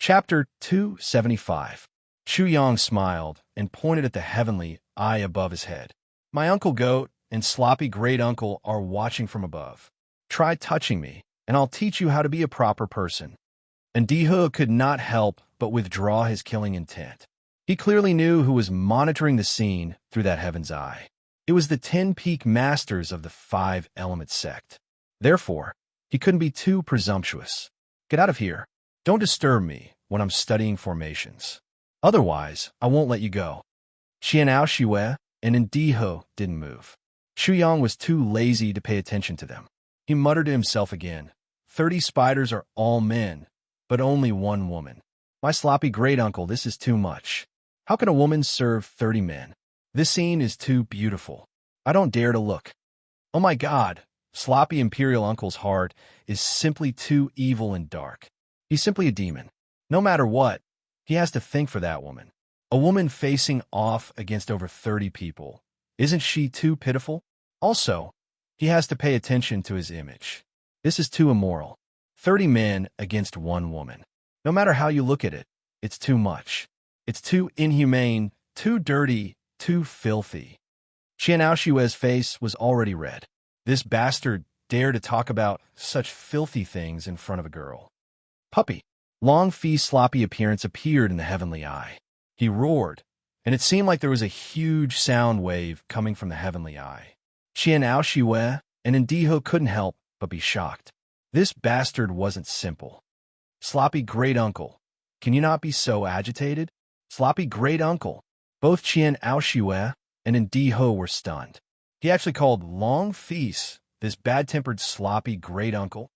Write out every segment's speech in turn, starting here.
Chapter 275. Chu Yang smiled and pointed at the heavenly eye above his head. My Uncle Goat and sloppy great-uncle are watching from above. Try touching me, and I'll teach you how to be a proper person. And Dihe could not help but withdraw his killing intent. He clearly knew who was monitoring the scene through that heaven's eye. It was the 10 peak masters of the 5-element sect. Therefore, he couldn't be too presumptuous. Get out of here. Don't disturb me when I'm studying formations. Otherwise, I won't let you go. Qianao Xue and Dihe didn't move. Chu Yang was too lazy to pay attention to them. He muttered to himself again, 30 spiders are all men, but only one woman. My sloppy great-uncle, this is too much. How can a woman serve 30 men? This scene is too beautiful. I don't dare to look. Oh my God, sloppy imperial uncle's heart is simply too evil and dark. He's simply a demon. No matter what, he has to think for that woman. A woman facing off against over 30 people. Isn't she too pitiful? Also, he has to pay attention to his image. This is too immoral. 30 men against one woman. No matter how you look at it, it's too much. It's too inhumane, too dirty, too filthy. Qianao Xue's face was already red. This bastard dared to talk about such filthy things in front of a girl. Puppy. Long Fi's sloppy appearance appeared in the heavenly eye. He roared, and it seemed like there was a huge sound wave coming from the heavenly eye. Qianao Xue and Dihe couldn't help but be shocked. This bastard wasn't simple. Sloppy great-uncle, can you not be so agitated? Sloppy great-uncle. Both Qianao Xue and Dihe were stunned. He actually called Long Fi's this bad-tempered sloppy great-uncle.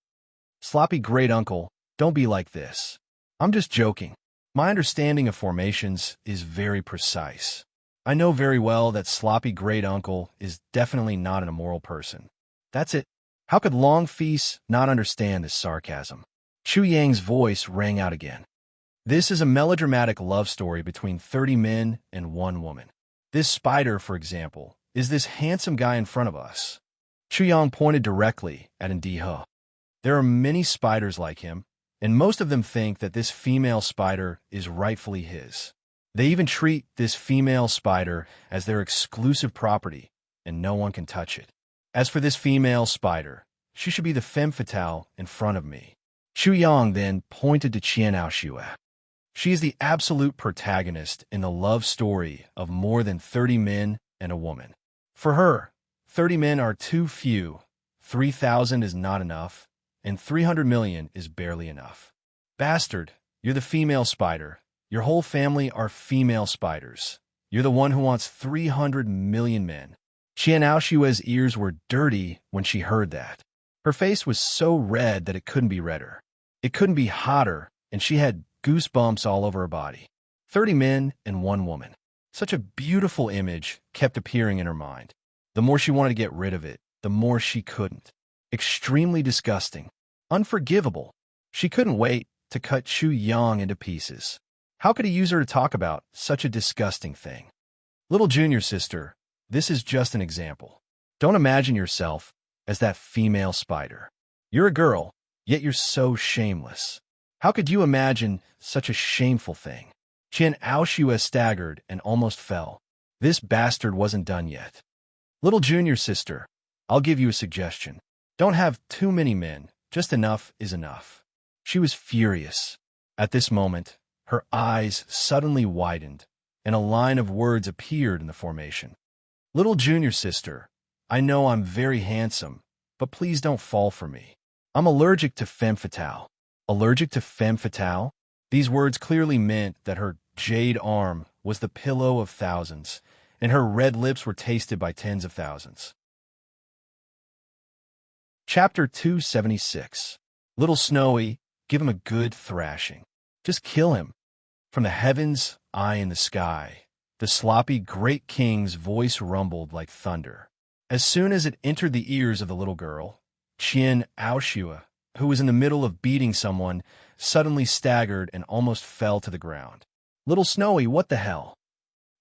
Sloppy great-uncle, don't be like this. I'm just joking. My understanding of formations is very precise. I know very well that sloppy great-uncle is definitely not an immoral person. That's it. How could Long Fi's not understand this sarcasm? Chu Yang's voice rang out again. This is a melodramatic love story between 30 men and one woman. This spider, for example, is this handsome guy in front of us. Chu Yang pointed directly at Dihe. There are many spiders like him, and most of them think that this female spider is rightfully his. They even treat this female spider as their exclusive property, and no one can touch it. As for this female spider, she should be the femme fatale in front of me. Chu Yang then pointed to Qianao Xue. She is the absolute protagonist in the love story of more than 30 men and a woman. For her, 30 men are too few, 3,000 is not enough, and 300 million is barely enough. Bastard, you're the female spider. Your whole family are female spiders. You're the one who wants 300 million men. Qianao Xue's ears were dirty when she heard that. Her face was so red that it couldn't be redder. It couldn't be hotter, and she had goosebumps all over her body. 30 men and one woman. Such a beautiful image kept appearing in her mind. The more she wanted to get rid of it, the more she couldn't. Extremely disgusting. Unforgivable. She couldn't wait to cut Chu Yang into pieces. How could he use her to talk about such a disgusting thing? Little junior sister, this is just an example. Don't imagine yourself as that female spider. You're a girl, yet you're so shameless. How could you imagine such a shameful thing? Qianao Xue staggered and almost fell. This bastard wasn't done yet. Little junior sister, I'll give you a suggestion. Don't have too many men, just enough is enough. She was furious. At this moment, her eyes suddenly widened, and a line of words appeared in the formation. Little junior sister, I know I'm very handsome, but please don't fall for me. I'm allergic to femme fatale. Allergic to femme fatale? These words clearly meant that her jade arm was the pillow of thousands, and her red lips were tasted by tens of thousands. Chapter 276. Little Snowy, give him a good thrashing. Just kill him. From the heavens, eye in the sky, the sloppy great king's voice rumbled like thunder. As soon as it entered the ears of the little girl, Qianao Xue, who was in the middle of beating someone, suddenly staggered and almost fell to the ground. Little Snowy, what the hell?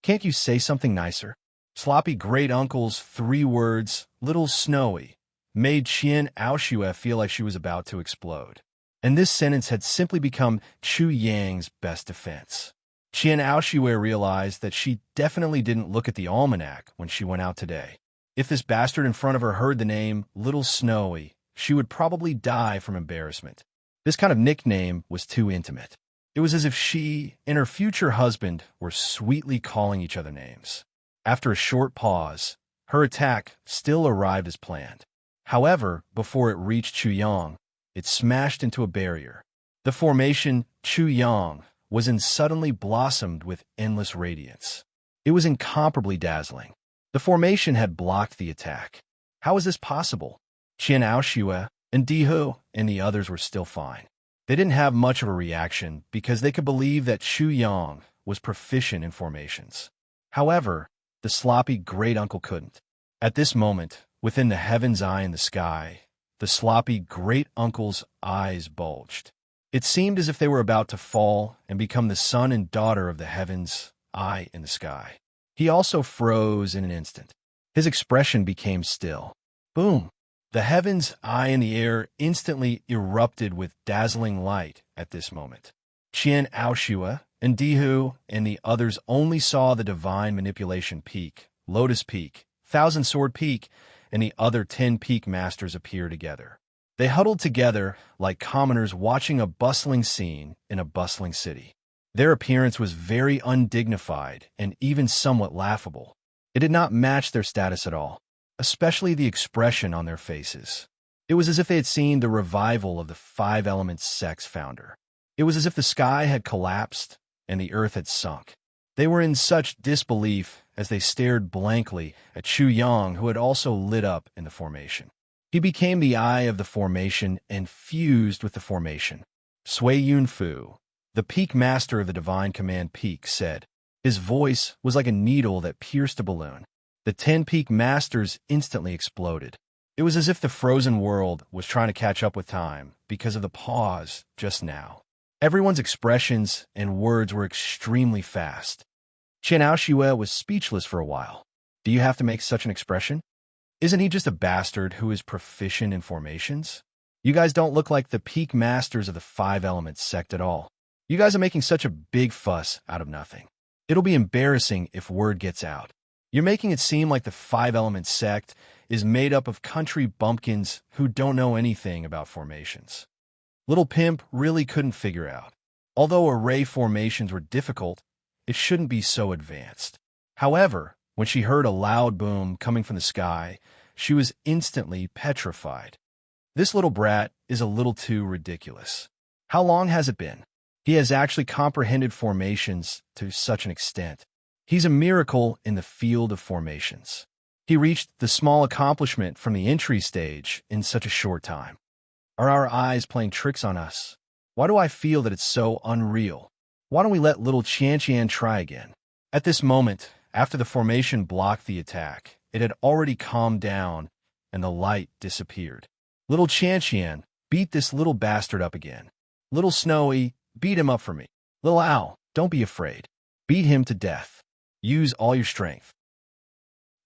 Can't you say something nicer? Sloppy great-uncle's 3 words, Little Snowy, made Qianao Xue feel like she was about to explode. and this sentence had simply become Chu Yang's best defense. Qian Aoshiwei realized that she definitely didn't look at the almanac when she went out today. If this bastard in front of her heard the name Little Snowy, she would probably die from embarrassment. This kind of nickname was too intimate. It was as if she and her future husband were sweetly calling each other names. After a short pause, her attack still arrived as planned. However, before it reached Chu Yang, it smashed into a barrier. The formation Chu Yang was suddenly blossomed with endless radiance. It was incomparably dazzling. The formation had blocked the attack. How was this possible? Qian Aoshiwei and Dihu and the others were still fine. They didn't have much of a reaction because they could believe that Chu Yang was proficient in formations. However, the sloppy great-uncle couldn't. At this moment, within the heaven's eye in the sky, the sloppy great-uncle's eyes bulged. It seemed as if they were about to fall and become the son and daughter of the heaven's eye in the sky. He also froze in an instant. His expression became still. Boom! The heaven's eye in the air instantly erupted with dazzling light at this moment. Qian Aoshiwei and Dihu and the others only saw the divine manipulation peak, Lotus Peak, Thousand Sword Peak, and the other 10 peak masters appear together. They huddled together like commoners watching a bustling scene in a bustling city. Their appearance was very undignified and even somewhat laughable. It did not match their status at all, especially the expression on their faces. It was as if they had seen the revival of the Five Elements sect's founder. It was as if the sky had collapsed and the earth had sunk. They were in such disbelief as they stared blankly at Chu Yang, who had also lit up in the formation. He became the eye of the formation and fused with the formation. Sui Yunfu, the peak master of the Divine Command Peak, said. His voice was like a needle that pierced a balloon. The 10 peak masters instantly exploded. It was as if the frozen world was trying to catch up with time because of the pause just now. Everyone's expressions and words were extremely fast. Qian Aoshiwei was speechless for a while. Do you have to make such an expression? Isn't he just a bastard who is proficient in formations? You guys don't look like the peak masters of the Five Elements sect at all. You guys are making such a big fuss out of nothing. It'll be embarrassing if word gets out. You're making it seem like the Five Elements sect is made up of country bumpkins who don't know anything about formations. Little Pimp really couldn't figure out. Although array formations were difficult, it shouldn't be so advanced. However, when she heard a loud boom coming from the sky, she was instantly petrified. This little brat is a little too ridiculous. How long has it been? He has actually comprehended formations to such an extent. He's a miracle in the field of formations. He reached the small accomplishment from the entry stage in such a short time. Are our eyes playing tricks on us? Why do I feel that it's so unreal? Why don't we let little Qian try again? At this moment, after the formation blocked the attack, it had already calmed down and the light disappeared. Little Qian, beat this little bastard up again. Little Snowy, beat him up for me. Little Owl, don't be afraid. Beat him to death. Use all your strength.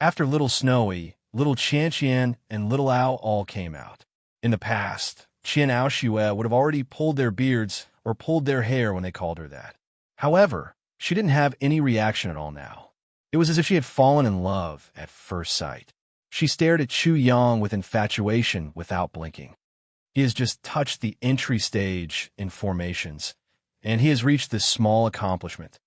After Little Snowy, Little Qian and Little Owl all came out. In the past, Qian Aoshiwei would have already pulled their beards or pulled their hair when they called her that. However, she didn't have any reaction at all now. It was as if she had fallen in love at first sight. She stared at Chu Yang with infatuation without blinking. He has just touched the entry stage in formations, and he has reached this small accomplishment.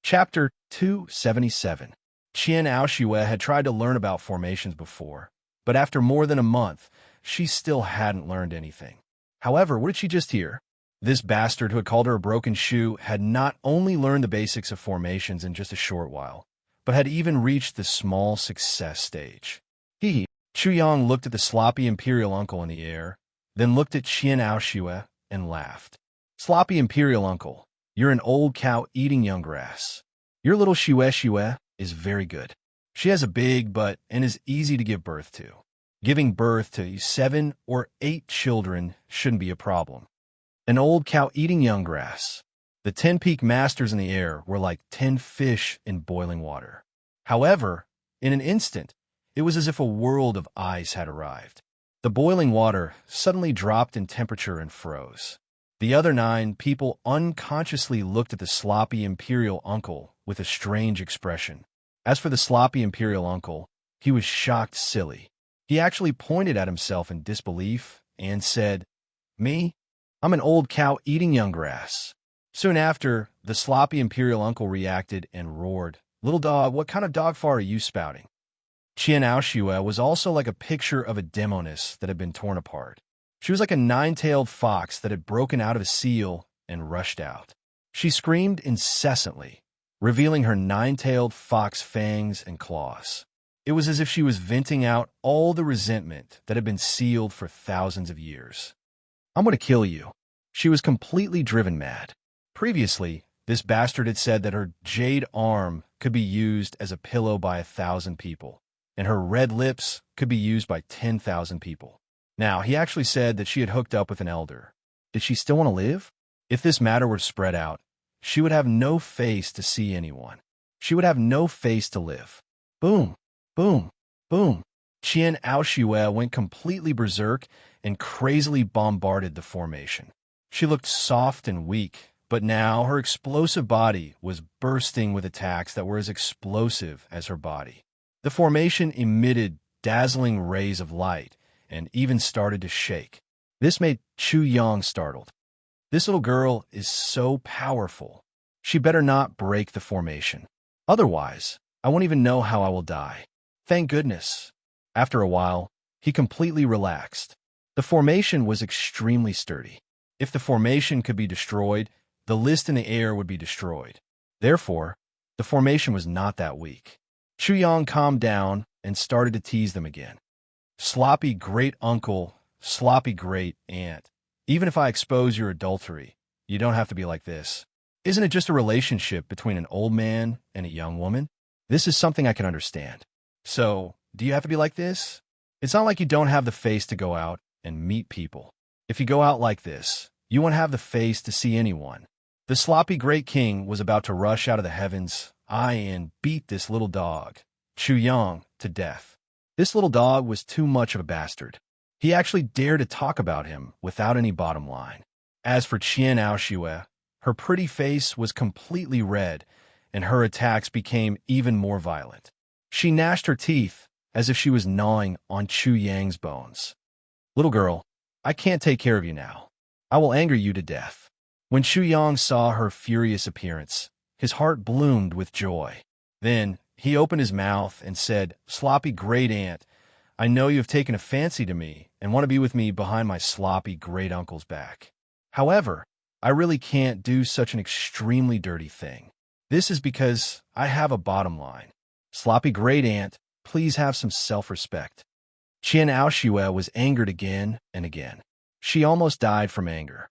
Chapter 277. Qian Aoshiwei had tried to learn about formations before, but after more than a month, she still hadn't learned anything. However, what did she just hear? This bastard who had called her a broken shoe had not only learned the basics of formations in just a short while, but had even reached the small success stage. Chu Yang looked at the sloppy imperial uncle in the air, then looked at Qian Aoshiwei and laughed. Sloppy imperial uncle, you're an old cow eating young grass. Your little Shiwei is very good. She has a big butt and is easy to give birth to. Giving birth to 7 or 8 children shouldn't be a problem. An old cow eating young grass. The 10 peak masters in the air were like 10 fish in boiling water. However, in an instant, it was as if a world of eyes had arrived. The boiling water suddenly dropped in temperature and froze. The other 9 people unconsciously looked at the sloppy imperial uncle with a strange expression. As for the sloppy imperial uncle, he was shocked silly. He actually pointed at himself in disbelief and said, "Me? I'm an old cow eating young grass." Soon after, the sloppy imperial uncle reacted and roared, "Little dog, what kind of dog fart are you spouting?" Qian Aoshue was also like a picture of a demoness that had been torn apart. She was like a 9-tailed fox that had broken out of a seal and rushed out. She screamed incessantly, revealing her 9-tailed fox fangs and claws. It was as if she was venting out all the resentment that had been sealed for thousands of years. "I'm going to kill you." She was completely driven mad. Previously, this bastard had said that her jade arm could be used as a pillow by 1,000 people, and her red lips could be used by 10,000 people. Now, he actually said that she had hooked up with an elder. Did she still want to live? If this matter were spread out, she would have no face to see anyone. She would have no face to live. Boom, boom, boom. Qian Aoshue went completely berserk and crazily bombarded the formation. She looked soft and weak, but now her explosive body was bursting with attacks that were as explosive as her body. The formation emitted dazzling rays of light and even started to shake. This made Chu Yang startled. This little girl is so powerful. She better not break the formation. Otherwise, I won't even know how I will die. Thank goodness. After a while, he completely relaxed. The formation was extremely sturdy. If the formation could be destroyed, the list in the air would be destroyed. Therefore, the formation was not that weak. Chu Yang calmed down and started to tease them again. "Sloppy great uncle, sloppy great aunt. Even if I expose your adultery, you don't have to be like this. Isn't it just a relationship between an old man and a young woman? This is something I can understand. So, do you have to be like this? It's not like you don't have the face to go out and meet people. If you go out like this, you won't have the face to see anyone." The sloppy great king was about to rush out of the heavens, and beat this little dog, Chu Yang, to death. This little dog was too much of a bastard. He actually dared to talk about him without any bottom line. As for Qian Aoshue, her pretty face was completely red, and her attacks became even more violent. She gnashed her teeth as if she was gnawing on Chu Yang's bones. "Little girl, I can't take care of you now. I will anger you to death." When Chu Yang saw her furious appearance, his heart bloomed with joy. Then he opened his mouth and said, "Sloppy great aunt, I know you have taken a fancy to me and want to be with me behind my sloppy great uncle's back. However, I really can't do such an extremely dirty thing. This is because I have a bottom line. Sloppy great aunt, please have some self-respect." Qian Aoshue was angered again and again. She almost died from anger.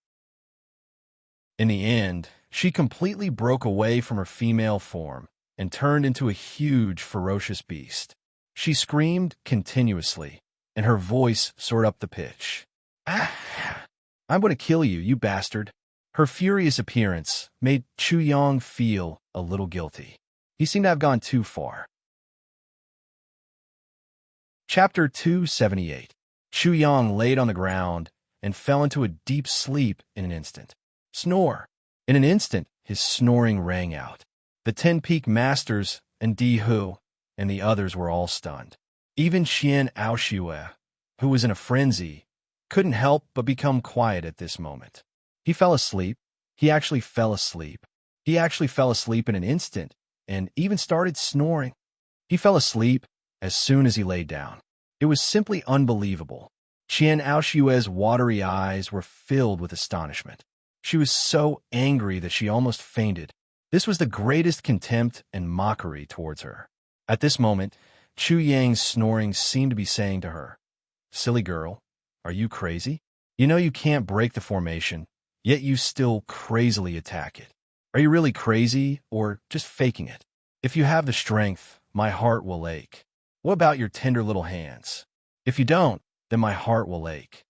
In the end, she completely broke away from her female form and turned into a huge, ferocious beast. She screamed continuously, and her voice soared up the pitch. "Ah! I'm going to kill you, you bastard." Her furious appearance made Chu Yang feel a little guilty. He seemed to have gone too far. Chapter 278. Chu Yang laid on the ground and fell into a deep sleep in an instant. Snore. In an instant, his snoring rang out. The 10 Peak Masters and Di Hu and the others were all stunned. Even Qian Aoshue, who was in a frenzy, couldn't help but become quiet at this moment. He fell asleep. He actually fell asleep. He actually fell asleep in an instant and even started snoring. He fell asleep as soon as he lay down. It was simply unbelievable. Qian Aoshue's watery eyes were filled with astonishment. She was so angry that she almost fainted. This was the greatest contempt and mockery towards her. At this moment, Chu Yang's snoring seemed to be saying to her, "Silly girl, are you crazy? You know you can't break the formation, yet you still crazily attack it. Are you really crazy or just faking it? If you have the strength, my heart will ache. What about your tender little hands? If you don't, then my heart will ache."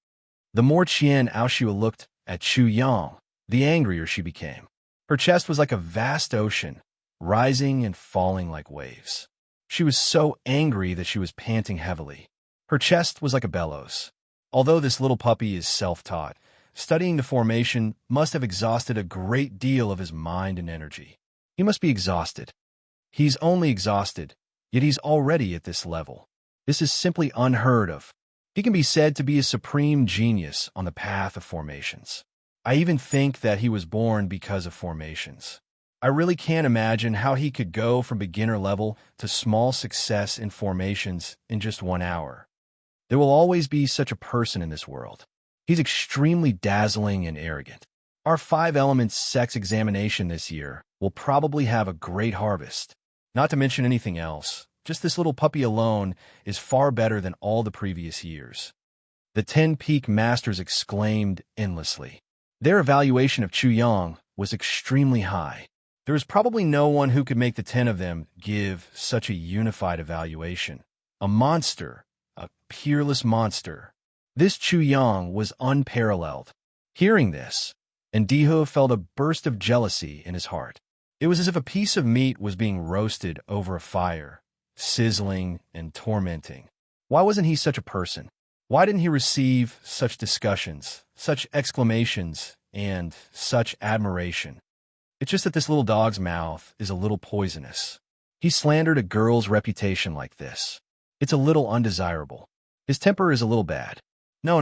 The more Qian Aoshue looked at Chu Yang, the angrier she became. Her chest was like a vast ocean, rising and falling like waves. She was so angry that she was panting heavily. Her chest was like a bellows. Although this little puppy is self-taught, studying the formation must have exhausted a great deal of his mind and energy. He must be exhausted. He's only exhausted, yet he's already at this level. This is simply unheard of. He can be said to be a supreme genius on the path of formations. I even think that he was born because of formations. I really can't imagine how he could go from beginner level to small success in formations in just 1 hour. There will always be such a person in this world. He's extremely dazzling and arrogant. Our 5 elements sex examination this year will probably have a great harvest. Not to mention anything else, just this little puppy alone is far better than all the previous years. The 10 Peak Masters exclaimed endlessly. Their evaluation of Chu Yang was extremely high. There is probably no one who could make the 10 of them give such a unified evaluation. A monster, a peerless monster. This Chu Yang was unparalleled. Hearing this, Ndiho felt a burst of jealousy in his heart. It was as if a piece of meat was being roasted over a fire, sizzling and tormenting. Why wasn't he such a person? Why didn't he receive such discussions, such exclamations, and such admiration? It's just that this little dog's mouth is a little poisonous. He slandered a girl's reputation like this. It's a little undesirable. His temper is a little bad. No.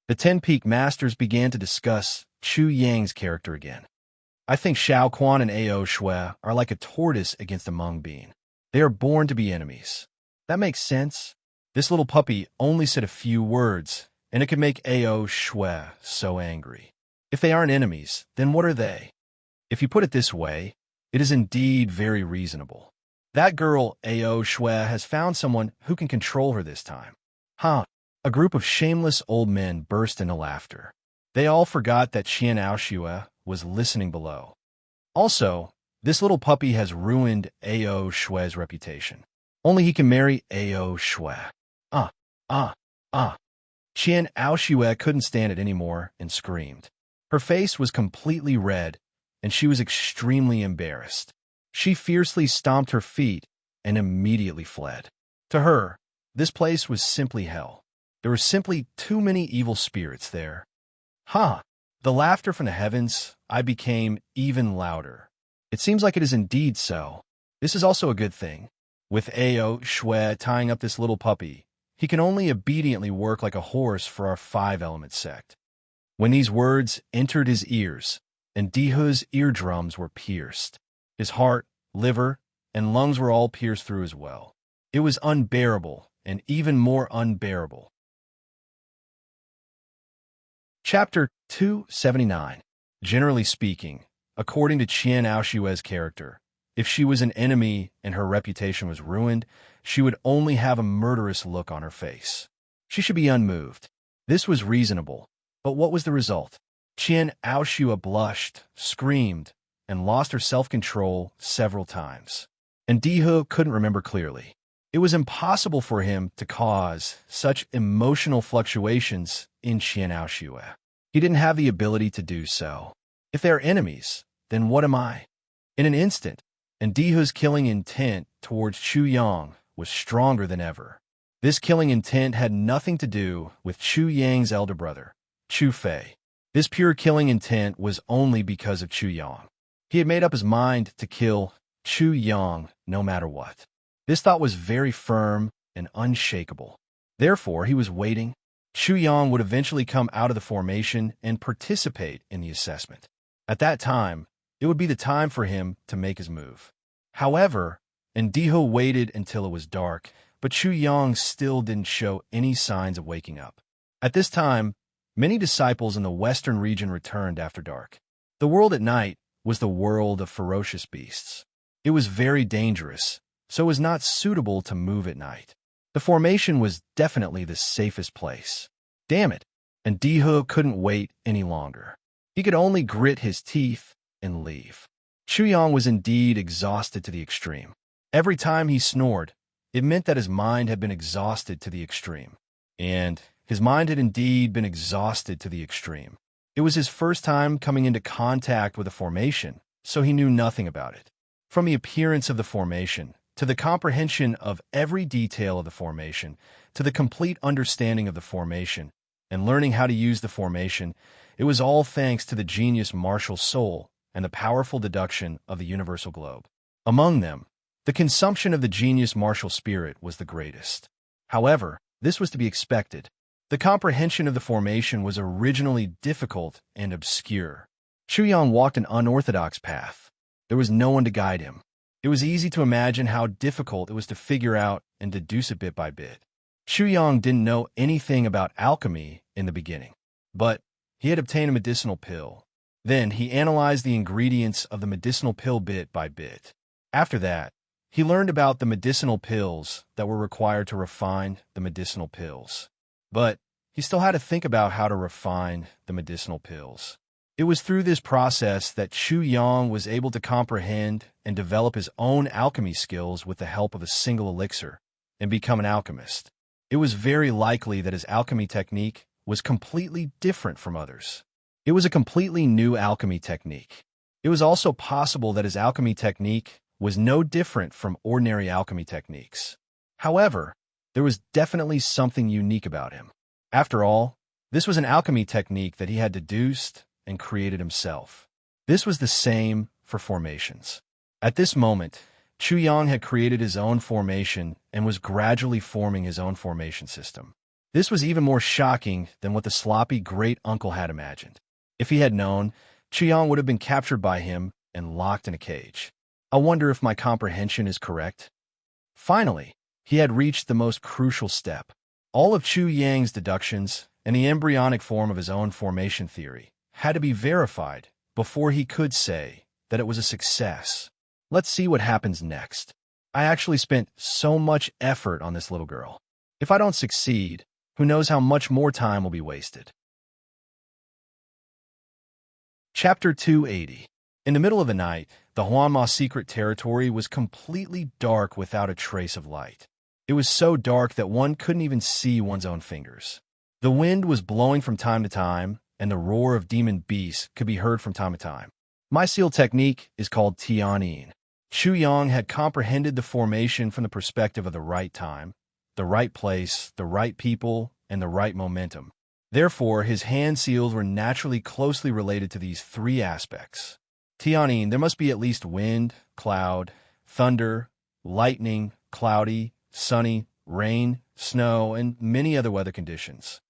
The 10 Peak Masters began to discuss Chu Yang's character again. I think Xiao Quan and Ao Shui are like a tortoise against a mung bean. They are born to be enemies. That makes sense. This little puppy only said a few words, and it could make Ao Shui so angry. If they aren't enemies, then what are they? If you put it this way, it is indeed very reasonable. That girl, Ao Shui, has found someone who can control her this time. Huh. A group of shameless old men burst into laughter. They all forgot that Qian Aoshui was listening below. Also, this little puppy has ruined Ao Shui's reputation. Only he can marry Ao Shui. Qian Aoshui couldn't stand it anymore and screamed. Her face was completely red, and she was extremely embarrassed. She fiercely stomped her feet and immediately fled. To her, this place was simply hell. There were simply too many evil spirits there. The laughter from the heavens, I became even louder. It seems like it is indeed so. This is also a good thing. With Ao Shui tying up this little puppy, he can only obediently work like a horse for our 5-element sect. When these words entered his ears, Ndihu's eardrums were pierced. His heart, liver, and lungs were all pierced through as well. It was unbearable, and even more unbearable. Chapter 279. Generally speaking, according to Qian Aoshui's character, if she was an enemy and her reputation was ruined, she would only have a murderous look on her face. She should be unmoved. This was reasonable, but what was the result? Qian Aoshui blushed, screamed, and lost her self-control several times. And Ndihu couldn't remember clearly. It was impossible for him to cause such emotional fluctuations in Qian Aoshui. He didn't have the ability to do so. If they are enemies, then what am I? In an instant, Ndihu's killing intent towards Chu Yang was stronger than ever. This killing intent had nothing to do with Chu Yang's elder brother, Chu Fei. This pure killing intent was only because of Chu Yang. He had made up his mind to kill Chu Yang no matter what. This thought was very firm and unshakable. Therefore, he was waiting. Chu Yang would eventually come out of the formation and participate in the assessment. At that time, it would be the time for him to make his move. However, Ndihu waited until it was dark, but Chu Yang still didn't show any signs of waking up. At this time, many disciples in the western region returned after dark. The world at night was the world of ferocious beasts. It was very dangerous, so it was not suitable to move at night. The formation was definitely the safest place. Damn it, and Ndihu couldn't wait any longer. He could only grit his teeth and leave. Chu Yang was indeed exhausted to the extreme. Every time he snored, it meant that his mind had been exhausted to the extreme. And his mind had indeed been exhausted to the extreme. It was his first time coming into contact with a formation, so he knew nothing about it. From the appearance of the formation, to the comprehension of every detail of the formation, to the complete understanding of the formation, and learning how to use the formation, it was all thanks to the genius martial soul and the powerful deduction of the universal globe. Among them, the consumption of the genius martial spirit was the greatest. However, this was to be expected. The comprehension of the formation was originally difficult and obscure. Chuyang walked an unorthodox path. There was no one to guide him. It was easy to imagine how difficult it was to figure out and deduce it bit by bit. Chuyang didn't know anything about alchemy in the beginning, but he had obtained a medicinal pill. Then he analyzed the ingredients of the medicinal pill bit by bit. After that, he learned about the medicinal pills that were required to refine the medicinal pills. But he still had to think about how to refine the medicinal pills. It was through this process that Chuyang was able to comprehend and develop his own alchemy skills with the help of a single elixir and become an alchemist. It was very likely that his alchemy technique was completely different from others. It was a completely new alchemy technique. It was also possible that his alchemy technique was no different from ordinary alchemy techniques. However, there was definitely something unique about him. After all, this was an alchemy technique that he had deduced and created himself. This was the same for formations. At this moment, Chuyang had created his own formation and was gradually forming his own formation system. This was even more shocking than what the sloppy great-uncle had imagined. If he had known, Chuyang would have been captured by him and locked in a cage. I wonder if my comprehension is correct. Finally, he had reached the most crucial step. All of Chuyang's deductions and the embryonic form of his own formation theory had to be verified before he could say that it was a success. Let's see what happens next. I actually spent so much effort on this little girl. If I don't succeed, who knows how much more time will be wasted. Chapter 280. In the middle of the night, the Huanma secret territory was completely dark without a trace of light. It was so dark that one couldn't even see one's own fingers. The wind was blowing from time to time, and the roar of demon beasts could be heard from time to time. My seal technique is called Tianyin. Chuyang had comprehended the formation from the perspective of the right time, the right place, the right people, and the right momentum. Therefore, his hand seals were naturally closely related to these three aspects. Tianyin, there must be at least wind, cloud, thunder, lightning, cloudy, sunny, rain, snow, and many other weather conditions.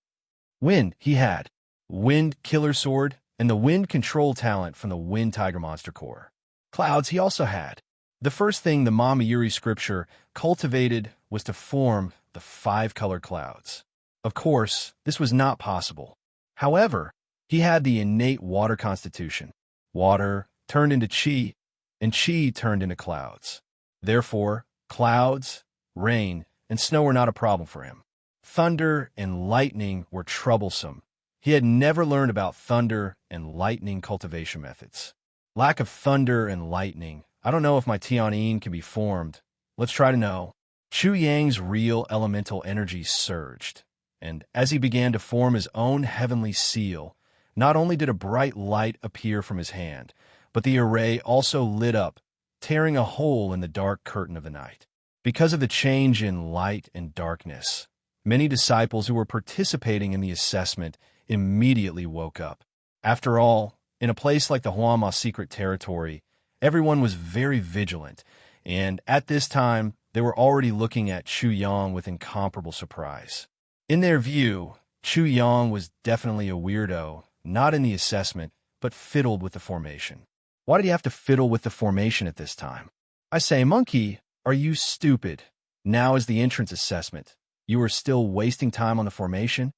Wind, he had. Wind Killer Sword, and the wind control talent from the Wind Tiger Monster Core. Clouds he also had. The first thing the Mama Yuri scripture cultivated was to form the 5-color clouds. Of course, this was not possible. However, he had the innate water constitution. Water turned into chi, and chi turned into clouds. Therefore, clouds, rain, and snow were not a problem for him. Thunder and lightning were troublesome. He had never learned about thunder and lightning cultivation methods. Lack of thunder and lightning. I don't know if my Tianyin can be formed. Let's try to know. Chuyang's real elemental energy surged, and as he began to form his own heavenly seal, not only did a bright light appear from his hand, but the array also lit up, tearing a hole in the dark curtain of the night. Because of the change in light and darkness, many disciples who were participating in the assessment immediately woke up. After all, in a place like the Huanma secret territory, everyone was very vigilant, and at this time, they were already looking at Chuyang with incomparable surprise. In their view, Chuyang was definitely a weirdo, not in the assessment, but fiddled with the formation. Why did he have to fiddle with the formation at this time? I say, monkey, are you stupid? Now is the entrance assessment. You are still wasting time on the formation?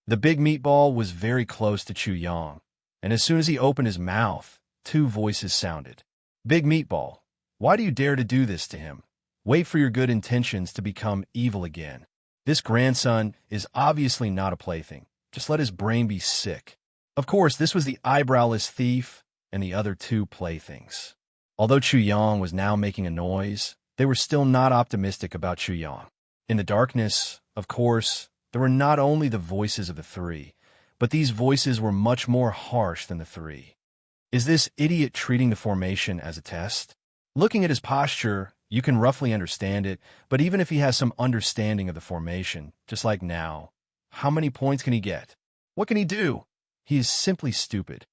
The big meatball was very close to Chuyang, and as soon as he opened his mouth, two voices sounded. Big meatball, why do you dare to do this to him? Wait for your good intentions to become evil again. This grandson is obviously not a plaything. Just let his brain be sick. Of course, this was the eyebrowless thief and the other two playthings. Although Chuyang was now making a noise, they were still not optimistic about Chuyang. In the darkness, of course, there were not only the voices of the three, but these voices were much more harsh than the three. Is this idiot treating the formation as a test? Looking at his posture, you can roughly understand it, but even if he has some understanding of the formation, just like now, how many points can he get? What can he do? He is simply stupid.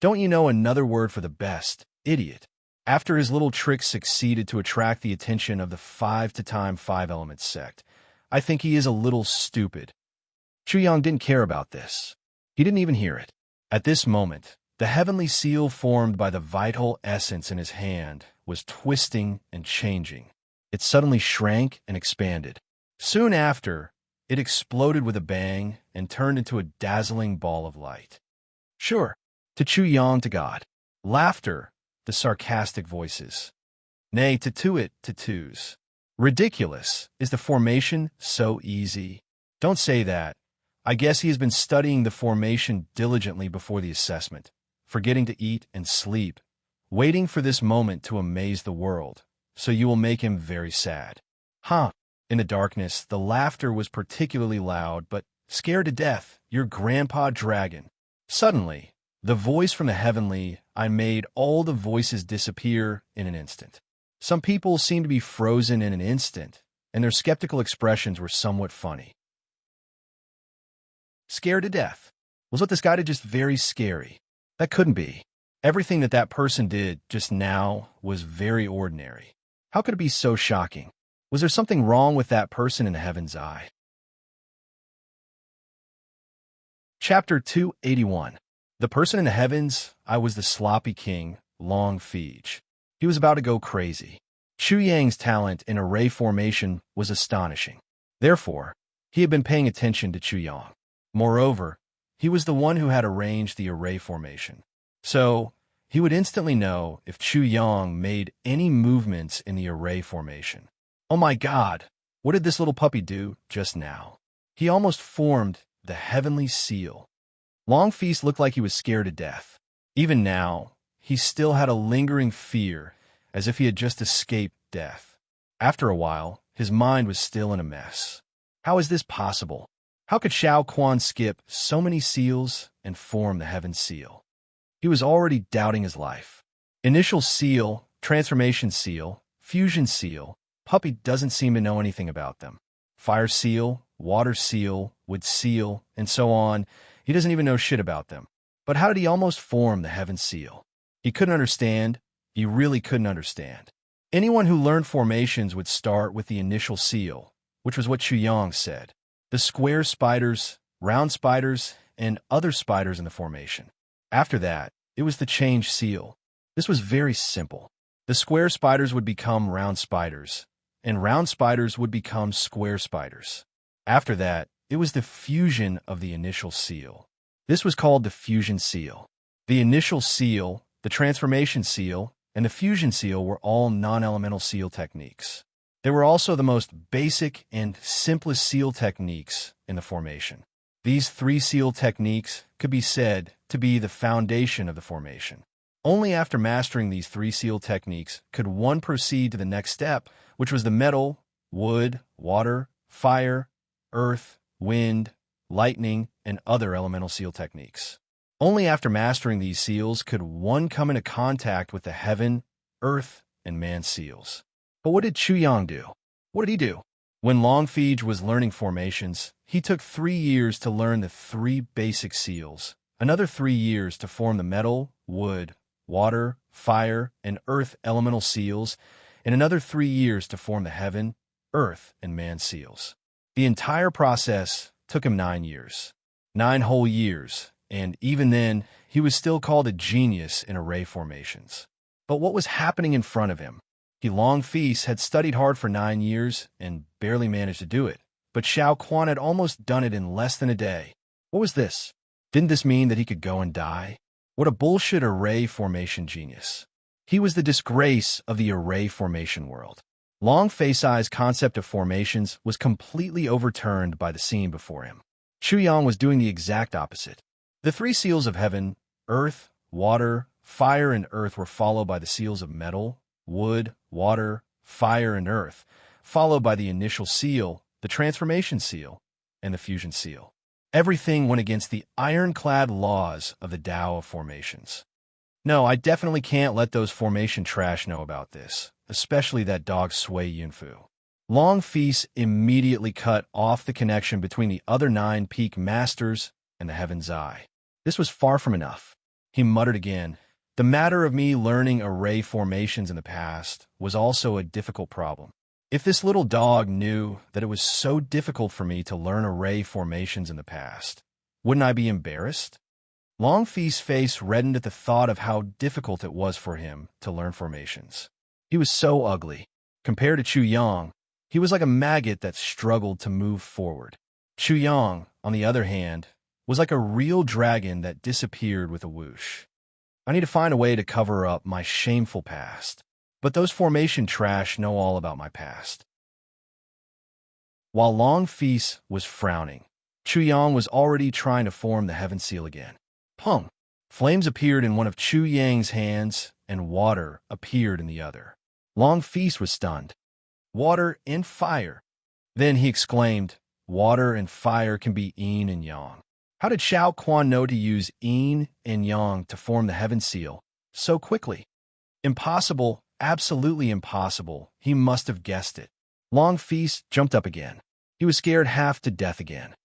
Don't you know another word for the best? Idiot. After his little trick succeeded to attract the attention of the 5 to time 5 elements sect, I think he is a little stupid. Chuyang didn't care about this. He didn't even hear it. At this moment, the heavenly seal formed by the vital essence in his hand was twisting and changing. It suddenly shrank and expanded. Soon after, it exploded with a bang and turned into a dazzling ball of light. Sure, to Chuyang to God. Laughter, the sarcastic voices. Nay, to it, to twos. Ridiculous. Is the formation so easy? Don't say that. I guess he has been studying the formation diligently before the assessment, forgetting to eat and sleep, waiting for this moment to amaze the world, so you will make him very sad. Huh. In the darkness, the laughter was particularly loud, but scared to death, your grandpa dragon. Suddenly, the voice from the heavenly I made all the voices disappear in an instant. Some people seemed to be frozen in an instant, and their skeptical expressions were somewhat funny. Scared to death. Was what this guy did just very scary? That couldn't be. Everything that person did just now was very ordinary. How could it be so shocking? Was there something wrong with that person in the heaven's eye? Chapter 281. The person in the heavens, I was the sloppy king, Long Feege. He was about to go crazy. Chuyang's talent in array formation was astonishing. Therefore, he had been paying attention to Chuyang. Moreover, he was the one who had arranged the array formation. So, he would instantly know if Chuyang made any movements in the array formation. Oh my God, what did this little puppy do just now? He almost formed the heavenly seal. Long Feast looked like he was scared to death. Even now, he still had a lingering fear, as if he had just escaped death. After a while, his mind was still in a mess. How is this possible? How could Shao Quan skip so many seals and form the heaven seal? He was already doubting his life. Initial seal, transformation seal, fusion seal, puppy doesn't seem to know anything about them. Fire seal, water seal, wood seal, and so on. He doesn't even know shit about them. But how did he almost form the heaven seal? He couldn't understand. He really couldn't understand. Anyone who learned formations would start with the initial seal, which was what Chuyang said. The square spiders, round spiders, and other spiders in the formation. After that, it was the change seal. This was very simple. The square spiders would become round spiders, and round spiders would become square spiders. After that, it was the fusion of the initial seal. This was called the fusion seal. The initial seal, the transformation seal, and the fusion seal were all non-elemental seal techniques. They were also the most basic and simplest seal techniques in the formation. These 3 seal techniques could be said to be the foundation of the formation. Only after mastering these 3 seal techniques could one proceed to the next step, which was the metal, wood, water, fire, earth, wind, lightning, and other elemental seal techniques. Only after mastering these seals could one come into contact with the heaven, earth, and man seals. But what did Chuyang do? What did he do? When Long Feege was learning formations, he took 3 years to learn the 3 basic seals, another 3 years to form the metal, wood, water, fire, and earth elemental seals, and another 3 years to form the heaven, earth, and man seals. The entire process took him 9 years. 9 whole years, and even then, he was still called a genius in array formations. But what was happening in front of him? Long Feast had studied hard for 9 years and barely managed to do it, but Shao Quan had almost done it in less than a day. What was this? Didn't this mean that he could go and die? What a bullshit array formation genius. He was the disgrace of the array formation world. Long Feist's concept of formations was completely overturned by the scene before him. Chuyang was doing the exact opposite. The 3 seals of heaven, earth, water, fire, and earth were followed by the seals of metal, wood, water, fire, and earth, followed by the initial seal, the transformation seal, and the fusion seal. Everything went against the ironclad laws of the Tao of formations. No, I definitely can't let those formation trash know about this, especially that dog Sui Yunfu. Long Feast immediately cut off the connection between the other 9 peak masters and the heaven's eye. This was far from enough. He muttered again. The matter of me learning array formations in the past was also a difficult problem. If this little dog knew that it was so difficult for me to learn array formations in the past, wouldn't I be embarrassed? Longfeast's face reddened at the thought of how difficult it was for him to learn formations. He was so ugly. Compared to Chu Yang, he was like a maggot that struggled to move forward. Chu Yang, on the other hand, was like a real dragon that disappeared with a whoosh. I need to find a way to cover up my shameful past. But those formation trash know all about my past. While Longfeast was frowning, Chu Yang was already trying to form the heaven seal again. Pung! Flames appeared in one of Chu Yang's hands, and water appeared in the other. Longfeast was stunned. Water and fire. Then he exclaimed, water and fire can be yin and yang. How did Shao Quan know to use yin and yang to form the heaven seal so quickly? Impossible, absolutely impossible. He must have guessed it. Longfeast jumped up again. He was scared half to death again.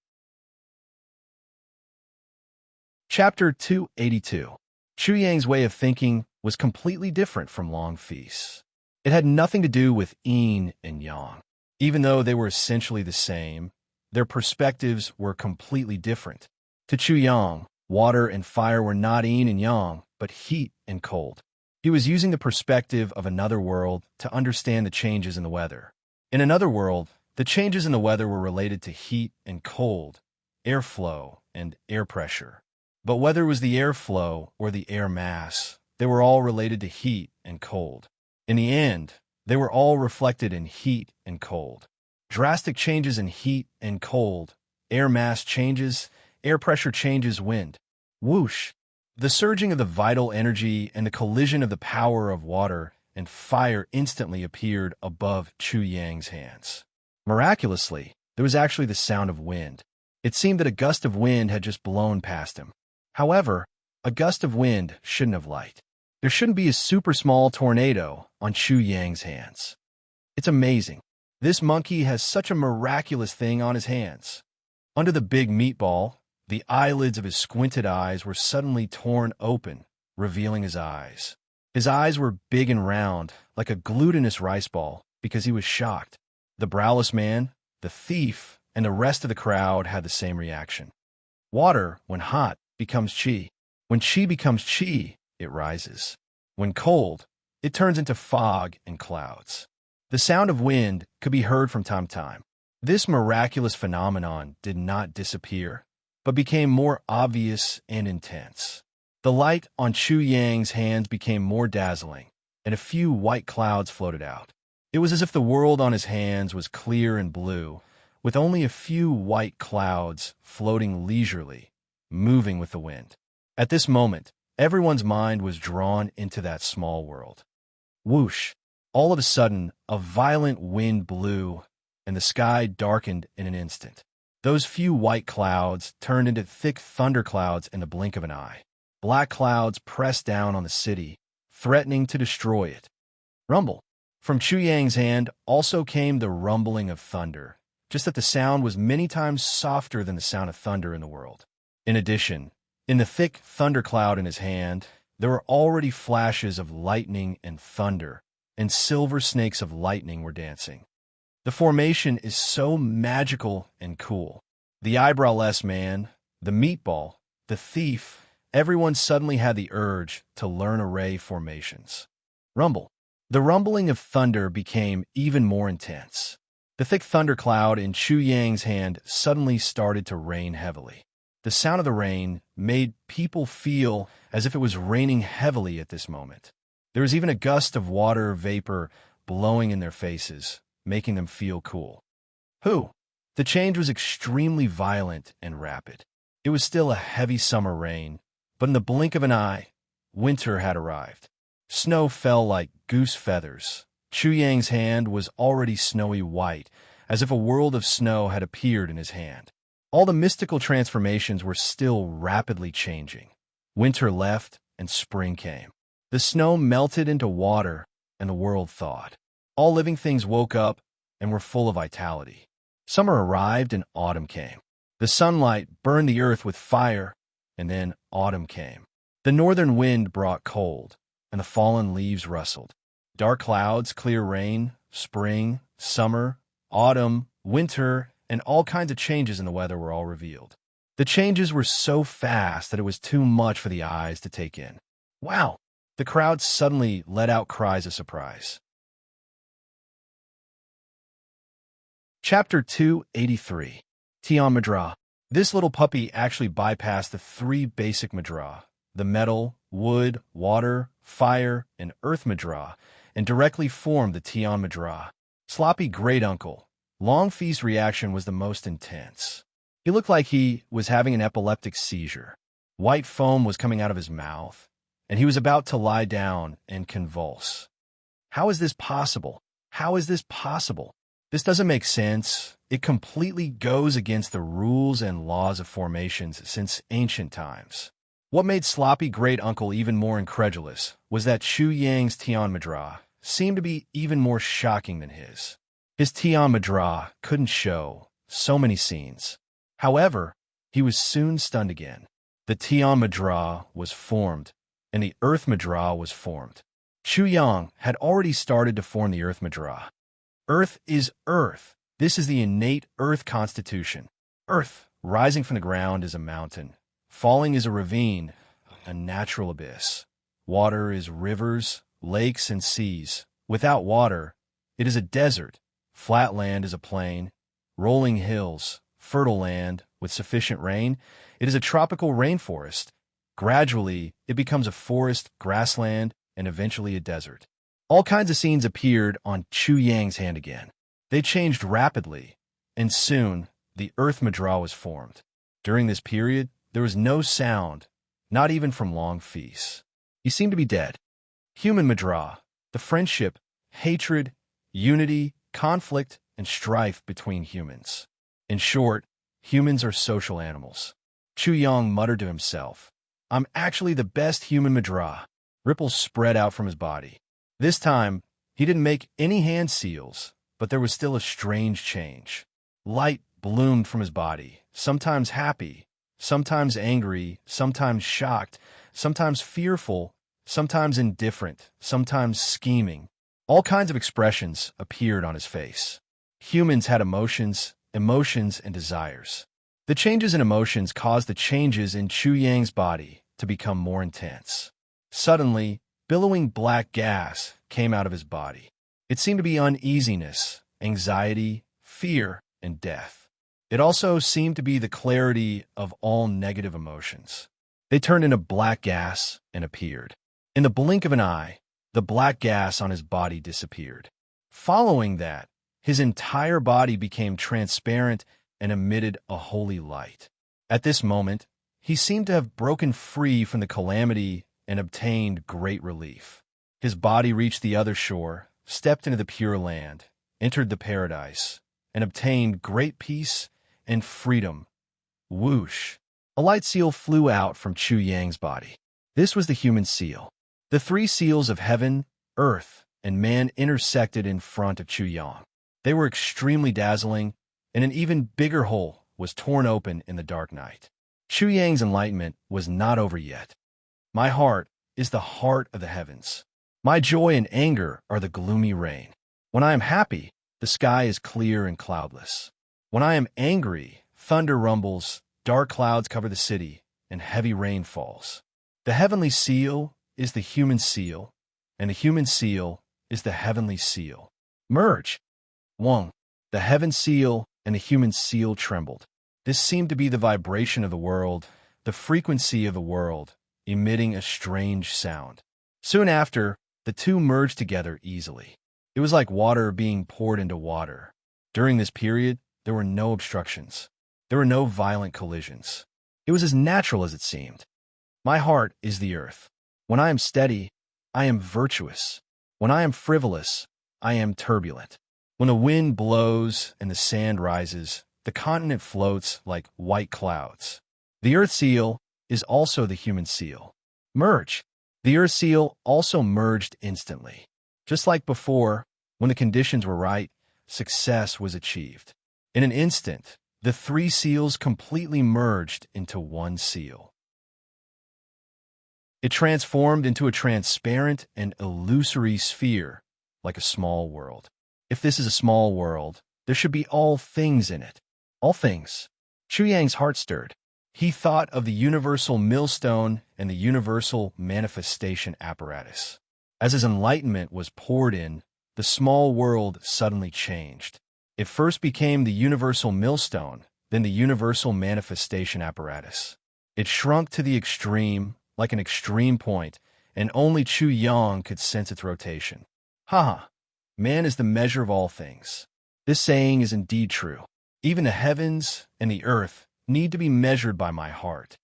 Chapter 282. Chu Yang's way of thinking was completely different from Longfeast's. It had nothing to do with yin and yang. Even though they were essentially the same, their perspectives were completely different. To Chu Yang, water and fire were not yin and yang, but heat and cold. He was using the perspective of another world to understand the changes in the weather. In another world, the changes in the weather were related to heat and cold, airflow and air pressure. But whether it was the airflow or the air mass, they were all related to heat and cold. In the end, they were all reflected in heat and cold. Drastic changes in heat and cold, air mass changes, air pressure changes, wind. Whoosh! The surging of the vital energy and the collision of the power of water and fire instantly appeared above Chu Yang's hands. Miraculously, there was actually the sound of wind. It seemed that a gust of wind had just blown past him. However, a gust of wind shouldn't have light. There shouldn't be a super small tornado on Chu Yang's hands. It's amazing. This monkey has such a miraculous thing on his hands. Under the big meatball, the eyelids of his squinted eyes were suddenly torn open, revealing his eyes. His eyes were big and round, like a glutinous rice ball, because he was shocked. The browless man, the thief, and the rest of the crowd had the same reaction. Water, when hot, becomes chi. When chi becomes chi, it rises. When cold, it turns into fog and clouds. The sound of wind could be heard from time to time. This miraculous phenomenon did not disappear, but became more obvious and intense. The light on Chu Yang's hands became more dazzling, and a few white clouds floated out. It was as if the world on his hands was clear and blue, with only a few white clouds floating leisurely, moving with the wind. At this moment, everyone's mind was drawn into that small world. Whoosh! All of a sudden, a violent wind blew, and the sky darkened in an instant. Those few white clouds turned into thick thunderclouds in the blink of an eye. Black clouds pressed down on the city, threatening to destroy it. Rumble! From Chu Yang's hand also came the rumbling of thunder, just that the sound was many times softer than the sound of thunder in the world. In addition, in the thick thundercloud in his hand, there were already flashes of lightning and thunder, and silver snakes of lightning were dancing. The formation is so magical and cool. The eyebrowless man, the meatball, the thief, everyone suddenly had the urge to learn array formations. Rumble. The rumbling of thunder became even more intense. The thick thundercloud in Chu Yang's hand suddenly started to rain heavily. The sound of the rain made people feel as if it was raining heavily at this moment. There was even a gust of water vapor blowing in their faces, making them feel cool. Whew! The change was extremely violent and rapid. It was still a heavy summer rain, but in the blink of an eye, winter had arrived. Snow fell like goose feathers. Chu Yang's hand was already snowy white, as if a world of snow had appeared in his hand. All the mystical transformations were still rapidly changing. Winter left and spring came. The snow melted into water, and the world thawed. All living things woke up and were full of vitality. Summer arrived and autumn came. The sunlight burned the earth with fire, and then autumn came. The northern wind brought cold, and the fallen leaves rustled. Dark clouds, clear rain, spring, summer, autumn, winter, and all kinds of changes in the weather were all revealed. The changes were so fast that it was too much for the eyes to take in. Wow! The crowd suddenly let out cries of surprise. Chapter 283. Tian Madra. This little puppy actually bypassed the three basic Madra, the metal, wood, water, fire, and earth Madra, and directly formed the Tian Madra. Sloppy great-uncle. Longfeast's reaction was the most intense. He looked like he was having an epileptic seizure. White foam was coming out of his mouth, and he was about to lie down and convulse. How is this possible? How is this possible? This doesn't make sense. It completely goes against the rules and laws of formations since ancient times. What made Sloppy Great-Uncle even more incredulous was that Chu Yang's Tian Madra seemed to be even more shocking than his. His Tian Madra couldn't show so many scenes. However, he was soon stunned again. The Tian Madra was formed, and the Earth Madra was formed. Chu Yang had already started to form the Earth Madra. Earth is Earth. This is the innate Earth constitution. Earth, rising from the ground, is a mountain. Falling is a ravine, a natural abyss. Water is rivers, lakes, and seas. Without water, it is a desert. Flat land is a plain. Rolling hills, fertile land with sufficient rain, it is a tropical rainforest. Gradually, it becomes a forest, grassland, and eventually a desert. All kinds of scenes appeared on Chu Yang's hand again. They changed rapidly, and soon the Earth Madra was formed. During this period, there was no sound, not even from Longfeast. He seemed to be dead. Human Madra, the friendship, hatred, unity, conflict, and strife between humans. In short, humans are social animals. Chu Yang muttered to himself, "I'm actually the best human Madra." Ripples spread out from his body. This time, he didn't make any hand seals, but there was still a strange change. Light bloomed from his body, sometimes happy, sometimes angry, sometimes shocked, sometimes fearful, sometimes indifferent, sometimes scheming. All kinds of expressions appeared on his face. Humans had emotions and desires. The changes in emotions caused the changes in Chu Yang's body to become more intense. Suddenly, billowing black gas came out of his body. It seemed to be uneasiness, anxiety, fear, and death. It also seemed to be the clarity of all negative emotions. They turned into black gas and appeared. In the blink of an eye, the black gas on his body disappeared. Following that, his entire body became transparent and emitted a holy light. At this moment, he seemed to have broken free from the calamity and obtained great relief. His body reached the other shore, stepped into the pure land, entered the paradise, and obtained great peace and freedom. Whoosh! A light seal flew out from Chu Yang's body. This was the human seal. The three seals of heaven, earth, and man intersected in front of Chu Yang. They were extremely dazzling, and an even bigger hole was torn open in the dark night. Chu Yang's enlightenment was not over yet. My heart is the heart of the heavens. My joy and anger are the gloomy rain. When I am happy, the sky is clear and cloudless. When I am angry, thunder rumbles, dark clouds cover the city, and heavy rain falls. The heavenly seal is the human seal, and the human seal is the heavenly seal. Merge. One. The heaven seal and the human seal trembled. This seemed to be the vibration of the world, the frequency of the world, emitting a strange sound. Soon after, the two merged together easily. It was like water being poured into water. During this period, there were no obstructions. There were no violent collisions. It was as natural as it seemed. My heart is the earth. When I am steady, I am virtuous. When I am frivolous, I am turbulent. When the wind blows and the sand rises, the continent floats like white clouds. The earth seal is also the human seal. Merge. The earth seal also merged instantly. Just like before, when the conditions were right, success was achieved. In an instant, The three seals completely merged into one seal. It transformed into a transparent and illusory sphere, like a small world. If this is a small world, there should be all things in it. All things. Chu Yang's heart stirred. He thought of the universal millstone and the universal manifestation apparatus. As his enlightenment was poured in, the small world suddenly changed. It first became the universal millstone, then the universal manifestation apparatus. It shrunk to the extreme, like an extreme point, and only Chu Yang could sense its rotation. Haha, man is the measure of all things. This saying is indeed true. Even the heavens and the earth need to be measured by my heart.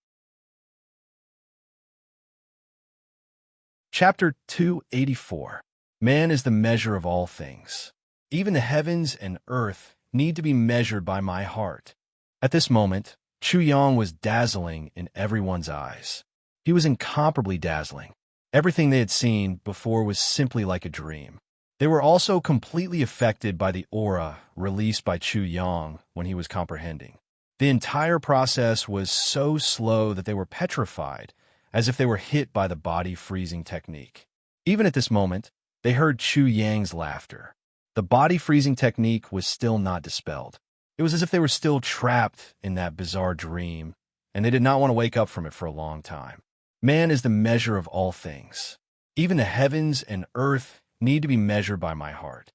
Chapter 284. Man is the measure of all things. Even the heavens and earth need to be measured by my heart. At this moment, Chu Yang was dazzling in everyone's eyes. He was incomparably dazzling. Everything they had seen before was simply like a dream. They were also completely affected by the aura released by Chu Yang when he was comprehending. The entire process was so slow that they were petrified, as if they were hit by the body freezing technique. Even at this moment, they heard Chu Yang's laughter. The body freezing technique was still not dispelled. It was as if they were still trapped in that bizarre dream, and they did not want to wake up from it for a long time. Man is the measure of all things. Even the heavens and earth need to be measured by my heart.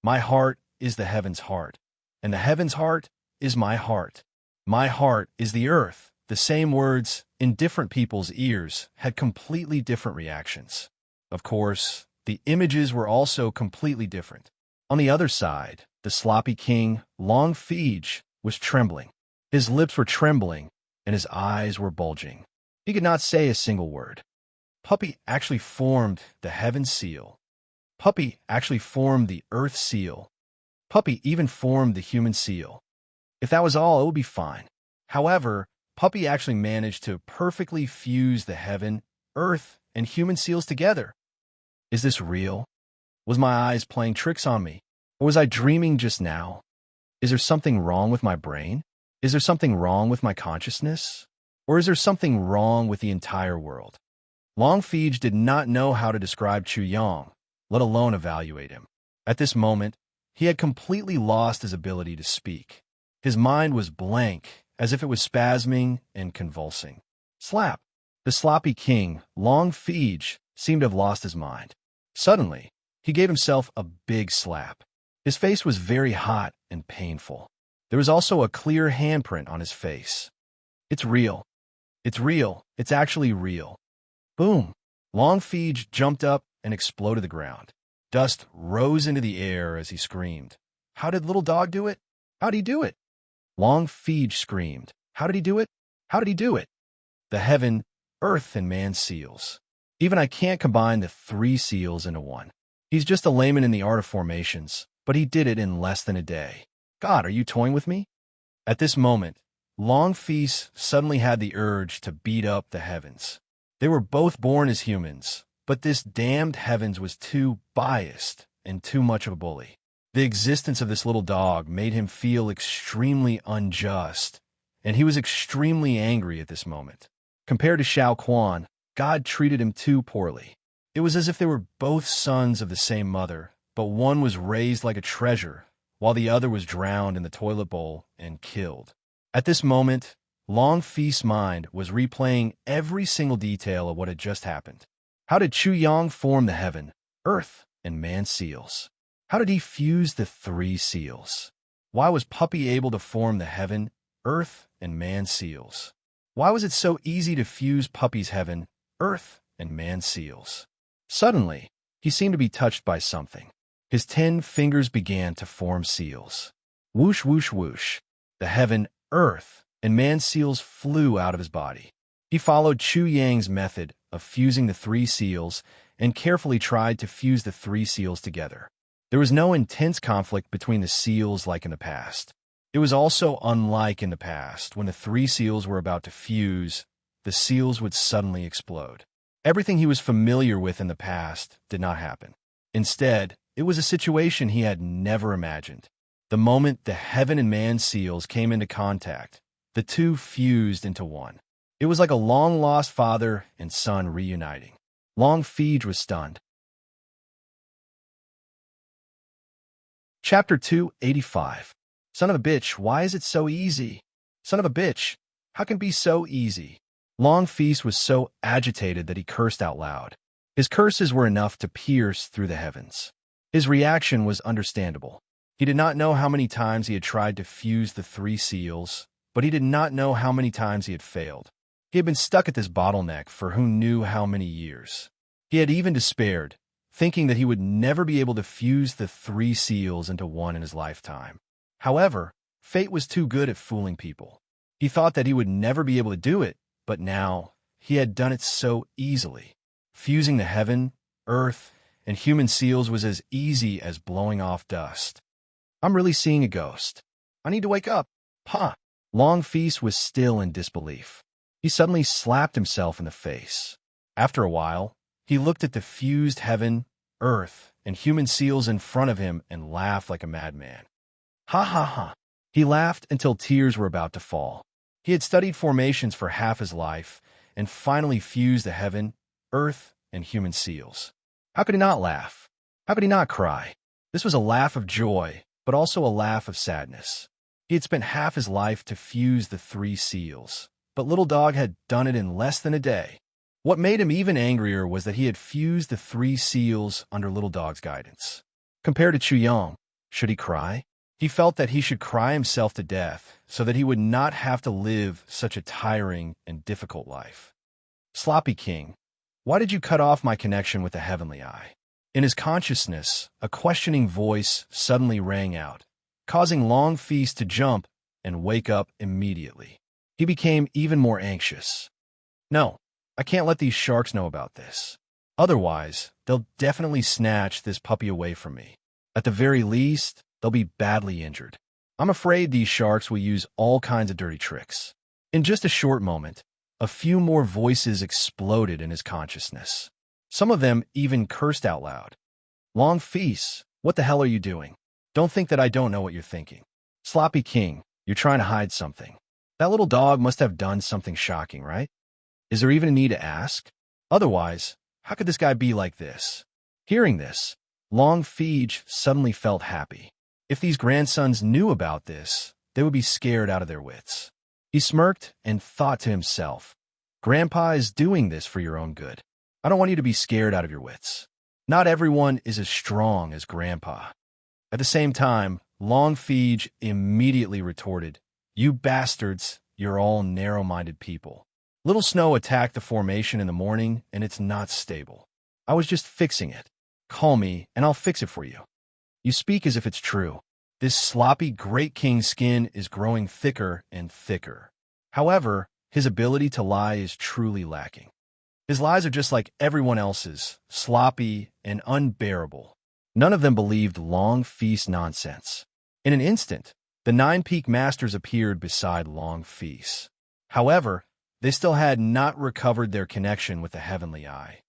My heart is the heaven's heart, and the heaven's heart is my heart. My heart is the earth. The same words, in different people's ears, had completely different reactions. Of course, the images were also completely different. On the other side, the sloppy king, Long Fij, was trembling. His lips were trembling, and his eyes were bulging. He could not say a single word. Puppy actually formed the heaven seal. Puppy actually formed the earth seal. Puppy even formed the human seal. If that was all, it would be fine. However, Puppy actually managed to perfectly fuse the heaven, earth, and human seals together. Is this real? Was my eyes playing tricks on me? Or was I dreaming just now? Is there something wrong with my brain? Is there something wrong with my consciousness? Or is there something wrong with the entire world? Long Fij did not know how to describe Chu Yang, let alone evaluate him. At this moment, he had completely lost his ability to speak. His mind was blank, as if it was spasming and convulsing. Slap! The sloppy king, Long Fij, seemed to have lost his mind. Suddenly, he gave himself a big slap. His face was very hot and painful. There was also a clear handprint on his face. It's real. It's real. It's actually real. Boom! Long Fij jumped up and exploded to the ground. Dust rose into the air as he screamed. How did little dog do it? How'd he do it? Long Fij screamed. How did he do it? How did he do it? The heaven, earth, and man seals. Even I can't combine the three seals into one. He's just a layman in the art of formations, but he did it in less than a day. God, are you toying with me? At this moment, Long Fij suddenly had the urge to beat up the heavens. They were both born as humans, but this damned heavens was too biased and too much of a bully. The existence of this little dog made him feel extremely unjust, and he was extremely angry at this moment. Compared to Shao Quan, God treated him too poorly. It was as if they were both sons of the same mother, but one was raised like a treasure, while the other was drowned in the toilet bowl and killed. At this moment, Long Fij's mind was replaying every single detail of what had just happened. How did Chu Yang form the heaven, earth, and man seals? How did he fuse the three seals? Why was Puppy able to form the heaven, earth, and man seals? Why was it so easy to fuse Puppy's heaven, earth, and man seals? Suddenly, he seemed to be touched by something. His 10 fingers began to form seals. Whoosh, whoosh, whoosh. The heaven, earth, and man seals flew out of his body. He followed Chu Yang's method of fusing the three seals and carefully tried to fuse the three seals together. There was no intense conflict between the seals like in the past. It was also unlike in the past, when the three seals were about to fuse, the seals would suddenly explode. Everything he was familiar with in the past did not happen. Instead, it was a situation he had never imagined. The moment the heaven and man seals came into contact, the two fused into one. It was like a long-lost father and son reuniting. Long Feege was stunned. Chapter 285. Son of a bitch, why is it so easy? Son of a bitch, how can it be so easy? Long Feast was so agitated that he cursed out loud. His curses were enough to pierce through the heavens. His reaction was understandable. He did not know how many times he had tried to fuse the three seals, but he did not know how many times he had failed. He had been stuck at this bottleneck for who knew how many years. He had even despaired, thinking that he would never be able to fuse the three seals into one in his lifetime. However, fate was too good at fooling people. He thought that he would never be able to do it, but now he had done it so easily. Fusing the heaven, earth, and human seals was as easy as blowing off dust. I'm really seeing a ghost. I need to wake up. Ha! Long Feast was still in disbelief. He suddenly slapped himself in the face. After a while, he looked at the fused heaven, earth, and human seals in front of him and laughed like a madman. Ha ha ha. He laughed until tears were about to fall. He had studied formations for half his life and finally fused the heaven, earth, and human seals. How could he not laugh? How could he not cry? This was a laugh of joy, but also a laugh of sadness. He had spent half his life to fuse the three seals, but Little Dog had done it in less than a day. What made him even angrier was that he had fused the three seals under Little Dog's guidance. Compared to Chuyang, should he cry? He felt that he should cry himself to death so that he would not have to live such a tiring and difficult life. Sloppy King, why did you cut off my connection with the heavenly eye? In his consciousness, a questioning voice suddenly rang out, causing Long Feast to jump and wake up immediately. He became even more anxious. No, I can't let these sharks know about this. Otherwise, they'll definitely snatch this puppy away from me. At the very least, they'll be badly injured. I'm afraid these sharks will use all kinds of dirty tricks. In just a short moment, a few more voices exploded in his consciousness. Some of them even cursed out loud. Long Feast, what the hell are you doing? Don't think that I don't know what you're thinking. Sloppy King, you're trying to hide something. That little dog must have done something shocking, right? Is there even a need to ask? Otherwise, how could this guy be like this? Hearing this, Long Feege suddenly felt happy. If these grandsons knew about this, they would be scared out of their wits. He smirked and thought to himself, Grandpa is doing this for your own good. I don't want you to be scared out of your wits. Not everyone is as strong as Grandpa. At the same time, Long Feege immediately retorted, You bastards, you're all narrow-minded people. Little Snow attacked the formation in the morning, and it's not stable. I was just fixing it. Call me, and I'll fix it for you. You speak as if it's true. This sloppy Great King's skin is growing thicker and thicker. However, his ability to lie is truly lacking. His lies are just like everyone else's, sloppy and unbearable. None of them believed Long Feast nonsense. In an instant, the 9 Peak Masters appeared beside Long Feast. However, they still had not recovered their connection with the heavenly eye.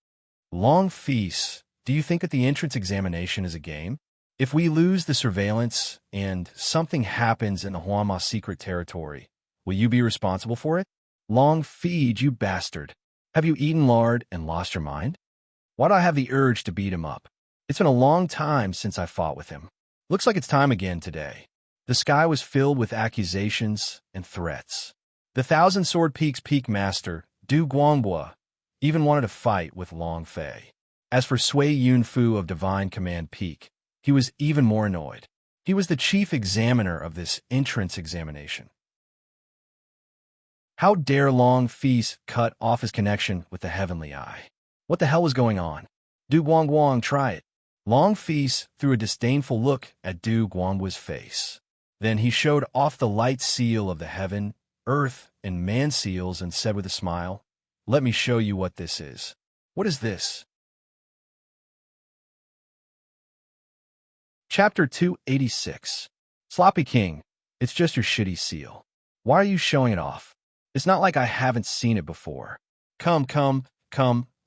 Long Feast, do you think that the entrance examination is a game? If we lose the surveillance and something happens in the Huama secret territory, will you be responsible for it? Long Feege, you bastard. Have you eaten lard and lost your mind? Why do I have the urge to beat him up? It's been a long time since I fought with him. Looks like it's time again today. The sky was filled with accusations and threats. The Thousand Sword Peak's Peak Master, Du Guangbua, even wanted to fight with Long Fei. As for Sui Yunfu of Divine Command Peak, he was even more annoyed. He was the chief examiner of this entrance examination. How dare Long Feast cut off his connection with the heavenly eye? What the hell was going on? Du Guangguang, try it. Long Feast threw a disdainful look at Du Guangbua's face. Then he showed off the light seal of the heaven, earth, and man seals and said with a smile, Let me show you what this is. What is this? Chapter 286. Sloppy King, it's just your shitty seal. Why are you showing it off? It's not like I haven't seen it before. Come,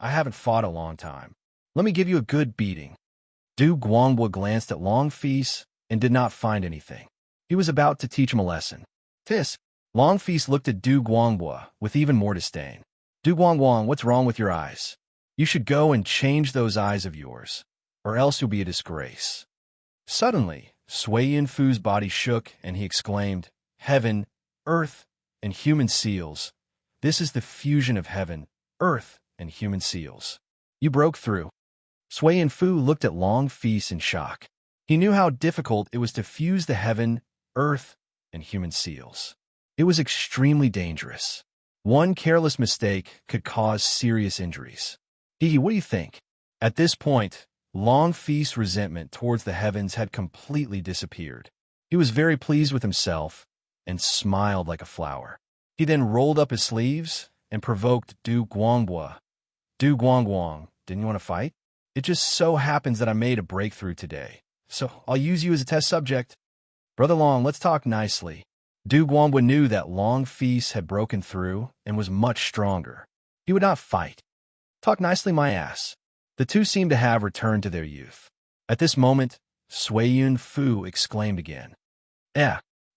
I haven't fought a long time. Let me give you a good beating. Du Guangbua glanced at Long Feast and did not find anything. He was about to teach him a lesson. Tis. Long Feast looked at Du Guanghua with even more disdain. Du Guanghua, what's wrong with your eyes? You should go and change those eyes of yours, or else you'll be a disgrace. Suddenly, Sui Yinfu's body shook, and he exclaimed, Heaven, earth, and human seals. This is the fusion of heaven, earth, and human seals. You broke through. Sui Yinfu looked at Long Feast in shock. He knew how difficult it was to fuse the heaven, earth, and human seals. It was extremely dangerous. One careless mistake could cause serious injuries. Hee, what do you think? At this point, Long Feast's resentment towards the heavens had completely disappeared. He was very pleased with himself and smiled like a flower. He then rolled up his sleeves and provoked Du Guanghua. Du Guanghua, didn't you want to fight? It just so happens that I made a breakthrough today, so I'll use you as a test subject. Brother Long, let's talk nicely. Du Guanghua knew that Long Feast had broken through and was much stronger. He would not fight. Talk nicely, my ass. The two seemed to have returned to their youth. At this moment, Sui Yinfu exclaimed again.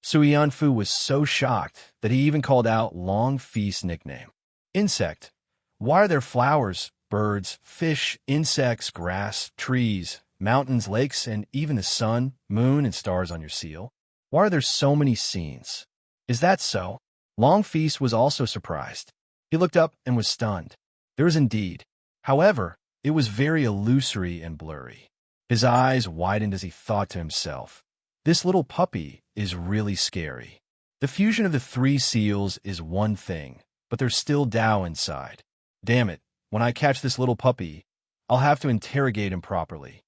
Sui Yinfu was so shocked that he even called out Long Feast's nickname. Insect. Why are there flowers, birds, fish, insects, grass, trees, mountains, lakes, and even the sun, moon, and stars on your seal? Why are there so many scenes? Is that so? Long Feast was also surprised. He looked up and was stunned. There was indeed. However, it was very illusory and blurry. His eyes widened as he thought to himself, this little puppy is really scary. The fusion of the three seals is one thing, but there's still Tao inside. Damn it, when I catch this little puppy, I'll have to interrogate him properly.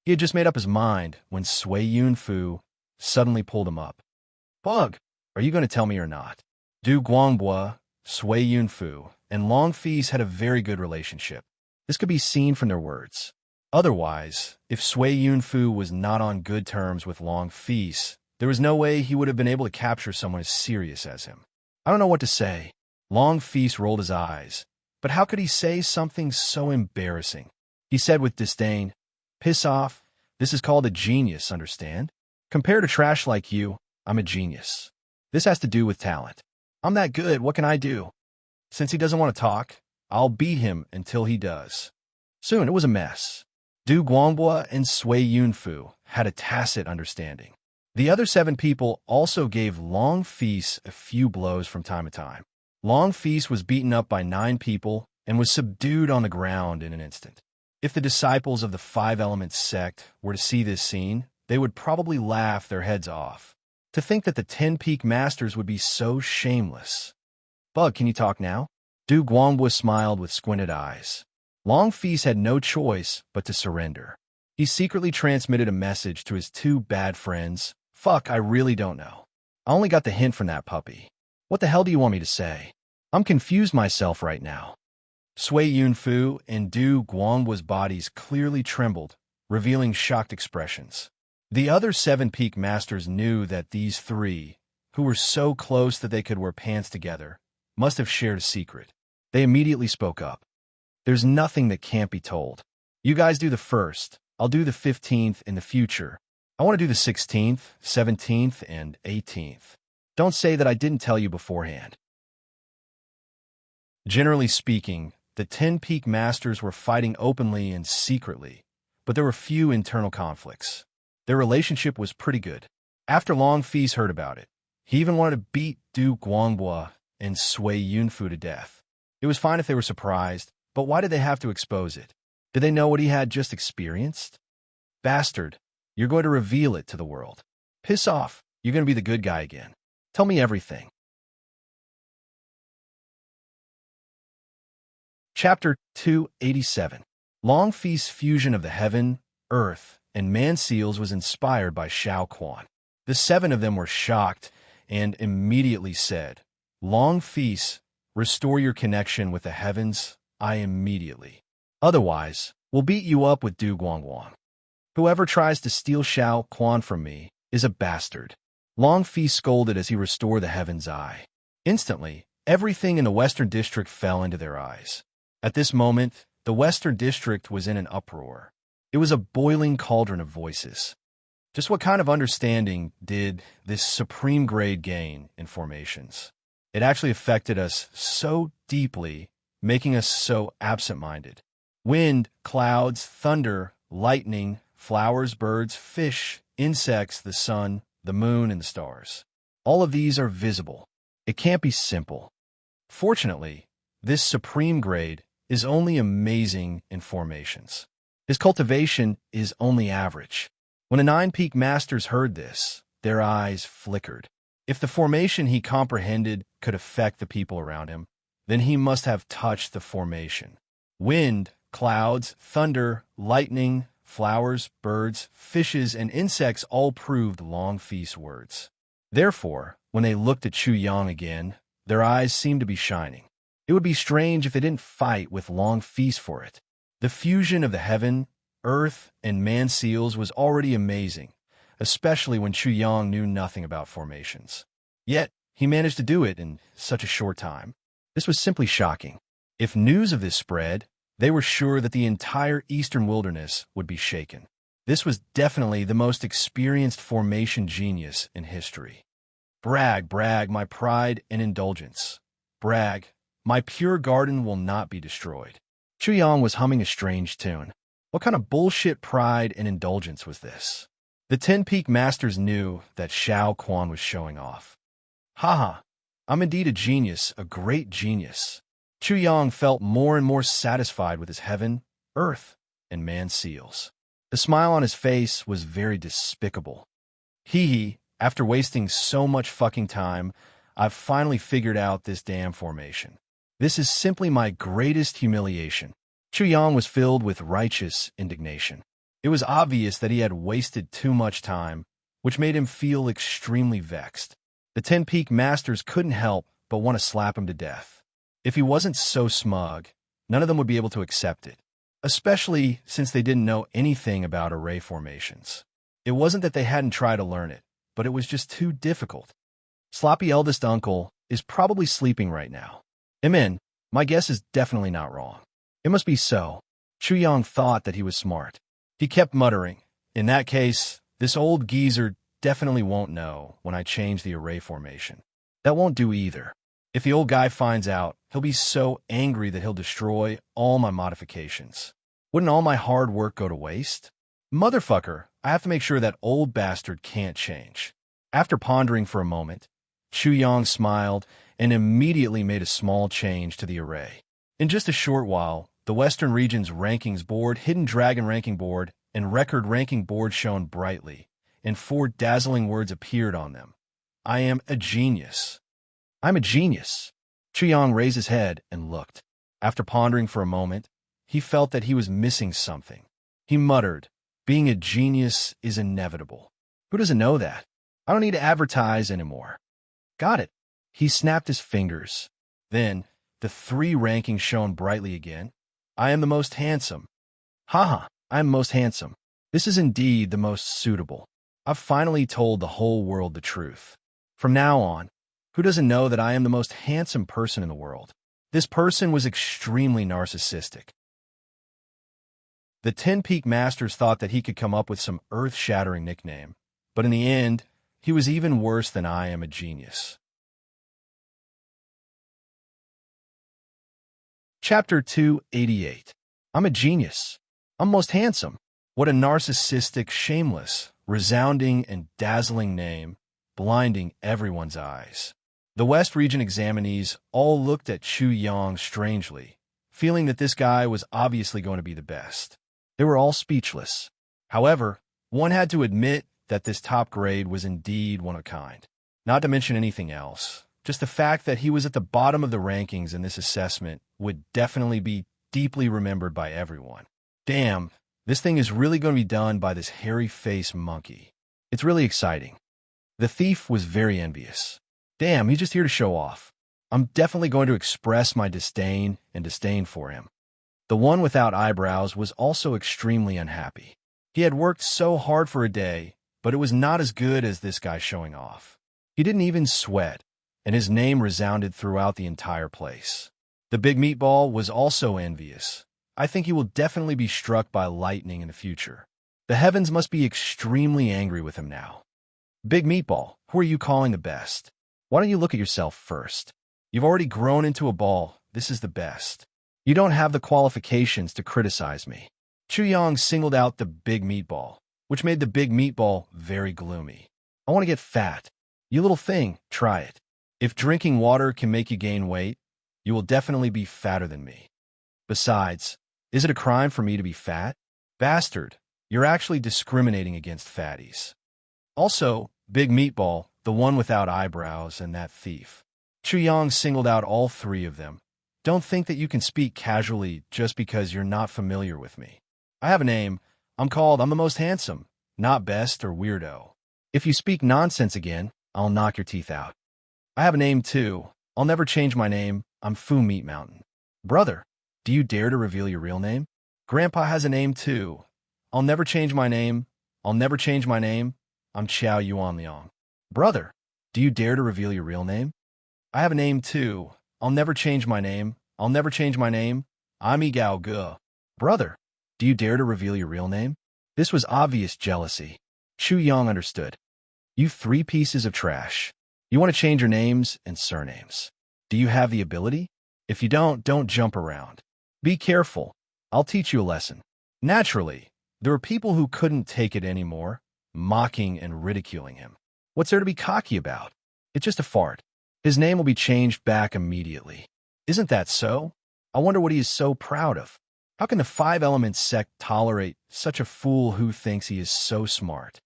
He had just made up his mind when Sui Yinfu suddenly pulled him up. Bug, are you going to tell me or not? Du Guanghua, Sui Yinfu, and Long Feast had a very good relationship. This could be seen from their words. Otherwise, if Sui Yinfu was not on good terms with Long Feast, there was no way he would have been able to capture someone as serious as him. I don't know what to say. Long Feast rolled his eyes. But how could he say something so embarrassing? He said with disdain, Piss off. This is called a genius, understand? Compared to trash like you, I'm a genius. This has to do with talent. I'm that good, what can I do? Since he doesn't want to talk, I'll beat him until he does. Soon it was a mess. Du Guanghua and Sui Yinfu had a tacit understanding. The other 7 people also gave Long Feast a few blows from time to time. Long Feast was beaten up by 9 people and was subdued on the ground in an instant. If the disciples of the 5 Elements sect were to see this scene, they would probably laugh their heads off. To think that the 10 Peak Masters would be so shameless. Bug, can you talk now? Du Guanghua smiled with squinted eyes. Long Feast had no choice but to surrender. He secretly transmitted a message to his 2 bad friends. Fuck, I really don't know. I only got the hint from that puppy. What the hell do you want me to say? I'm confused myself right now. Sui Yinfu and Du Guanghua's bodies clearly trembled, revealing shocked expressions. The other 7 Peak Masters knew that these 3, who were so close that they could wear pants together, must have shared a secret. They immediately spoke up. There's nothing that can't be told. You guys do the 1st. I'll do the 15th in the future. I want to do the 16th, 17th, and 18th. Don't say that I didn't tell you beforehand. Generally speaking, the 10 Peak Masters were fighting openly and secretly, but there were few internal conflicts. Their relationship was pretty good. After Long Feast heard about it, he even wanted to beat Du Guanghua and Sui Yinfu to death. It was fine if they were surprised, but why did they have to expose it? Did they know what he had just experienced? Bastard, you're going to reveal it to the world. Piss off, you're going to be the good guy again. Tell me everything. Chapter 287. Long Feast's fusion of the heaven, earth, and man seals was inspired by Shao Quan. The 7 of them were shocked and immediately said, Long Feast, restore your connection with the heavens, immediately. Otherwise, we'll beat you up with Du Guanghua. Whoever tries to steal Shao Quan from me is a bastard. Long Feast scolded as he restored the heaven's eye. Instantly, everything in the Western District fell into their eyes. At this moment, the Western District was in an uproar. It was a boiling cauldron of voices. Just what kind of understanding did this supreme grade gain in formations? It actually affected us so deeply, making us so absent-minded. Wind, clouds, thunder, lightning, flowers, birds, fish, insects, the sun, the moon, and the stars. All of these are visible. It can't be simple. Fortunately, this supreme grade is only amazing in formations. His cultivation is only average. When the nine-peak masters heard this, their eyes flickered. If the formation he comprehended could affect the people around him, then he must have touched the formation. Wind, clouds, thunder, lightning, flowers, birds, fishes, and insects all proved Long Feast's words. Therefore, when they looked at Chu Yang again, their eyes seemed to be shining. It would be strange if they didn't fight with Long Feast for it. The fusion of the heaven, earth, and man seals was already amazing, especially when Chu Yang knew nothing about formations. Yet, he managed to do it in such a short time. This was simply shocking. If news of this spread, they were sure that the entire eastern wilderness would be shaken. This was definitely the most experienced formation genius in history. Brag, brag, my pride and indulgence. Brag, my pure garden will not be destroyed. Chu Yang was humming a strange tune. What kind of bullshit pride and indulgence was this? The 10-peak masters knew that Shao Quan was showing off. Haha, I'm indeed a genius, a great genius. Chu Yang felt more and more satisfied with his heaven, earth, and man seals. The smile on his face was very despicable. Hee, after wasting so much fucking time, I've finally figured out this damn formation. This is simply my greatest humiliation. Chu Yang was filled with righteous indignation. It was obvious that he had wasted too much time, which made him feel extremely vexed. The 10-peak masters couldn't help but want to slap him to death. If he wasn't so smug, none of them would be able to accept it, especially since they didn't know anything about array formations. It wasn't that they hadn't tried to learn it, but it was just too difficult. Sloppy eldest uncle is probably sleeping right now. Amen. My guess is definitely not wrong. It must be so. Chu Yang thought that he was smart. He kept muttering, in that case, this old geezer definitely won't know when I change the array formation. That won't do either. If the old guy finds out, he'll be so angry that he'll destroy all my modifications. Wouldn't all my hard work go to waste? Motherfucker, I have to make sure that old bastard can't change. After pondering for a moment, Chu Yang smiled and immediately made a small change to the array. In just a short while, the Western region's rankings board, hidden dragon ranking board, and record ranking board shone brightly, and 4 dazzling words appeared on them. I am a genius. I'm a genius. Chu Yang raised his head and looked. After pondering for a moment, he felt that he was missing something. He muttered, being a genius is inevitable. Who doesn't know that? I don't need to advertise anymore. Got it. He snapped his fingers. Then, the 3 rankings shone brightly again. I am the most handsome. Haha, I am most handsome. This is indeed the most suitable. I've finally told the whole world the truth. From now on, who doesn't know that I am the most handsome person in the world? This person was extremely narcissistic. The 10-peak masters thought that he could come up with some earth-shattering nickname, but in the end, he was even worse than I am a genius. Chapter 288. I'm a genius. I'm most handsome. What a narcissistic, shameless, resounding, and dazzling name, blinding everyone's eyes. The West region examinees all looked at Chu Yang strangely, feeling that this guy was obviously going to be the best. They were all speechless. However, one had to admit that this top grade was indeed one of a kind. Not to mention anything else, just the fact that he was at the bottom of the rankings in this assessment would definitely be deeply remembered by everyone. Damn, this thing is really going to be done by this hairy-faced monkey. It's really exciting. The thief was very envious. Damn, he's just here to show off. I'm definitely going to express my disdain for him. The one without eyebrows was also extremely unhappy. He had worked so hard for a day, but it was not as good as this guy showing off. He didn't even sweat, and his name resounded throughout the entire place. The big meatball was also envious. I think he will definitely be struck by lightning in the future. The heavens must be extremely angry with him now. Big Meatball, who are you calling the best? Why don't you look at yourself first? You've already grown into a ball. This is the best. You don't have the qualifications to criticize me. Chu Yang singled out the Big Meatball, which made the Big Meatball very gloomy. I want to get fat. You little thing, try it. If drinking water can make you gain weight, you will definitely be fatter than me. Besides, is it a crime for me to be fat? Bastard, you're actually discriminating against fatties. Also, Big Meatball, the one without eyebrows, and that thief. Chu Yang singled out all three of them. Don't think that you can speak casually just because you're not familiar with me. I have a name. I'm the most handsome, not best or weirdo. If you speak nonsense again, I'll knock your teeth out. I have a name too. I'll never change my name. I'm Fu Meat Mountain. Brother, do you dare to reveal your real name? Grandpa has a name too. I'll never change my name. I'll never change my name. I'm Qiao Yuan Liang. Brother, do you dare to reveal your real name? I have a name too. I'll never change my name. I'll never change my name. I'm Yi Gao Ge. Brother, do you dare to reveal your real name? This was obvious jealousy. Chu Yang understood. You three pieces of trash. You want to change your names and surnames. Do you have the ability? If you don't jump around. Be careful. I'll teach you a lesson. Naturally, there were people who couldn't take it anymore, mocking and ridiculing him. What's there to be cocky about? It's just a fart. His name will be changed back immediately. Isn't that so? I wonder what he is so proud of. How can the Five Elements sect tolerate such a fool who thinks he is so smart?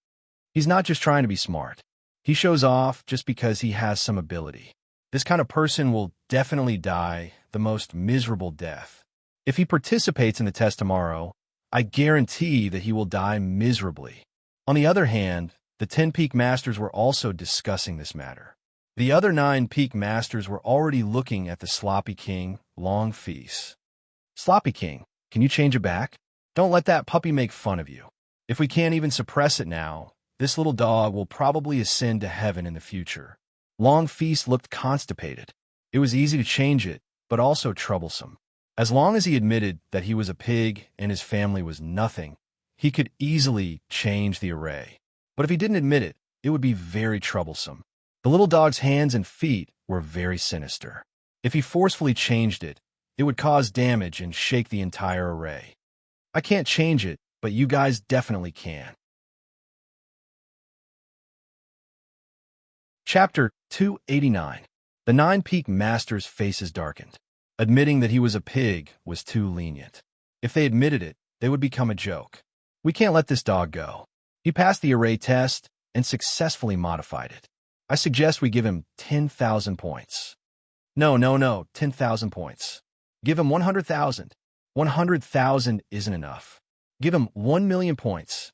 He's not just trying to be smart. He shows off just because he has some ability. This kind of person will definitely die the most miserable death. If he participates in the test tomorrow, I guarantee that he will die miserably. On the other hand, the 10 Peak Masters were also discussing this matter. The other 9 Peak Masters were already looking at the Sloppy King, Long Feast. Sloppy King, can you change it back? Don't let that puppy make fun of you. If we can't even suppress it now, this little dog will probably ascend to heaven in the future. Long Feast looked constipated. It was easy to change it, but also troublesome. As long as he admitted that he was a pig and his family was nothing, he could easily change the array. But if he didn't admit it, it would be very troublesome. The little dog's hands and feet were very sinister. If he forcefully changed it, it would cause damage and shake the entire array. I can't change it, but you guys definitely can. Chapter 289. The 9 Peak Masters' faces darkened. Admitting that he was a pig was too lenient. If they admitted it, they would become a joke. We can't let this dog go. He passed the array test and successfully modified it. I suggest we give him 10,000 points. No, 10,000 points. Give him 100,000. 100,000 isn't enough. Give him 1,000,000 points.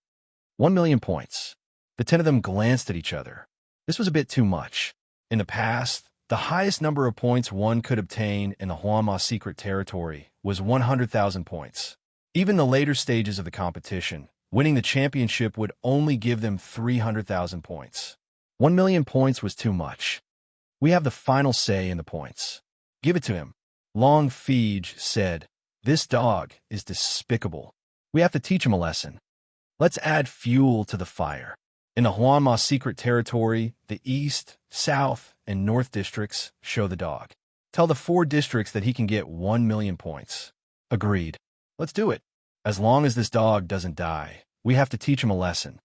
1,000,000 points. The 10 of them glanced at each other. This was a bit too much. In the past, the highest number of points one could obtain in the Huanma secret territory was 100,000 points. Even the later stages of the competition, winning the championship would only give them 300,000 points. 1,000,000 points was too much. We have the final say in the points. Give it to him. Long Feige said, "This dog is despicable. We have to teach him a lesson. Let's add fuel to the fire." In the Huanma secret territory, the East, South, and North districts show the dog. Tell the 4 districts that he can get 1,000,000 points. Agreed. Let's do it. As long as this dog doesn't die, we have to teach him a lesson.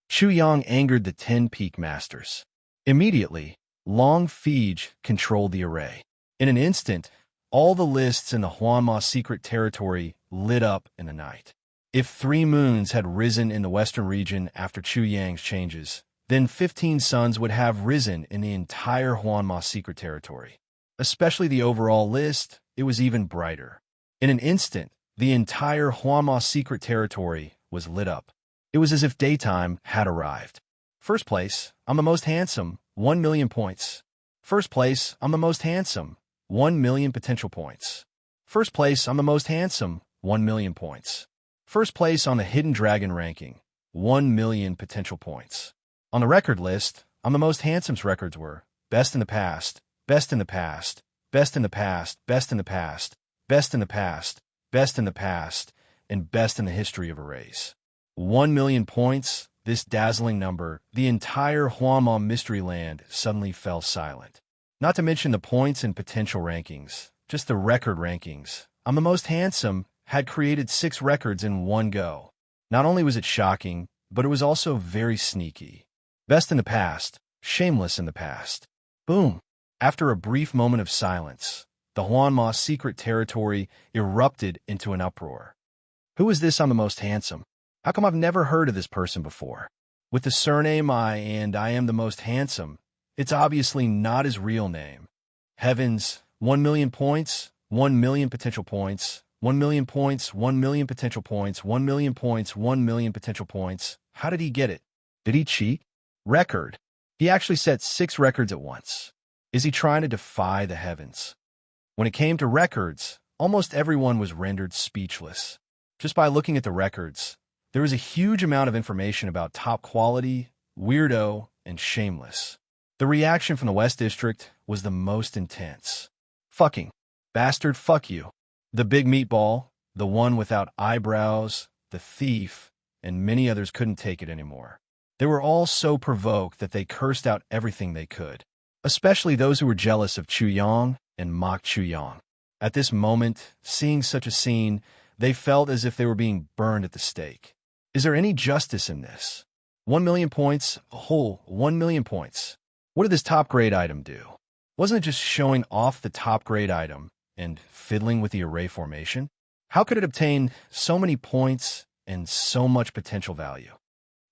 Chu Yang angered the 10 Peak Masters. Immediately, Long Feige controlled the array. In an instant, all the lists in the Huanma secret territory lit up in the night. If 3 moons had risen in the western region after Chu Yang's changes, then 15 suns would have risen in the entire Huanma secret territory. Especially the overall list, it was even brighter. In an instant, the entire Huanma secret territory was lit up. It was as if daytime had arrived. First place, I'm the most handsome, 1,000,000 points. First place, I'm the most handsome, 1,000,000 potential points. First place, I'm the most handsome, 1,000,000 points. First place on the Hidden Dragon ranking, 1,000,000 potential points. On the record list, I'm the most handsome's records were best in the past, best in the past, best in the past, best in the past, best in the past, best in the past, and best in the history of arrays. 1,000,000 points, this dazzling number, the entire Huama mystery land suddenly fell silent. Not to mention the points and potential rankings, just the record rankings. I'm the most handsome had created 6 records in one go. Not only was it shocking, but it was also very sneaky. Best in the past, shameless in the past. Boom. After a brief moment of silence, the Huanma secret territory erupted into an uproar. Who is this I'm the most handsome? How come I've never heard of this person before? With the surname I am the most handsome, it's obviously not his real name. Heavens, 1,000,000 points, 1,000,000 potential points, 1,000,000 points, 1,000,000 potential points, 1,000,000 points, 1,000,000 potential points. How did he get it? Did he cheat? Record. He actually set 6 records at once. Is he trying to defy the heavens? When it came to records, almost everyone was rendered speechless. Just by looking at the records, there was a huge amount of information about top quality, weirdo, and shameless. The reaction from the West District was the most intense. Fucking. Bastard, fuck you. The big meatball, the one without eyebrows, the thief, and many others couldn't take it anymore. They were all so provoked that they cursed out everything they could, especially those who were jealous of Chu Yang and mocked Chu Yang. At this moment, seeing such a scene, they felt as if they were being burned at the stake. Is there any justice in this? 1,000,000 points, a whole 1,000,000 points. What did this top-grade item do? Wasn't it just showing off the top-grade item and fiddling with the array formation? How could it obtain so many points and so much potential value?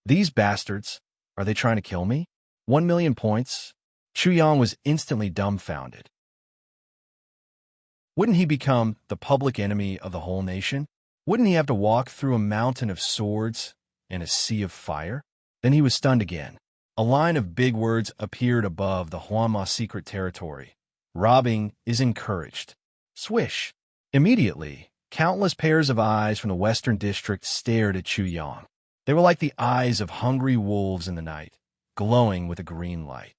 These bastards, are they trying to kill me? 1,000,000 points? Chu Yang was instantly dumbfounded. Wouldn't he become the public enemy of the whole nation? Wouldn't he have to walk through a mountain of swords and a sea of fire? Then he was stunned again. A line of big words appeared above the Huama secret territory. Robbing is encouraged. Swish. Immediately, countless pairs of eyes from the Western District stared at Chu Yang. They were like the eyes of hungry wolves in the night, glowing with a green light.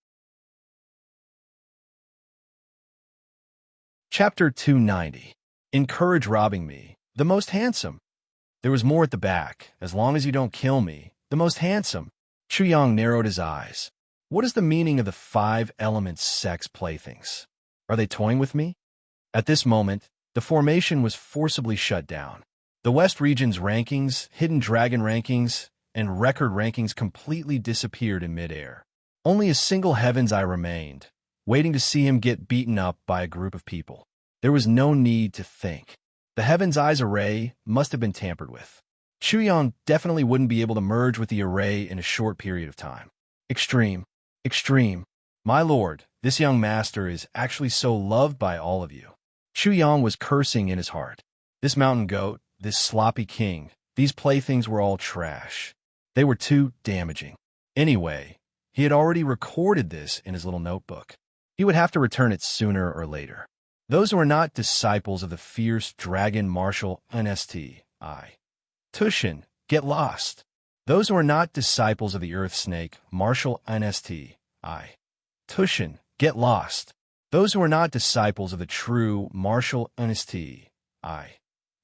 Chapter 290. Encourage robbing me, the most handsome. There was more at the back. As long as you don't kill me, the most handsome. Chu Yang narrowed his eyes. What is the meaning of the 5 elements sex playthings? Are they toying with me? At this moment, the formation was forcibly shut down. The West region's rankings, hidden dragon rankings, and record rankings completely disappeared in midair. Only a single Heaven's Eye remained, waiting to see him get beaten up by a group of people. There was no need to think. The Heaven's Eye's array must have been tampered with. Chu Yang definitely wouldn't be able to merge with the array in a short period of time. Extreme. Extreme. My lord, this young master is actually so loved by all of you. Chu Yang was cursing in his heart. This mountain goat, this sloppy king, these playthings were all trash. They were too damaging. Anyway, he had already recorded this in his little notebook. He would have to return it sooner or later. Those who are not disciples of the fierce dragon martial NST, Tushin, get lost. Those who are not disciples of the earth snake martial NST, Tushin, get lost. Those who are not disciples of the true martial NST,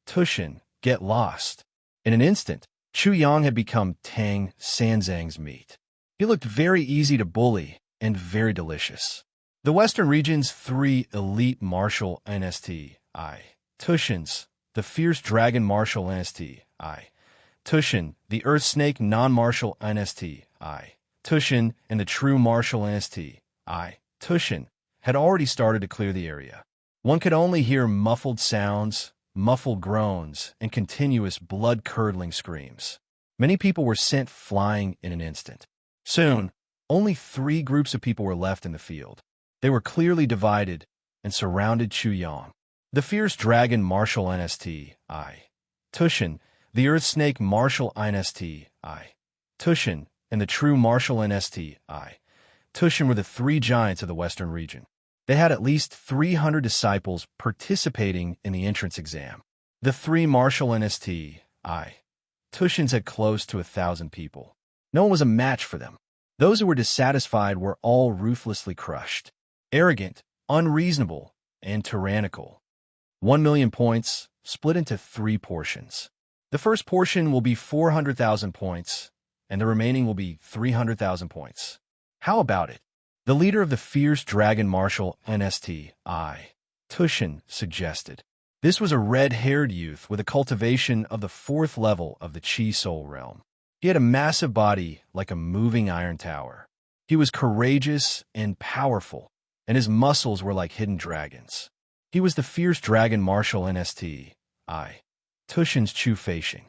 Tushin, get lost. In an instant, Chu Yang had become Tang Sanzang's meat. He looked very easy to bully and very delicious. The Western region's 3 elite martial NST, Tushins, the fierce dragon martial NST, Tushin, the earth snake non-martial NST, Tushin, and the true martial NST, Tushin, had already started to clear the area. One could only hear muffled sounds, muffled groans, and continuous blood-curdling screams. Many people were sent flying in an instant. Soon, only 3 groups of people were left in the field. They were clearly divided and surrounded Chu Yang. The fierce dragon martial NST, Tushin, the earth snake martial NST, Tushin, and the true martial NST, Tushin were the 3 giants of the Western region. They had at least 300 disciples participating in the entrance exam. The 3 martial NST, Tushins had close to 1,000 people. No one was a match for them. Those who were dissatisfied were all ruthlessly crushed. Arrogant, unreasonable, and tyrannical. 1,000,000 points, split into 3 portions. The first portion will be 400,000 points, and the remaining will be 300,000 points. How about it? The leader of the fierce dragon martial NSTI, Tushin, suggested. This was a red-haired youth with a cultivation of the 4th level of the Chi Soul realm. He had a massive body like a moving iron tower. He was courageous and powerful, and his muscles were like hidden dragons. He was the fierce dragon martial NSTI, Tushin's Chu Feishing.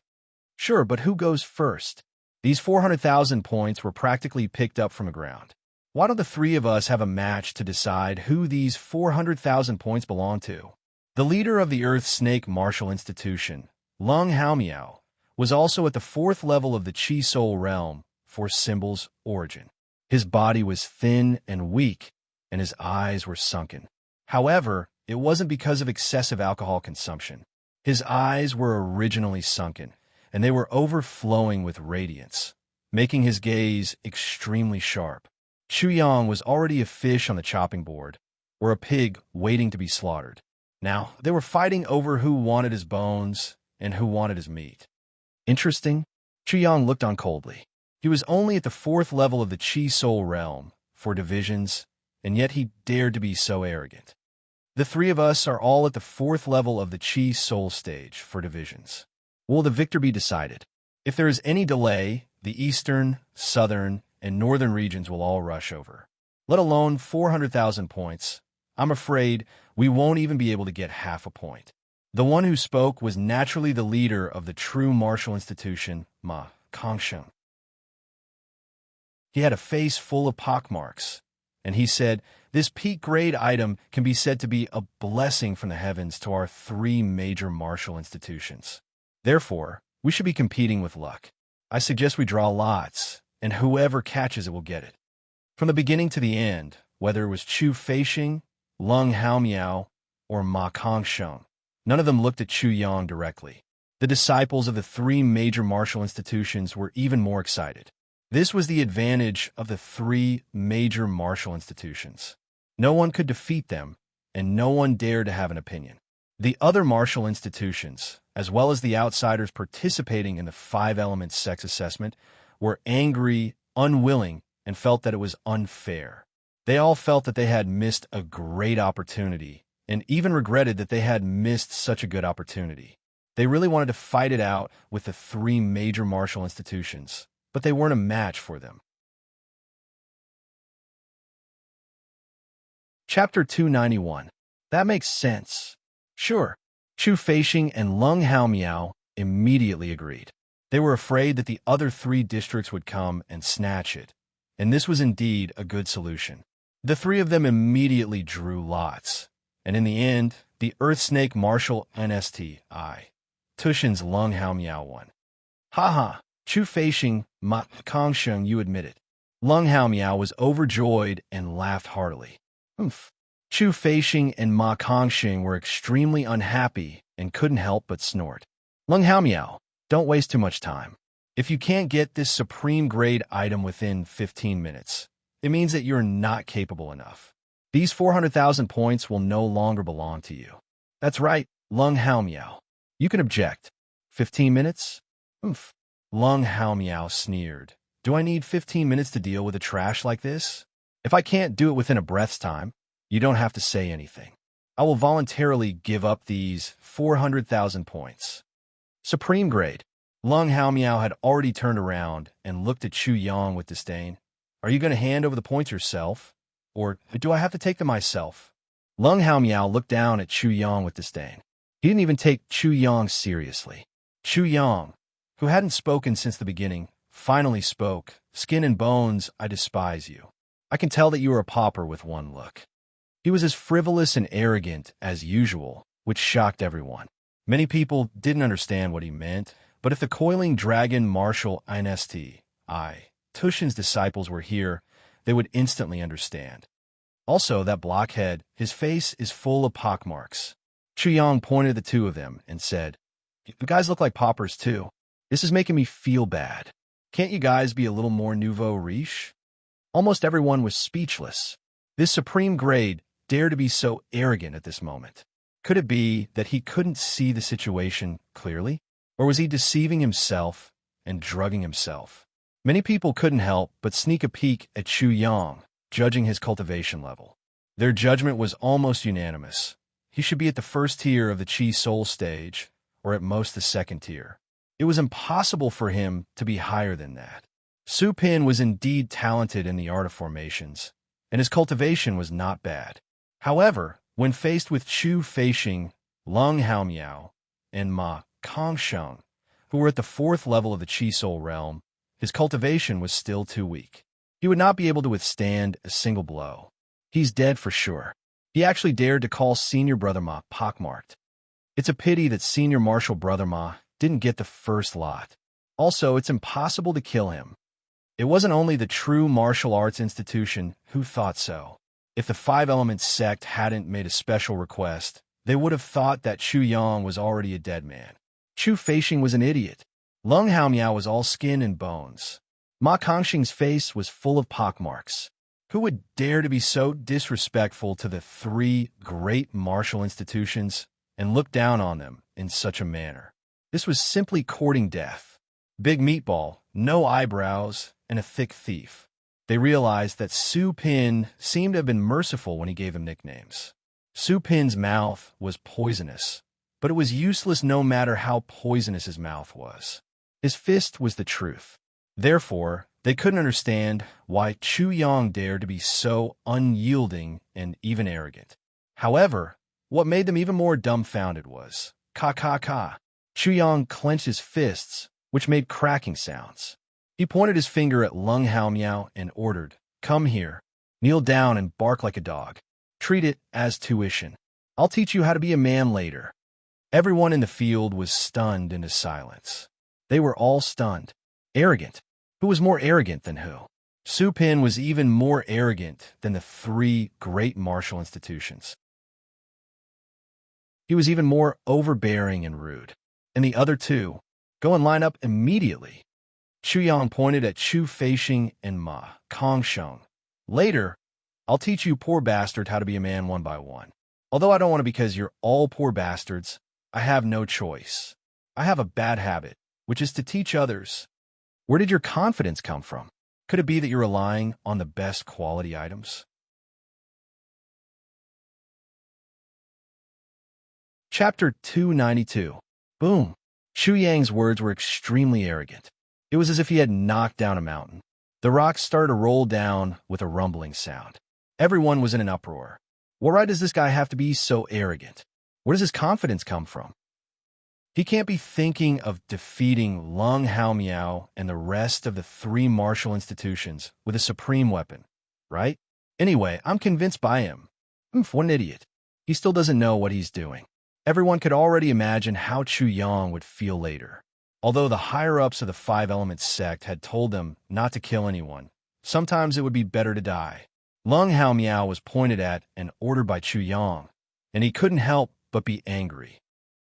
Sure, but who goes first? These 400,000 points were practically picked up from the ground. Why don't the three of us have a match to decide who these 400,000 points belong to? The leader of the Earth Snake Martial Institution, Lung Haomiao, was also at the 4th level of the Chi Soul realm for Symbol's origin. His body was thin and weak, and his eyes were sunken. However, it wasn't because of excessive alcohol consumption. His eyes were originally sunken, and they were overflowing with radiance, making his gaze extremely sharp. Chu Yang was already a fish on the chopping board, or a pig waiting to be slaughtered. Now, they were fighting over who wanted his bones and who wanted his meat. Interesting? Chu Yang looked on coldly. He was only at the 4th level of the Chi Soul realm for divisions, and yet he dared to be so arrogant. The three of us are all at the 4th level of the Chi Soul stage for divisions. Will the victor be decided? If there is any delay, the eastern, southern, and northern regions will all rush over. Let alone 400,000 points. I'm afraid we won't even be able to get half a point. The one who spoke was naturally the leader of the true martial institution, Ma Kongsheng. He had a face full of pockmarks, and he said, "This peak-grade item can be said to be a blessing from the heavens to our 3 major martial institutions. Therefore, we should be competing with luck. I suggest we draw lots, and whoever catches it will get it." From the beginning to the end, whether it was Chu Feishing, Lung Haomiao, or Ma Kongsheng, none of them looked at Chu Yang directly. The disciples of the 3 major martial institutions were even more excited. This was the advantage of the 3 major martial institutions. No one could defeat them, and no one dared to have an opinion. The other martial institutions, as well as the outsiders participating in the 5 elements sex assessment, were angry, unwilling, and felt that it was unfair. They all felt that they had missed a great opportunity, and even regretted that they had missed such a good opportunity. They really wanted to fight it out with the 3 major martial institutions, but they weren't a match for them. Chapter 291. That makes sense. Sure. Chu Feishing and Lung Haomiao immediately agreed. They were afraid that the other 3 districts would come and snatch it, and this was indeed a good solution. The 3 of them immediately drew lots, and in the end, the Earth Snake Martial NSTI, Tushin's Lung Haomiao won. Haha, Chu Feishing, Ma Kongsheng, you admit it. Lung Haomiao was overjoyed and laughed heartily. Oomph. Chu Feishing and Ma Kongsheng were extremely unhappy and couldn't help but snort. Lung Haomiao, don't waste too much time. If you can't get this supreme grade item within 15 minutes, it means that you're not capable enough. These 400,000 points will no longer belong to you. That's right, Lung Haomiao. You can object. 15 minutes? Oomph. Lung Haomiao sneered. Do I need 15 minutes to deal with a trash like this? If I can't do it within a breath's time, you don't have to say anything. I will voluntarily give up these 400,000 points. Supreme grade. Lung Haomiao had already turned around and looked at Chu Yang with disdain. Are you going to hand over the points yourself? Or do I have to take them myself? Lung Haomiao looked down at Chu Yang with disdain. He didn't even take Chu Yang seriously. Chu Yang, who hadn't spoken since the beginning, finally spoke. Skin and bones, I despise you. I can tell that you are a pauper with one look. He was as frivolous and arrogant as usual, which shocked everyone. Many people didn't understand what he meant, but if the coiling dragon martial NSTI, Tushin's disciples were here, they would instantly understand. Also, that blockhead, his face is full of pockmarks. Chu Yang pointed at the 2 of them and said, "You guys look like paupers too. This is making me feel bad. Can't you guys be a little more nouveau riche?" Almost everyone was speechless. This supreme grade dared to be so arrogant at this moment. Could it be that he couldn't see the situation clearly? Or was he deceiving himself and drugging himself? Many people couldn't help but sneak a peek at Chu Yang, judging his cultivation level. Their judgment was almost unanimous. He should be at the first tier of the Chi Soul stage, or at most the second tier. It was impossible for him to be higher than that. Su Pin was indeed talented in the art of formations, and his cultivation was not bad. However, when faced with Chu Feixing, Lung Haomiao, and Ma Kongsheng, who were at the fourth level of the Chi Soul realm, his cultivation was still too weak. He would not be able to withstand a single blow. He's dead for sure. He actually dared to call Senior Brother Ma pockmarked. It's a pity that Senior Martial Brother Ma didn't get the first lot. Also, it's impossible to kill him. It wasn't only the true martial arts institution who thought so. If the Five Elements sect hadn't made a special request, they would have thought that Chu Yang was already a dead man. Chu Feixing was an idiot. Lung Haomiao was all skin and bones. Ma Kongsheng's face was full of pockmarks. Who would dare to be so disrespectful to the three great martial institutions and look down on them in such a manner? This was simply courting death. Big meatball, no eyebrows, and a thick thief. They realized that Su Pin seemed to have been merciful when he gave him nicknames. Su Pin's mouth was poisonous, but it was useless no matter how poisonous his mouth was. His fist was the truth. Therefore, they couldn't understand why Chu Yang dared to be so unyielding and even arrogant. However, what made them even more dumbfounded was, ka ka ka. Chu Yang clenched his fists, which made cracking sounds. He pointed his finger at Lung Haomiao and ordered, "Come here. Kneel down and bark like a dog. Treat it as tuition. I'll teach you how to be a man later." Everyone in the field was stunned into silence. They were all stunned. Arrogant. Who was more arrogant than who? Su Pin was even more arrogant than the three great martial institutions. He was even more overbearing and rude. And the other two, go and line up immediately. Chu Yang pointed at Chu Feixing and Ma Kongsheng. Later, I'll teach you poor bastard how to be a man one by one. Although I don't want to because you're all poor bastards, I have no choice. I have a bad habit, which is to teach others. Where did your confidence come from? Could it be that you're relying on the best quality items? Chapter 292. Boom. Chu Yang's words were extremely arrogant. It was as if he had knocked down a mountain. The rocks started to roll down with a rumbling sound. Everyone was in an uproar. What right does this guy have to be so arrogant? Where does his confidence come from? He can't be thinking of defeating Lung Haomiao and the rest of the three martial institutions with a supreme weapon, right? Anyway, I'm convinced by him. What an idiot. He still doesn't know what he's doing. Everyone could already imagine how Chu Yang would feel later. Although the higher-ups of the Five Elements sect had told them not to kill anyone, sometimes it would be better to die. Lung Haomiao was pointed at and ordered by Chu Yang, and he couldn't help but be angry.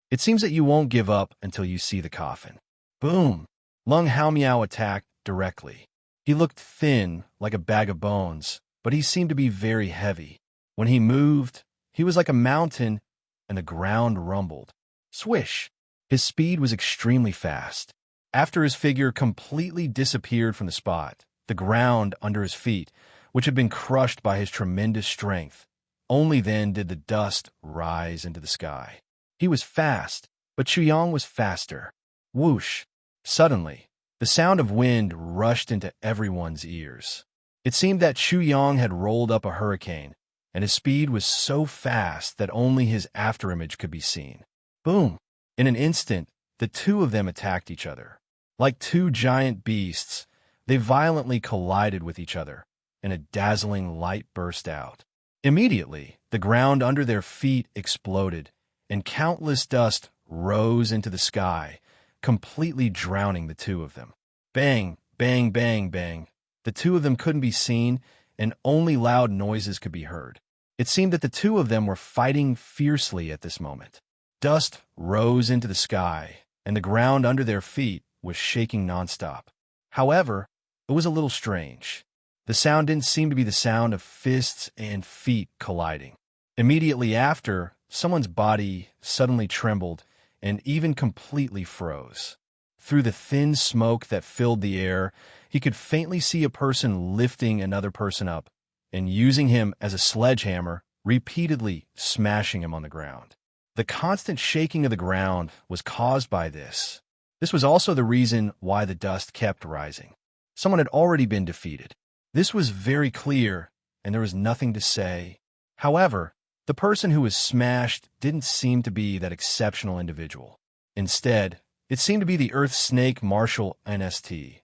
It seems that you won't give up until you see the coffin. Boom! Lung Haomiao attacked directly. He looked thin, like a bag of bones, but he seemed to be very heavy. When he moved, he was like a mountain, and the ground rumbled. Swish! His speed was extremely fast. After his figure completely disappeared from the spot, the ground under his feet, which had been crushed by his tremendous strength, only then did the dust rise into the sky. He was fast, but Chu Yang was faster. Whoosh! Suddenly, the sound of wind rushed into everyone's ears. It seemed that Chu Yang had rolled up a hurricane, and his speed was so fast that only his afterimage could be seen. Boom! In an instant, the two of them attacked each other. Like two giant beasts, they violently collided with each other, and a dazzling light burst out. Immediately, the ground under their feet exploded, and countless dust rose into the sky, completely drowning the two of them. Bang, bang, bang, bang. The two of them couldn't be seen, and only loud noises could be heard. It seemed that the two of them were fighting fiercely at this moment. Dust rose into the sky, and the ground under their feet was shaking nonstop. However, it was a little strange. The sound didn't seem to be the sound of fists and feet colliding. Immediately after, someone's body suddenly trembled, and even completely froze. Through the thin smoke that filled the air, he could faintly see a person lifting another person up and using him as a sledgehammer, repeatedly smashing him on the ground. The constant shaking of the ground was caused by this. This was also the reason why the dust kept rising. Someone had already been defeated. This was very clear, and there was nothing to say. However, the person who was smashed didn't seem to be that exceptional individual. Instead, it seemed to be the earth snake martial NST.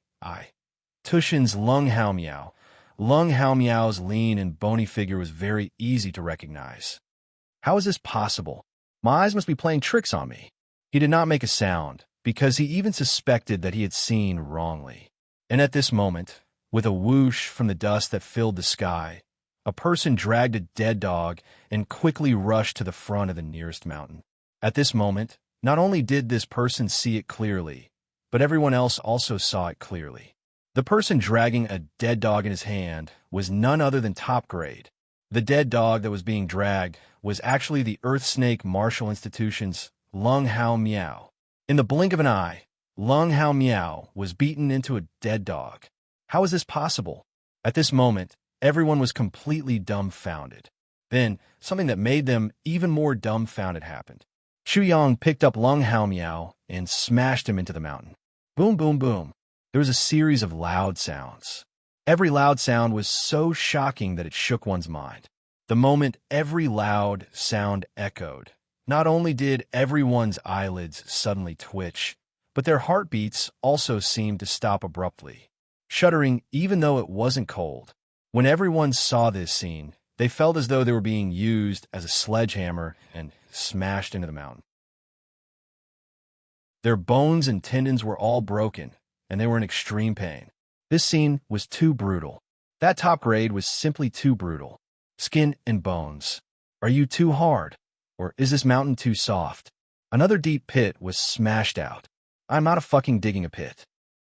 Tushin's Lung Hao Miao. Lung Hao Miao's lean and bony figure was very easy to recognize. How is this possible? My eyes must be playing tricks on me. He did not make a sound, because he even suspected that he had seen wrongly. And at this moment, with a whoosh from the dust that filled the sky, a person dragged a dead dog and quickly rushed to the front of the nearest mountain. At this moment, not only did this person see it clearly, but everyone else also saw it clearly. The person dragging a dead dog in his hand was none other than Top Grade. The dead dog that was being dragged was actually the Earth Snake Martial Institution's Lung Hao Miao. In the blink of an eye, Lung Hao Miao was beaten into a dead dog. How is this possible? At this moment, everyone was completely dumbfounded. Then, something that made them even more dumbfounded happened. Chu Yang picked up Lung Hao Miao and smashed him into the mountain. Boom, boom, boom. There was a series of loud sounds. Every loud sound was so shocking that it shook one's mind. The moment every loud sound echoed, not only did everyone's eyelids suddenly twitch, but their heartbeats also seemed to stop abruptly, shuddering even though it wasn't cold. When everyone saw this scene, they felt as though they were being used as a sledgehammer and smashed into the mountain. Their bones and tendons were all broken, and they were in extreme pain. This scene was too brutal. That Top Grade was simply too brutal. Skin and bones. Are you too hard? Or is this mountain too soft? Another deep pit was smashed out. I'm not fucking digging a pit.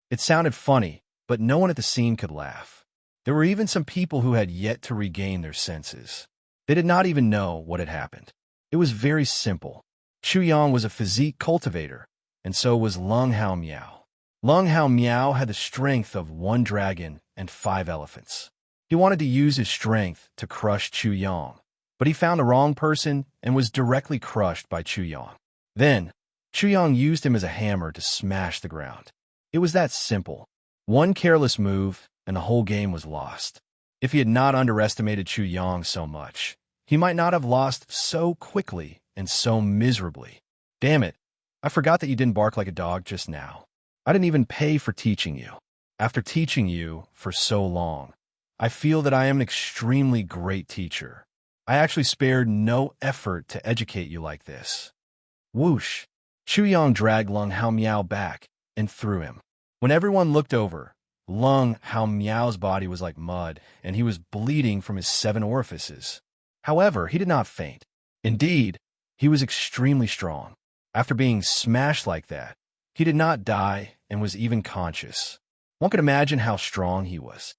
It sounded funny, but no one at the scene could laugh. There were even some people who had yet to regain their senses. They did not even know what had happened. It was very simple. Chu Yang was a physique cultivator, and so was Lung Hao Miao. Lung Hao Miao had the strength of 1 dragon and 5 elephants. He wanted to use his strength to crush Chu Yang, but he found the wrong person and was directly crushed by Chu Yang. Then, Chu Yang used him as a hammer to smash the ground. It was that simple. One careless move, and the whole game was lost. If he had not underestimated Chu Yang so much, he might not have lost so quickly and so miserably. Damn it, I forgot that you didn't bark like a dog just now. I didn't even pay for teaching you. After teaching you for so long, I feel that I am an extremely great teacher. I actually spared no effort to educate you like this. Whoosh! Chu Yang dragged Lung Hao Miao back and threw him. When everyone looked over, Lung Hao Miao's body was like mud, and he was bleeding from his 7 orifices. However, he did not faint. Indeed, he was extremely strong. After being smashed like that, he did not die and was even conscious. One could imagine how strong he was.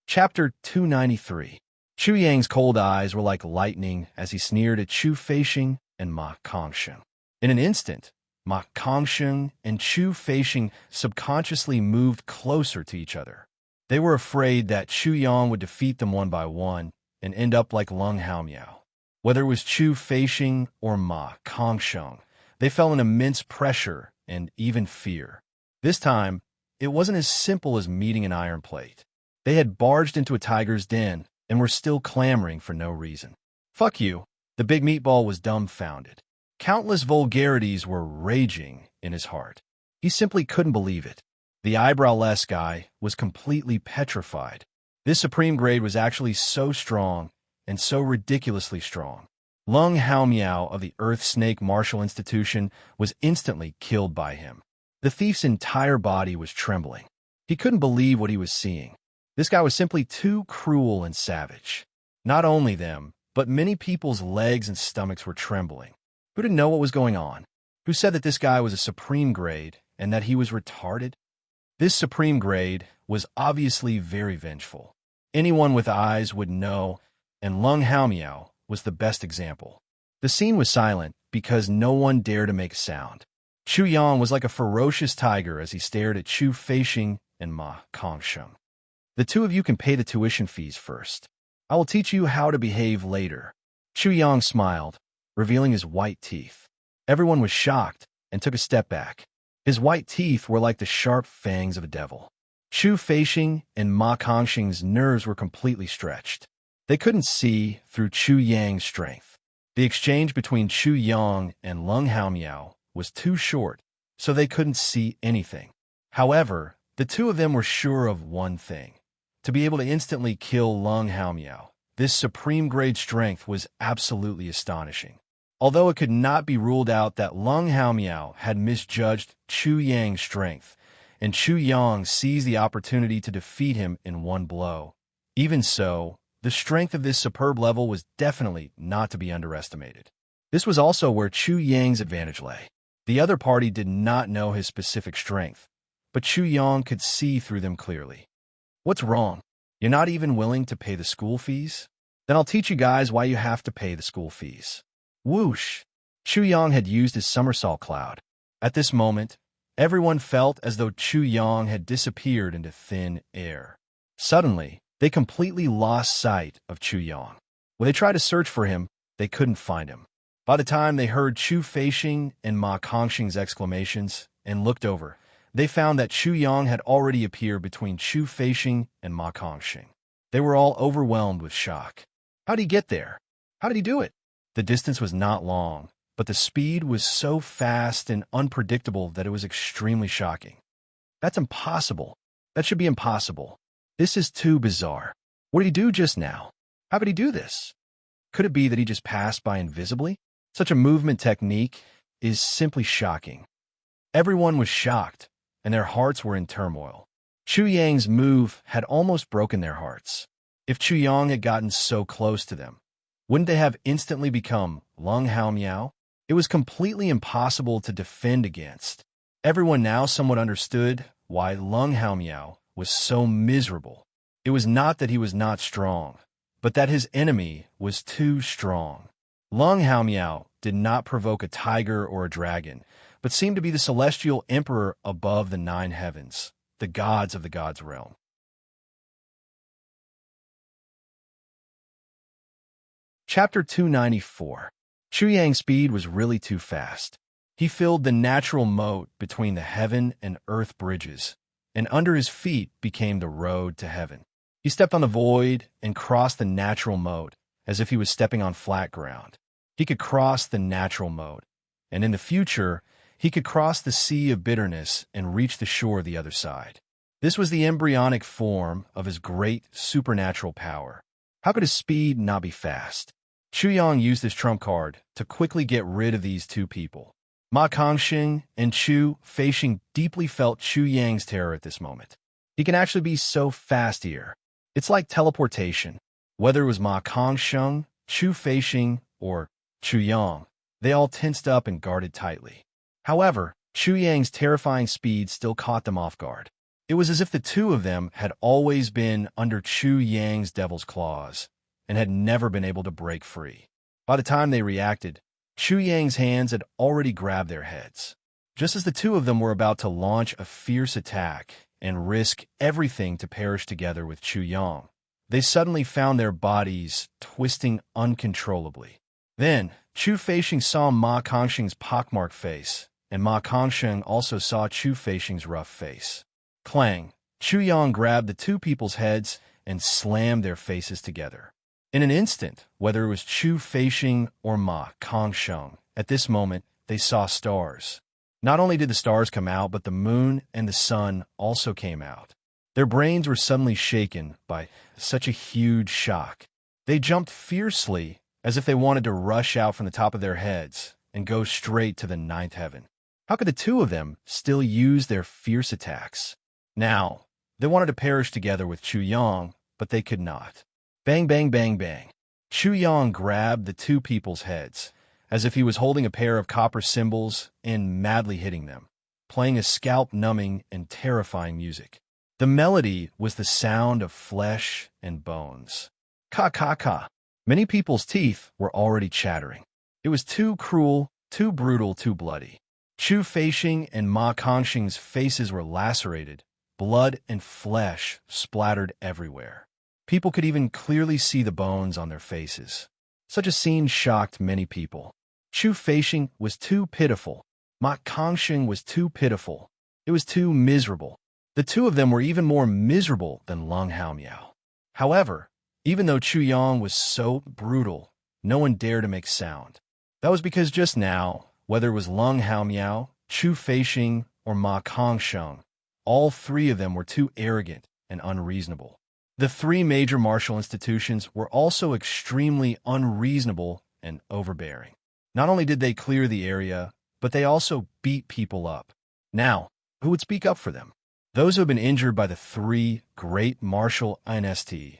Chapter 293. Chu Yang's cold eyes were like lightning as he sneered at Chu Feisheng and Ma Kongsheng. In an instant, Ma Kongsheng and Chu Feisheng subconsciously moved closer to each other. They were afraid that Chu Yang would defeat them one by one and end up like Lung Hao Miao. Whether it was Chu Feisheng or Ma Kongsheng, they felt an immense pressure and even fear. This time, it wasn't as simple as meeting an iron plate. They had barged into a tiger's den and were still clamoring for no reason. Fuck you. The big meatball was dumbfounded. Countless vulgarities were raging in his heart. He simply couldn't believe it. The eyebrowless guy was completely petrified. This supreme grade was actually so strong and so ridiculously strong. Lung Hao Miao of the Earth Snake Martial Institution was instantly killed by him. The thief's entire body was trembling. He couldn't believe what he was seeing. This guy was simply too cruel and savage. Not only them, but many people's legs and stomachs were trembling. Who didn't know what was going on? Who said that this guy was a supreme grade and that he was retarded? This supreme grade was obviously very vengeful. Anyone with eyes would know, and Lung Hao Miao was the best example. The scene was silent because no one dared to make a sound. Chu Yang was like a ferocious tiger as he stared at Chu Feixing and Ma Kongsheng. The two of you can pay the tuition fees first. I will teach you how to behave later. Chu Yang smiled, revealing his white teeth. Everyone was shocked and took a step back. His white teeth were like the sharp fangs of a devil. Chu Feixing and Ma Kongsheng's nerves were completely stretched. They couldn't see through Chu Yang's strength. The exchange between Chu Yang and Lung Haomiao was too short, so they couldn't see anything. However, the two of them were sure of one thing: to be able to instantly kill Lung Haomiao. This supreme-grade strength was absolutely astonishing. Although it could not be ruled out that Lung Haomiao had misjudged Chu Yang's strength, and Chu Yang seized the opportunity to defeat him in one blow. Even so, the strength of this superb level was definitely not to be underestimated. This was also where Chu Yang's advantage lay. The other party did not know his specific strength, but Chu Yang could see through them clearly. What's wrong? You're not even willing to pay the school fees? Then I'll teach you guys why you have to pay the school fees. Whoosh! Chu Yang had used his somersault cloud. At this moment, everyone felt as though Chu Yang had disappeared into thin air. Suddenly, they completely lost sight of Chu Yang. When they tried to search for him, they couldn't find him. By the time they heard Chu Feixing and Ma Kongsheng's exclamations and looked over, they found that Chu Yang had already appeared between Chu Feixing and Ma Kongsheng. They were all overwhelmed with shock. How did he get there? How did he do it? The distance was not long, but the speed was so fast and unpredictable that it was extremely shocking. That's impossible. That should be impossible. This is too bizarre. What did he do just now? How could he do this? Could it be that he just passed by invisibly? Such a movement technique is simply shocking. Everyone was shocked, and their hearts were in turmoil. Chu Yang's move had almost broken their hearts. If Chu Yang had gotten so close to them, wouldn't they have instantly become Lung Haomiao? It was completely impossible to defend against. Everyone now somewhat understood why Lung Haomiao was so miserable. It was not that he was not strong, but that his enemy was too strong. Lung Haomiao did not provoke a tiger or a dragon, but seemed to be the celestial emperor above the 9 heavens, the gods of the gods' realm. Chapter 294. Chu Yang's speed was really too fast. He filled the natural moat between the heaven and earth bridges, and under his feet became the road to heaven. He stepped on the void and crossed the natural moat as if he was stepping on flat ground. He could cross the natural moat, and in the future, he could cross the sea of bitterness and reach the shore the other side. This was the embryonic form of his great supernatural power. How could his speed not be fast? Chu Yang used his trump card to quickly get rid of these two people. Ma Kongsheng and Chu Feixing deeply felt Chu Yang's terror at this moment. He can actually be so fast here. It's like teleportation. Whether it was Ma Kongsheng, Chu Feixing, or Chu Yang, they all tensed up and guarded tightly. However, Chu Yang's terrifying speed still caught them off guard. It was as if the two of them had always been under Chu Yang's devil's claws and had never been able to break free. By the time they reacted, Chu Yang's hands had already grabbed their heads. Just as the two of them were about to launch a fierce attack and risk everything to perish together with Chu Yang, they suddenly found their bodies twisting uncontrollably. Then, Chu Feixing saw Ma Kongsheng's pockmarked face, and Ma Kongsheng also saw Chu Feixing's rough face. Clang! Chu Yang grabbed the two people's heads and slammed their faces together. In an instant, whether it was Chu Feixing or Ma Kongsheng, at this moment, they saw stars. Not only did the stars come out, but the moon and the sun also came out. Their brains were suddenly shaken by such a huge shock. They jumped fiercely, as if they wanted to rush out from the top of their heads and go straight to the 9th heaven. How could the two of them still use their fierce attacks? Now, they wanted to perish together with Chu Yang, but they could not. Bang, bang, bang, bang. Chu Yang grabbed the two people's heads, as if he was holding a pair of copper cymbals and madly hitting them, playing a scalp-numbing and terrifying music. The melody was the sound of flesh and bones. Ka ka ka. Many people's teeth were already chattering. It was too cruel, too brutal, too bloody. Chu Feishing and Ma Kongxing's faces were lacerated. Blood and flesh splattered everywhere. People could even clearly see the bones on their faces. Such a scene shocked many people. Chu Feishing was too pitiful. Ma Kongxing was too pitiful. It was too miserable. The two of them were even more miserable than Leng Haomiao. However, even though Chu Yang was so brutal, no one dared to make sound. That was because just now, whether it was Leng Haomiao, Chu Feishing, or Ma Kongxing, all three of them were too arrogant and unreasonable. The three major martial institutions were also extremely unreasonable and overbearing. Not only did they clear the area, but they also beat people up. Now, who would speak up for them? Those who had been injured by the three great martial INSTI.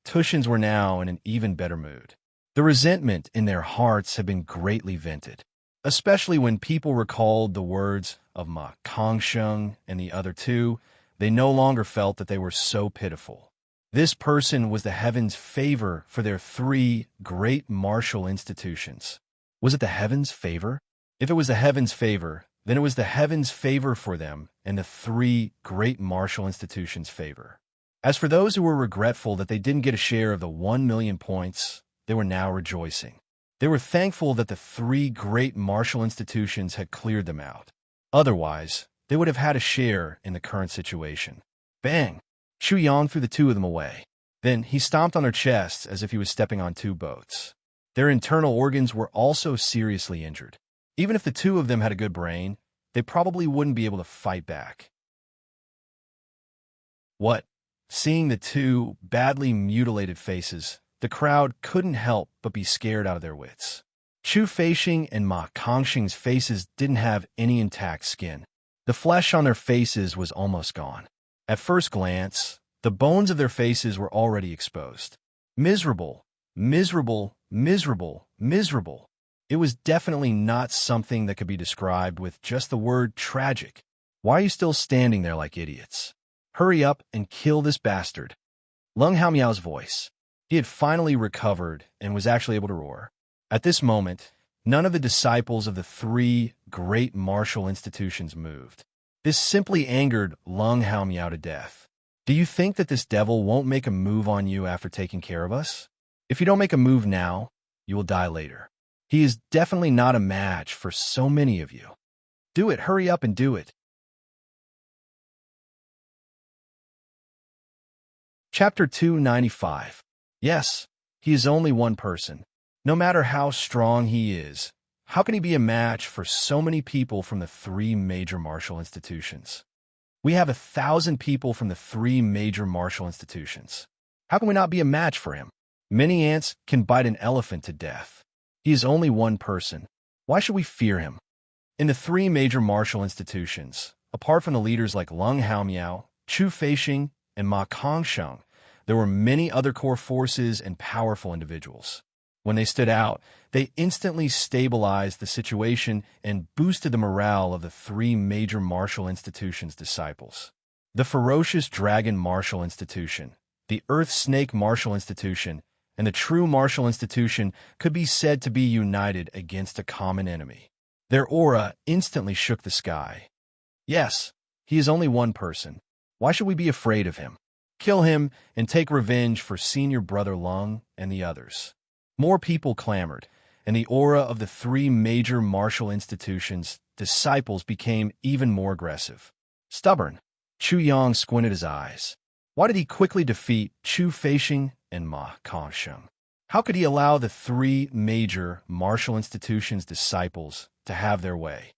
Tushins were now in an even better mood. The resentment in their hearts had been greatly vented, especially when people recalled the words of Ma Kongxing and the other two. They no longer felt that they were so pitiful. This person was the heavens' favor for their three great martial institutions. Was it the heavens' favor? If it was the heavens' favor, then it was the heavens' favor for them and the three great martial institutions' favor. As for those who were regretful that they didn't get a share of the 1 million points, they were now rejoicing. They were thankful that the three great martial institutions had cleared them out. Otherwise, they would have had a share in the current situation. Bang! Chu Yang threw the two of them away. Then he stomped on their chests as if he was stepping on two boats. Their internal organs were also seriously injured. Even if the two of them had a good brain, they probably wouldn't be able to fight back. What? Seeing the two badly mutilated faces, the crowd couldn't help but be scared out of their wits. Chu Feishing and Ma Kongxing's faces didn't have any intact skin. The flesh on their faces was almost gone. At first glance, the bones of their faces were already exposed. Miserable, miserable, miserable, miserable. It was definitely not something that could be described with just the word tragic. Why are you still standing there like idiots? Hurry up and kill this bastard. Leng Haomiao's voice. He had finally recovered and was actually able to roar. At this moment, none of the disciples of the three great martial institutions moved. This simply angered Leng Haomiao to death. Do you think that this devil won't make a move on you after taking care of us? If you don't make a move now, you will die later. He is definitely not a match for so many of you. Do it, hurry up and do it. Chapter 295. Yes, he is only one person. No matter how strong he is, how can he be a match for so many people from the three major martial institutions? We have 1,000 people from the three major martial institutions. How can we not be a match for him? Many ants can bite an elephant to death. He is only one person. Why should we fear him? In the three major martial institutions, apart from the leaders like Leng Haomiao, Chu Feishing, and Ma Kongxing, there were many other core forces and powerful individuals. When they stood out, they instantly stabilized the situation and boosted the morale of the three major martial institutions' disciples. The Ferocious Dragon Martial Institution, the Earth Snake Martial Institution, and the True Martial Institution could be said to be united against a common enemy. Their aura instantly shook the sky. Yes, he is only one person. Why should we be afraid of him? Kill him and take revenge for senior brother Leng and the others. More people clamored, and the aura of the three major martial institutions' disciples became even more aggressive. Stubborn. Chu Yang squinted his eyes. Why did he quickly defeat Chu Feishing and Ma Kongxing? How could he allow the three major martial institutions' disciples to have their way?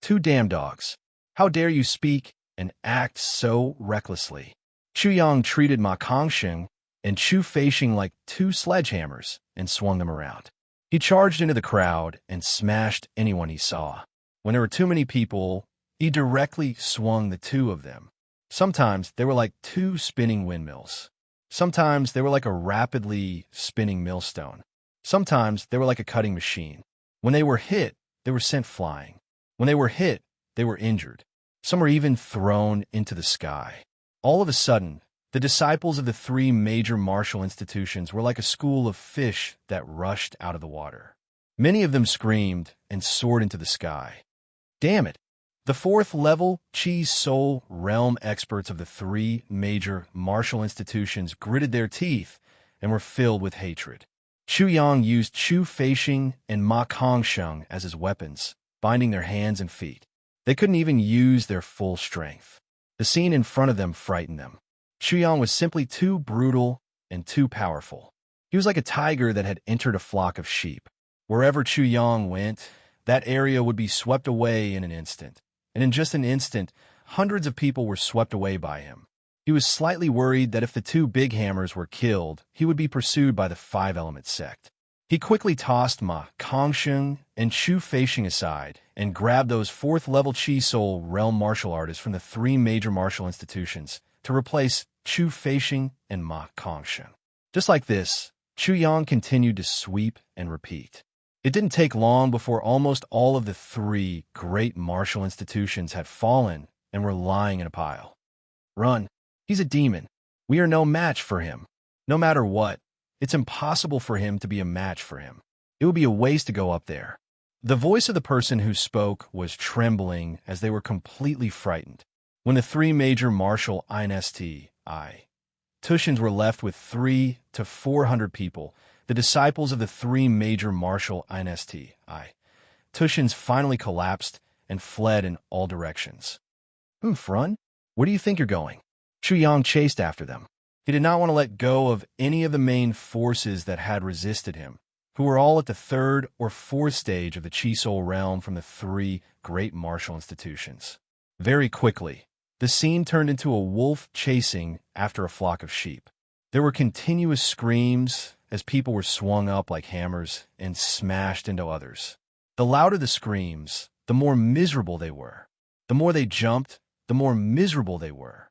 Two damn dogs. How dare you speak and act so recklessly? Chu Yang treated Ma Kongxing and Chu Feishing like two sledgehammers and swung them around. He charged into the crowd and smashed anyone he saw. When there were too many people, he directly swung the two of them. Sometimes they were like two spinning windmills. Sometimes they were like a rapidly spinning millstone. Sometimes they were like a cutting machine. When they were hit, they were sent flying. When they were hit, they were injured. Some were even thrown into the sky. All of a sudden, The disciples of the three major martial institutions were like a school of fish that rushed out of the water. Many of them screamed and soared into the sky. Damn it! The fourth-level Chi Soul realm experts of the three major martial institutions gritted their teeth and were filled with hatred. Chu Yang used Chu Feishing and Ma Kongsheng as his weapons, binding their hands and feet. They couldn't even use their full strength. The scene in front of them frightened them. Chu Yang was simply too brutal and too powerful. He was like a tiger that had entered a flock of sheep. Wherever Chu Yang went, that area would be swept away in an instant. And in just an instant, hundreds of people were swept away by him. He was slightly worried that if the two big hammers were killed, he would be pursued by the five-element sect. He quickly tossed Ma Kongsheng and Chu Feishing aside and grabbed those fourth-level Chi Soul realm martial artists from the three major martial institutions to replace Chu Feishing and Ma Kongsheng. Just like this, Chu Yang continued to sweep and repeat. It didn't take long before almost all of the three great martial institutions had fallen and were lying in a pile. Run. He's a demon. We are no match for him. No matter what, it's impossible for him to be a match for him. It would be a waste to go up there. The voice of the person who spoke was trembling as they were completely frightened. When the three major martial institutions were left with 300 to 400 people, the disciples of the three major martial institutions finally collapsed and fled in all directions. Frun, where do you think you're going? Chu Yang chased after them. He did not want to let go of any of the main forces that had resisted him, who were all at the third or fourth stage of the Chi Soul realm from the three great martial institutions. Very quickly, the scene turned into a wolf chasing after a flock of sheep. There were continuous screams as people were swung up like hammers and smashed into others. The louder the screams, the more miserable they were. The more they jumped, the more miserable they were.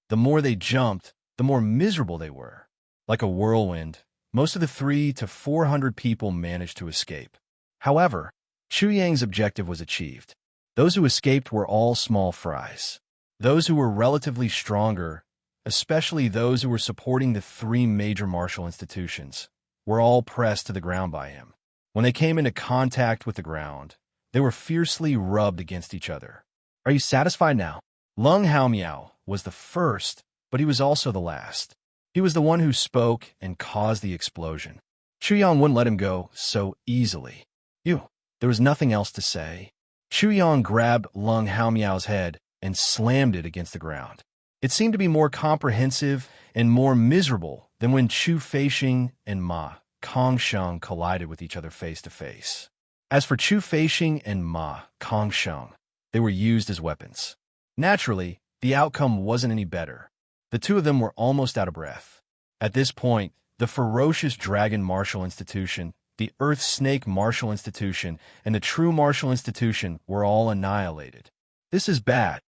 The more they jumped, the more miserable they were. Like a whirlwind, most of the 300 to 400 people managed to escape. However, Chu Yang's objective was achieved. Those who escaped were all small fries. Those who were relatively stronger, especially those who were supporting the three major martial institutions, were all pressed to the ground by him. When they came into contact with the ground, they were fiercely rubbed against each other. Are you satisfied now? Lung Haomiao was the first, but he was also the last. He was the one who spoke and caused the explosion. Chu Yang wouldn't let him go so easily. There was nothing else to say. Chu Yang grabbed Lung Haomiao's head and slammed it against the ground. It seemed to be more comprehensive and more miserable than when Chu Feishing and Ma Kongsheng collided with each other face to face. As for Chu Feishing and Ma Kongsheng, they were used as weapons. Naturally, the outcome wasn't any better. The two of them were almost out of breath. At this point, the ferocious Dragon Martial Institution, the Earth Snake Martial Institution, and the True Martial Institution were all annihilated. This is bad.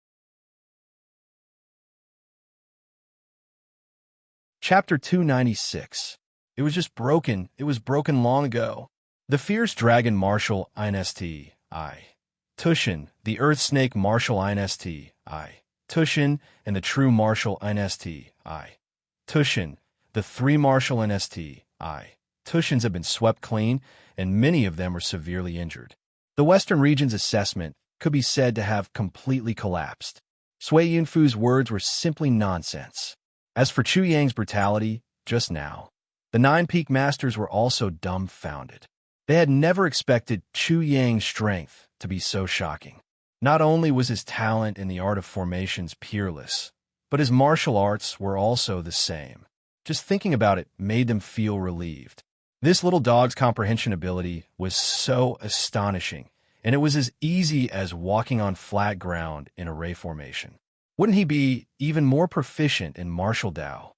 Chapter 296. It was just broken. It was broken long ago. The fierce Dragon Martial institution, the Earth Snake Martial institution, and the True Martial institution, the three martial institutions have been swept clean, and many of them are severely injured. The Western region's assessment could be said to have completely collapsed. Sui Yunfu's words were simply nonsense. As for Chu Yang's brutality, just now, the Nine Peak Masters were also dumbfounded. They had never expected Chu Yang's strength to be so shocking. Not only was his talent in the art of formations peerless, but his martial arts were also the same. Just thinking about it made them feel relieved. This little dog's comprehension ability was so astonishing, and it was as easy as walking on flat ground in array formation. Wouldn't he be even more proficient in martial Dao?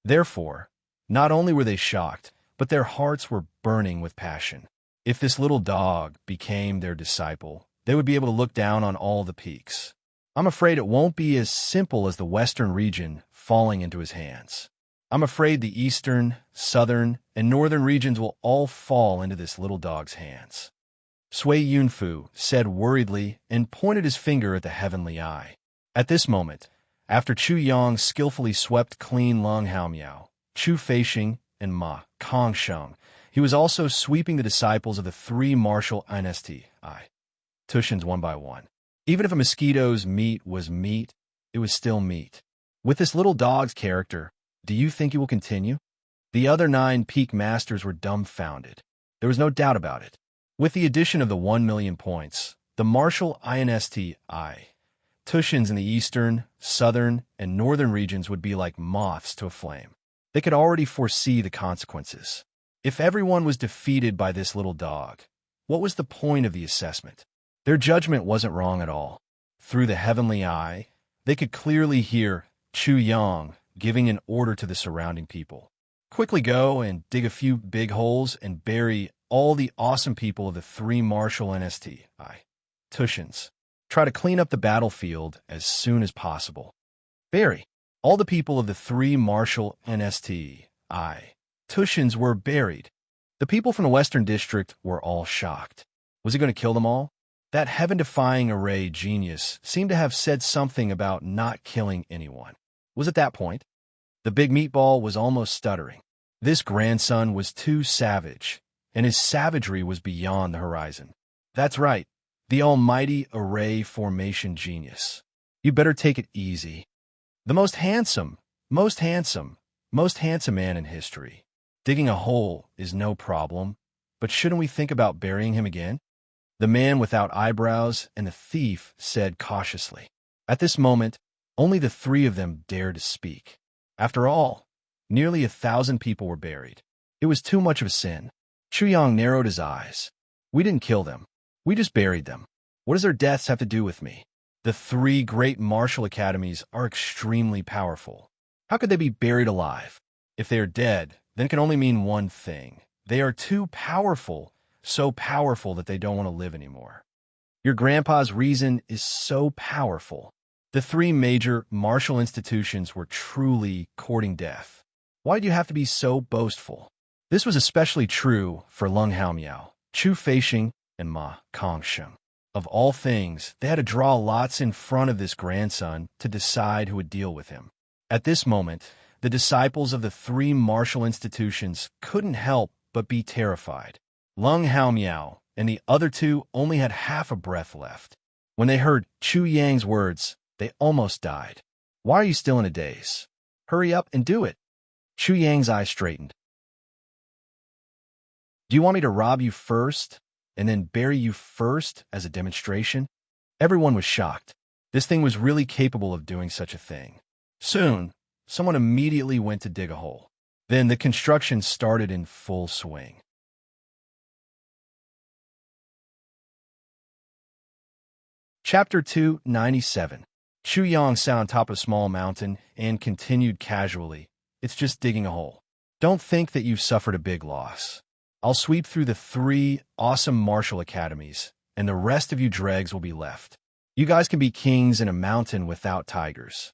Therefore, not only were they shocked, but their hearts were burning with passion. If this little dog became their disciple, they would be able to look down on all the peaks. I'm afraid it won't be as simple as the Western region falling into his hands. I'm afraid the Eastern, Southern, and Northern regions will all fall into this little dog's hands. Sui Yunfu said worriedly and pointed his finger at the heavenly eye. At this moment, After Chu Yang skillfully swept clean Lung Haomiao, Chu Feixing, and Ma Kongsheng, he was also sweeping the disciples of the three martial dynasty Tushins one by one. Even if a mosquito's meat was meat, it was still meat. With this little dog's character, do you think he will continue? The other 9 peak masters were dumbfounded. There was no doubt about it. With the addition of the 1 million points, the martial INSTI Tushins in the eastern, southern, and northern regions would be like moths to a flame. They could already foresee the consequences. If everyone was defeated by this little dog, what was the point of the assessment? Their judgment wasn't wrong at all. Through the heavenly eye, they could clearly hear Chu Yang giving an order to the surrounding people. Quickly go and dig a few big holes and bury all the awesome people of the 3 martial NSTI Tushins. Try to clean up the battlefield as soon as possible. Bury. All the people of the 3 martial NSTI Tushins were buried. The people from the Western District were all shocked. Was he going to kill them all? That heaven-defying array genius seemed to have said something about not killing anyone. Was it that point? The big meatball was almost stuttering. This grandson was too savage, and his savagery was beyond the horizon. That's right, the almighty array formation genius. You better take it easy. The most handsome man in history. Digging a hole is no problem, but shouldn't we think about burying him again? The man without eyebrows and the thief said cautiously. At this moment, only the 3 of them dared to speak. After all, nearly 1,000 people were buried. It was too much of a sin. Chu Yang narrowed his eyes. We didn't kill them. We just buried them. What does their deaths have to do with me? The 3 great martial academies are extremely powerful. How could they be buried alive? If they are dead, then it can only mean one thing. They are too powerful, so powerful that they don't want to live anymore. Your grandpa's reason is so powerful. The 3 major martial institutions were truly courting death. Why do you have to be so boastful? This was especially true for Lung Haomiao, Chu Feixing, and Ma Kongsheng. Of all things, they had to draw lots in front of this grandson to decide who would deal with him. At this moment, the disciples of the 3 martial institutions couldn't help but be terrified. Lung Haomiao and the other 2 only had half a breath left. When they heard Chu Yang's words, they almost died. Why are you still in a daze? Hurry up and do it. Chu Yang's eyes straightened. Do you want me to rob you first and then bury you first as a demonstration? Everyone was shocked. This thing was really capable of doing such a thing. Soon, someone immediately went to dig a hole. Then the construction started in full swing. Chapter 297. Chu Yang sat on top of a small mountain and continued casually. It's just digging a hole. Don't think that you've suffered a big loss. I'll sweep through the 3 awesome martial academies, and the rest of you dregs will be left. You guys can be kings in a mountain without tigers.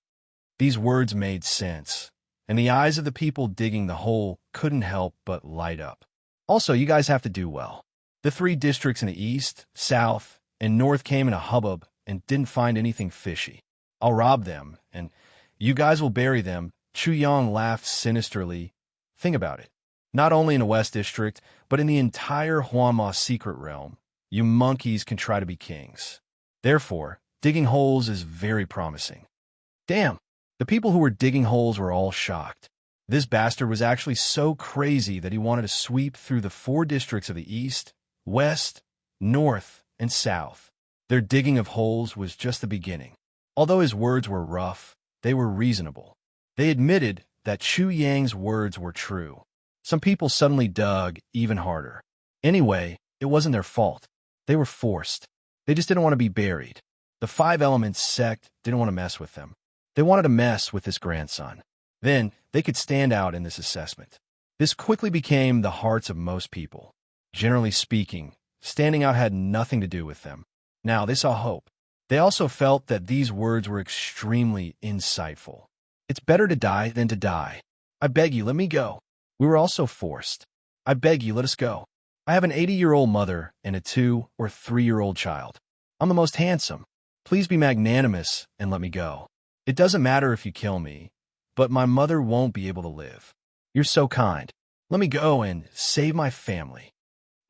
These words made sense, and the eyes of the people digging the hole couldn't help but light up. Also, you guys have to do well. The 3 districts in the east, south, and north came in a hubbub and didn't find anything fishy. I'll rob them, and you guys will bury them. Chu Yang laughed sinisterly. Think about it. Not only in the West District, but in the entire Huanma secret realm, you monkeys can try to be kings. Therefore, digging holes is very promising. Damn, the people who were digging holes were all shocked. This bastard was actually so crazy that he wanted to sweep through the 4 districts of the East, West, North, and South. Their digging of holes was just the beginning. Although his words were rough, they were reasonable. They admitted that Chu Yang's words were true. Some people suddenly dug even harder. Anyway, it wasn't their fault. They were forced. They just didn't want to be buried. The 5 Elements sect didn't want to mess with them. They wanted to mess with this grandson. Then they could stand out in this assessment. This quickly became the hearts of most people. Generally speaking, standing out had nothing to do with them. Now they saw hope. They also felt that these words were extremely insightful. It's better to die than to die. I beg you, let me go. We were also forced. I beg you, let us go. I have an 80-year-old mother and a 2- or 3-year-old child. I'm the most handsome. Please be magnanimous and let me go. It doesn't matter if you kill me, but my mother won't be able to live. You're so kind. Let me go and save my family.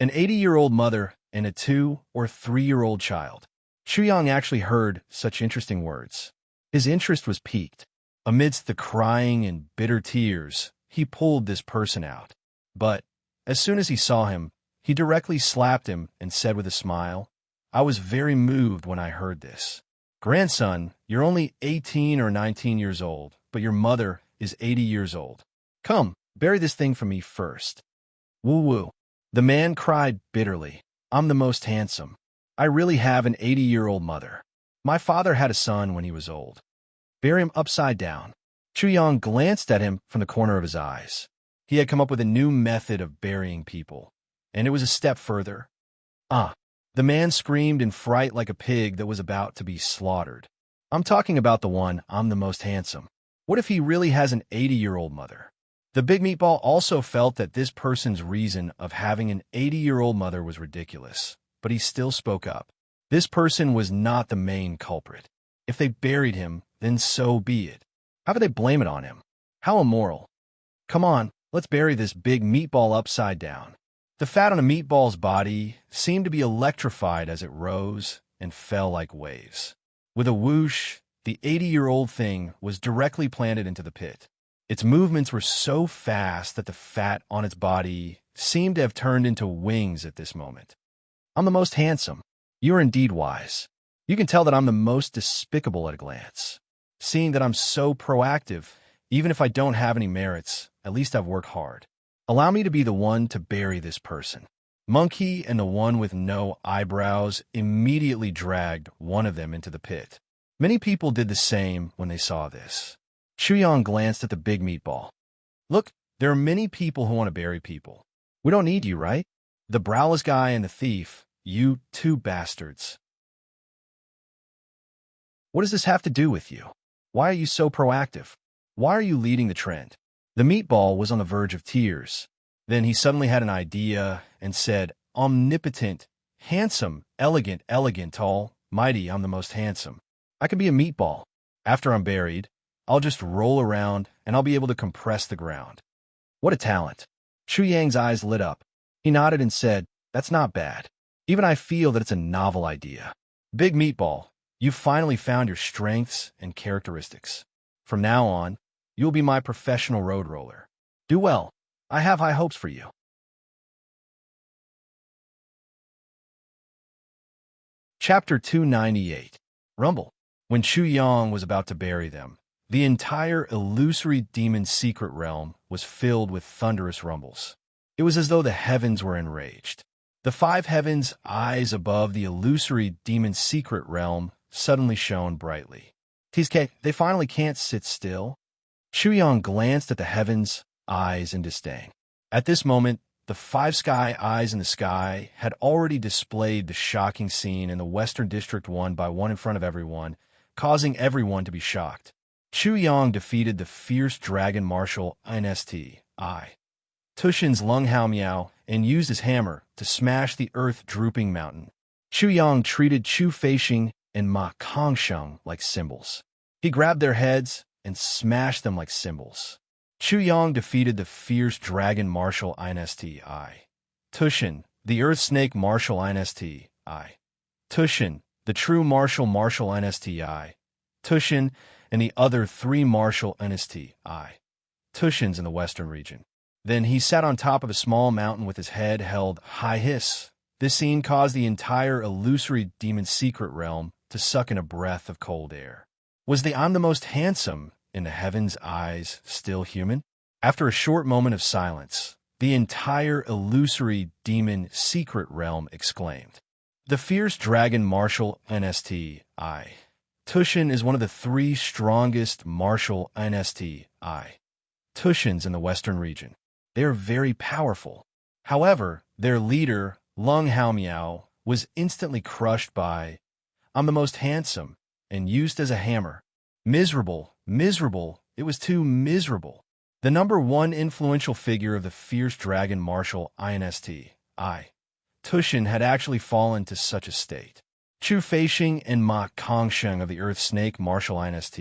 An 80-year-old mother and a 2- or 3-year-old child. Chuyang actually heard such interesting words. His interest was piqued. Amidst the crying and bitter tears, he pulled this person out. But as soon as he saw him, he directly slapped him and said with a smile, "I was very moved when I heard this. Grandson, you're only 18 or 19 years old, but your mother is 80 years old. Come, bury this thing for me first." Woo-woo. The man cried bitterly. "I'm the most handsome. I really have an 80-year-old mother. My father had a son when he was old. Bury him upside down." Chuyang glanced at him from the corner of his eyes. He had come up with a new method of burying people, and it was a step further. "Ah!" The man screamed in fright like a pig that was about to be slaughtered. "I'm talking about the one, I'm the most handsome. What if he really has an 80-year-old mother?" The big meatball also felt that this person's reason of having an 80-year-old mother was ridiculous, but he still spoke up. This person was not the main culprit. If they buried him, then so be it. How could they blame it on him? How immoral. "Come on, let's bury this big meatball upside down." The fat on a meatball's body seemed to be electrified as it rose and fell like waves. With a whoosh, the 80-year-old thing was directly planted into the pit. Its movements were so fast that the fat on its body seemed to have turned into wings at this moment. "I'm the most handsome. You are indeed wise. You can tell that I'm the most despicable at a glance. Seeing that I'm so proactive, even if I don't have any merits, at least I've worked hard. Allow me to be the one to bury this person." Monkey and the one with no eyebrows immediately dragged one of them into the pit. Many people did the same when they saw this. Chuyang glanced at the big meatball. "Look, there are many people who want to bury people. We don't need you, right? The browless guy and the thief, you two bastards. What does this have to do with you? Why are you so proactive? Why are you leading the trend?" The meatball was on the verge of tears. Then he suddenly had an idea and said, "Omnipotent, handsome, elegant, tall, mighty, I'm the most handsome. I can be a meatball. After I'm buried, I'll just roll around and I'll be able to compress the ground." What a talent. Chuyang's eyes lit up. He nodded and said, "That's not bad. Even I feel that it's a novel idea. Big meatball, you've finally found your strengths and characteristics. From now on, you'll be my professional road roller. Do well. I have high hopes for you." Chapter 298. Rumble. When Chuyang was about to bury them, the entire illusory demon secret realm was filled with thunderous rumbles. It was as though the heavens were enraged. The 5 heavens' eyes above the illusory demon secret realm suddenly shone brightly. "TSK, they finally can't sit still." Chuyang glanced at the heavens' eyes in disdain. At this moment, the 5 sky eyes in the sky had already displayed the shocking scene in the Western District 1 by 1 in front of everyone, causing everyone to be shocked. Chuyang defeated the fierce dragon marshal Inst. Tushin's Lung Hao Miao and used his hammer to smash the earth-drooping mountain. Chuyang treated Chu Feixing and Ma Kongsheng like cymbals. He grabbed their heads and smashed them like cymbals. Chuyang defeated the fierce dragon marshal Inst. Tushin, the earth snake marshal Inst. Tushin, the true marshal Inst. Tushin, and the other 3 marshal Inst. Tushins in the western region. Then he sat on top of a small mountain with his head held high hiss. This scene caused the entire illusory demon secret realm to suck in a breath of cold air. Was the "I'm the most handsome" in the heavens' eyes still human? After a short moment of silence, the entire illusory demon secret realm exclaimed. The fierce dragon marshal Inst. Tushin is one of the 3 strongest martial Inst. Tushins in the western region. They are very powerful. However, their leader, Lung Hao Miao, was instantly crushed by "I'm the most handsome" and used as a hammer. Miserable, miserable, it was too miserable. The number 1 influential figure of the fierce dragon marshal Inst. Tushin had actually fallen to such a state. Chu Feixing and Ma Kongsheng of the earth snake marshal Inst.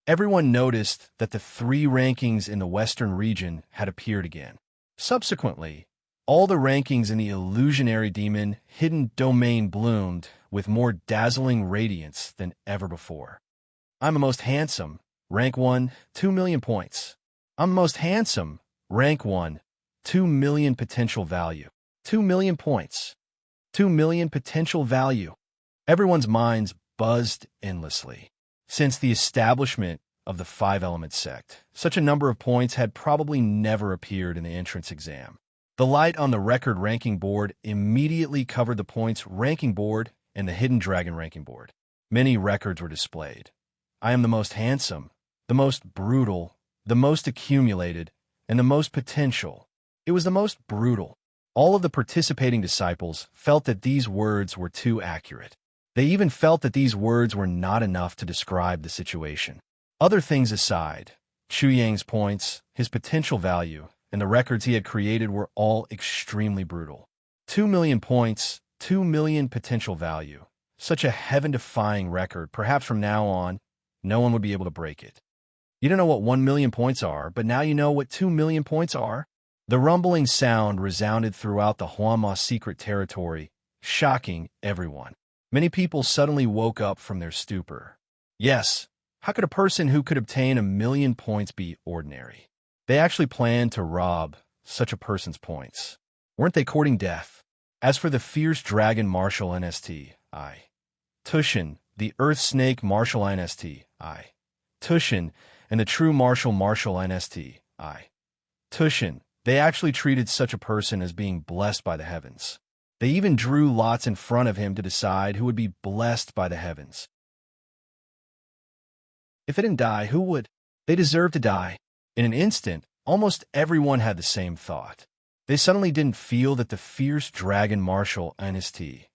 Everyone noticed that the three rankings in the Western region had appeared again. Subsequently, all the rankings in the illusionary demon hidden domain bloomed with more dazzling radiance than ever before. I'm the most handsome, rank 1, 2 million points. I'm the most handsome, rank 1, 2 million potential value. 2 million points. 2 million potential value. Everyone's minds buzzed endlessly. Since the establishment of the five-element sect, such a number of points had probably never appeared in the entrance exam. The light on the record ranking board immediately covered the points ranking board and the hidden dragon ranking board. Many records were displayed. I am the most handsome, the most brutal, the most accumulated, and the most potential. It was the most brutal. All of the participating disciples felt that these words were too accurate. They even felt that these words were not enough to describe the situation. Other things aside, Chu Yang's points, his potential value, and the records he had created were all extremely brutal. 2 million points, 2 million potential value. Such a heaven-defying record. Perhaps from now on, no one would be able to break it. You don't know what 1 million points are, but now you know what 2 million points are. The rumbling sound resounded throughout the Huanma secret territory, shocking everyone. Many people suddenly woke up from their stupor. Yes, how could a person who could obtain 1 million points be ordinary? They actually planned to rob such a person's points. Weren't they courting death? As for the fierce dragon martial NST, Tushin, the earth snake martial NST, Tushin, and the true martial NST, Tushin, they actually treated such a person as being blessed by the heavens. They even drew lots in front of him to decide who would be blessed by the heavens. If they didn't die, who would? They deserved to die. In an instant, almost everyone had the same thought. They suddenly didn't feel that the fierce dragon martial NST,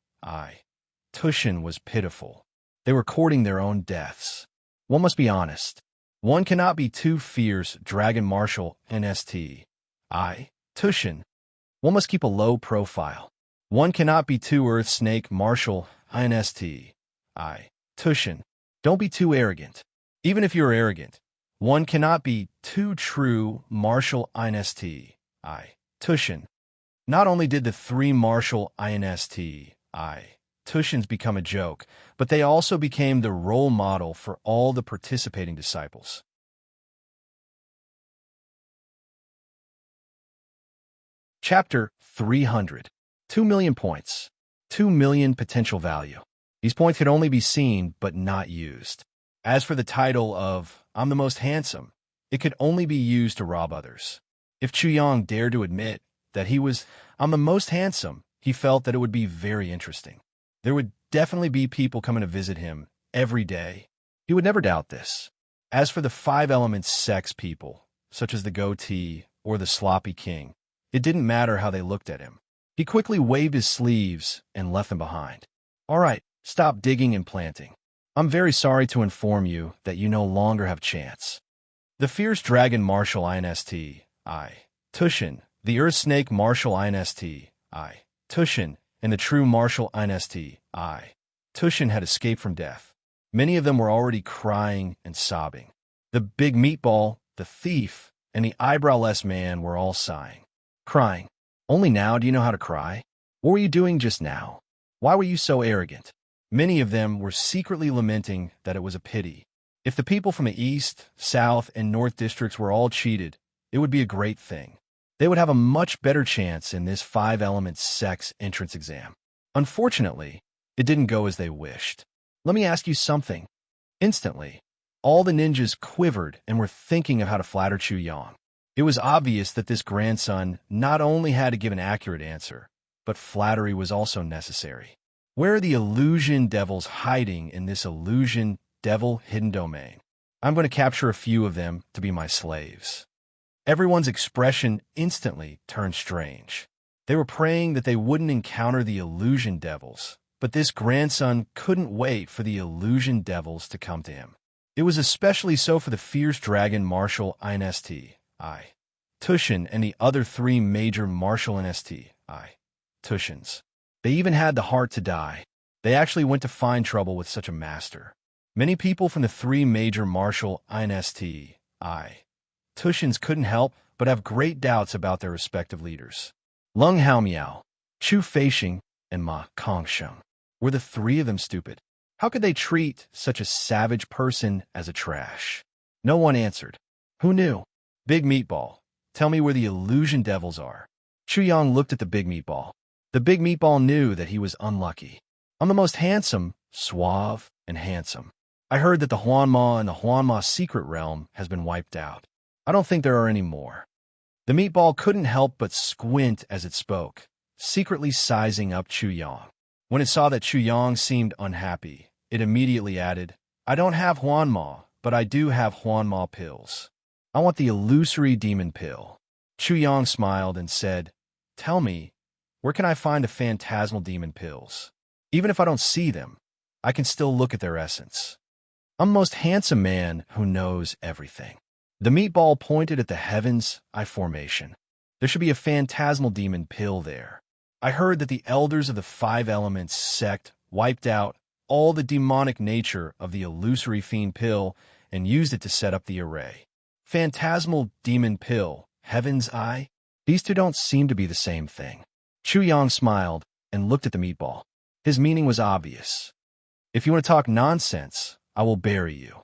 Tushin, was pitiful. They were courting their own deaths. One must be honest. One cannot be too fierce dragon martial NST, Tushin. One must keep a low profile. One cannot be too earth snake martial NST, Tushin. Don't be too arrogant. Even if you're arrogant, one cannot be too true martial INST, Tushin. Not only did the three martial INST, Tushins become a joke, but they also became the role model for all the participating disciples. Chapter 300. 2 million points. 2 million potential value. These points could only be seen but not used. As for the title of I'm the most handsome, it could only be used to rob others. If Chu Yang dared to admit that he was I'm the most handsome, he felt that it would be very interesting. There would definitely be people coming to visit him every day. He would never doubt this. As for the five-element sex people, such as the goatee or the sloppy king, it didn't matter how they looked at him. He quickly waved his sleeves and left them behind. All right, stop digging and planting. I'm very sorry to inform you that you no longer have chance. The fierce dragon martial INST, Tushin, the earth snake martial INST, Tushin, and the true martial INST, Tushin had escaped from death. Many of them were already crying and sobbing. The big meatball, the thief, and the eyebrowless man were all sighing. Crying. Only now do you know how to cry? What were you doing just now? Why were you so arrogant? Many of them were secretly lamenting that it was a pity. If the people from the East, South, and North districts were all cheated, it would be a great thing. They would have a much better chance in this five-element sex entrance exam. Unfortunately, it didn't go as they wished. Let me ask you something. Instantly, all the ninjas quivered and were thinking of how to flatter Chu Yang. It was obvious that this grandson not only had to give an accurate answer, but flattery was also necessary. Where are the illusion devils hiding in this illusion devil hidden domain? I'm going to capture a few of them to be my slaves. Everyone's expression instantly turned strange. They were praying that they wouldn't encounter the illusion devils, but this grandson couldn't wait for the illusion devils to come to him. It was especially so for the fierce dragon martial INST, Tushin, and the other three major martial NST, Tushins. They even had the heart to die. They actually went to find trouble with such a master. Many people from the three major martial INSTI Tushins couldn't help but have great doubts about their respective leaders. Lung Hao Miao, Chu Feixing, and Ma Kongsheng. Were the three of them stupid? How could they treat such a savage person as a trash? No one answered. Who knew? Big Meatball, tell me where the illusion devils are. Chu Yang looked at the Big Meatball. The Big Meatball knew that he was unlucky. I'm the most handsome, suave, and handsome. I heard that the Huanma and the Huanma secret realm has been wiped out. I don't think there are any more. The meatball couldn't help but squint as it spoke, secretly sizing up Chu Yang. When it saw that Chu Yang seemed unhappy, it immediately added, I don't have Huanma, but I do have Huanma pills. I want the illusory demon pill. Chu Yang smiled and said, tell me, where can I find the phantasmal demon pills? Even if I don't see them, I can still look at their essence. I'm the most handsome man who knows everything. The meatball pointed at the heavens I formation. There should be a phantasmal demon pill there. I heard that the elders of the five elements sect wiped out all the demonic nature of the illusory fiend pill and used it to set up the array. Phantasmal demon pill, heaven's eye? These two don't seem to be the same thing. Chu Yang smiled and looked at the meatball. His meaning was obvious. If you want to talk nonsense, I will bury you.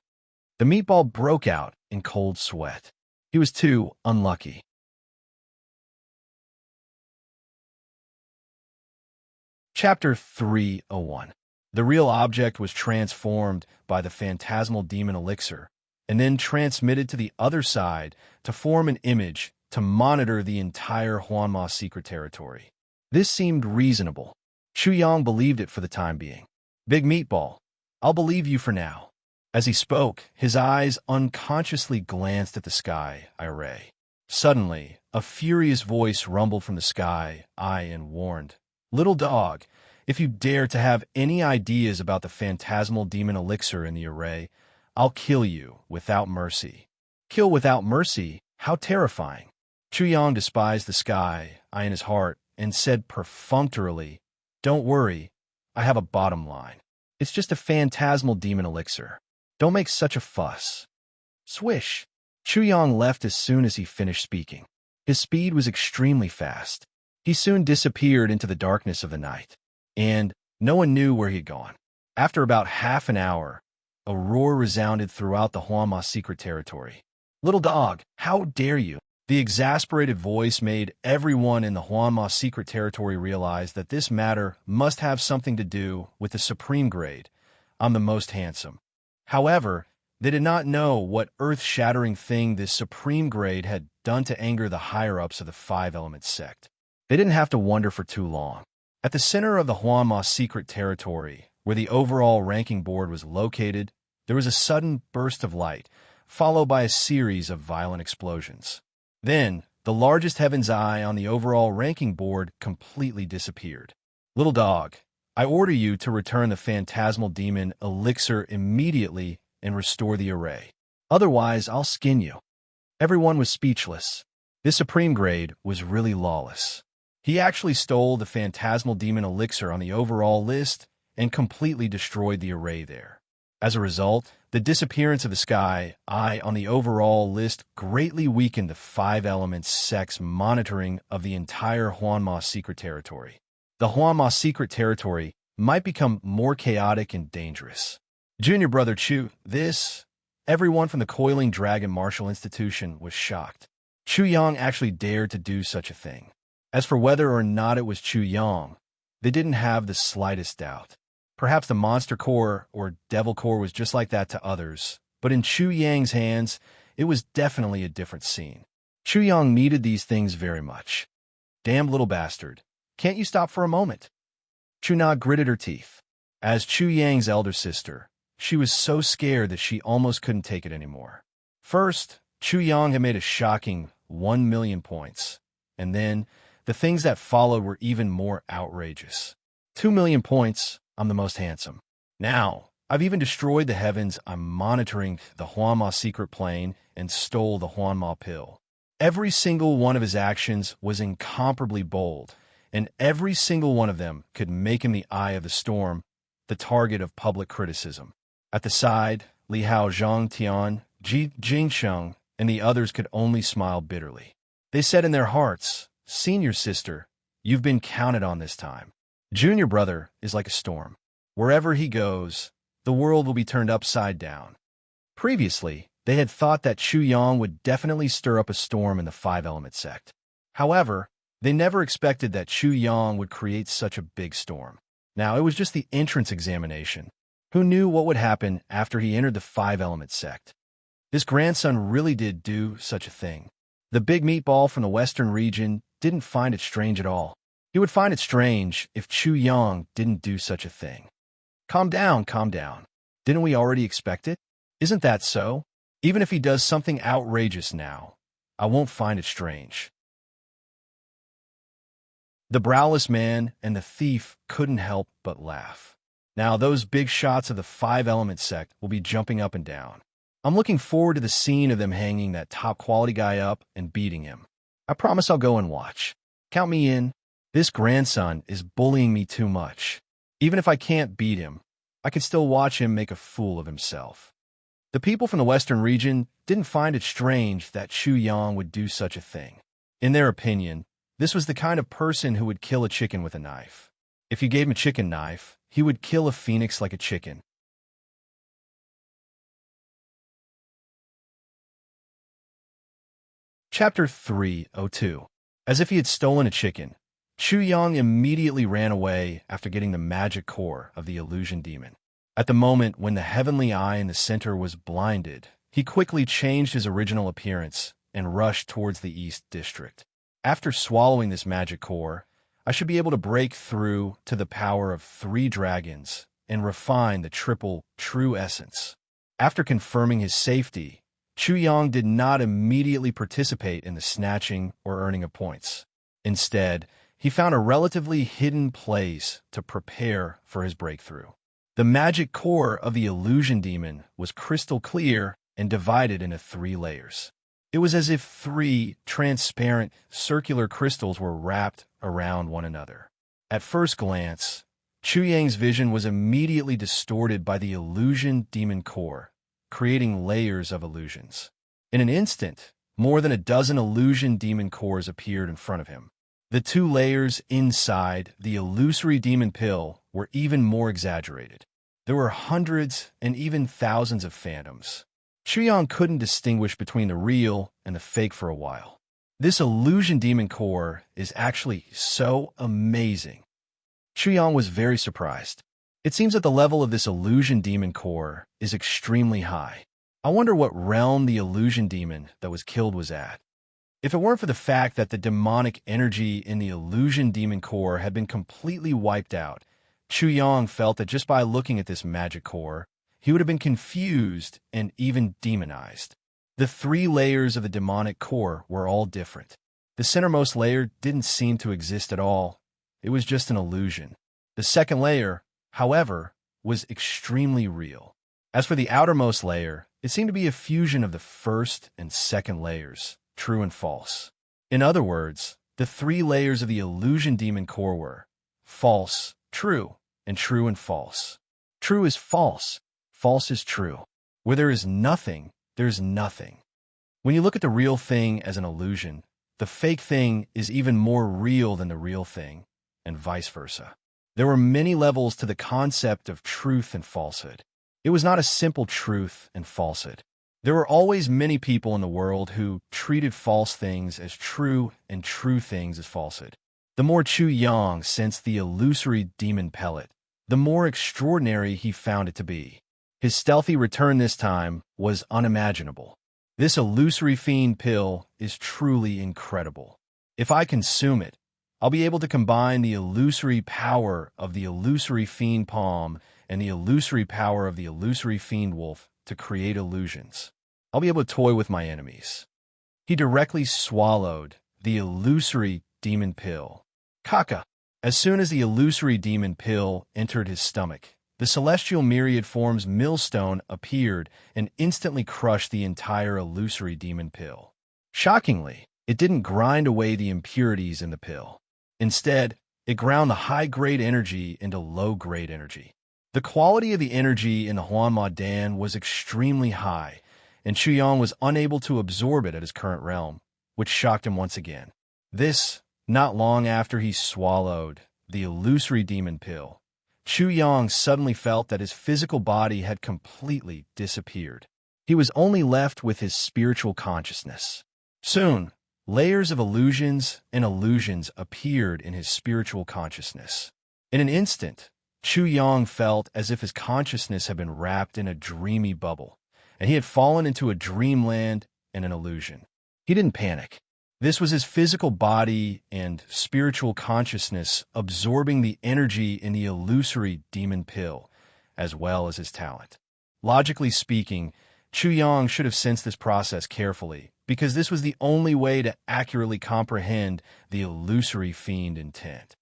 The meatball broke out in cold sweat. He was too unlucky. Chapter 301. The real object was transformed by the phantasmal demon elixir, and then transmitted to the other side to form an image to monitor the entire Huanma secret territory. This seemed reasonable. Chu Yang believed it for the time being. Big Meatball, I'll believe you for now. As he spoke, his eyes unconsciously glanced at the sky array. Suddenly, a furious voice rumbled from the sky and warned, Little dog, if you dare to have any ideas about the phantasmal demon elixir in the array, I'll kill you without mercy. Kill without mercy? How terrifying. Chu Yang despised the sky in his heart and said perfunctorily, Don't worry, I have a bottom line. It's just a phantasmal demon elixir. Don't make such a fuss. Swish. Chu Yang left as soon as he finished speaking. His speed was extremely fast. He soon disappeared into the darkness of the night, and no one knew where he had gone. After about half an hour, a roar resounded throughout the Huanma secret territory. Little dog, how dare you? The exasperated voice made everyone in the Huanma secret territory realize that this matter must have something to do with the supreme grade. I'm the most handsome. However, they did not know what earth-shattering thing this supreme grade had done to anger the higher-ups of the five-element sect. They didn't have to wonder for too long. At the center of the Huanma secret territory, where the overall ranking board was located, there was a sudden burst of light, followed by a series of violent explosions. Then, the largest heaven's eye on the overall ranking board completely disappeared. Little dog, I order you to return the phantasmal demon elixir immediately and restore the array. Otherwise, I'll skin you. Everyone was speechless. This supreme grade was really lawless. He actually stole the phantasmal demon elixir on the overall list and completely destroyed the array there. As a result, the disappearance of the sky on the overall list greatly weakened the five elements sect's monitoring of the entire Huanma secret territory. The Huanma secret territory might become more chaotic and dangerous. Junior brother Chu, everyone from the Coiling Dragon Martial Institution was shocked. Chu Yang actually dared to do such a thing. As for whether or not it was Chu Yang, they didn't have the slightest doubt. Perhaps the monster core or devil core was just like that to others, but in Chu Yang's hands, it was definitely a different scene. Chu Yang needed these things very much. Damn little bastard. Can't you stop for a moment? Chu Na gritted her teeth. As Chu Yang's elder sister, she was so scared that she almost couldn't take it anymore. First, Chu Yang had made a shocking 1 million points, and then the things that followed were even more outrageous. 2 million points, I'm the most handsome. Now, I've even destroyed the heavens. I'm monitoring the Huanma secret plane and stole the Huanma pill. Every single one of his actions was incomparably bold, and every single one of them could make him the eye of the storm, the target of public criticism. At the side, Li Hao, Zhang Tian, Ji Jingsheng, and the others could only smile bitterly. They said in their hearts, "Senior sister, you've been counted on this time. Junior brother is like a storm. Wherever he goes, the world will be turned upside down." Previously, they had thought that Chu Yang would definitely stir up a storm in the five-element sect. However, they never expected that Chu Yang would create such a big storm. Now, it was just the entrance examination. Who knew what would happen after he entered the five-element sect? This grandson really did do such a thing. The big meatball from the western region didn't find it strange at all. He would find it strange if Chu Yang didn't do such a thing. Calm down, calm down. Didn't we already expect it? Isn't that so? Even if he does something outrageous now, I won't find it strange. The browless man and the thief couldn't help but laugh. Now, those big shots of the five-element sect will be jumping up and down. I'm looking forward to the scene of them hanging that top-quality guy up and beating him. I promise I'll go and watch. Count me in. This grandson is bullying me too much. Even if I can't beat him, I can still watch him make a fool of himself. The people from the western region didn't find it strange that Chu Yang would do such a thing. In their opinion, this was the kind of person who would kill a chicken with a knife. If you gave him a chicken knife, he would kill a phoenix like a chicken. Chapter 302. As if he had stolen a chicken, Chu Yang immediately ran away after getting the magic core of the illusion demon. At the moment when the heavenly eye in the center was blinded, he quickly changed his original appearance and rushed towards the East District. After swallowing this magic core, I should be able to break through to the power of 3 dragons and refine the triple true essence. After confirming his safety, Chu Yang did not immediately participate in the snatching or earning of points. Instead, he found a relatively hidden place to prepare for his breakthrough. The magic core of the illusion demon was crystal clear and divided into 3 layers. It was as if 3 transparent, circular crystals were wrapped around one another. At first glance, Chu Yang's vision was immediately distorted by the illusion demon core, creating layers of illusions. In an instant, more than a dozen illusion demon cores appeared in front of him. The 2 layers inside the illusory demon pill were even more exaggerated. There were hundreds and even thousands of phantoms. Chu Yang couldn't distinguish between the real and the fake for a while. This illusion demon core is actually so amazing. Chu Yang was very surprised. It seems that the level of this illusion demon core is extremely high. I wonder what realm the illusion demon that was killed was at. If it weren't for the fact that the demonic energy in the illusion demon core had been completely wiped out, Chu Yang felt that just by looking at this magic core, he would have been confused and even demonized. The 3 layers of the demonic core were all different. The centermost layer didn't seem to exist at all. It was just an illusion. The second layer, however, was extremely real. As for the outermost layer, it seemed to be a fusion of the first and second layers, true and false. In other words, the 3 layers of the illusion demon core were false, true, and true and false. True is false, false is true. Where there is nothing, there's nothing. When you look at the real thing as an illusion, the fake thing is even more real than the real thing, and vice versa. There were many levels to the concept of truth and falsehood. It was not a simple truth and falsehood. There were always many people in the world who treated false things as true and true things as falsehood. The more Chu Yang sensed the illusory demon pellet, the more extraordinary he found it to be. His stealthy return this time was unimaginable. This illusory fiend pill is truly incredible. If I consume it, I'll be able to combine the illusory power of the illusory fiend palm and the illusory power of the illusory fiend wolf to create illusions. I'll be able to toy with my enemies. He directly swallowed the illusory demon pill. Kaka! As soon as the illusory demon pill entered his stomach, the celestial myriad forms millstone appeared and instantly crushed the entire illusory demon pill. Shockingly, it didn't grind away the impurities in the pill. Instead, it ground the high-grade energy into low-grade energy. The quality of the energy in the Huan Ma Dan was extremely high, and Chu Yang was unable to absorb it at his current realm, which shocked him once again. This, not long after he swallowed the illusory demon pill. Chu Yang suddenly felt that his physical body had completely disappeared. He was only left with his spiritual consciousness. Soon, layers of illusions and illusions appeared in his spiritual consciousness. In an instant, Chu Yang felt as if his consciousness had been wrapped in a dreamy bubble, and he had fallen into a dreamland and an illusion. He didn't panic. This was his physical body and spiritual consciousness absorbing the energy in the illusory demon pill, as well as his talent. Logically speaking, Chu Yang should have sensed this process carefully, because this was the only way to accurately comprehend the illusory fiend intent.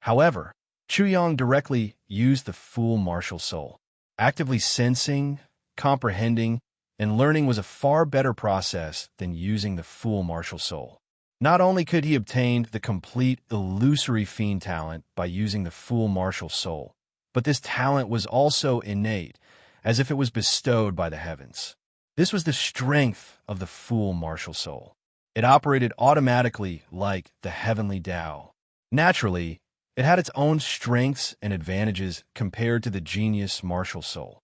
However, Chu Yang directly used the full martial soul. Actively sensing, comprehending, and learning was a far better process than using the full martial soul. Not only could he obtain the complete illusory fiend talent by using the full martial soul, but this talent was also innate, as if it was bestowed by the heavens. This was the strength of the full martial soul. It operated automatically like the heavenly Tao. Naturally, it had its own strengths and advantages compared to the genius martial soul.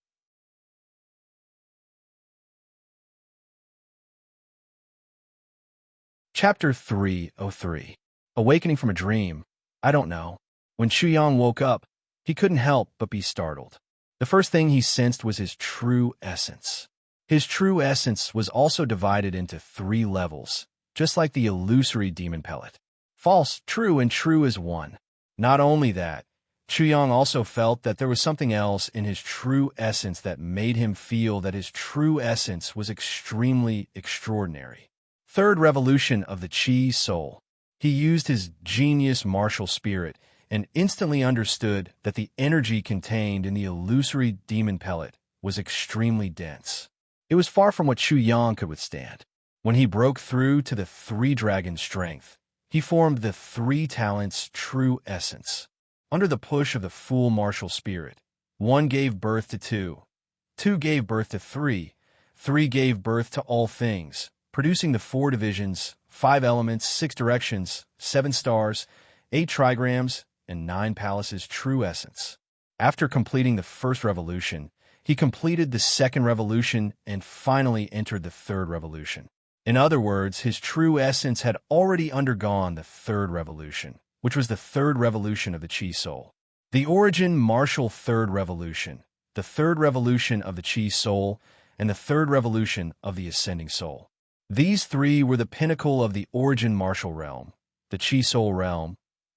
Chapter 303. Awakening from a Dream. I don't know. When Chu Yang woke up, he couldn't help but be startled. The first thing he sensed was his true essence. His true essence was also divided into 3 levels, just like the illusory demon pellet. False, true, and true is one. Not only that, Chu Yang also felt that there was something else in his true essence that made him feel that his true essence was extremely extraordinary. Third revolution of the Qi soul. He used his genius martial spirit and instantly understood that the energy contained in the illusory demon pellet was extremely dense. It was far from what Chu Yang could withstand. When he broke through to the 3-dragon strength, he formed the 3 talents' true essence. Under the push of the full martial spirit, 1 gave birth to 2, 2 gave birth to 3, 3 gave birth to all things, producing the 4 divisions, 5 elements, 6 directions, 7 stars, 8 trigrams, and 9 palaces' true essence. After completing the first revolution, he completed the second revolution and finally entered the third revolution. In other words, his true essence had already undergone the third revolution, which was the third revolution of the Qi soul. The origin martial third revolution, the third revolution of the Qi soul, and the third revolution of the ascending soul. These 3 were the pinnacle of the origin martial realm, the Qi soul realm,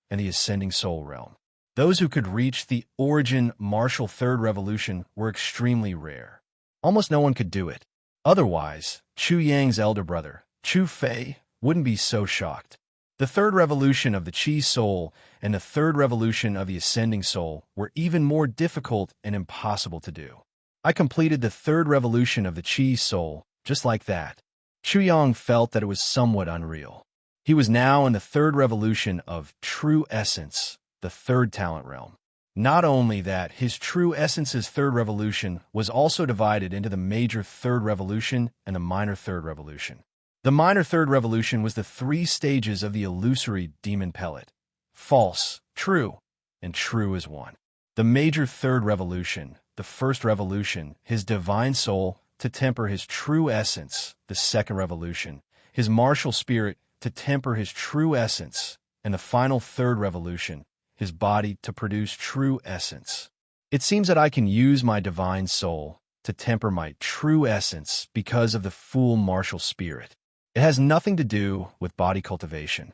and the ascending soul realm. Those who could reach the origin martial third revolution were extremely rare. Almost no one could do it. Otherwise, Chu Yang's elder brother, Chu Fei, wouldn't be so shocked. The third revolution of the Qi soul and the third revolution of the ascending soul were even more difficult and impossible to do. I completed the third revolution of the Qi soul just like that. Chu Yang felt that it was somewhat unreal. He was now in the third revolution of true essence, the third talent realm. Not only that, his true essence's third revolution was also divided into the major third revolution and the minor third revolution. The minor third revolution was the 3 stages of the illusory demon pellet. False, true, and true is one. The major third revolution, the first revolution, his divine soul to temper his true essence, the second revolution, his martial spirit to temper his true essence, and the final third revolution, his body to produce true essence. It seems that I can use my divine soul to temper my true essence because of the full martial spirit. It has nothing to do with body cultivation.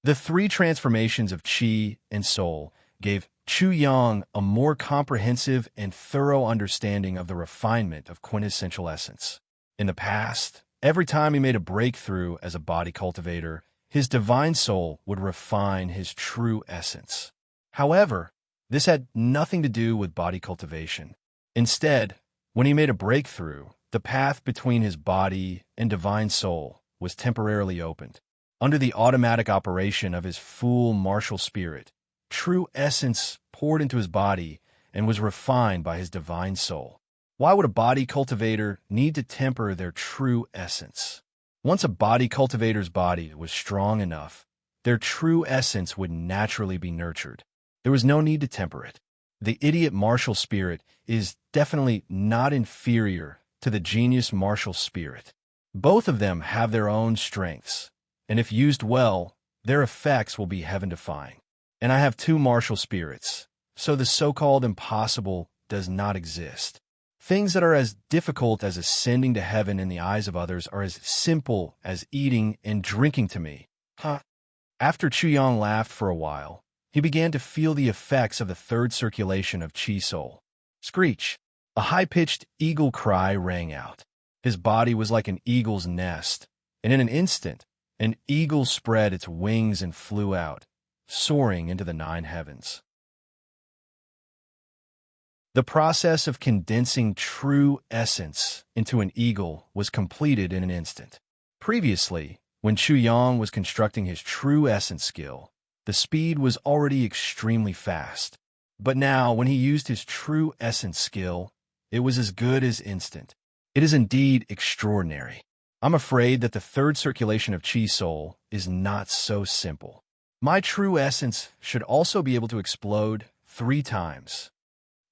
The 3 transformations of Qi and soul gave Chu Yang a more comprehensive and thorough understanding of the refinement of quintessential essence. In the past, every time he made a breakthrough as a body cultivator, his divine soul would refine his true essence. However, this had nothing to do with body cultivation. Instead, when he made a breakthrough, the path between his body and divine soul was temporarily opened. Under the automatic operation of his full martial spirit, true essence poured into his body and was refined by his divine soul. Why would a body cultivator need to temper their true essence? Once a body cultivator's body was strong enough, their true essence would naturally be nurtured. There was no need to temper it. The idiot martial spirit is definitely not inferior to the genius martial spirit. Both of them have their own strengths, and if used well, their effects will be heaven-defying. And I have two martial spirits, so the so-called impossible does not exist. Things that are as difficult as ascending to heaven in the eyes of others are as simple as eating and drinking to me. After Chuyang laughed for a while, he began to feel the effects of the third circulation of Chi Soul. Screech! A high-pitched eagle cry rang out. His body was like an eagle's nest, and in an instant, an eagle spread its wings and flew out, soaring into the nine heavens. The process of condensing true essence into an eagle was completed in an instant. Previously, when Chuyang was constructing his true essence skill, the speed was already extremely fast. But now, when he used his true essence skill, it was as good as instant. It is indeed extraordinary. I'm afraid that the third circulation of Chi Soul is not so simple. My true essence should also be able to explode 3 times.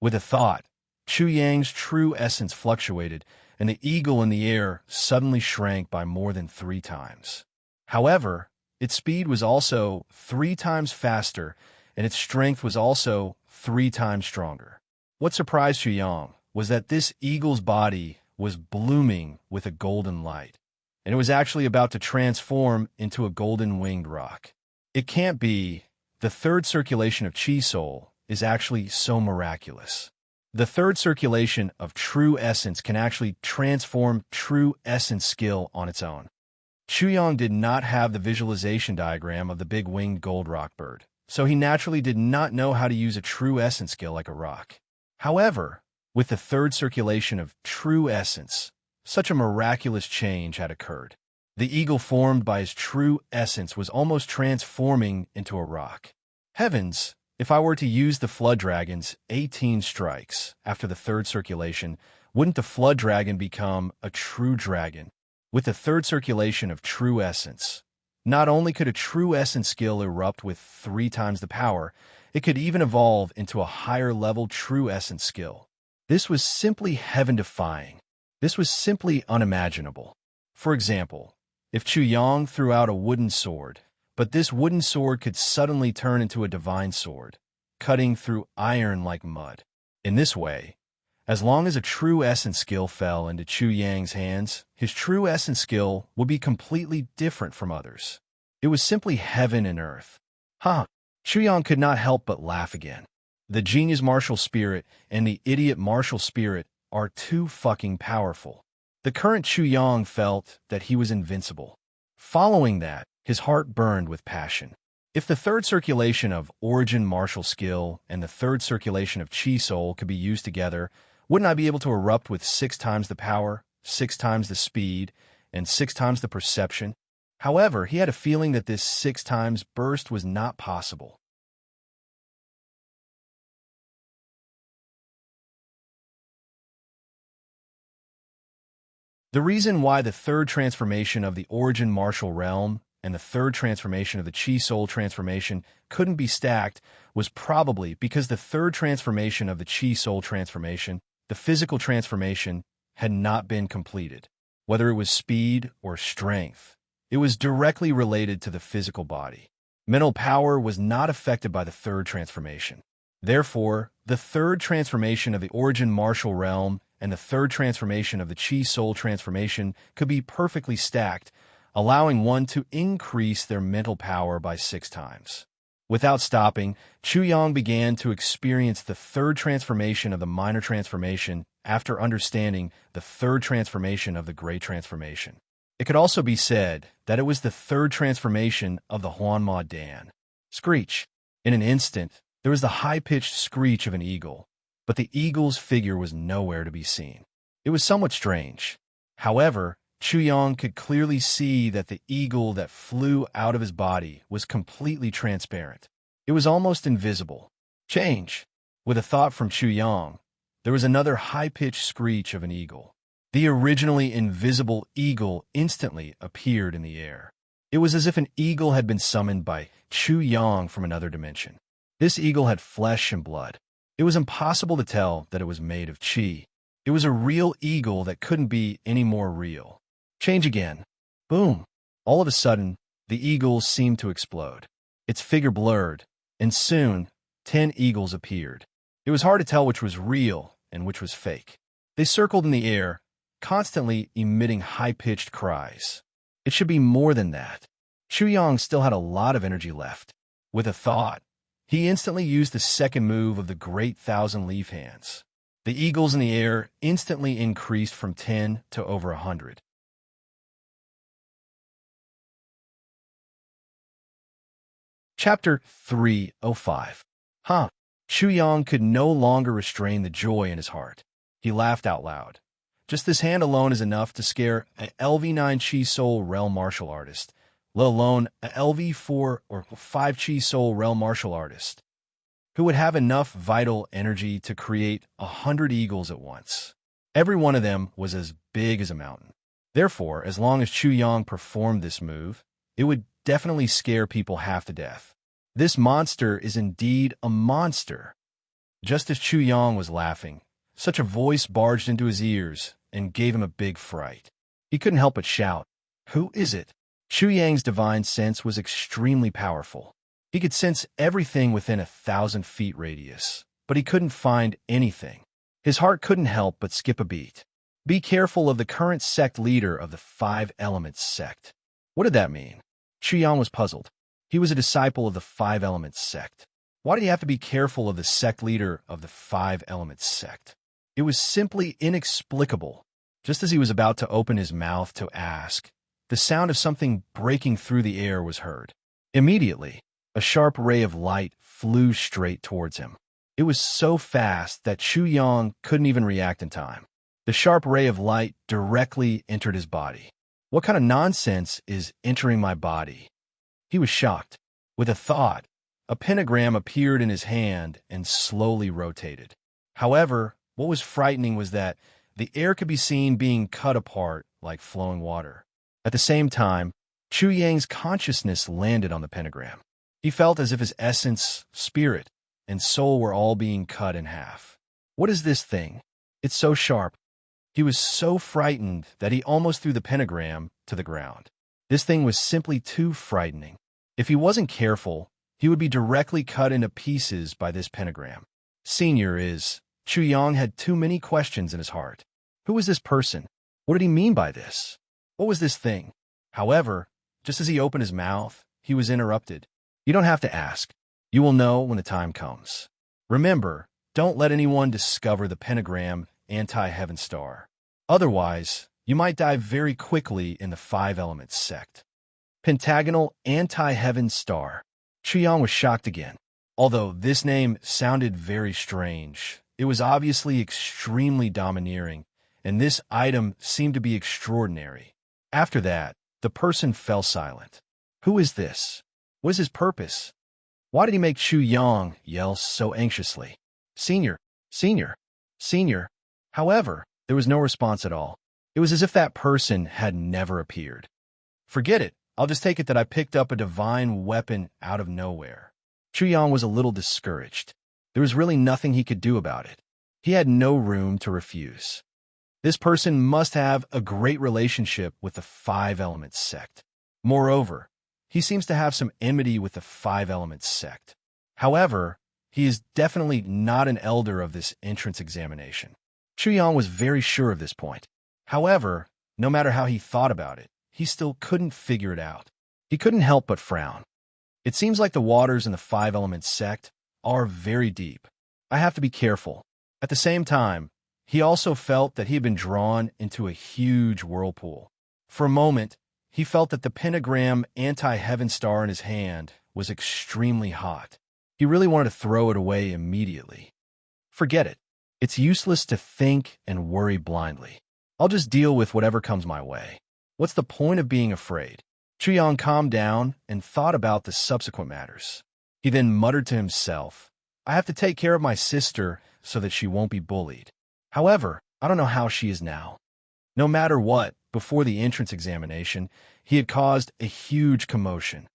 With a thought, Chuyang's true essence fluctuated, and the eagle in the air suddenly shrank by more than 3 times. However, its speed was also 3 times faster, and its strength was also 3 times stronger. What surprised Chuyang was that this eagle's body was blooming with a golden light, and it was actually about to transform into a golden-winged rock. It can't be. The third circulation of Chi Soul is actually so miraculous. The third circulation of true essence can actually transform true essence skill on its own. Chuyang did not have the visualization diagram of the big winged gold rock bird, so he naturally did not know how to use a true essence skill like a rock. However, with the third circulation of true essence, such a miraculous change had occurred. The eagle formed by his true essence was almost transforming into a rock. Heavens! If I were to use the Flood Dragon's 18 strikes after the third circulation, wouldn't the Flood Dragon become a true dragon? With the third circulation of true essence, not only could a true essence skill erupt with 3 times the power, it could even evolve into a higher level true essence skill. This was simply heaven-defying. This was simply unimaginable. For example, if Chuyang threw out a wooden sword, but this wooden sword could suddenly turn into a divine sword, cutting through iron like mud. In this way, as long as a true essence skill fell into Chuyang's hands, his true essence skill would be completely different from others. It was simply heaven and earth. Chuyang could not help but laugh again. The genius martial spirit and the idiot martial spirit are too fucking powerful. The current Chuyang felt that he was invincible. Following that, his heart burned with passion. If the third circulation of origin martial skill and the third circulation of Chi Soul could be used together, wouldn't I be able to erupt with 6 times the power, 6 times the speed, and 6 times the perception? However, he had a feeling that this 6 times burst was not possible. The reason why the third transformation of the origin martial realm and the third transformation of the Chi Soul transformation couldn't be stacked was probably because the third transformation of the Chi Soul transformation, the physical transformation, had not been completed. Whether it was speed or strength, it was directly related to the physical body. Mental power was not affected by the third transformation. Therefore, the third transformation of the origin martial realm and the third transformation of the Chi Soul transformation could be perfectly stacked, allowing one to increase their mental power by 6 times. Without stopping, Chuyang began to experience the third transformation of the minor transformation after understanding the third transformation of the great transformation. It could also be said that it was the third transformation of the Huanma Dan. Screech! In an instant, there was the high-pitched screech of an eagle, but the eagle's figure was nowhere to be seen. It was somewhat strange. However, Chuyang could clearly see that the eagle that flew out of his body was completely transparent. It was almost invisible. Change! With a thought from Chu Yang, there was another high-pitched screech of an eagle. The originally invisible eagle instantly appeared in the air. It was as if an eagle had been summoned by Chu Yang from another dimension. This eagle had flesh and blood. It was impossible to tell that it was made of chi. It was a real eagle that couldn't be any more real. Change again. Boom. All of a sudden, the eagle seemed to explode. Its figure blurred, and soon, 10 eagles appeared. It was hard to tell which was real and which was fake. They circled in the air, constantly emitting high-pitched cries. It should be more than that. Chu Yang still had a lot of energy left. With a thought, he instantly used the second move of the Great Thousand Leaf Hands. The eagles in the air instantly increased from 10 to over 100. Chapter 305. Chu Yang could no longer restrain the joy in his heart. He laughed out loud. Just this hand alone is enough to scare an LV9 Chi Soul Realm martial artist, let alone a LV4 or 5 Chi Soul Realm martial artist, who would have enough vital energy to create 100 eagles at once. Every one of them was as big as a mountain. Therefore, as long as Chu Yang performed this move, it would definitely scare people half to death. This monster is indeed a monster. Just as Chu Yang was laughing, such a voice barged into his ears and gave him a big fright. He couldn't help but shout, "Who is it?" Chu Yang's divine sense was extremely powerful. He could sense everything within 1,000 feet radius, but he couldn't find anything. His heart couldn't help but skip a beat. Be careful of the current sect leader of the 5 Elements sect. What did that mean? Chu Yang was puzzled. He was a disciple of the 5 Elements sect. Why did he have to be careful of the sect leader of the 5 Elements sect? It was simply inexplicable. Just as he was about to open his mouth to ask, the sound of something breaking through the air was heard. Immediately, a sharp ray of light flew straight towards him. It was so fast that Chu Yang couldn't even react in time. The sharp ray of light directly entered his body. What kind of nonsense is entering my body? He was shocked. With a thought, a pentagram appeared in his hand and slowly rotated. However, what was frightening was that the air could be seen being cut apart like flowing water. At the same time, Chu Yang's consciousness landed on the pentagram. He felt as if his essence, spirit, and soul were all being cut in half. What is this thing? It's so sharp. He was so frightened that he almost threw the pentagram to the ground. This thing was simply too frightening. If he wasn't careful, he would be directly cut into pieces by this pentagram. Chu Yang had too many questions in his heart. Who was this person? What did he mean by this? What was this thing? However, just as he opened his mouth, he was interrupted. You don't have to ask. You will know when the time comes. Remember, don't let anyone discover the pentagram anti-heaven star. Otherwise, you might die very quickly in the 5 Elements sect. Pentagonal anti-heaven star. Chu Yang was shocked again. Although this name sounded very strange, it was obviously extremely domineering, and this item seemed to be extraordinary. After that, the person fell silent. Who is this? What is his purpose? Why did he make Chu Yang yell so anxiously? Senior, senior, senior. However, there was no response at all. It was as if that person had never appeared. Forget it. I'll just take it that I picked up a divine weapon out of nowhere. Chu Yang was a little discouraged. There was really nothing he could do about it. He had no room to refuse. This person must have a great relationship with the 5 Elements sect. Moreover, he seems to have some enmity with the 5 Elements sect. However, he is definitely not an elder of this entrance examination. Chu Yang was very sure of this point. However, no matter how he thought about it, he still couldn't figure it out. He couldn't help but frown. It seems like the waters in the 5 Elements sect are very deep. I have to be careful. At the same time, he also felt that he had been drawn into a huge whirlpool. For a moment, he felt that the pentagram anti-heaven star in his hand was extremely hot. He really wanted to throw it away immediately. Forget it. It's useless to think and worry blindly. I'll just deal with whatever comes my way. What's the point of being afraid? Chu Yang calmed down and thought about the subsequent matters. He then muttered to himself, I have to take care of my sister so that she won't be bullied. However, I don't know how she is now. No matter what, before the entrance examination, he had caused a huge commotion.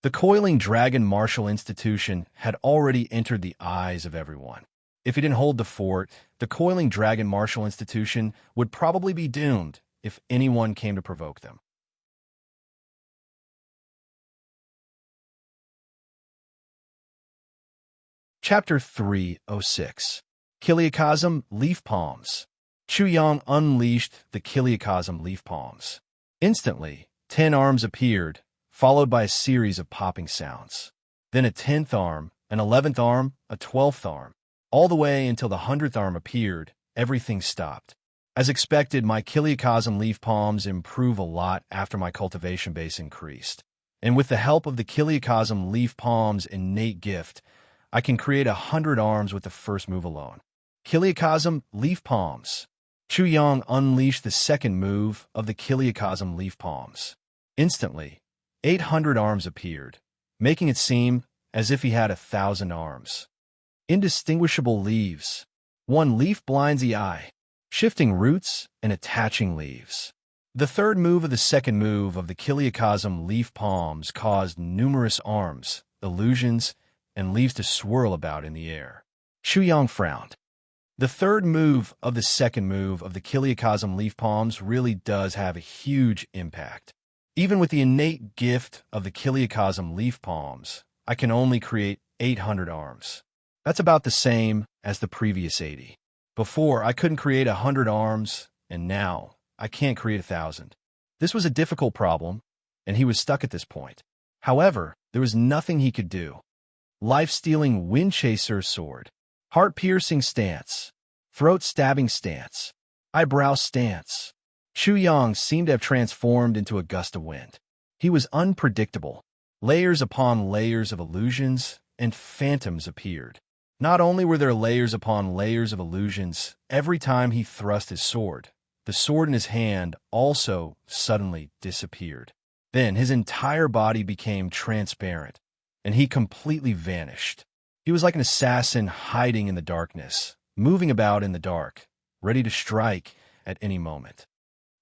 The coiling dragon martial institution had already entered the eyes of everyone. If he didn't hold the fort, the coiling dragon martial institution would probably be doomed if anyone came to provoke them. Chapter 306 Kiliacosm Leaf Palms. Chu Yang unleashed the Kiliacosm leaf palms. Instantly, 10 arms appeared, followed by a series of popping sounds. Then a 10th arm, an 11th arm, a 12th arm. All the way until the 100th arm appeared, everything stopped. As expected, my Kiliacosm leaf palms improve a lot after my cultivation base increased. And with the help of the Kiliacosm leaf palms' innate gift, I can create 100 arms with the first move alone. Kiliacosm leaf palms. Chu Yang unleashed the second move of the Kiliacosm leaf palms. Instantly, 800 arms appeared, making it seem as if he had 1,000 arms. Indistinguishable leaves. One leaf blinds the eye, shifting roots and attaching leaves. The third move of the second move of the Kiliacosm leaf palms caused numerous arms, illusions, and leaves to swirl about in the air. Chu Yang frowned. The third move of the second move of the Kiliacosm leaf palms really does have a huge impact. Even with the innate gift of the Kiliacosm leaf palms, I can only create 800 arms. That's about the same as the previous 80. Before, I couldn't create 100 arms, and now I can't create 1,000. This was a difficult problem, and he was stuck at this point. However, there was nothing he could do. Life-stealing Windchaser sword, heart-piercing stance, throat-stabbing stance, eyebrow stance. Chu Yang seemed to have transformed into a gust of wind. He was unpredictable. Layers upon layers of illusions and phantoms appeared. Not only were there layers upon layers of illusions, every time he thrust his sword, the sword in his hand also suddenly disappeared. Then his entire body became transparent, and he completely vanished. He was like an assassin hiding in the darkness, moving about in the dark, ready to strike at any moment.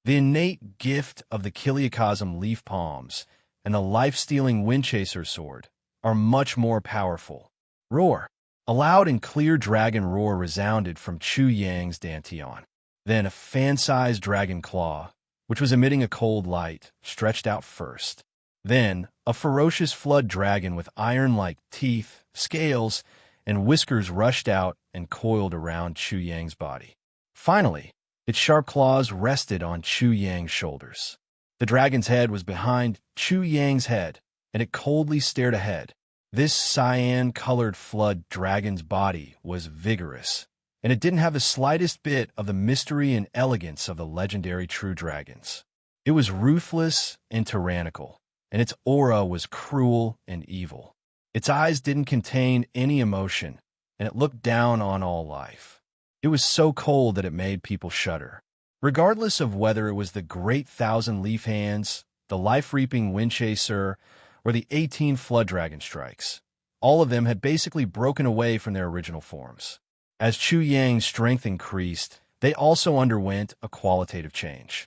The innate gift of the Kiliacosm leaf palms and the life-stealing Windchaser sword are much more powerful. Roar! A loud and clear dragon roar resounded from Chu Yang's dantian. Then a fan-sized dragon claw, which was emitting a cold light, stretched out first. Then a ferocious flood dragon with iron-like teeth, scales, and whiskers rushed out and coiled around Chu Yang's body. Finally, its sharp claws rested on Chu Yang's shoulders. The dragon's head was behind Chu Yang's head, and it coldly stared ahead. This cyan-colored flood dragon's body was vigorous, and it didn't have the slightest bit of the mystery and elegance of the legendary true dragons. It was ruthless and tyrannical, and its aura was cruel and evil. Its eyes didn't contain any emotion, and it looked down on all life. It was so cold that it made people shudder. Regardless of whether it was the great 1,000 leaf hands, the life-reaping Windchaser, or the 18 flood dragon strikes, all of them had basically broken away from their original forms. As Chu Yang's strength increased, they also underwent a qualitative change.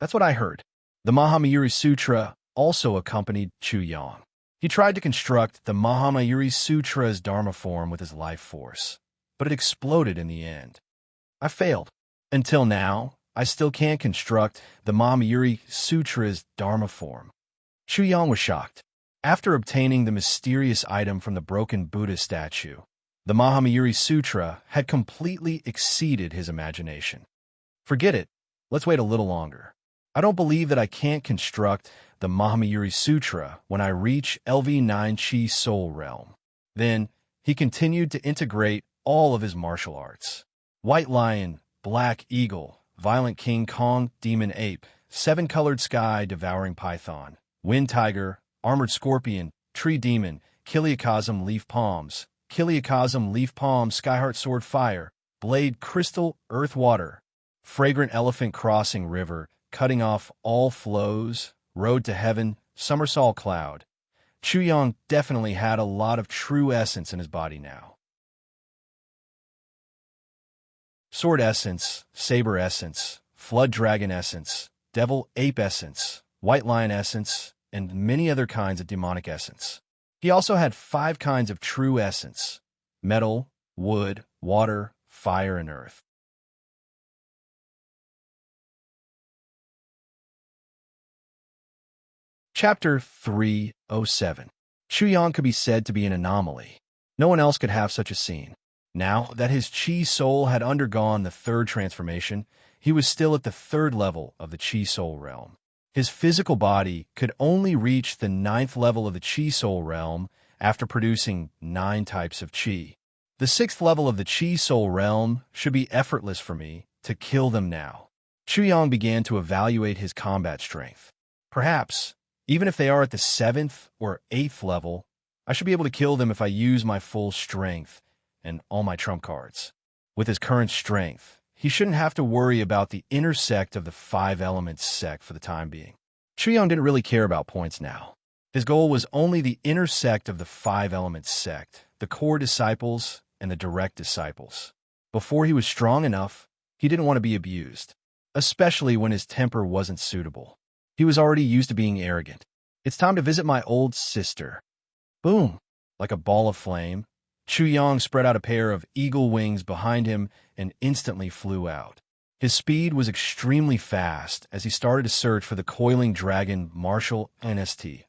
That's what I heard. The Mahamayuri Sutra also accompanied Chu Yang. He tried to construct the Mahamayuri Sutra's Dharma form with his life force, but it exploded in the end. I failed. Until now, I still can't construct the Mahamayuri Sutra's Dharma form. Chu Yang was shocked. After obtaining the mysterious item from the broken Buddha statue, the Mahamayuri Sutra had completely exceeded his imagination. Forget it. Let's wait a little longer. I don't believe that I can't construct the Mahamayuri Sutra when I reach LV9 Chi Soul Realm. Then, he continued to integrate all of his martial arts. White Lion, Black Eagle, Violent King Kong, Demon Ape, Seven-Colored Sky, Devouring Python, Wind Tiger, Armored Scorpion, Tree Demon, Kiliacosm Leaf Palms, Kiliacosm Leaf Palms, Skyheart Sword Fire, Blade Crystal, Earth Water, Fragrant Elephant Crossing River, Cutting Off All Flows, Road to Heaven, Somersault Cloud, Chuyang definitely had a lot of true essence in his body now. Sword essence, saber essence, flood dragon essence, devil ape essence, white lion essence, and many other kinds of demonic essence. He also had 5 kinds of true essence: metal, wood, water, fire, and earth. Chapter 307. Chuyang could be said to be an anomaly. No one else could have such a scene. Now that his chi soul had undergone the 3rd transformation, he was still at the 3rd level of the chi soul realm. His physical body could only reach the 9th level of the chi soul realm after producing 9 types of chi. The 6th level of the chi soul realm should be effortless for me to kill them now. Chuyang began to evaluate his combat strength. Perhaps, even if they are at the 7th or 8th level, I should be able to kill them if I use my full strength and all my trump cards. With his current strength, he shouldn't have to worry about the intersect of the 5 elements sect for the time being. Chuyang didn't really care about points now. His goal was only the intersect of the 5 elements sect, the core disciples and the direct disciples. Before he was strong enough, he didn't want to be abused, especially when his temper wasn't suitable. He was already used to being arrogant. It's time to visit my old sister. Boom! Like a ball of flame, Chuyang spread out a pair of eagle wings behind him and instantly flew out. His speed was extremely fast as he started to search for the coiling dragon martial NSTI.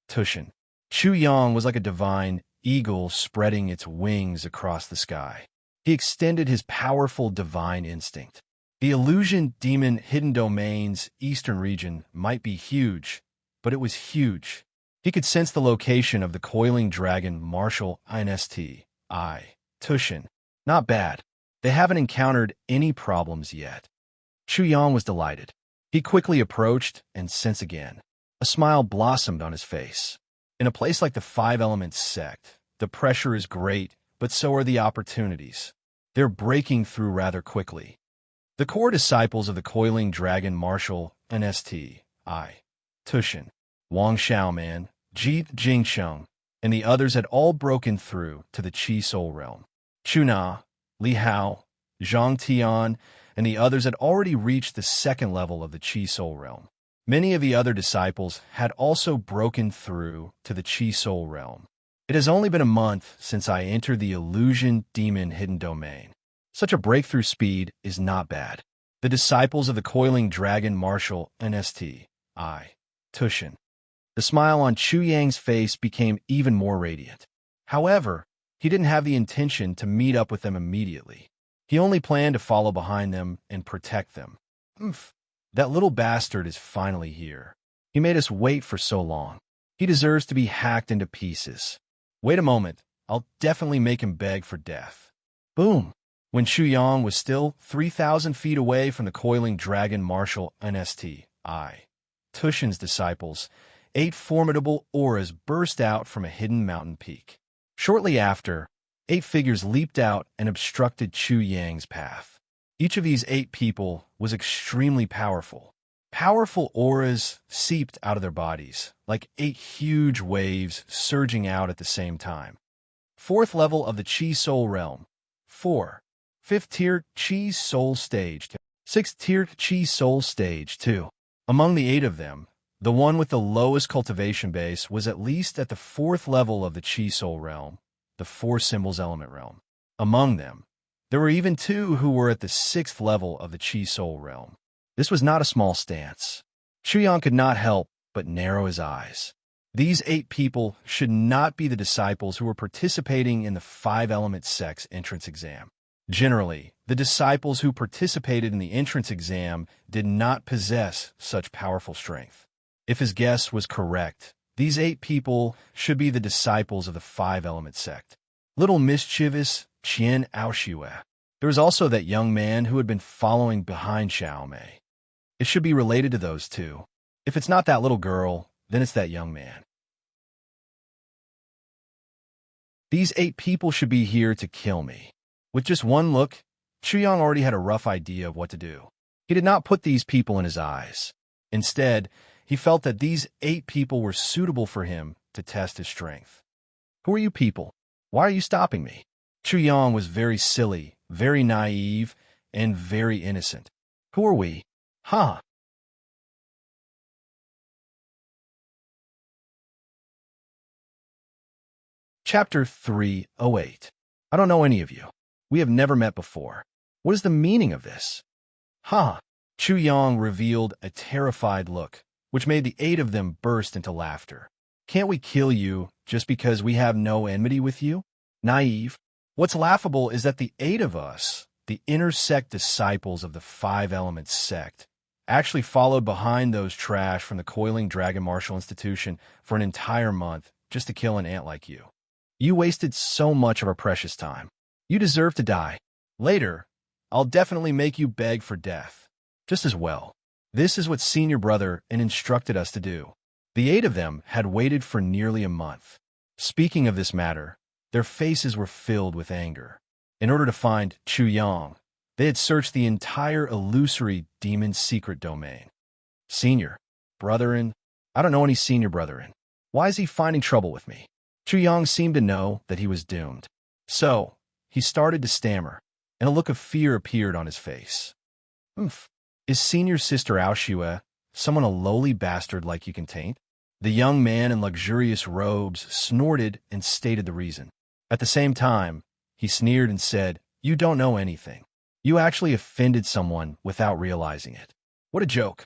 Tushin. Chuyang was like a divine eagle spreading its wings across the sky. He extended his powerful divine instinct. The illusion demon hidden domain's eastern region might be huge, but it was huge. He could sense the location of the coiling dragon martial NSTI. Tushin. Not bad. They haven't encountered any problems yet. Chuyang was delighted. He quickly approached and sensed again. A smile blossomed on his face. In a place like the 5 Elements sect, the pressure is great, but so are the opportunities. They're breaking through rather quickly. The core disciples of the coiling dragon martial NSTI, Tushin, Wang Xiaoman, Jit Jingsheng, and the others had all broken through to the Chi Soul realm. Chuna, Li Hao, Zhang Tian, and the others had already reached the 2nd level of the Chi Soul realm. Many of the other disciples had also broken through to the Chi Soul realm. It has only been a month since I entered the illusion demon hidden domain. Such a breakthrough speed is not bad. The disciples of the coiling dragon martial NSTI, Tushin. The smile on Chuyang's face became even more radiant. However, he didn't have the intention to meet up with them immediately. He only planned to follow behind them and protect them. That little bastard is finally here. He made us wait for so long. He deserves to be hacked into pieces. Wait a moment, I'll definitely make him beg for death. Boom! When Chuyang was still 3,000 feet away from the coiling dragon martial NSTI, Tushin's disciples, 8 formidable auras burst out from a hidden mountain peak. Shortly after, 8 figures leaped out and obstructed Chuyang's path. Each of these 8 people was extremely powerful. Powerful auras seeped out of their bodies, like 8 huge waves surging out at the same time. 4th level of the Chi Soul realm. 4. 5th tier Chi Soul stage. 6th tier Chi Soul stage 2. Among the 8 of them, the one with the lowest cultivation base was at least at the 4th level of the Chi Soul realm, the 4 symbols element realm. Among them, there were even 2 who were at the 6th level of the Chi Soul realm. This was not a small stance. Chuyang could not help but narrow his eyes. These 8 people should not be the disciples who were participating in the 5 Element Sect's entrance exam. Generally, the disciples who participated in the entrance exam did not possess such powerful strength. If his guess was correct, these 8 people should be the disciples of the 5 Element Sect. Little mischievous Qian Aoshue. There was also that young man who had been following behind Xiaomei. It should be related to those 2. If it's not that little girl, then it's that young man. These 8 people should be here to kill me. With just one look, Chuyang already had a rough idea of what to do. He did not put these people in his eyes. Instead, he felt that these 8 people were suitable for him to test his strength. Who are you people? Why are you stopping me? Chu Yang was very silly, very naive, and very innocent. Who are we? Huh? Chapter 308. I don't know any of you. We have never met before. What is the meaning of this? Huh? Chu Yang revealed a terrified look, which made the 8 of them burst into laughter. Can't we kill you just because we have no enmity with you? Naive. What's laughable is that the 8 of us, the inner sect disciples of the Five Elements sect, actually followed behind those trash from the coiling Dragon Martial Institution for an entire month just to kill an ant like you. You wasted so much of our precious time. You deserve to die. Later, I'll definitely make you beg for death. Just as well. This is what Senior Brother instructed us to do. The 8 of them had waited for nearly a month. Speaking of this matter, their faces were filled with anger. In order to find Chu Yang, they had searched the entire illusory demon's secret domain. Senior Brethren, I don't know any Senior Brethren. Why is he finding trouble with me? Chu Yang seemed to know that he was doomed. So, he started to stammer, and a look of fear appeared on his face. Is Senior Sister Aoshue someone a lowly bastard like you can taint? The young man in luxurious robes snorted and stated the reason. At the same time, he sneered and said, You don't know anything. You actually offended someone without realizing it. What a joke.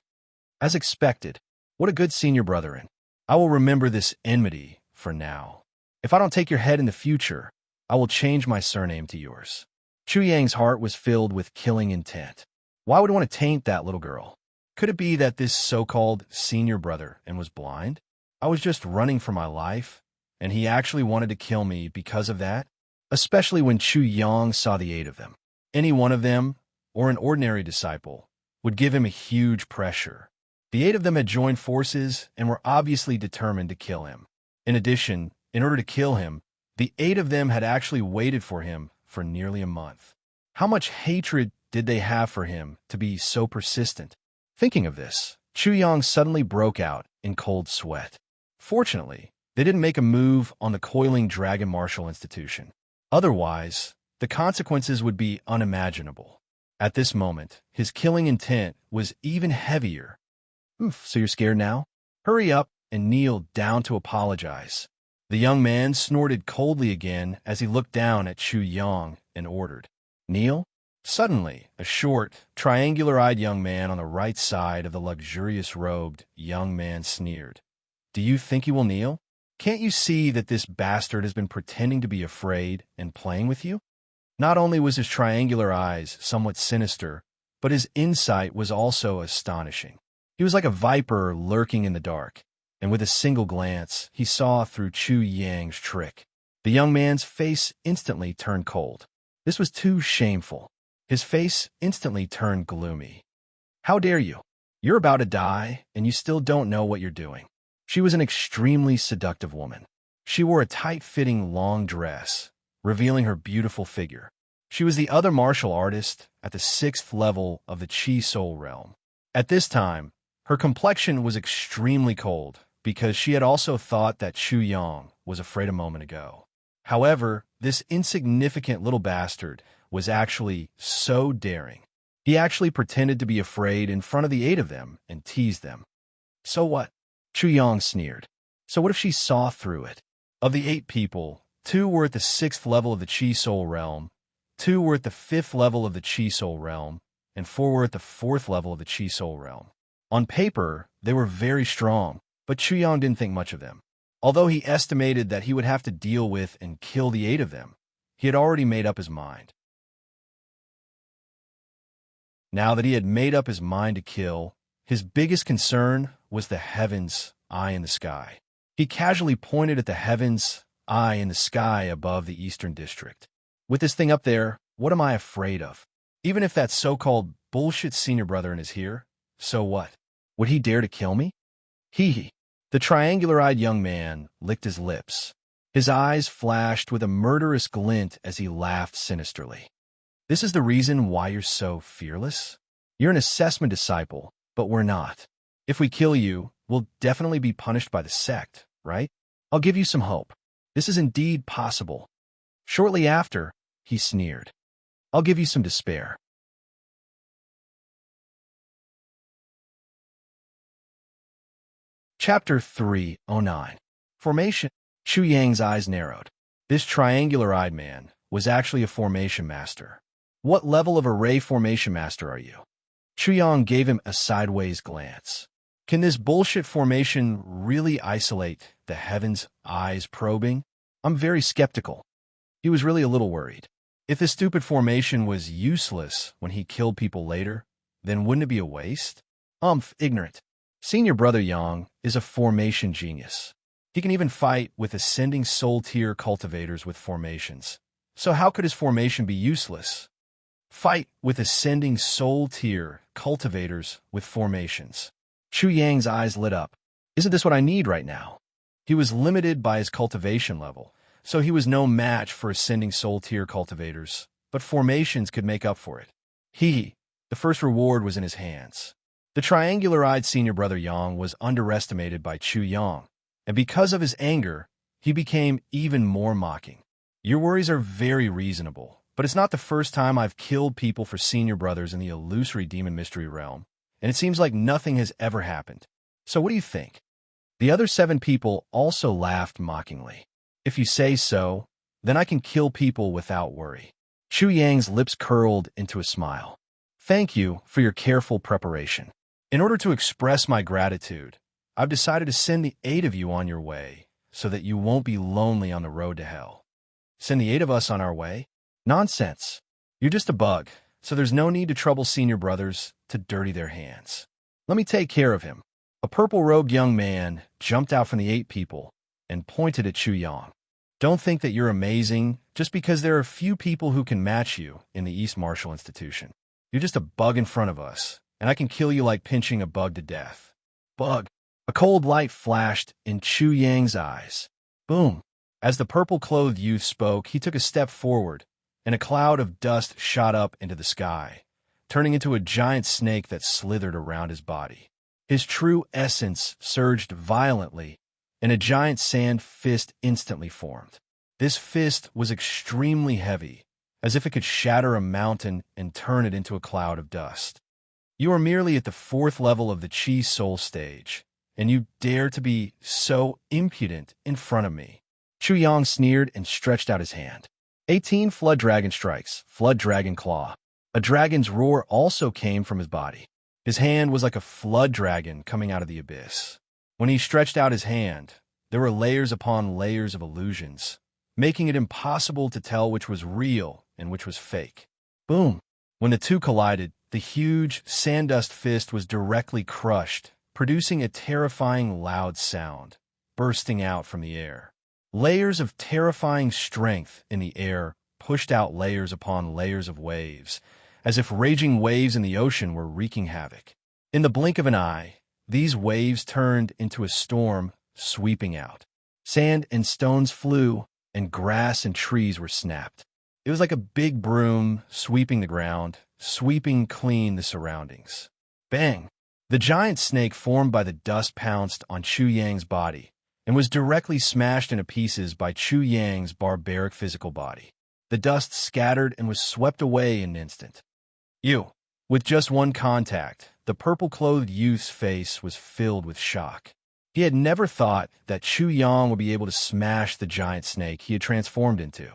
As expected, what a good Senior Brethren. I will remember this enmity for now. If I don't take your head in the future, I will change my surname to yours. Chu Yang's heart was filled with killing intent. Why would I want to taint that little girl? Could it be that this so-called Senior Brother was blind? I was just running for my life, and he actually wanted to kill me because of that? Especially when Chu Yang saw the 8 of them. Any one of them, or an ordinary disciple, would give him a huge pressure. The 8 of them had joined forces and were obviously determined to kill him. In addition, in order to kill him, the 8 of them had actually waited for him for nearly a month. How much hatred did they have for him to be so persistent? Thinking of this, Chu Yang suddenly broke out in cold sweat. Fortunately, they didn't make a move on the coiling Dragon Martial Institution. Otherwise, the consequences would be unimaginable. At this moment, his killing intent was even heavier. So you're scared now? Hurry up and kneel down to apologize. The young man snorted coldly again as he looked down at Chu Yang and ordered, Kneel? Suddenly, a short, triangular-eyed young man on the right side of the luxurious-robed young man sneered. Do you think you will kneel? Can't you see that this bastard has been pretending to be afraid and playing with you? Not only was his triangular eyes somewhat sinister, but his insight was also astonishing. He was like a viper lurking in the dark, and with a single glance, he saw through Chu Yang's trick. The young man's face instantly turned cold. This was too shameful. His face instantly turned gloomy. How dare you? You're about to die, and you still don't know what you're doing. She was an extremely seductive woman. She wore a tight-fitting long dress, revealing her beautiful figure. She was the other martial artist at the 6th level of the Chi Soul realm. At this time, her complexion was extremely cold because she had also thought that Chu Yang was afraid a moment ago. However, this insignificant little bastard was actually so daring. He actually pretended to be afraid in front of the 8 of them and teased them. So what? Chu Yang sneered. So what if she saw through it? Of the 8 people, 2 were at the 6th level of the Chi Soul realm, 2 were at the 5th level of the Chi Soul realm, and 4 were at the 4th level of the Chi Soul realm. On paper, they were very strong, but Chu Yang didn't think much of them. Although he estimated that he would have to deal with and kill the 8 of them, he had already made up his mind. Now that he had made up his mind to kill, his biggest concern was the heavens, eye in the sky. He casually pointed at the heavens, eye in the sky above the Eastern District. With this thing up there, what am I afraid of? Even if that so-called bullshit Senior Brethren is here, so what? Would he dare to kill me? Hee. The triangular-eyed young man licked his lips. His eyes flashed with a murderous glint as he laughed sinisterly. This is the reason why you're so fearless? You're an assessment disciple, but we're not. If we kill you, we'll definitely be punished by the sect, right? I'll give you some hope. This is indeed possible. Shortly after, he sneered. I'll give you some despair. Chapter 309. Formation. Chu Yang's eyes narrowed. This triangular-eyed man was actually a formation master. What level of array formation master are you? Chu Yang gave him a sideways glance. Can this bullshit formation really isolate the heavens' eyes probing? I'm very skeptical. He was really a little worried. If this stupid formation was useless when he killed people later, then wouldn't it be a waste? Ignorant. Senior brother Yang is a formation genius. He can even fight with ascending soul tier cultivators with formations. So how could his formation be useless? Fight with ascending soul tier cultivators with formations. Chu Yang's eyes lit up. Isn't this what I need right now? He was limited by his cultivation level, so he was no match for ascending soul tier cultivators, but formations could make up for it. The first reward was in his hands. The triangular-eyed senior brother Yang was underestimated by Chu Yang, and because of his anger, he became even more mocking. Your worries are very reasonable, but it's not the first time I've killed people for senior brothers in the illusory demon mystery realm, and it seems like nothing has ever happened. So what do you think? The other 7 people also laughed mockingly. If you say so, then I can kill people without worry. Chu Yang's lips curled into a smile. Thank you for your careful preparation. In order to express my gratitude, I've decided to send the 8 of you on your way so that you won't be lonely on the road to hell. Send the 8 of us on our way? Nonsense. You're just a bug, so there's no need to trouble senior brothers to dirty their hands. Let me take care of him. A purple-robed young man jumped out from the 8 people and pointed at Chu Yang. Don't think that you're amazing just because there are few people who can match you in the East Martial Institution. You're just a bug in front of us, and I can kill you like pinching a bug to death. Bug. A cold light flashed in Chu Yang's eyes. Boom. As the purple-clothed youth spoke, he took a step forward, and a cloud of dust shot up into the sky, turning into a giant snake that slithered around his body. His true essence surged violently, and a giant sand fist instantly formed. This fist was extremely heavy, as if it could shatter a mountain and turn it into a cloud of dust. You are merely at the 4th level of the Chi Soul stage, and you dare to be so impudent in front of me. Chu Yang sneered and stretched out his hand. 18 Flood Dragon strikes, Flood Dragon Claw. A dragon's roar also came from his body. His hand was like a flood dragon coming out of the abyss. When he stretched out his hand, there were layers upon layers of illusions, making it impossible to tell which was real and which was fake. Boom! When the two collided, the huge sand-dust fist was directly crushed, producing a terrifying loud sound, bursting out from the air. Layers of terrifying strength in the air pushed out layers upon layers of waves, as if raging waves in the ocean were wreaking havoc. In the blink of an eye, these waves turned into a storm sweeping out. Sand and stones flew, and grass and trees were snapped. It was like a big broom sweeping the ground, sweeping clean the surroundings. Bang! The giant snake formed by the dust pounced on Chu Yang's body and was directly smashed into pieces by Chu Yang's barbaric physical body. The dust scattered and was swept away in an instant. With just one contact, the purple-clothed youth's face was filled with shock. He had never thought that Chu Yang would be able to smash the giant snake he had transformed into.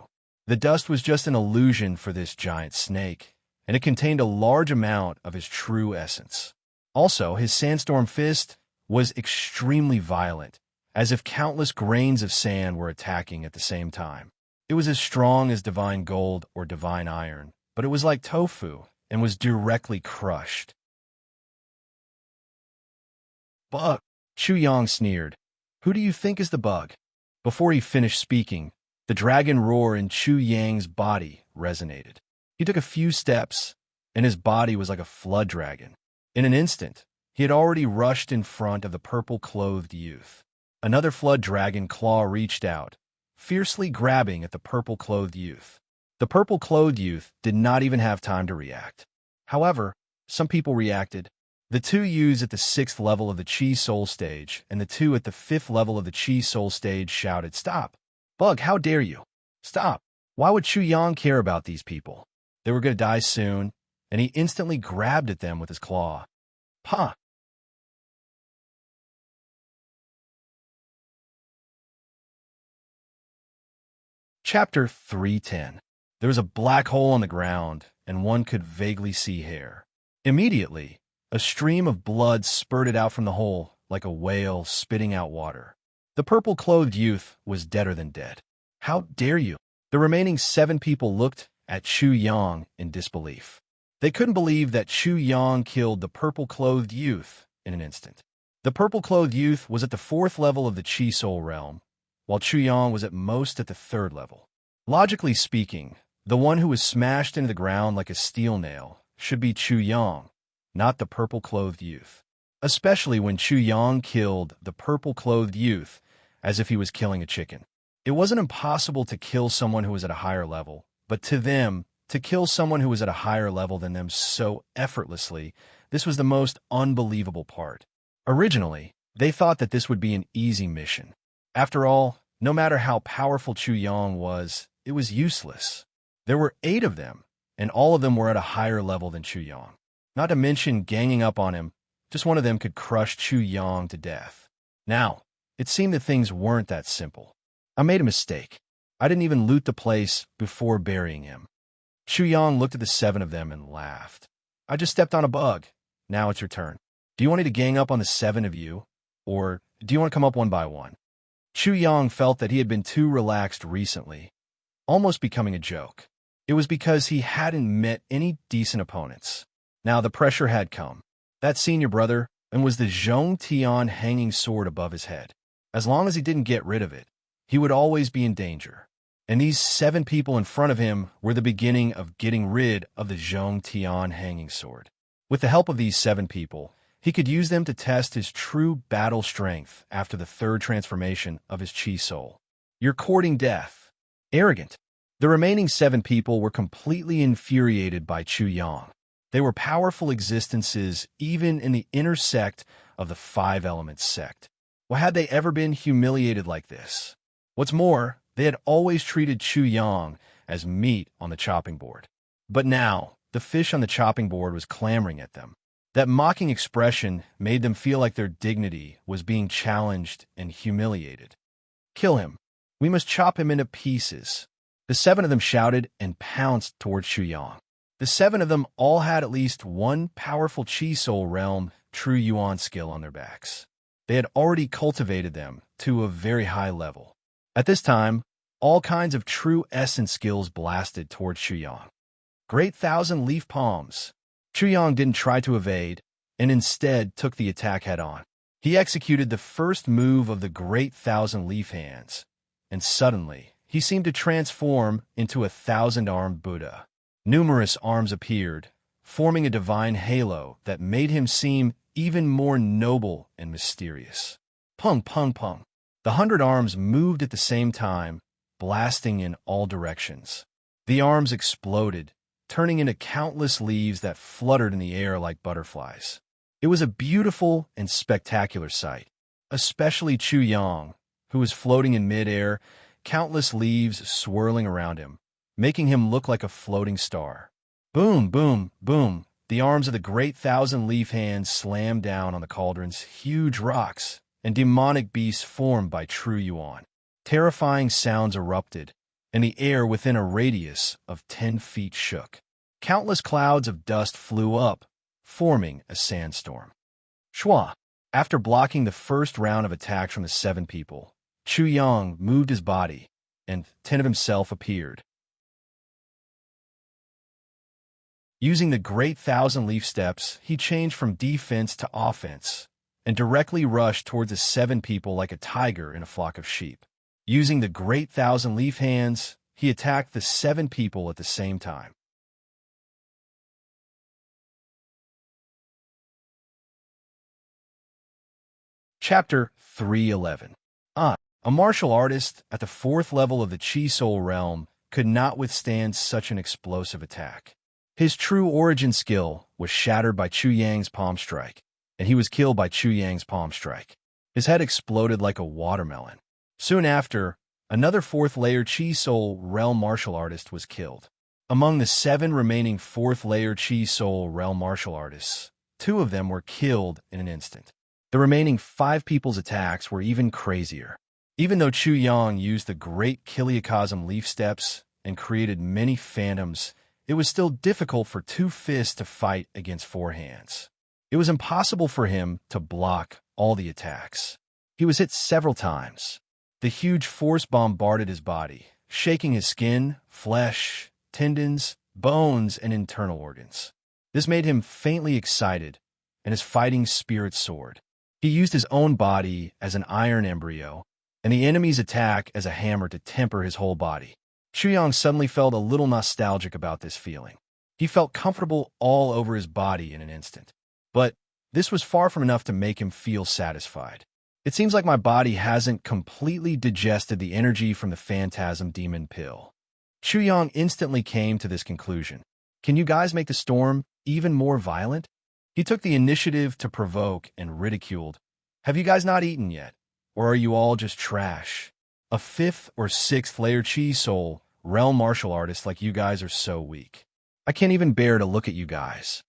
The dust was just an illusion for this giant snake, and it contained a large amount of his true essence. Also, his sandstorm fist was extremely violent, as if countless grains of sand were attacking at the same time. It was as strong as divine gold or divine iron, but it was like tofu and was directly crushed. Bug! Chu Yang sneered. Who do you think is the bug? Before he finished speaking, the dragon roar in Chu Yang's body resonated. He took a few steps, and his body was like a flood dragon. In an instant, he had already rushed in front of the purple-clothed youth. Another flood dragon claw reached out, fiercely grabbing at the purple-clothed youth. The purple-clothed youth did not even have time to react. However, some people reacted. The two youths at the 6th level of the Chi Soul stage and the two at the 5th level of the Chi Soul stage shouted, "Stop! Bug, how dare you? Stop! Why would Chu Yang care about these people? They were going to die soon," and he instantly grabbed at them with his claw. "Pa!" Chapter 310. There was a black hole on the ground, and one could vaguely see hair. Immediately, a stream of blood spurted out from the hole like a whale spitting out water. The purple-clothed youth was deader than dead. "How dare you?" The remaining 7 people looked at Chu Yang in disbelief. They couldn't believe that Chu Yang killed the purple-clothed youth in an instant. The purple-clothed youth was at the 4th level of the Chi Soul realm, while Chu Yang was at most at the 3rd level. Logically speaking, the one who was smashed into the ground like a steel nail should be Chu Yang, not the purple-clothed youth. Especially when Chu Yang killed the purple-clothed youth as if he was killing a chicken. It wasn't impossible to kill someone who was at a higher level, but to them, to kill someone who was at a higher level than them so effortlessly, this was the most unbelievable part. Originally, they thought that this would be an easy mission. After all, no matter how powerful Chu Yang was, it was useless. There were 8 of them, and all of them were at a higher level than Chu Yang. Not to mention ganging up on him, just one of them could crush Chu Yang to death. Now, it seemed that things weren't that simple. I made a mistake. I didn't even loot the place before burying him. Chu Yang looked at the 7 of them and laughed. "I just stepped on a bug. Now it's your turn. Do you want me to gang up on the 7 of you? Or do you want to come up one by one?" Chu Yang felt that he had been too relaxed recently, almost becoming a joke. It was because he hadn't met any decent opponents. Now the pressure had come. That senior brother, and was the Zhong Tian hanging sword above his head. As long as he didn't get rid of it, he would always be in danger. And these 7 people in front of him were the beginning of getting rid of the Zhong Tian hanging sword. With the help of these 7 people, he could use them to test his true battle strength after the 3rd transformation of his Chi Soul. "You're courting death. Arrogant." The remaining 7 people were completely infuriated by Chu Yang. They were powerful existences even in the inner sect of the 5 Elements sect. Why had they ever been humiliated like this? What's more, they had always treated Chu Yang as meat on the chopping board. But now, the fish on the chopping board was clamoring at them. That mocking expression made them feel like their dignity was being challenged and humiliated. "Kill him. We must chop him into pieces." The 7 of them shouted and pounced towards Chu Yang. The 7 of them all had at least one powerful Chi Soul realm True Yuan skill on their backs. They had already cultivated them to a very high level. At this time, all kinds of true essence skills blasted towards Chu Yang. Great Thousand Leaf Palms. Chu Yang didn't try to evade, and instead took the attack head-on. He executed the first move of the Great Thousand Leaf Hands, and suddenly, he seemed to transform into a 1,000-armed Buddha. Numerous arms appeared, forming a divine halo that made him seem even more noble and mysterious. Pung, pung, pung. The 100 arms moved at the same time, blasting in all directions. The arms exploded, turning into countless leaves that fluttered in the air like butterflies. It was a beautiful and spectacular sight, especially Chu Yang, who was floating in midair, countless leaves swirling around him, making him look like a floating star. Boom, boom, boom. The arms of the Great Thousand Leaf Hands slammed down on the cauldrons, huge rocks, and demonic beasts formed by True Yuan. Terrifying sounds erupted, and the air within a radius of 10 feet shook. Countless clouds of dust flew up, forming a sandstorm. Shwa! After blocking the first round of attacks from the 7 people, Chu Yang moved his body, and 10 of himself appeared. Using the Great Thousand Leaf Steps, he changed from defense to offense, and directly rushed towards the 7 people like a tiger in a flock of sheep. Using the Great Thousand Leaf Hands, he attacked the 7 people at the same time. Chapter 311. A martial artist at the 4th level of the Chi Soul realm could not withstand such an explosive attack. His true origin skill was shattered by Chu Yang's palm strike, and he was killed by Chu Yang's palm strike. His head exploded like a watermelon. Soon after, another fourth-layer Chi Soul Realm martial artist was killed. Among the 7 remaining fourth-layer Chi Soul Realm martial artists, 2 of them were killed in an instant. The remaining 5 people's attacks were even crazier. Even though Chu Yang used the great Kiliacosm leaf steps and created many phantoms, it was still difficult for 2 fists to fight against 4 hands. It was impossible for him to block all the attacks. He was hit several times. The huge force bombarded his body, shaking his skin, flesh, tendons, bones, and internal organs. This made him faintly excited, and his fighting spirit soared. He used his own body as an iron embryo, and the enemy's attack as a hammer to temper his whole body. Chu Yang suddenly felt a little nostalgic about this feeling. He felt comfortable all over his body in an instant. But this was far from enough to make him feel satisfied. It seems like my body hasn't completely digested the energy from the Phantasm Demon Pill. Chu Yang instantly came to this conclusion. Can you guys make the storm even more violent? He took the initiative to provoke and ridiculed. Have you guys not eaten yet? Or are you all just trash? A 5th or 6th layer Chi Soul Realm martial artist like you guys are so weak. I can't even bear to look at you guys.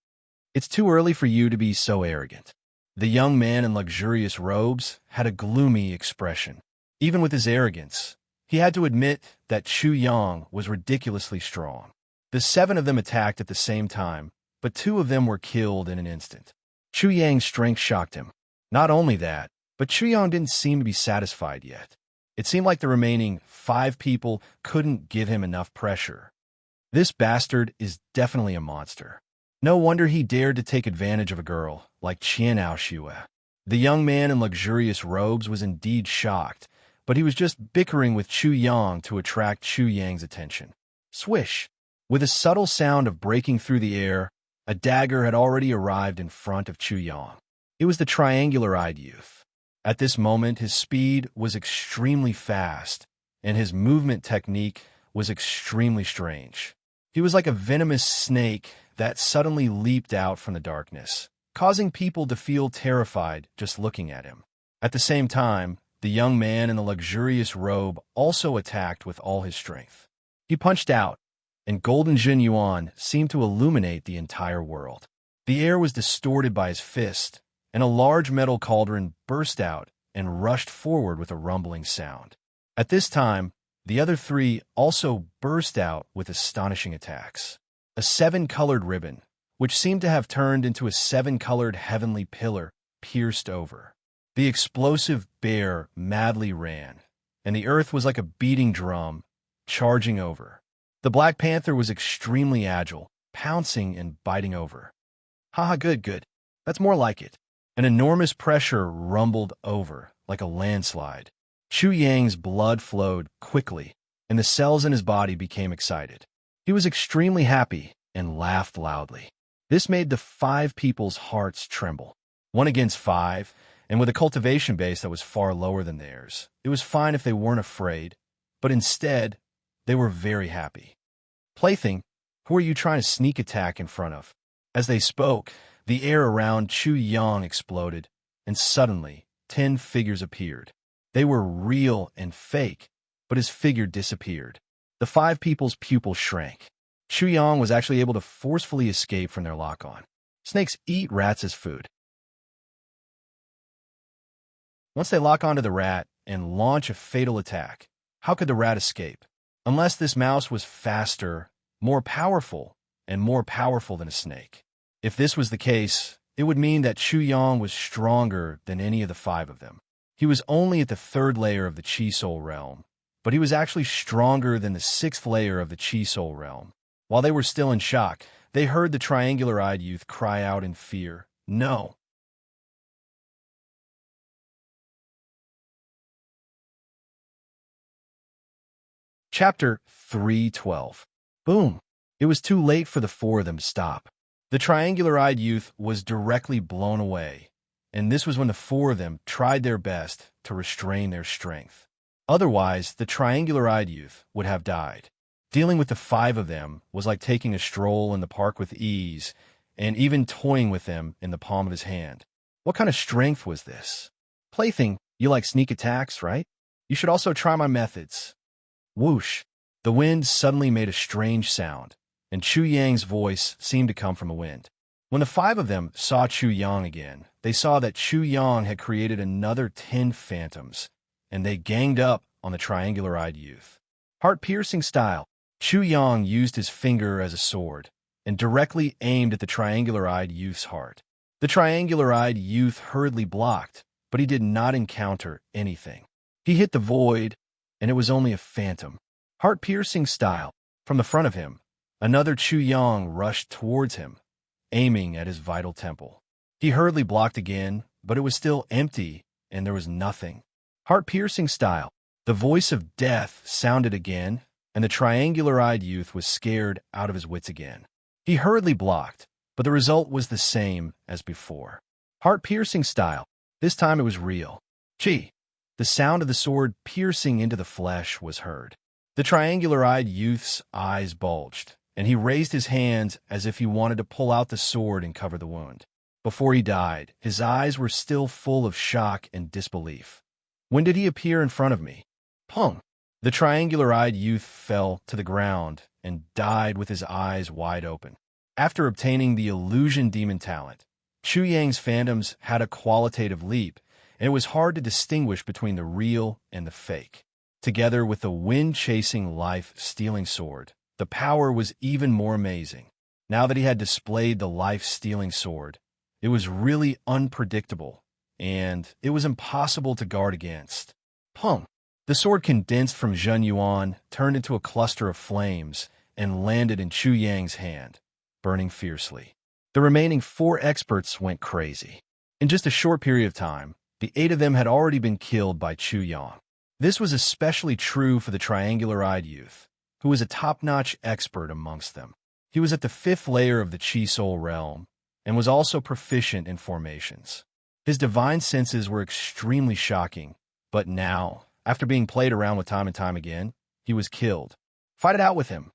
It's too early for you to be so arrogant. The young man in luxurious robes had a gloomy expression. Even with his arrogance, he had to admit that Chu Yang was ridiculously strong. The 7 of them attacked at the same time, but 2 of them were killed in an instant. Chu Yang's strength shocked him. Not only that, but Chu Yang didn't seem to be satisfied yet. It seemed like the remaining 5 people couldn't give him enough pressure. This bastard is definitely a monster. No wonder he dared to take advantage of a girl like Qian Aoshue. The young man in luxurious robes was indeed shocked, but he was just bickering with Chu Yang to attract Chu Yang's attention. Swish! With a subtle sound of breaking through the air, a dagger had already arrived in front of Chu Yang. It was the triangular-eyed youth. At this moment, his speed was extremely fast, and his movement technique was extremely strange. He was like a venomous snake that suddenly leaped out from the darkness, causing people to feel terrified just looking at him. At the same time, the young man in the luxurious robe also attacked with all his strength. He punched out, and golden Jin Yuan seemed to illuminate the entire world. The air was distorted by his fist, and a large metal cauldron burst out and rushed forward with a rumbling sound. At this time, the other 3 also burst out with astonishing attacks. A 7-colored ribbon, which seemed to have turned into a 7-colored heavenly pillar, pierced over. The explosive bear madly ran, and the earth was like a beating drum, charging over. The Black Panther was extremely agile, pouncing and biting over. Haha, good. That's more like it. An enormous pressure rumbled over, like a landslide. Chu Yang's blood flowed quickly, and the cells in his body became excited. He was extremely happy and laughed loudly. This made the 5 people's hearts tremble. 1 against 5, and with a cultivation base that was far lower than theirs, it was fine if they weren't afraid, but instead, they were very happy. Plaything, who are you trying to sneak attack in front of? As they spoke, the air around Chu Yang exploded, and suddenly, 10 figures appeared. They were real and fake, but his figure disappeared. The 5 people's pupils shrank. Chu Yang was actually able to forcefully escape from their lock-on. Snakes eat rats as food. Once they lock onto the rat and launch a fatal attack, how could the rat escape? Unless this mouse was faster, more powerful than a snake. If this was the case, it would mean that Chu Yang was stronger than any of the 5 of them. He was only at the 3rd layer of the Chi Soul realm, but he was actually stronger than the 6th layer of the Chi Soul realm. While they were still in shock, they heard the triangular-eyed youth cry out in fear, "No!" Chapter 312. Boom! It was too late for the 4 of them to stop. The triangular-eyed youth was directly blown away, and this was when the 4 of them tried their best to restrain their strength. Otherwise, the triangular-eyed youth would have died. Dealing with the 5 of them was like taking a stroll in the park with ease, and even toying with them in the palm of his hand. What kind of strength was this? Plaything, you like sneak attacks, right? You should also try my methods. Whoosh! The wind suddenly made a strange sound, and Chu Yang's voice seemed to come from the wind. When the 5 of them saw Chu Yang again, they saw that Chu Yang had created another 10 phantoms, and they ganged up on the triangular-eyed youth. Heart-piercing style, Chu Yang used his finger as a sword and directly aimed at the triangular-eyed youth's heart. The triangular-eyed youth hurriedly blocked, but he did not encounter anything. He hit the void, and it was only a phantom. Heart-piercing style, from the front of him, another Chu Yang rushed towards him, aiming at his vital temple. He hurriedly blocked again, but it was still empty, and there was nothing. Heart-piercing style, the voice of death sounded again, and the triangular-eyed youth was scared out of his wits again. He hurriedly blocked, but the result was the same as before. Heart-piercing style, this time it was real. Gee! The sound of the sword piercing into the flesh was heard. The triangular-eyed youth's eyes bulged, and he raised his hands as if he wanted to pull out the sword and cover the wound. Before he died, his eyes were still full of shock and disbelief. When did he appear in front of me? Pung! The triangular-eyed youth fell to the ground and died with his eyes wide open. After obtaining the illusion demon talent, Chu Yang's phantoms had a qualitative leap, and it was hard to distinguish between the real and the fake. Together with the wind-chasing, life-stealing sword, the power was even more amazing. Now that he had displayed the life-stealing sword, it was really unpredictable, and it was impossible to guard against. Pung! The sword condensed from Zhen Yuan, turned into a cluster of flames, and landed in Chu Yang's hand, burning fiercely. The remaining 4 experts went crazy. In just a short period of time, the 8 of them had already been killed by Chu Yang. This was especially true for the triangular-eyed youth, who was a top-notch expert amongst them. He was at the 5th layer of the Chi Soul realm, and was also proficient in formations. His divine senses were extremely shocking, but now, after being played around with time and time again, he was killed. Fight it out with him!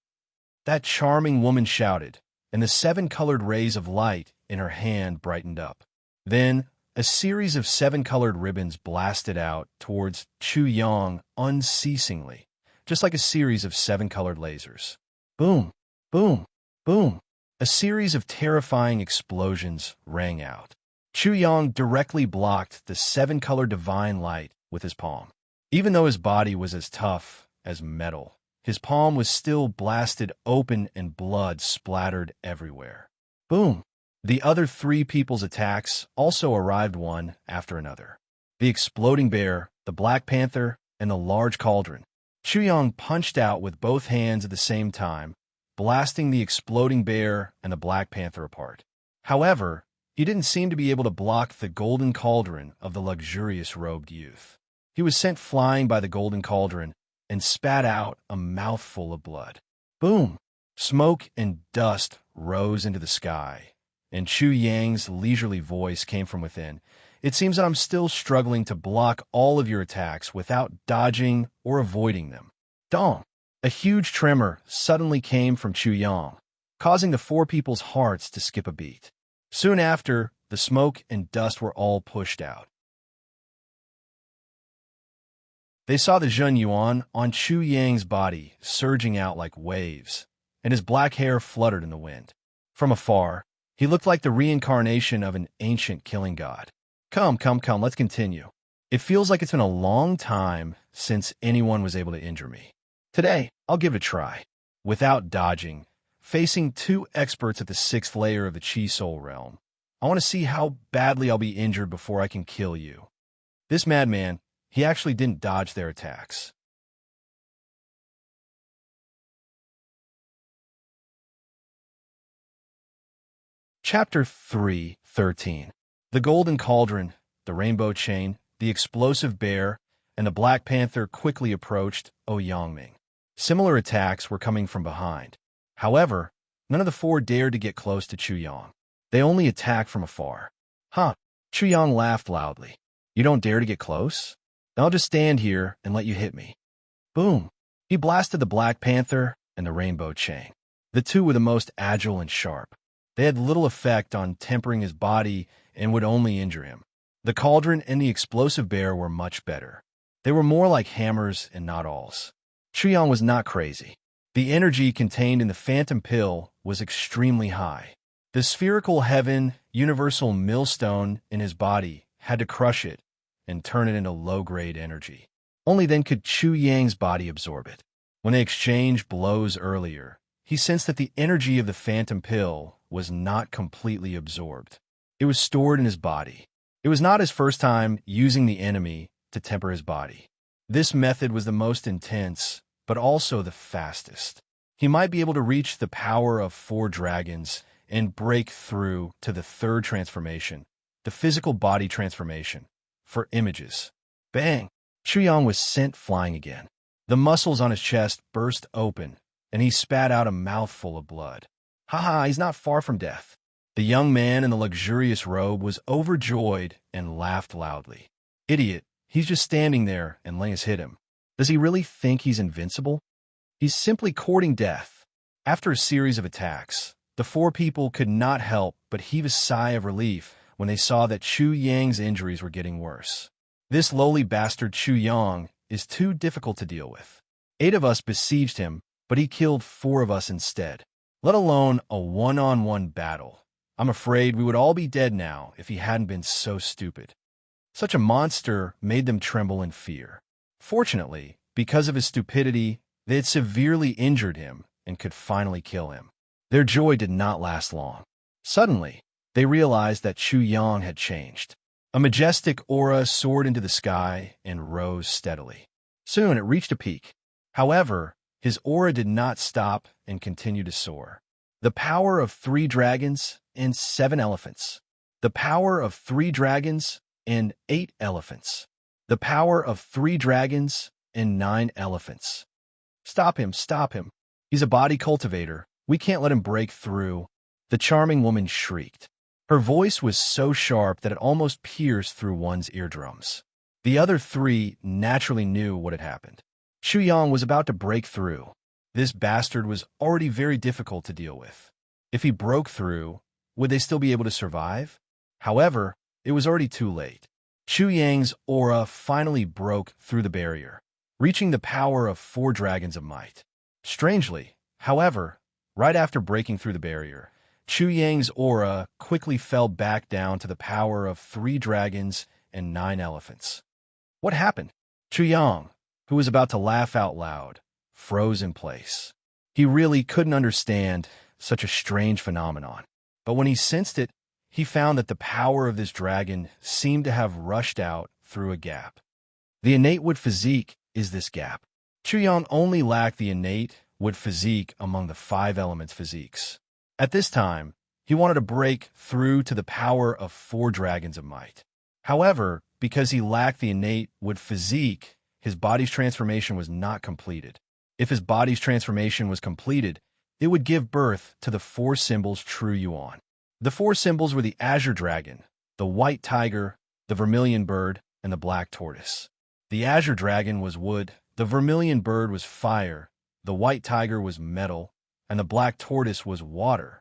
That charming woman shouted, and the 7 colored rays of light in her hand brightened up. Then, a series of 7 colored ribbons blasted out towards Chu Yang unceasingly, just like a series of 7 colored lasers. Boom! Boom! Boom! A series of terrifying explosions rang out. Chu Yang directly blocked the 7 colored divine light with his palm. Even though his body was as tough as metal, his palm was still blasted open and blood splattered everywhere. Boom! The other 3 people's attacks also arrived one after another. The exploding bear, the Black Panther, and the large cauldron. Chu Yang punched out with both hands at the same time, blasting the exploding bear and the Black Panther apart. However, he didn't seem to be able to block the golden cauldron of the luxurious robed youth. He was sent flying by the golden cauldron and spat out a mouthful of blood. Boom! Smoke and dust rose into the sky, and Chu Yang's leisurely voice came from within. It seems that I'm still struggling to block all of your attacks without dodging or avoiding them. Dong! A huge tremor suddenly came from Chu Yang, causing the 4 people's hearts to skip a beat. Soon after, the smoke and dust were all pushed out. They saw the Zhen Yuan on Chu Yang's body surging out like waves, and his black hair fluttered in the wind. From afar, he looked like the reincarnation of an ancient killing god. Come, let's continue. It feels like it's been a long time since anyone was able to injure me. Today, I'll give it a try. Without dodging, facing 2 experts at the 6th layer of the Chi Soul realm. I want to see how badly I'll be injured before I can kill you. This madman, he actually didn't dodge their attacks. Chapter 3:13. The Golden Cauldron, the Rainbow Chain, the Explosive Bear, and the Black Panther quickly approached Ouyangming. Similar attacks were coming from behind. However, none of the 4 dared to get close to Chu Yang. They only attacked from afar. Huh? Chu Yang laughed loudly. You don't dare to get close? Then I'll just stand here and let you hit me. Boom! He blasted the Black Panther, and the rainbow chain. The two were the most agile and sharp. They had little effect on tempering his body and would only injure him. The cauldron and the explosive bear were much better. They were more like hammers and not awls. Chuyang was not crazy. The energy contained in the phantom pill was extremely high. The spherical heaven, universal millstone in his body had to crush it and turn it into low-grade energy. Only then could Chu Yang's body absorb it. When they exchanged blows earlier, he sensed that the energy of the phantom pill was not completely absorbed. It was stored in his body. It was not his first time using the enemy to temper his body. This method was the most intense, but also the fastest. He might be able to reach the power of 4 dragons and break through to the third transformation, the physical body transformation, for images. Bang! Chuyang was sent flying again. The muscles on his chest burst open, and he spat out a mouthful of blood. Haha, he's not far from death. The young man in the luxurious robe was overjoyed and laughed loudly. Idiot, he's just standing there and Langus hit him. Does he really think he's invincible? He's simply courting death. After a series of attacks, the 4 people could not help but heave a sigh of relief when they saw that Chu Yang's injuries were getting worse. This lowly bastard Chu Yang is too difficult to deal with. 8 of us besieged him, but he killed 4 of us instead, let alone a one-on-one battle. I'm afraid we would all be dead now if he hadn't been so stupid. Such a monster made them tremble in fear. Fortunately, because of his stupidity, they had severely injured him and could finally kill him. Their joy did not last long. Suddenly, they realized that Chu Yang had changed. A majestic aura soared into the sky and rose steadily. Soon it reached a peak. However, his aura did not stop and continued to soar. The power of 3 dragons and 7 elephants. The power of 3 dragons and 8 elephants. The power of 3 dragons and 9 elephants. Stop him, stop him. He's a body cultivator. We can't let him break through. The charming woman shrieked. Her voice was so sharp that it almost pierced through one's eardrums. The other 3 naturally knew what had happened. Chuyang was about to break through. This bastard was already very difficult to deal with. If he broke through, would they still be able to survive? However, it was already too late. Chu Yang's aura finally broke through the barrier, reaching the power of 4 dragons of might. Strangely, however, right after breaking through the barrier, Chu Yang's aura quickly fell back down to the power of 3 dragons and 9 elephants. What happened? Chu Yang, who was about to laugh out loud, froze in place. He really couldn't understand such a strange phenomenon. But when he sensed it, he found that the power of this dragon seemed to have rushed out through a gap. The innate wood physique is this gap. Chuyang only lacked the innate wood physique among the 5 elements physiques. At this time, he wanted to break through to the power of 4 dragons of might. However, because he lacked the innate wood physique, his body's transformation was not completed. If his body's transformation was completed, it would give birth to the 4 symbols True Yuan. The 4 symbols were the azure dragon, the white tiger, the vermilion bird, and the black tortoise. The azure dragon was wood, the vermilion bird was fire, the white tiger was metal, and the black tortoise was water.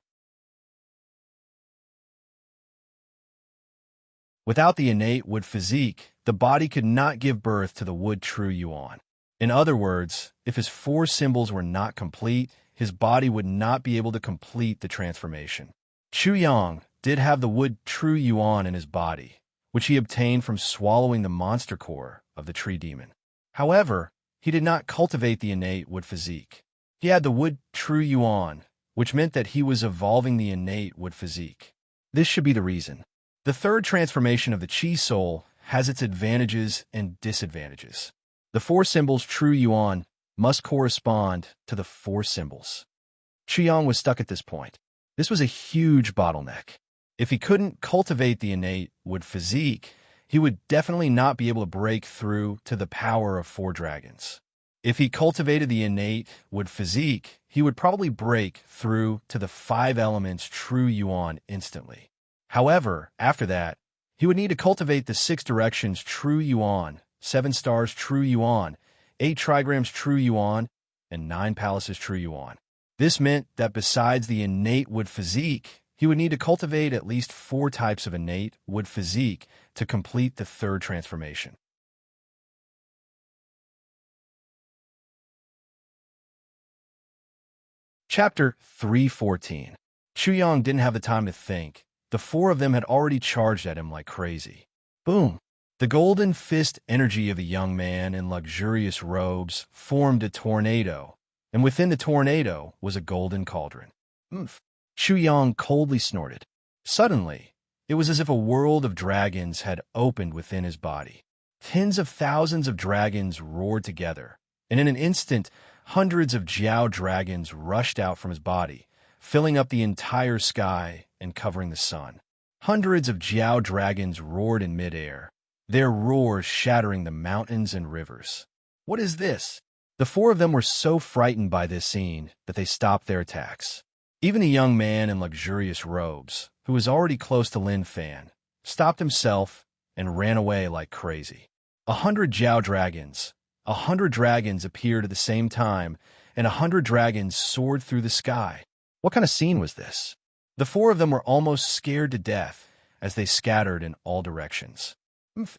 Without the innate wood physique, the body could not give birth to the wood True Yuan. In other words, if his 4 symbols were not complete, his body would not be able to complete the transformation. Chu Yang did have the wood True Yuan in his body, which he obtained from swallowing the monster core of the tree demon. However, he did not cultivate the innate wood physique. He had the wood True Yuan, which meant that he was evolving the innate wood physique. This should be the reason. The third transformation of the Chi Soul has its advantages and disadvantages. The 4 symbols True Yuan must correspond to the 4 symbols. Chuyang was stuck at this point. This was a huge bottleneck. If he couldn't cultivate the innate wood physique, he would definitely not be able to break through to the power of 4 dragons. If he cultivated the innate wood physique, he would probably break through to the 5 elements True Yuan instantly. However, after that, he would need to cultivate the 6 directions True Yuan, 7 stars True Yuan, 8 trigrams True Yuan, and 9 palaces true yuan. This meant that besides the innate wood physique, he would need to cultivate at least 4 types of innate wood physique to complete the third transformation. Chapter 314. Chu Yang didn't have the time to think. The 4 of them had already charged at him like crazy. Boom! The golden fist energy of the young man in luxurious robes formed a tornado, and within the tornado was a golden cauldron. Oomph! Chu Yang coldly snorted. Suddenly, it was as if a world of dragons had opened within his body. Tens of thousands of dragons roared together, and in an instant, hundreds of Jiao dragons rushed out from his body, filling up the entire sky and covering the sun. Hundreds of Jiao dragons roared in midair, their roars shattering the mountains and rivers. What is this? The 4 of them were so frightened by this scene that they stopped their attacks. Even the young man in luxurious robes, who was already close to Lin Fan, stopped himself and ran away like crazy. 100 Jiao dragons. 100 dragons appeared at the same time, and 100 dragons soared through the sky. What kind of scene was this? The 4 of them were almost scared to death as they scattered in all directions.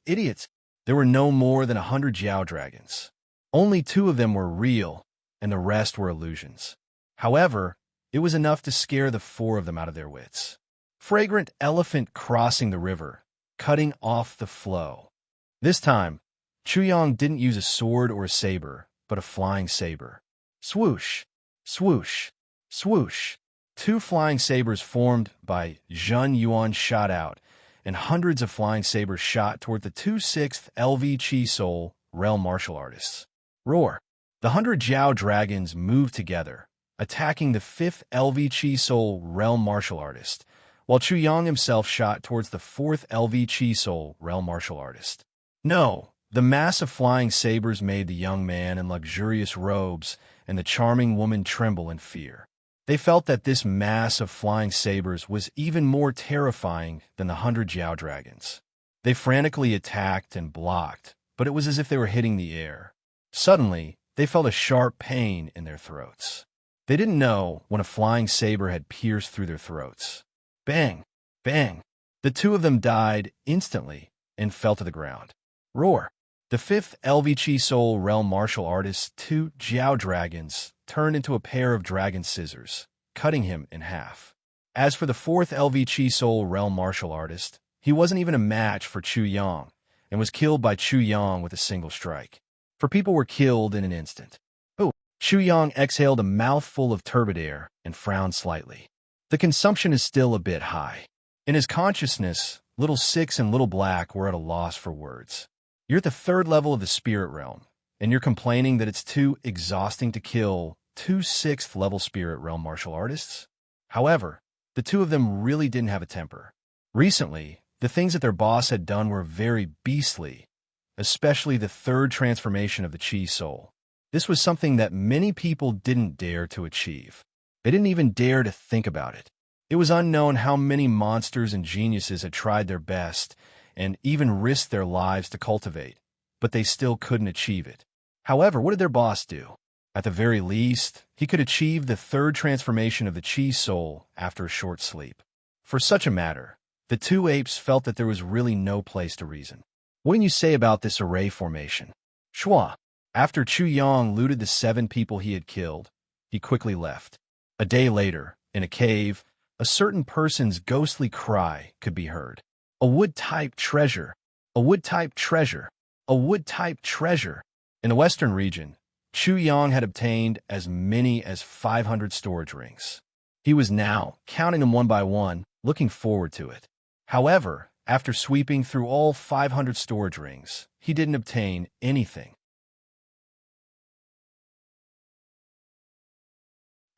Idiots! There were no more than 100 Jiao dragons. Only 2 of them were real, and the rest were illusions. However, it was enough to scare the 4 of them out of their wits. Fragrant elephant crossing the river, cutting off the flow. This time, Chu Yang didn't use a sword or a saber, but a flying saber. Swoosh! Swoosh! Swoosh! 2 flying sabers formed by Zhen Yuan shot out, and hundreds of flying sabers shot toward the 2/6 LV Chi Soul realm martial artists. Roar! The 100 Jiao dragons moved together, attacking the 5th LV Chi Soul realm martial artist, while Chu Yang himself shot towards the 4th LV Chi Soul realm martial artist. No! The mass of flying sabers made the young man in luxurious robes and the charming woman tremble in fear. They felt that this mass of flying sabers was even more terrifying than the 100 Jiao dragons. They frantically attacked and blocked, but it was as if they were hitting the air. Suddenly, they felt a sharp pain in their throats. They didn't know when a flying saber had pierced through their throats. Bang! Bang! The 2 of them died instantly and fell to the ground. Roar! The 5th LV Chi Soul realm martial artist's 2 Jiao dragons turned into a pair of dragon scissors, cutting him in half. As for the 4th LV Chi Soul realm martial artist, he wasn't even a match for Chu Yang, and was killed by Chu Yang with a single strike. For people were killed in an instant. Oh! Chu Yang exhaled a mouthful of turbid air and frowned slightly. The consumption is still a bit high. In his consciousness, Little Six and Little Black were at a loss for words. You're at the 3rd level of the spirit realm, and you're complaining that it's too exhausting to kill 2 6th level spirit realm martial artists? However, the 2 of them really didn't have a temper. Recently, the things that their boss had done were very beastly, especially the 3rd transformation of the Chi Soul. This was something that many people didn't dare to achieve. They didn't even dare to think about it. It was unknown how many monsters and geniuses had tried their best and even risked their lives to cultivate, but they still couldn't achieve it. However, what did their boss do? At the very least, he could achieve the 3rd transformation of the Chi Soul after a short sleep. For such a matter, the 2 apes felt that there was really no place to reason. What can you say about this array formation? Shua. After Chu Yang looted the 7 people he had killed, he quickly left. A day later, in a cave, a certain person's ghostly cry could be heard. A wood-type treasure, a wood-type treasure, a wood-type treasure. In the western region, Chu Yang had obtained as many as 500 storage rings. He was now counting them one by one, looking forward to it. However, after sweeping through all 500 storage rings, he didn't obtain anything.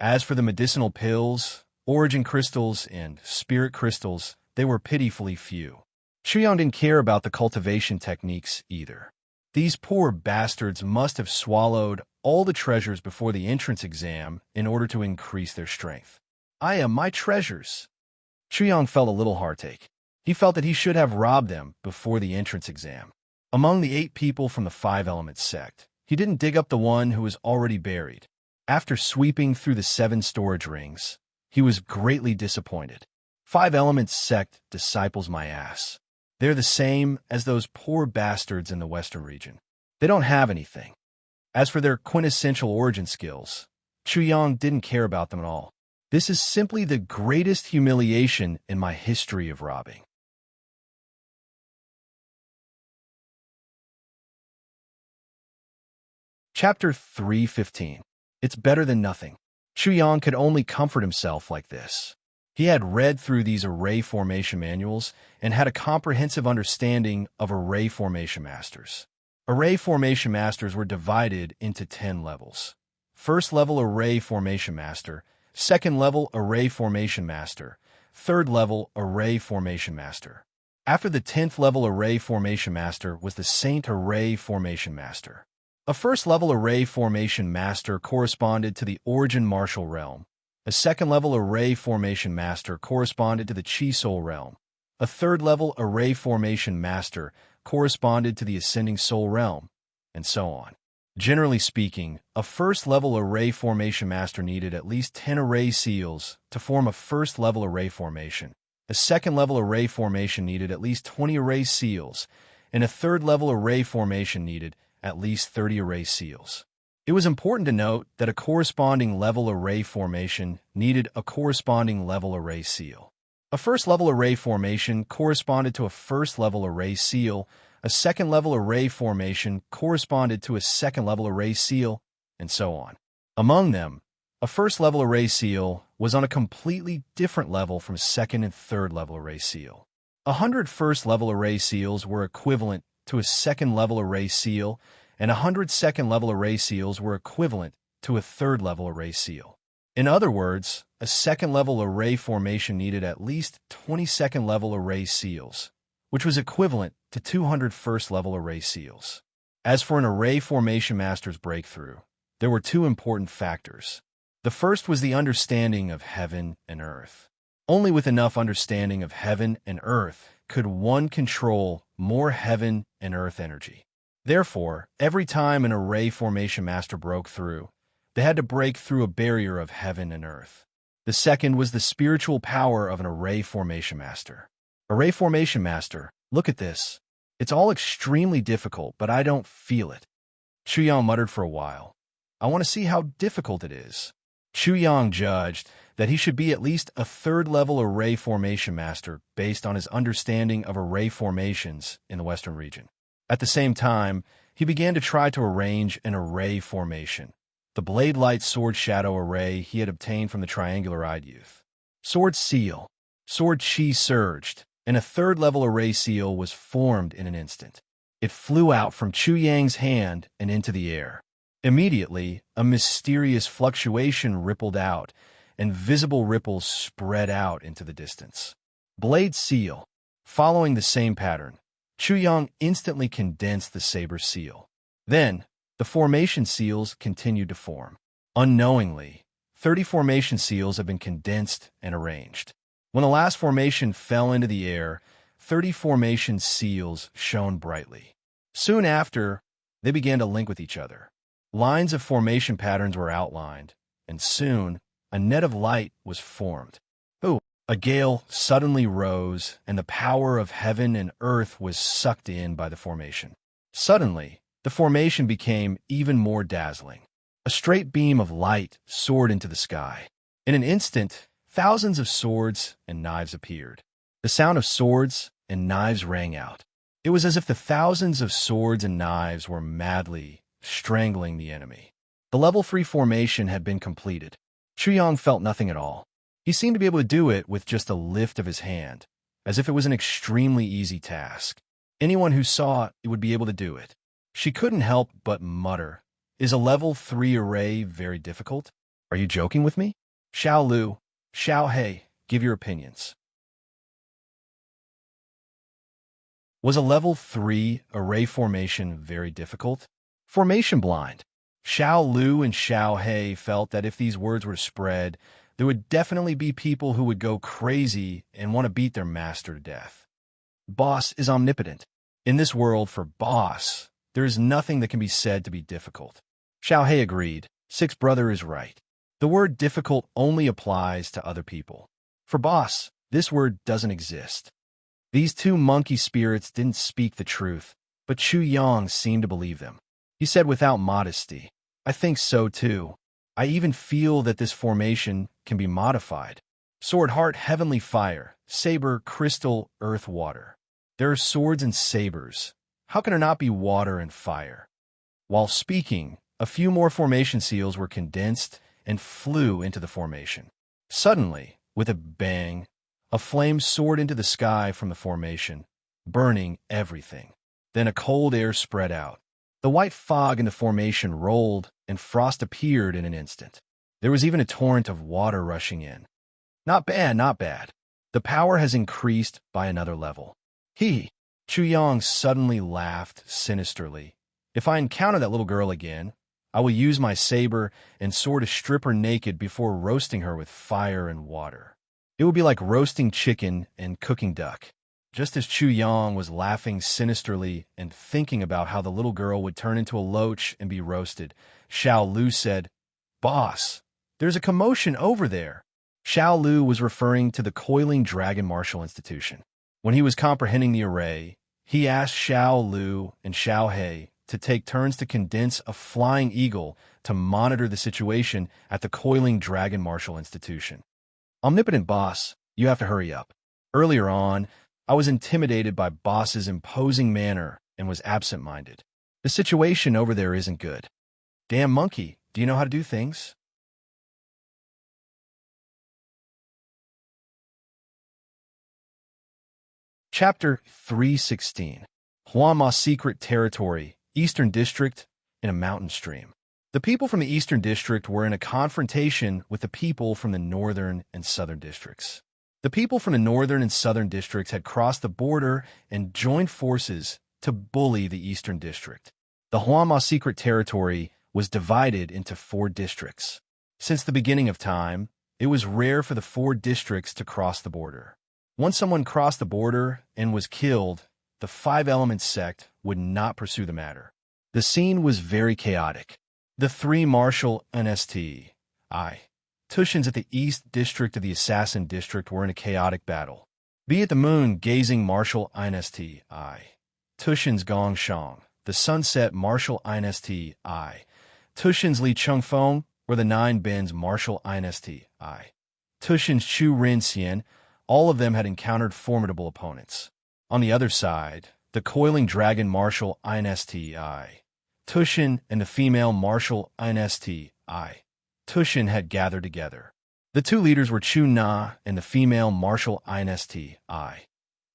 As for the medicinal pills, origin crystals, and spirit crystals, they were pitifully few. Chu Yang didn't care about the cultivation techniques either. These poor bastards must have swallowed all the treasures before the entrance exam in order to increase their strength. I am my treasures. Chu Yang felt a little heartache. He felt that he should have robbed them before the entrance exam. Among the 8 people from the 5 Elements sect, he didn't dig up the one who was already buried. After sweeping through the 7 storage rings, he was greatly disappointed. 5 Elements sect disciples my ass. They're the same as those poor bastards in the Western region. They don't have anything. As for their quintessential origin skills, Chuyang didn't care about them at all. This is simply the greatest humiliation in my history of robbing. Chapter 3:15. It's better than nothing. Chuyang could only comfort himself like this. He had read through these array formation manuals and had a comprehensive understanding of array formation masters. Array formation masters were divided into 10 levels. First level array formation master, second level array formation master, third level array formation master. After the 10th level array formation master was the Saint Array Formation Master. A first-level array formation master corresponded to the Origin Martial Realm. A second-level array formation master corresponded to the Chi Soul Realm. A third-level array formation master corresponded to the Ascending Soul Realm, and so on. Generally speaking, a first-level array formation master needed at least 10 array seals to form a first-level array formation. A second-level array formation needed at least 20 array seals, and a third-level array formation needed at least 30 array seals. It was important to note that a corresponding level array formation needed a corresponding level array seal. A first-level array formation corresponded to a first-level array seal, a second-level array formation corresponded to a second-level array seal, and so on. Among them, a first-level array seal was on a completely different level from a second and third-level array seal. 100 first-level array seals were equivalent to a second-level array seal, and 100 second-level array seals were equivalent to a third-level array seal. In other words, a second-level array formation needed at least 20 second-level array seals, which was equivalent to 200 first-level array seals. As for an array formation master's breakthrough, there were 2 important factors. The first was the understanding of heaven and earth. Only with enough understanding of heaven and earth could one control more heaven and earth energy. Therefore, every time an array formation master broke through, they had to break through a barrier of heaven and earth. The second was the spiritual power of an array formation master. Array formation master, look at this. It's all extremely difficult, but I don't feel it. Chuyang muttered for a while. I want to see how difficult it is. Chuyang judged that he should be at least a third-level array formation master based on his understanding of array formations in the Western region. At the same time, he began to try to arrange an array formation, the Blade Light Sword Shadow array he had obtained from the triangular-eyed youth. Sword Seal, Sword Chi surged, and a third-level array seal was formed in an instant. It flew out from Chuyang's hand and into the air. Immediately, a mysterious fluctuation rippled out, and visible ripples spread out into the distance. Blade Seal. Following the same pattern, Chuyang instantly condensed the saber seal. Then, the formation seals continued to form. Unknowingly, 30 formation seals have been condensed and arranged. When the last formation fell into the air, 30 formation seals shone brightly. Soon after, they began to link with each other. Lines of formation patterns were outlined, and soon, a net of light was formed. A gale suddenly rose, and the power of heaven and earth was sucked in by the formation. Suddenly, the formation became even more dazzling. A straight beam of light soared into the sky. In an instant, thousands of swords and knives appeared. The sound of swords and knives rang out. It was as if the thousands of swords and knives were madly strangling the enemy. The level 3 formation had been completed. Chuyang felt nothing at all. He seemed to be able to do it with just a lift of his hand, as if it was an extremely easy task. Anyone who saw it would be able to do it. She couldn't help but mutter, "Is a level 3 array very difficult? Are you joking with me? Xiao Lu, Xiao He, give your opinions." Was a level 3 array formation very difficult? Formation blind. Xiao Lu and Xiao He felt that if these words were spread, there would definitely be people who would go crazy and want to beat their master to death. Boss is omnipotent. In this world, for Boss, there is nothing that can be said to be difficult. Xiao He agreed. Sixth brother is right. The word difficult only applies to other people. For boss, this word doesn't exist. These two monkey spirits didn't speak the truth, but Chu Yang seemed to believe them. He said without modesty, I think so too. I even feel that this formation can be modified. Sword, heart, heavenly fire, saber, crystal, earth, water. There are swords and sabers. How can there not be water and fire? While speaking, a few more formation seals were condensed and flew into the formation. Suddenly, with a bang, a flame soared into the sky from the formation, burning everything. Then a cold air spread out. The white fog in the formation rolled, and frost appeared in an instant. There was even a torrent of water rushing in. Not bad, not bad. The power has increased by another level. Chu Yang suddenly laughed sinisterly. If I encounter that little girl again, I will use my saber and sword to strip her naked before roasting her with fire and water. It would be like roasting chicken and cooking duck. Just as Chu Yang was laughing sinisterly and thinking about how the little girl would turn into a loach and be roasted, Xiao Lu said, Boss, there's a commotion over there. Xiao Lu was referring to the Coiling Dragon Martial Institution. When he was comprehending the array, he asked Xiao Lu and Xiao He to take turns to condense a flying eagle to monitor the situation at the Coiling Dragon Martial Institution. Omnipotent boss, you have to hurry up. Earlier on, I was intimidated by boss's imposing manner and was absent-minded. The situation over there isn't good. Damn monkey, do you know how to do things? Chapter 316. Huama Secret Territory, Eastern District, in a mountain stream. The people from the Eastern District were in a confrontation with the people from the Northern and Southern Districts. The people from the Northern and Southern Districts had crossed the border and joined forces to bully the Eastern District. The Huama Secret Territory was divided into 4 districts. Since the beginning of time, it was rare for the 4 districts to cross the border. Once someone crossed the border and was killed, the 5 Elements sect would not pursue the matter. The scene was very chaotic. The 3 martial NSTI Tushins at the East District of the Assassin District were in a chaotic battle. Be at the moon gazing martial NSTI Tushins Gongshang, the sunset martial NSTI Tushins Li Chengfeng, or the 9 Bends martial NSTI Tushins Chu Rin Xian. All of them had encountered formidable opponents. On the other side, the Coiling Dragon martial NSTI Tushin and the female martial NSTI Tushin had gathered together. The 2 leaders were Chu Na and the female martial NSTI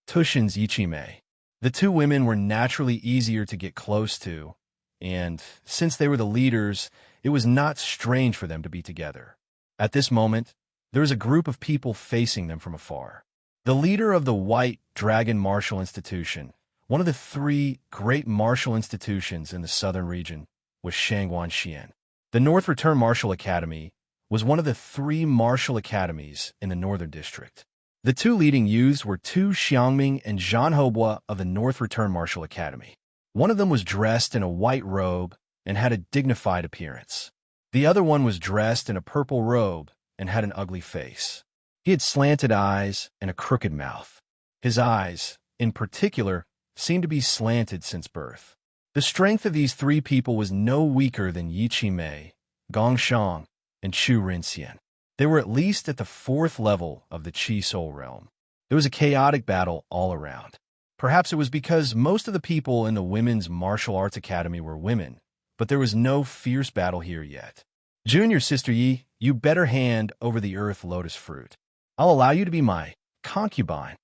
Tushin's Yichime. The 2 women were naturally easier to get close to, and since they were the leaders, it was not strange for them to be together. At this moment, there was a group of people facing them from afar. The leader of the White Dragon Martial Institution, one of the 3 great martial institutions in the southern region, was Shangguan Xian. The North Return Martial Academy was one of the 3 martial academies in the Northern District. The 2 leading youths were Tu Xiangming and Zhan Hobua of the North Return Martial Academy. One of them was dressed in a white robe and had a dignified appearance. The other one was dressed in a purple robe and had an ugly face. He had slanted eyes and a crooked mouth. His eyes, in particular, seemed to be slanted since birth. The strength of these 3 people was no weaker than Yi Qimei, Gong Shang, and Chu Rinxian. They were at least at the 4th level of the Qi Soul Realm. There was a chaotic battle all around. Perhaps it was because most of the people in the Women's Martial Arts Academy were women, but there was no fierce battle here yet. Junior Sister Yi, you better hand over the earth lotus fruit. I'll allow you to be my concubine.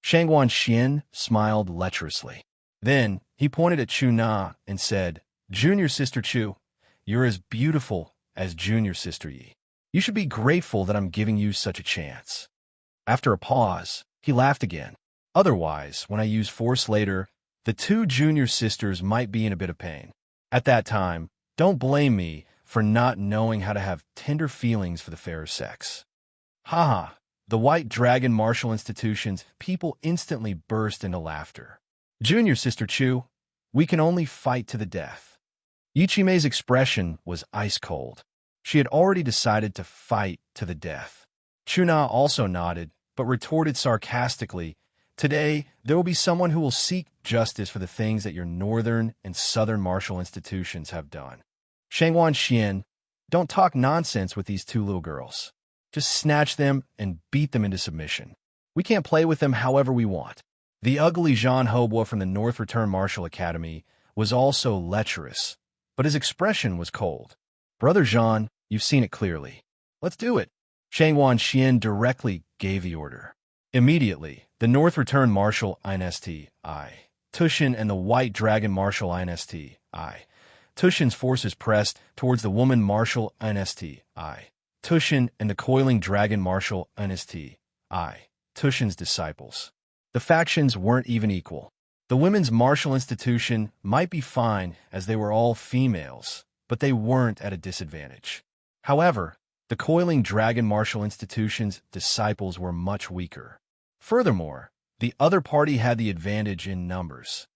Shangguan Xian smiled lecherously. Then he pointed at Chu Na and said, Junior Sister Chu, you're as beautiful as Junior Sister Yi. You should be grateful that I'm giving you such a chance. After a pause, he laughed again. Otherwise, when I use force later, the 2 junior sisters might be in a bit of pain. At that time, don't blame me for not knowing how to have tender feelings for the fairer sex. Ha! The White Dragon Martial Institution's people instantly burst into laughter. Junior Sister Chu, we can only fight to the death. Yichimei's expression was ice cold. She had already decided to fight to the death. Chuna also nodded, but retorted sarcastically, "Today, there will be someone who will seek justice for the things that your northern and southern martial institutions have done." Shangwan Xian, don't talk nonsense with these two little girls. Just snatch them and beat them into submission. We can't play with them however we want. The ugly Jean Hobwa from the North Return Martial Academy was also lecherous, but his expression was cold. "Brother Jean, you've seen it clearly. Let's do it." Shangwan Xian directly gave the order. Immediately, the North Return Martial INSTI, Tushin, and the White Dragon Martial INSTI, Tushin's forces pressed towards the Woman Martial INSTI, Tushin, and the Coiling Dragon Martial INSTI, Tushin's disciples. The factions weren't even equal. The women's martial institution might be fine as they were all females, but they weren't at a disadvantage. However, the Coiling Dragon Martial Institution's disciples were much weaker. Furthermore, the other party had the advantage in numbers.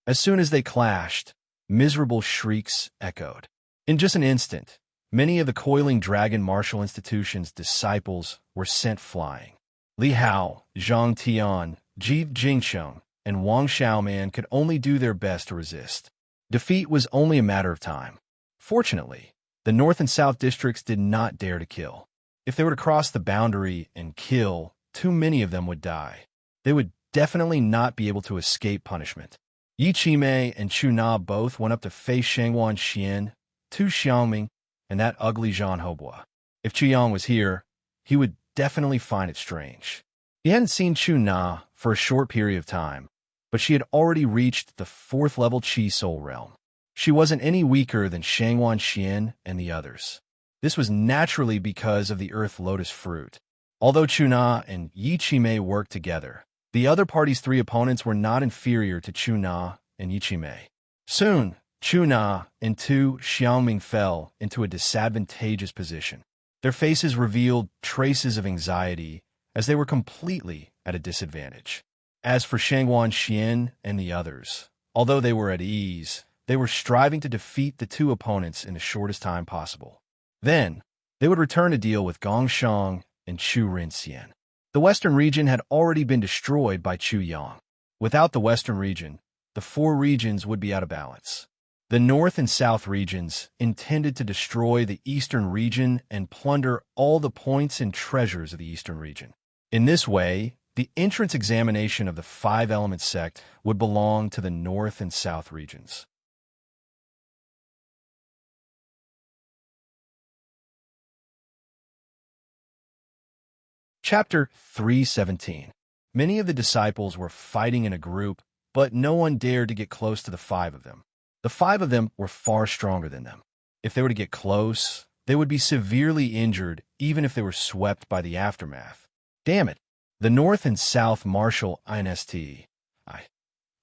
As soon as they clashed, miserable shrieks echoed. In just an instant, many of the Coiling Dragon Martial Institution's disciples were sent flying. Li Hao, Zhang Tian, Ji Jingsheng, and Wang Xiaoman could only do their best to resist. Defeat was only a matter of time. Fortunately, the North and South districts did not dare to kill. If they were to cross the boundary and kill, too many of them would die. They would definitely not be able to escape punishment. Yi Qimei and Chu Na both went up to face Shangwan Xian, Tu Xiaoming, and that ugly Zhan Hobwa. If Chu Yang was here, he would definitely find it strange. He hadn't seen Chu Na for a short period of time, but she had already reached the 4th level Qi Soul Realm. She wasn't any weaker than Shangwan Xian and the others. This was naturally because of the Earth Lotus Fruit. Although Chu Na and Yi Qimei worked together, the other party's 3 opponents were not inferior to Chu Na and Yi Qimei. Soon, Chu Na and Tu Xiaoming fell into a disadvantageous position. Their faces revealed traces of anxiety as they were completely at a disadvantage. As for Shangwan Xian and the others, although they were at ease, they were striving to defeat the 2 opponents in the shortest time possible. Then, they would return to deal with Gongshang and Chu Rinxian. The Western region had already been destroyed by Chu Yang. Without the Western region, the 4 regions would be out of balance. The North and South regions intended to destroy the Eastern region and plunder all the points and treasures of the Eastern region. In this way, the entrance examination of the 5-element sect would belong to the North and South regions. Chapter 317. Many of the disciples were fighting in a group, but no one dared to get close to the 5 of them. The 5 of them were far stronger than them. If they were to get close, they would be severely injured even if they were swept by the aftermath. Damn it! The North and South martial INSTI,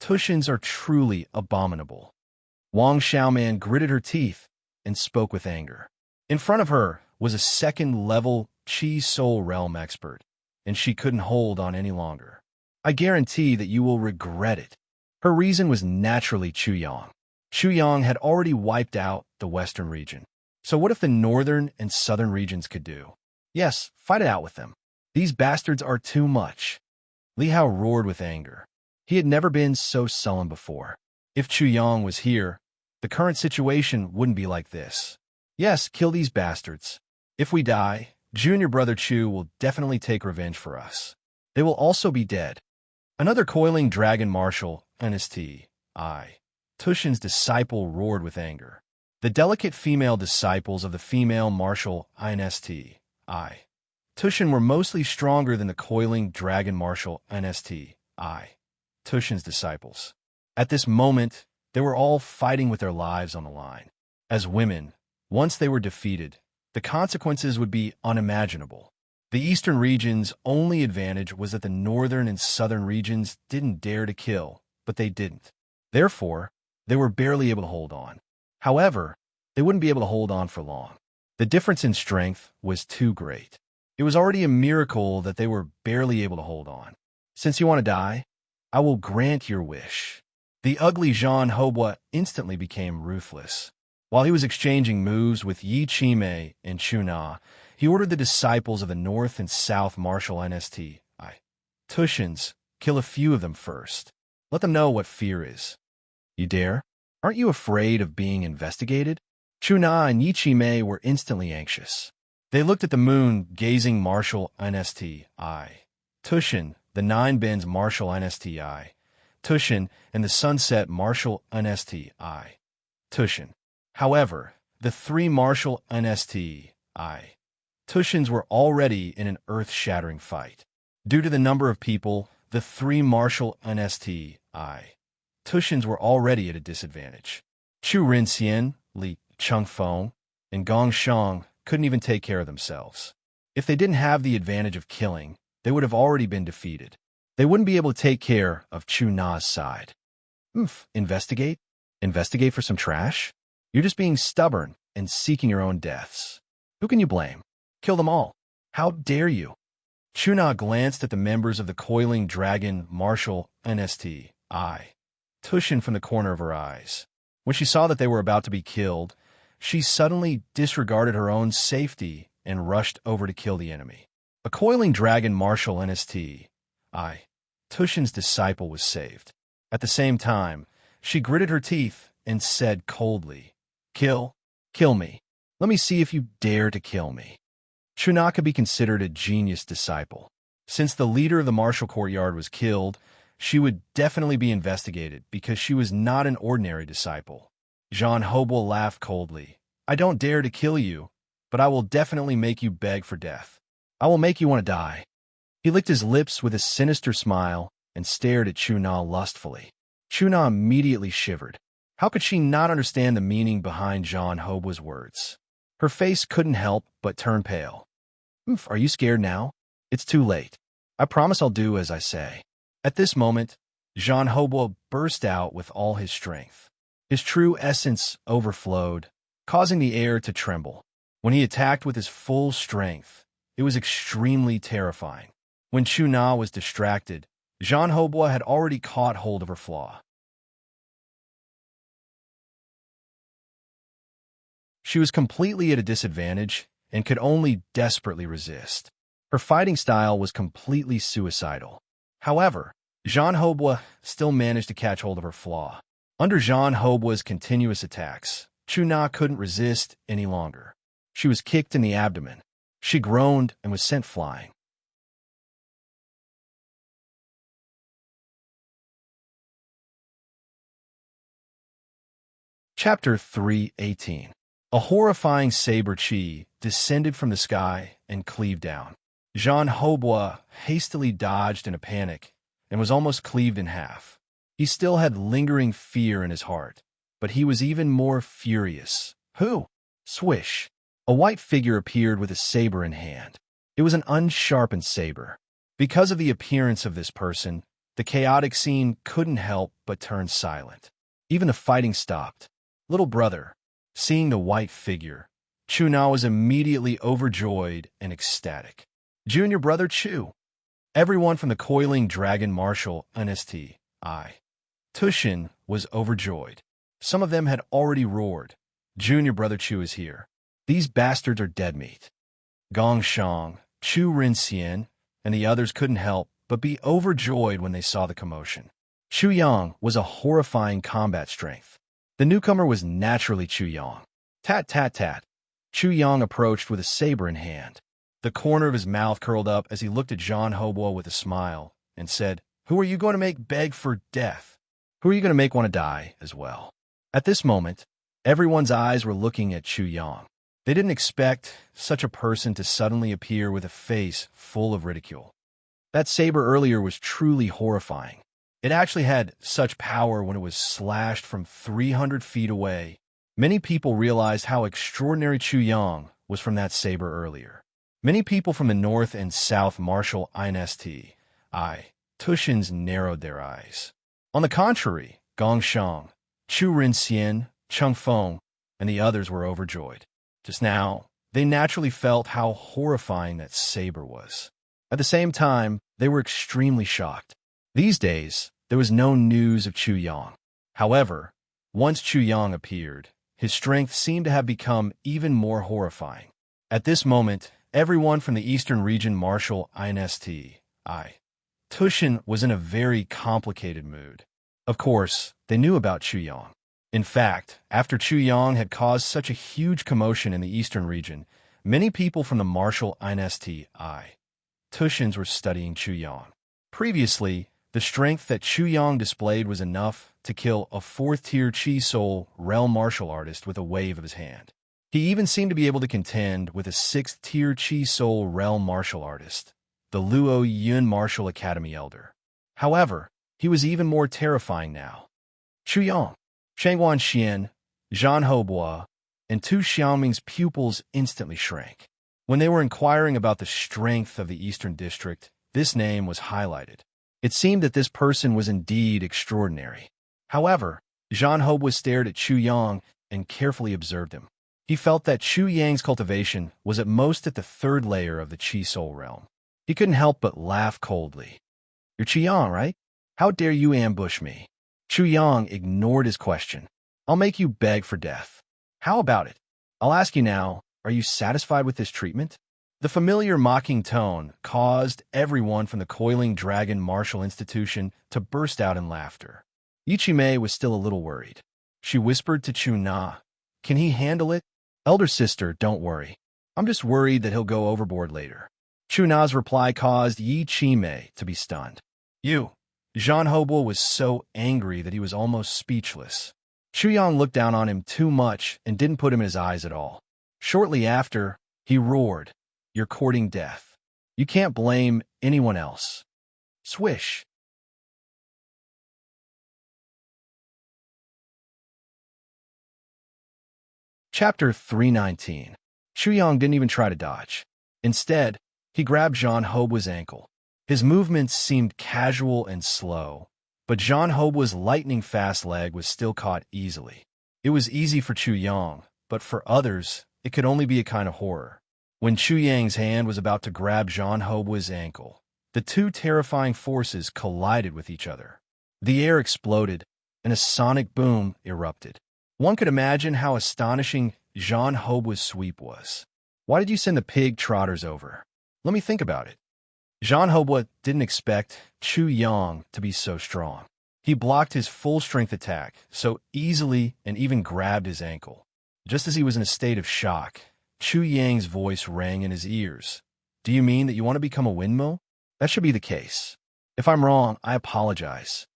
Tushins are truly abominable. Wang Xiaoman gritted her teeth and spoke with anger. In front of her was a 2nd-level Qi Soul Realm expert, and she couldn't hold on any longer. "I guarantee that you will regret it." Her reason was naturally Chu Yang. Chu Yang had already wiped out the Western region. So what if the Northern and Southern regions could do? Yes, fight it out with them. These bastards are too much. Li Hao roared with anger. He had never been so sullen before. If Chu Yang was here, the current situation wouldn't be like this. Yes, kill these bastards. If we die, Junior Brother Chu will definitely take revenge for us. They will also be dead. Another Coiling Dragon Martial, NST, Tushin's disciple roared with anger. The delicate female disciples of the female martial INST, Tushin were mostly stronger than the Coiling Dragon Martial NST, Tushin's disciples. At this moment, they were all fighting with their lives on the line. As women, once they were defeated, the consequences would be unimaginable. The Eastern region's only advantage was that the Northern and Southern regions didn't dare to kill, but they didn't. Therefore, they were barely able to hold on. However, they wouldn't be able to hold on for long. The difference in strength was too great. It was already a miracle that they were barely able to hold on. Since you want to die, I will grant your wish. The ugly Jean Hobwa instantly became ruthless. While he was exchanging moves with Yi Chime and Chuna, he ordered the disciples of the North and South Martial Nsti, Tushins, kill a few of them first. Let them know what fear is. You dare? Aren't you afraid of being investigated? Chuna and Yi Chime were instantly anxious. They looked at the moon, gazing Martial Nsti, Tushin, the 9 bins Martial Nsti, Tushin, and the sunset Martial Nsti, Tushin. However, the 3 Martial Nsti, Tushins were already in an earth-shattering fight. Due to the number of people, the 3 Martial Nsti, Tushins were already at a disadvantage. Chu Rinxian, Li Chengfeng, and Gong Shang couldn't even take care of themselves. If they didn't have the advantage of killing, they would have already been defeated. They wouldn't be able to take care of Chu Na's side. Investigate? Investigate for some trash? You're just being stubborn and seeking your own deaths. Who can you blame? Kill them all. How dare you? Chu Na glanced at the members of the coiling dragon Martial Nsti, Tushin from the corner of her eyes. When she saw that they were about to be killed, she suddenly disregarded her own safety and rushed over to kill the enemy. A coiling dragon Martial Nsti, Tushin's disciple was saved. At the same time, she gritted her teeth and said coldly, Kill me. Let me see if you dare to kill me. Chuna could be considered a genius disciple. Since the leader of the martial courtyard was killed, she would definitely be investigated because she was not an ordinary disciple. Jean Hobel laughed coldly. I don't dare to kill you, but I will definitely make you beg for death. I will make you want to die. He licked his lips with a sinister smile and stared at Chuna lustfully. Chuna immediately shivered. How could she not understand the meaning behind Jean Hobel's words? Her face couldn't help but turn pale. Are you scared now? It's too late. I promise I'll do as I say. At this moment, Jean Hobel burst out with all his strength. His true essence overflowed, causing the air to tremble. When he attacked with his full strength, it was extremely terrifying. When Chuna was distracted, Jean Hobel had already caught hold of her flaw. She was completely at a disadvantage and could only desperately resist. Her fighting style was completely suicidal. However, Jean Hobwa still managed to catch hold of her flaw. Under Jean Hobwa's continuous attacks, Chuna couldn't resist any longer. She was kicked in the abdomen. She groaned and was sent flying. Chapter 3:18. A horrifying saber chi descended from the sky and cleaved down. Jean Hobwa hastily dodged in a panic and was almost cleaved in half. He still had lingering fear in his heart, but he was even more furious. Who? Swish. A white figure appeared with a saber in hand. It was an unsharpened saber. Because of the appearance of this person, the chaotic scene couldn't help but turn silent. Even the fighting stopped. Little brother, seeing the white figure, Chuna was immediately overjoyed and ecstatic. Junior brother Chu. Everyone from the coiling dragon martial Nsti, Tushin, was overjoyed. Some of them had already roared. Junior brother Chu is here. These bastards are dead meat. Gong Shang, Chu Rinxian, and the others couldn't help but be overjoyed when they saw the commotion. Chu Yang was a horrifying combat strength. The newcomer was naturally Chu Yang. Tat, tat, tat. Chu Yang approached with a saber in hand. The corner of his mouth curled up as he looked at Jean Hobwa with a smile and said, Who are you going to make beg for death? Who are you going to make want to die as well? At this moment, everyone's eyes were looking at Chu Yang. They didn't expect such a person to suddenly appear with a face full of ridicule. That saber earlier was truly horrifying. It actually had such power when it was slashed from 300 feet away. Many people realized how extraordinary Chu Yang was from that saber earlier. Many people from the North and South Martial Nsti, Tushins narrowed their eyes. On the contrary, Gong Shang, Chu Rinxian, Cheng Feng, and the others were overjoyed. Just now, they naturally felt how horrifying that saber was. At the same time, they were extremely shocked. These days, there was no news of Chu Yang. However, once Chu Yang appeared, his strength seemed to have become even more horrifying. At this moment, everyone from the eastern region Marshal Inst. Tushin was in a very complicated mood. Of course, they knew about Chu Yang. In fact, after Chu Yang had caused such a huge commotion in the eastern region, many people from the Marshal Inst. Tushins were studying Chu Yang. Previously, the strength that Chu Yang displayed was enough to kill a 4th-tier Chi Soul realm martial artist with a wave of his hand. He even seemed to be able to contend with a 6th-tier Chi Soul realm martial artist, the Luo Yun Martial Academy Elder. However, he was even more terrifying now. Chu Yang, Shangguan Xian, Zhan Hobua, and Tu Xiaoming's pupils instantly shrank. When they were inquiring about the strength of the Eastern District, this name was highlighted. It seemed that this person was indeed extraordinary. However, Zhan Hobua stared at Chu Yang and carefully observed him. He felt that Chu Yang's cultivation was at most at the 3rd layer of the Chi Soul realm. He couldn't help but laugh coldly. "You're Chu Yang, right? How dare you ambush me?" Chu Yang ignored his question. "I'll make you beg for death. How about it? I'll ask you now, are you satisfied with this treatment?" The familiar mocking tone caused everyone from the Coiling Dragon Martial Institution to burst out in laughter. Yichimei was still a little worried. She whispered to Chu Na, "Can he handle it?" "Elder sister, don't worry. I'm just worried that he'll go overboard later." Chu Na's reply caused Yichimei to be stunned. "You." Zhan Hobua was so angry that he was almost speechless. Chu Yang looked down on him too much and didn't put him in his eyes at all. Shortly after, he roared, "You're courting death. You can't blame anyone else." Swish. Chapter 319. Chu Yang didn't even try to dodge. Instead, he grabbed Zhan Hobua's ankle. His movements seemed casual and slow, but Zhan Hobua's lightning-fast leg was still caught easily. It was easy for Chu Yang, but for others, it could only be a kind of horror. When Chu Yang's hand was about to grab Zhan Hobua's ankle, the two terrifying forces collided with each other. The air exploded, and a sonic boom erupted. One could imagine how astonishing Zhan Hobua's sweep was. "Why did you send the pig trotters over?" "Let me think about it." Zhan Hobua didn't expect Chu Yang to be so strong. He blocked his full-strength attack so easily and even grabbed his ankle. Just as he was in a state of shock, Chu Yang's voice rang in his ears. "Do you mean that you want to become a windmill? That should be the case. If I'm wrong, I apologize."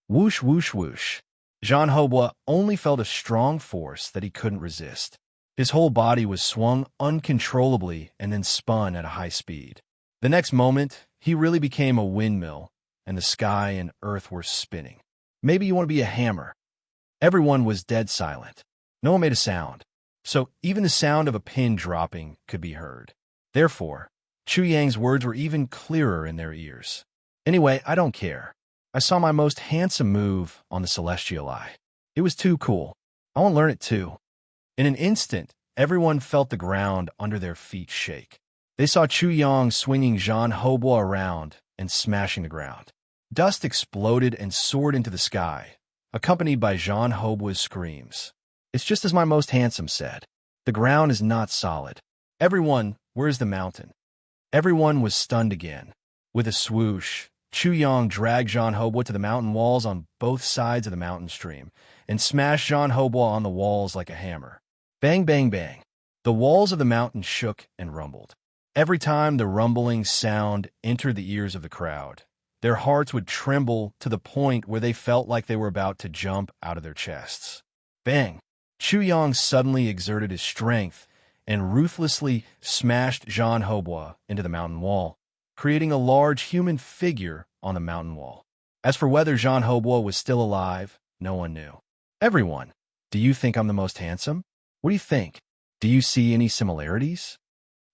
Whoosh, whoosh, whoosh. Zhan Hobua only felt a strong force that he couldn't resist. His whole body was swung uncontrollably and then spun at a high speed. The next moment, he really became a windmill, and the sky and earth were spinning. "Maybe you want to be a hammer." Everyone was dead silent. No one made a sound, so even the sound of a pin dropping could be heard. Therefore, Chu Yang's words were even clearer in their ears. "Anyway, I don't care. I saw my most handsome move on the Celestial Eye. It was too cool. I want to learn it too." In an instant, everyone felt the ground under their feet shake. They saw Chu Yang swinging Zhan Hobua around and smashing the ground. Dust exploded and soared into the sky, accompanied by Zhan Hobua's screams. "It's just as my most handsome said. The ground is not solid. Everyone, where's the mountain?" Everyone was stunned again. With a swoosh, Chu Yang dragged Zhan Hobua to the mountain walls on both sides of the mountain stream and smashed Zhan Hobua on the walls like a hammer. Bang, bang, bang. The walls of the mountain shook and rumbled. Every time the rumbling sound entered the ears of the crowd, their hearts would tremble to the point where they felt like they were about to jump out of their chests. Bang! Chu Yang suddenly exerted his strength and ruthlessly smashed Zhan Hobua into the mountain wall, creating a large human figure on the mountain wall. As for whether Zhan Hobua was still alive, no one knew. "Everyone, do you think I'm the most handsome? What do you think? Do you see any similarities?"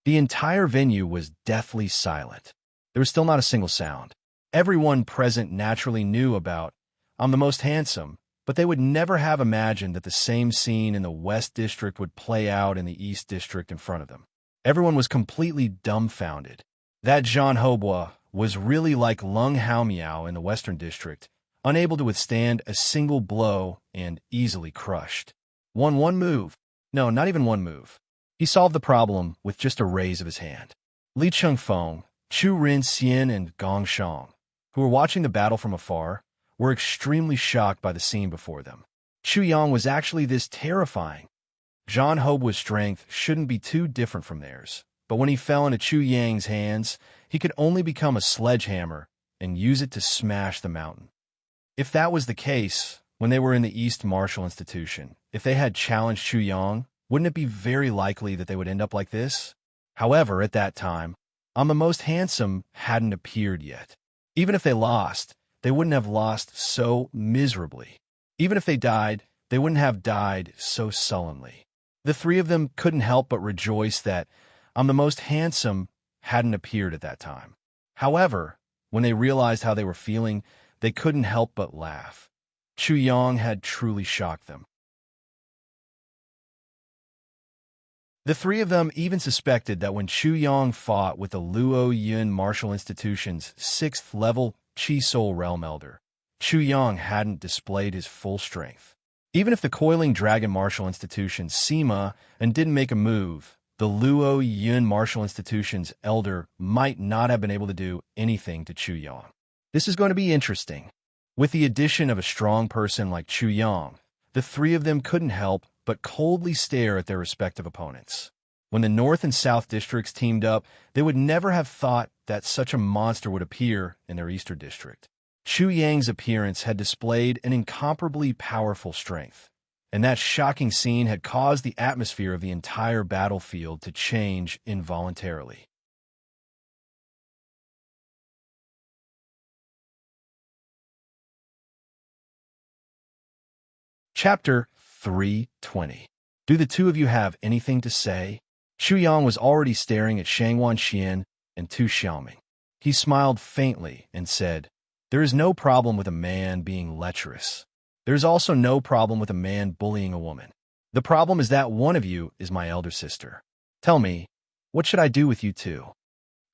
The entire venue was deathly silent. There was still not a single sound. Everyone present naturally knew about "I'm the most handsome," but they would never have imagined that the same scene in the West District would play out in the East District in front of them. Everyone was completely dumbfounded. That Zhan Hobua was really like Lung Haomiao in the Western District, unable to withstand a single blow and easily crushed. One move. No, not even one move. He solved the problem with just a raise of his hand. Li Chengfeng, Chu Rinxian, and Gong Shang, who were watching the battle from afar, were extremely shocked by the scene before them. Chu Yang was actually this terrifying. Zhang Hou's strength shouldn't be too different from theirs, but when he fell into Chu Yang's hands, he could only become a sledgehammer and use it to smash the mountain. If that was the case, when they were in the East Martial Institution, if they had challenged Chu Yang, wouldn't it be very likely that they would end up like this? However, at that time, I'm the most handsome hadn't appeared yet. Even if they lost, they wouldn't have lost so miserably. Even if they died, they wouldn't have died so sullenly. The three of them couldn't help but rejoice that I'm the most handsome hadn't appeared at that time. However, when they realized how they were feeling, they couldn't help but laugh. Chu Yang had truly shocked them. The three of them even suspected that when Chu Yang fought with the Luo Yun Martial Institution's 6th level Chi Soul Realm Elder, Chu Yang hadn't displayed his full strength. Even if the Coiling Dragon Martial Institution Sima and didn't make a move, the Luo Yun Martial Institution's Elder might not have been able to do anything to Chu Yang. This is going to be interesting. With the addition of a strong person like Chu Yang, the three of them couldn't help but coldly stare at their respective opponents. When the North and South districts teamed up, they would never have thought that such a monster would appear in their Eastern district. Chu Yang's appearance had displayed an incomparably powerful strength, and that shocking scene had caused the atmosphere of the entire battlefield to change involuntarily. Chapter 320. Do the two of you have anything to say? Chu Yang was already staring at Shangwan Xian and Tu Xiaoming. He smiled faintly and said, "There is no problem with a man being lecherous. There is also no problem with a man bullying a woman. The problem is that one of you is my elder sister. Tell me, what should I do with you two?"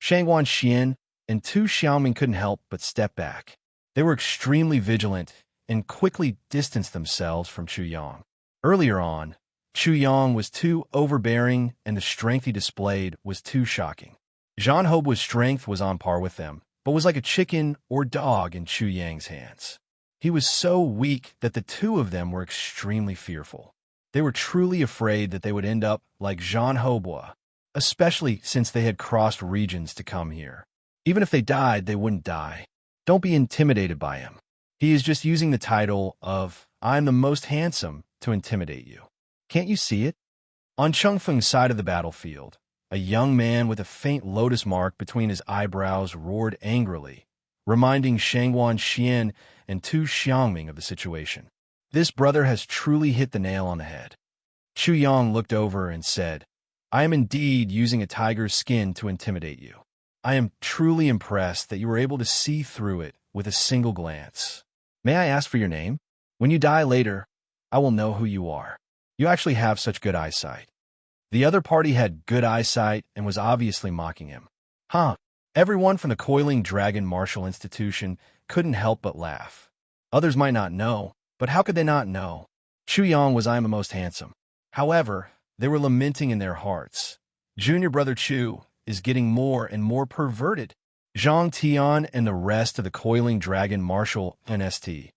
Shangwan Xian and Tu Xiaoming couldn't help but step back. They were extremely vigilant and quickly distanced themselves from Chu Yang. Earlier on, Chu Yang was too overbearing and the strength he displayed was too shocking. Zhang Hou's strength was on par with them, but was like a chicken or dog in Chu Yang's hands. He was so weak that the two of them were extremely fearful. They were truly afraid that they would end up like Zhang Hou, especially since they had crossed regions to come here. Even if they died, they wouldn't die. Don't be intimidated by him. He is just using the title of I'm the most handsome to intimidate you. Can't you see it? On Chengfeng's side of the battlefield, a young man with a faint lotus mark between his eyebrows roared angrily, reminding Shangwan Xian and Tu Xiaoming of the situation. This brother has truly hit the nail on the head. Chu Yang looked over and said, I am indeed using a tiger's skin to intimidate you. I am truly impressed that you were able to see through it with a single glance. May I ask for your name? When you die later, I will know who you are. You actually have such good eyesight. The other party had good eyesight and was obviously mocking him. Huh. Everyone from the Coiling Dragon Martial Institution couldn't help but laugh. Others might not know, but how could they not know? Chu Yang was I am the most handsome. However, they were lamenting in their hearts. Junior brother Chu is getting more and more perverted. Zhang Tian and the rest of the Coiling Dragon Martial NST,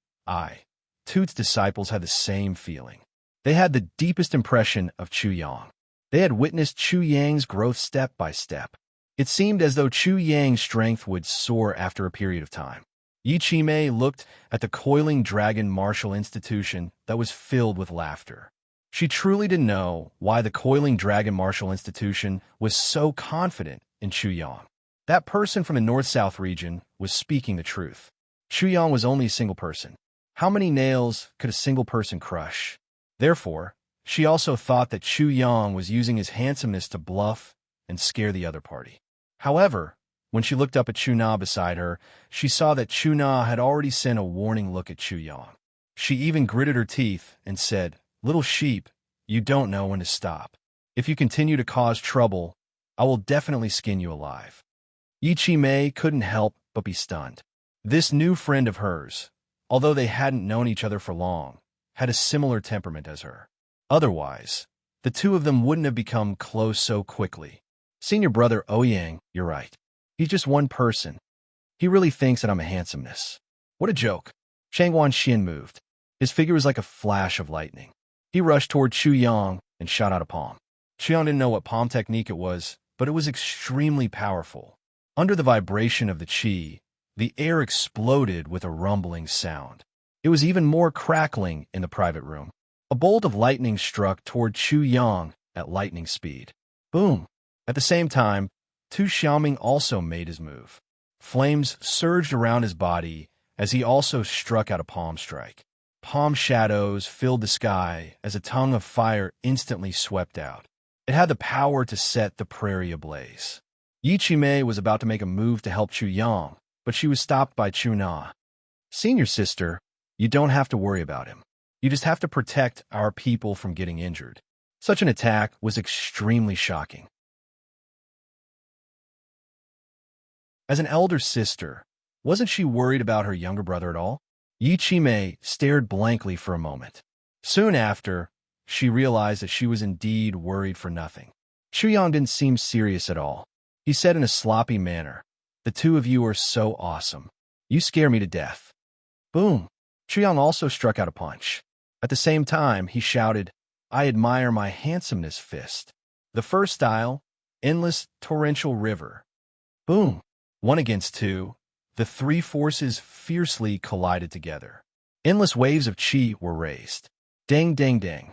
Toot's disciples had the same feeling. They had the deepest impression of Chu Yang. They had witnessed Chu Yang's growth step by step. It seemed as though Chu Yang's strength would soar after a period of time. Yi Qimei looked at the Coiling Dragon Martial Institution that was filled with laughter. She truly didn't know why the Coiling Dragon Martial Institution was so confident in Chu Yang. That person from the North-South region was speaking the truth. Chu Yang was only a single person. How many nails could a single person crush? Therefore, she also thought that Chu Yang was using his handsomeness to bluff and scare the other party. However, when she looked up at Chu Na beside her, she saw that Chu Na had already sent a warning look at Chu Yang. She even gritted her teeth and said, Little sheep, you don't know when to stop. If you continue to cause trouble, I will definitely skin you alive. Yi Qimei couldn't help but be stunned. This new friend of hers, although they hadn't known each other for long, had a similar temperament as her. Otherwise, the two of them wouldn't have become close so quickly. Senior brother Ouyang, you're right. He's just one person. He really thinks that I'm a handsomeness. What a joke. Shangwan Xian moved. His figure was like a flash of lightning. He rushed toward Chu Yang and shot out a palm. Chu Yang didn't know what palm technique it was, but it was extremely powerful. Under the vibration of the qi, the air exploded with a rumbling sound. It was even more crackling in the private room. A bolt of lightning struck toward Chu Yang at lightning speed. Boom! At the same time, Tu Xiaoming also made his move. Flames surged around his body as he also struck out a palm strike. Palm shadows filled the sky as a tongue of fire instantly swept out. It had the power to set the prairie ablaze. Yi Qimei was about to make a move to help Chu Yang, but she was stopped by Chu Na. Senior sister, you don't have to worry about him. You just have to protect our people from getting injured. Such an attack was extremely shocking. As an elder sister, wasn't she worried about her younger brother at all? Yi Qimei stared blankly for a moment. Soon after, she realized that she was indeed worried for nothing. Chu Yang didn't seem serious at all. He said in a sloppy manner, "The two of you are so awesome. You scare me to death." Boom! Chu Yang also struck out a punch. At the same time, he shouted, "I admire my handsomeness fist." The first style, endless torrential river. Boom! 1 against 2, the three forces fiercely collided together. Endless waves of qi were raised. Dang, dang, dang.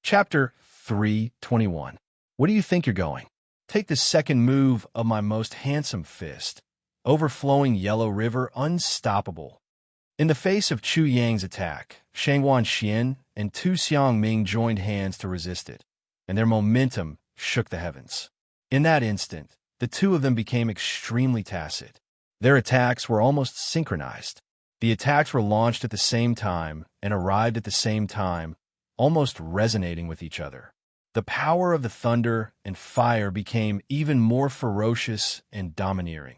Chapter 3:21. What do you think you're going? Take the second move of my most handsome fist. Overflowing yellow river, unstoppable. In the face of Chu Yang's attack, Shangwan Xian and Tu Xiangming joined hands to resist it, and their momentum shook the heavens. In that instant, the two of them became extremely tacit. Their attacks were almost synchronized. The attacks were launched at the same time and arrived at the same time, almost resonating with each other. The power of the thunder and fire became even more ferocious and domineering,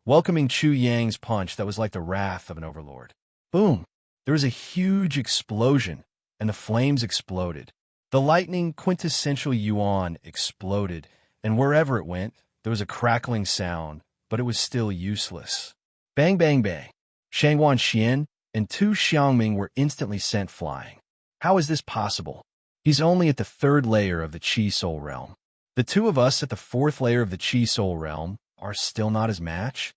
welcoming Chu Yang's punch that was like the wrath of an overlord. Boom! There was a huge explosion, and the flames exploded. The lightning quintessential yuan exploded, and wherever it went, there was a crackling sound, but it was still useless. Bang, bang, bang. Shangwan Xian and Tu Xiangming were instantly sent flying. How is this possible? He's only at the 3rd layer of the Qi Soul Realm. The two of us at the 4th layer of the Qi Soul Realm are still not his match?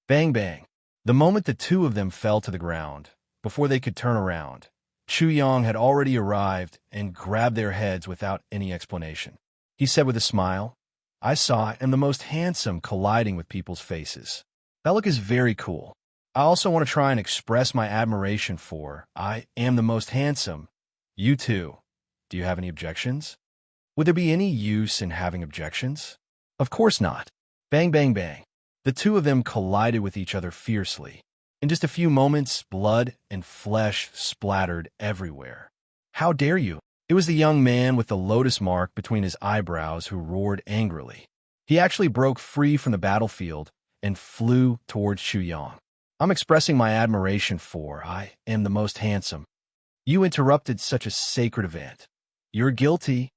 Bang, bang. The moment the two of them fell to the ground, before they could turn around, Chu Yang had already arrived and grabbed their heads without any explanation. He said with a smile, "I saw and the most handsome colliding with people's faces. That look is very cool. I also want to try and express my admiration for I am the most handsome. You too. Do you have any objections?" Would there be any use in having objections? Of course not. Bang, bang, bang. The two of them collided with each other fiercely. In just a few moments, blood and flesh splattered everywhere. How dare you? It was the young man with the lotus mark between his eyebrows who roared angrily. He actually broke free from the battlefield and flew towards Chu Yang. "I'm expressing my admiration for I am the most handsome. You interrupted such a sacred event. You're guilty."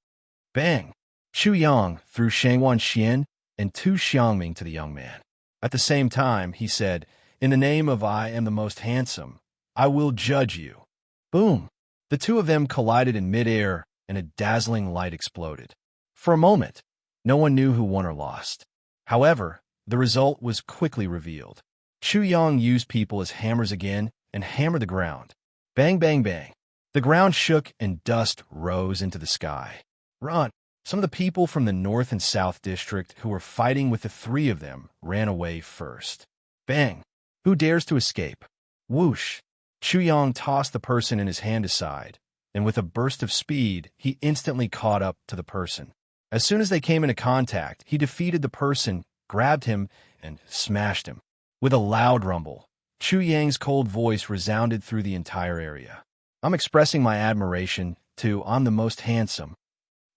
Bang! Chu Yang threw Shangwan Xian and Tu Xiangming to the young man. At the same time, he said, "In the name of I am the most handsome, I will judge you." Boom! The two of them collided in midair, and a dazzling light exploded. For a moment, no one knew who won or lost. However, the result was quickly revealed. Chu Yang used people as hammers again and hammered the ground. Bang, bang, bang. The ground shook and dust rose into the sky. Run! Some of the people from the North and South District who were fighting with the three of them ran away first. Bang! Who dares to escape? Whoosh! Chu Yang tossed the person in his hand aside, and with a burst of speed, he instantly caught up to the person. As soon as they came into contact, he defeated the person, grabbed him, and smashed him. With a loud rumble, Chu Yang's cold voice resounded through the entire area. "I'm expressing my admiration to I'm the most handsome.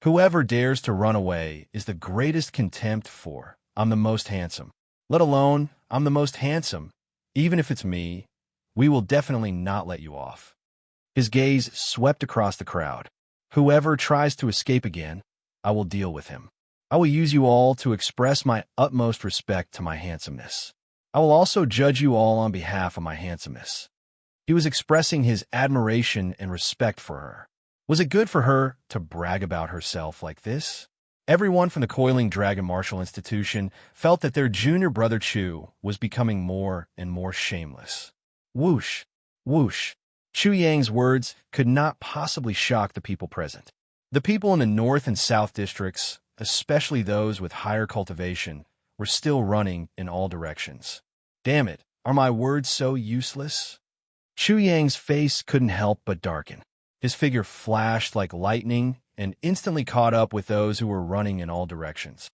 Whoever dares to run away is the greatest contempt for I'm the most handsome. Let alone I'm the most handsome. Even if it's me, we will definitely not let you off. His gaze swept across the crowd. Whoever tries to escape again, I will deal with him. I will use you all to express my utmost respect to my handsomeness. I will also judge you all on behalf of my handsomeness. He was expressing his admiration and respect for her. Was it good for her to brag about herself like this? Everyone from the Coiling Dragon Martial Institution felt that their junior brother Chu was becoming more and more shameless. Whoosh, whoosh. Chu Yang's words could not possibly shock the people present. The people in the North and South districts, especially those with higher cultivation, were still running in all directions. Damn it, are my words so useless? Chu Yang's face couldn't help but darken. His figure flashed like lightning and instantly caught up with those who were running in all directions.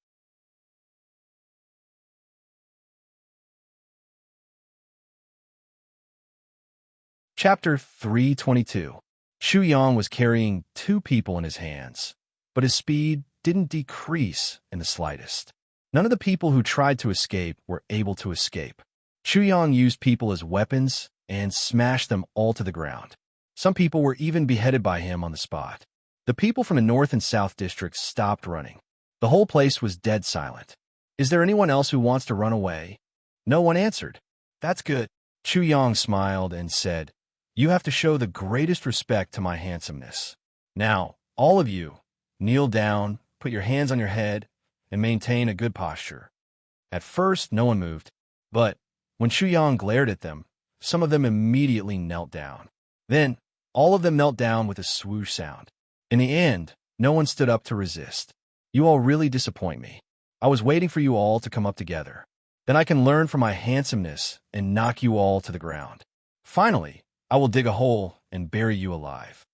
Chapter 322. Chu Yang was carrying two people in his hands, but his speed didn't decrease in the slightest. None of the people who tried to escape were able to escape. Chu Yang used people as weapons and smashed them all to the ground. Some people were even beheaded by him on the spot. The people from the North and South districts stopped running. The whole place was dead silent. Is there anyone else who wants to run away? No one answered. That's good. Chu Yang smiled and said, You have to show the greatest respect to my handsomeness. Now, all of you, kneel down, put your hands on your head, and maintain a good posture. At first, no one moved, but when Chu Yang glared at them, some of them immediately knelt down. Then, all of them knelt down with a swoosh sound. In the end, no one stood up to resist. You all really disappoint me. I was waiting for you all to come up together. Then I can learn from my handsomeness and knock you all to the ground. Finally, I will dig a hole and bury you alive.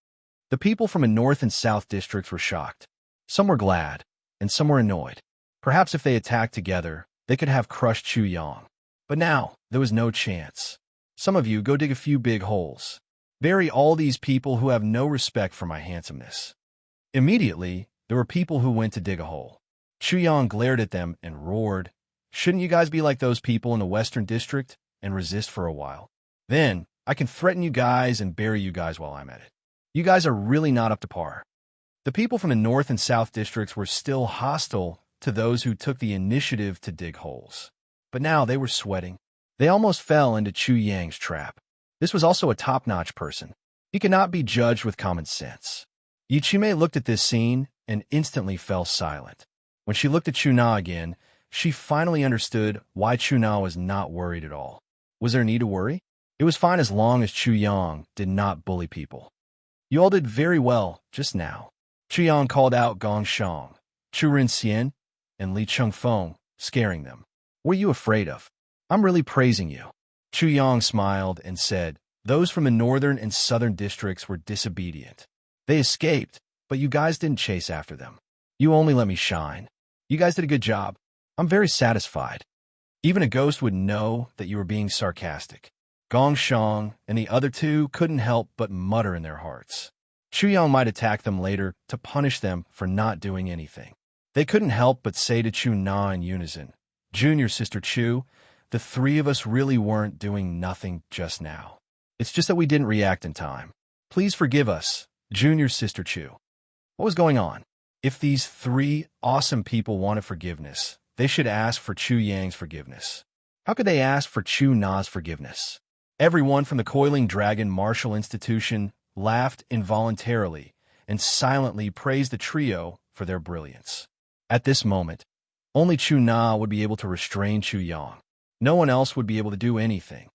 The people from the North and South districts were shocked. Some were glad, and some were annoyed. Perhaps if they attacked together, they could have crushed Chu Yang. But now, there was no chance. Some of you go dig a few big holes. Bury all these people who have no respect for my handsomeness. Immediately, there were people who went to dig a hole. Chu Yang glared at them and roared, Shouldn't you guys be like those people in the Western District and resist for a while? Then, I can threaten you guys and bury you guys while I'm at it. You guys are really not up to par. The people from the North and South districts were still hostile to those who took the initiative to dig holes. But now they were sweating. They almost fell into Chu Yang's trap. This was also a top-notch person. He could not be judged with common sense. Yichime looked at this scene and instantly fell silent. When she looked at Chuna again, she finally understood why Chuna was not worried at all. Was there need to worry? It was fine as long as Chu Yang did not bully people. You all did very well just now. Chu Yang called out Gong Shang, Chu Rin Xian, and Li Chengfeng, scaring them. What are you afraid of? I'm really praising you. Chu Yang smiled and said, Those from the northern and southern districts were disobedient. They escaped, but you guys didn't chase after them. You only let me shine. You guys did a good job. I'm very satisfied. Even a ghost would know that you were being sarcastic. Gong Shang and the other two couldn't help but mutter in their hearts. Chu Yang might attack them later to punish them for not doing anything. They couldn't help but say to Chu Na in unison, Junior Sister Chu, the three of us really weren't doing nothing just now. It's just that we didn't react in time. Please forgive us, Junior Sister Chu. What was going on? If these three awesome people wanted forgiveness, they should ask for Chu Yang's forgiveness. How could they ask for Chu Na's forgiveness? Everyone from the Coiling Dragon Martial Institution laughed involuntarily and silently praised the trio for their brilliance. At this moment, only Chu Na would be able to restrain Chu Yang. No one else would be able to do anything.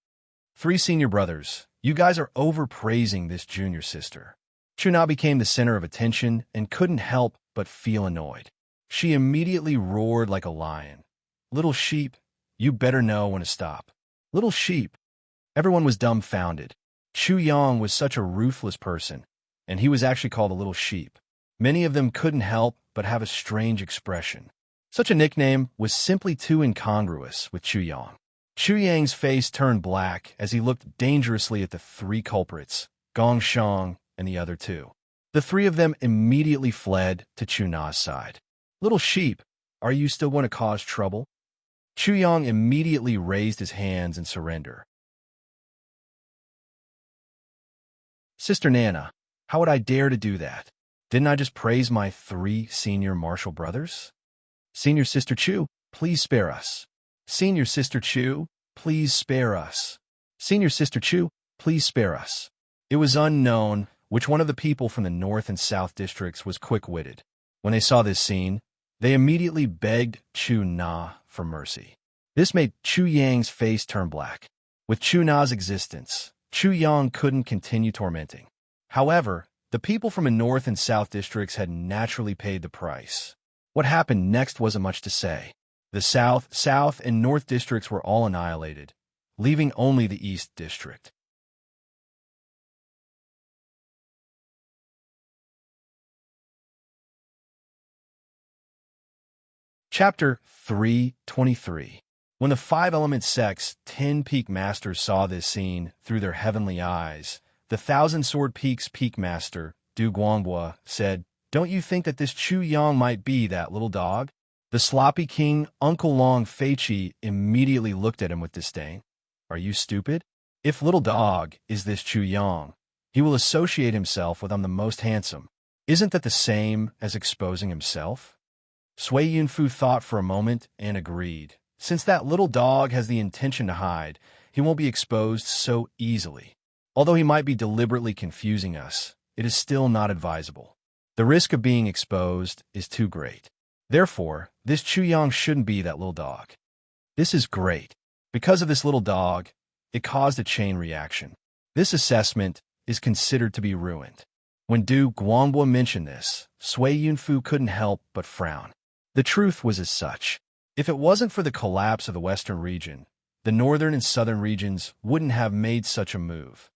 Three senior brothers, you guys are overpraising this junior sister. Chu Na became the center of attention and couldn't help but feel annoyed. She immediately roared like a lion. Little sheep, you better know when to stop. Little sheep. Everyone was dumbfounded. Chu Yang was such a ruthless person, and he was actually called a little sheep. Many of them couldn't help but have a strange expression. Such a nickname was simply too incongruous with Chu Yang. Chu Yang's face turned black as he looked dangerously at the three culprits, Gong Shang and the other two. The three of them immediately fled to Chu Na's side. Little sheep, are you still going to cause trouble? Chu Yang immediately raised his hands in surrender. Sister Nana, how would I dare to do that? Didn't I just praise my 3 senior martial brothers? Senior Sister Chu, please spare us. Senior Sister Chu, please spare us. Senior Sister Chu, please spare us. It was unknown which one of the people from the North and South districts was quick-witted. When they saw this scene, they immediately begged Chu Na for mercy. This made Chu Yang's face turn black. With Chu Na's existence, Chu Yang couldn't continue tormenting. However, the people from the North and South districts had naturally paid the price. What happened next wasn't much to say. The South, and North districts were all annihilated, leaving only the East district. Chapter 323. When the 5-element sect's 10 peak masters saw this scene through their heavenly eyes, the 1,000-sword peak's peak master, Du Guanghua, said, "Don't you think that this Chu Yang might be that little dog?" The sloppy king, Uncle Long Feiqi, immediately looked at him with disdain. "Are you stupid? If little dog is this Chu Yang, he will associate himself with I'm the most handsome. Isn't that the same as exposing himself?" Sui Yunfu thought for a moment and agreed. Since that little dog has the intention to hide, he won't be exposed so easily. Although he might be deliberately confusing us, it is still not advisable. The risk of being exposed is too great. Therefore, this Chu Yang shouldn't be that little dog. This is great. Because of this little dog, it caused a chain reaction. This assessment is considered to be ruined. When Du Guanghua mentioned this, Sui Yunfu couldn't help but frown. The truth was as such. If it wasn't for the collapse of the western region, the northern and southern regions wouldn't have made such a move.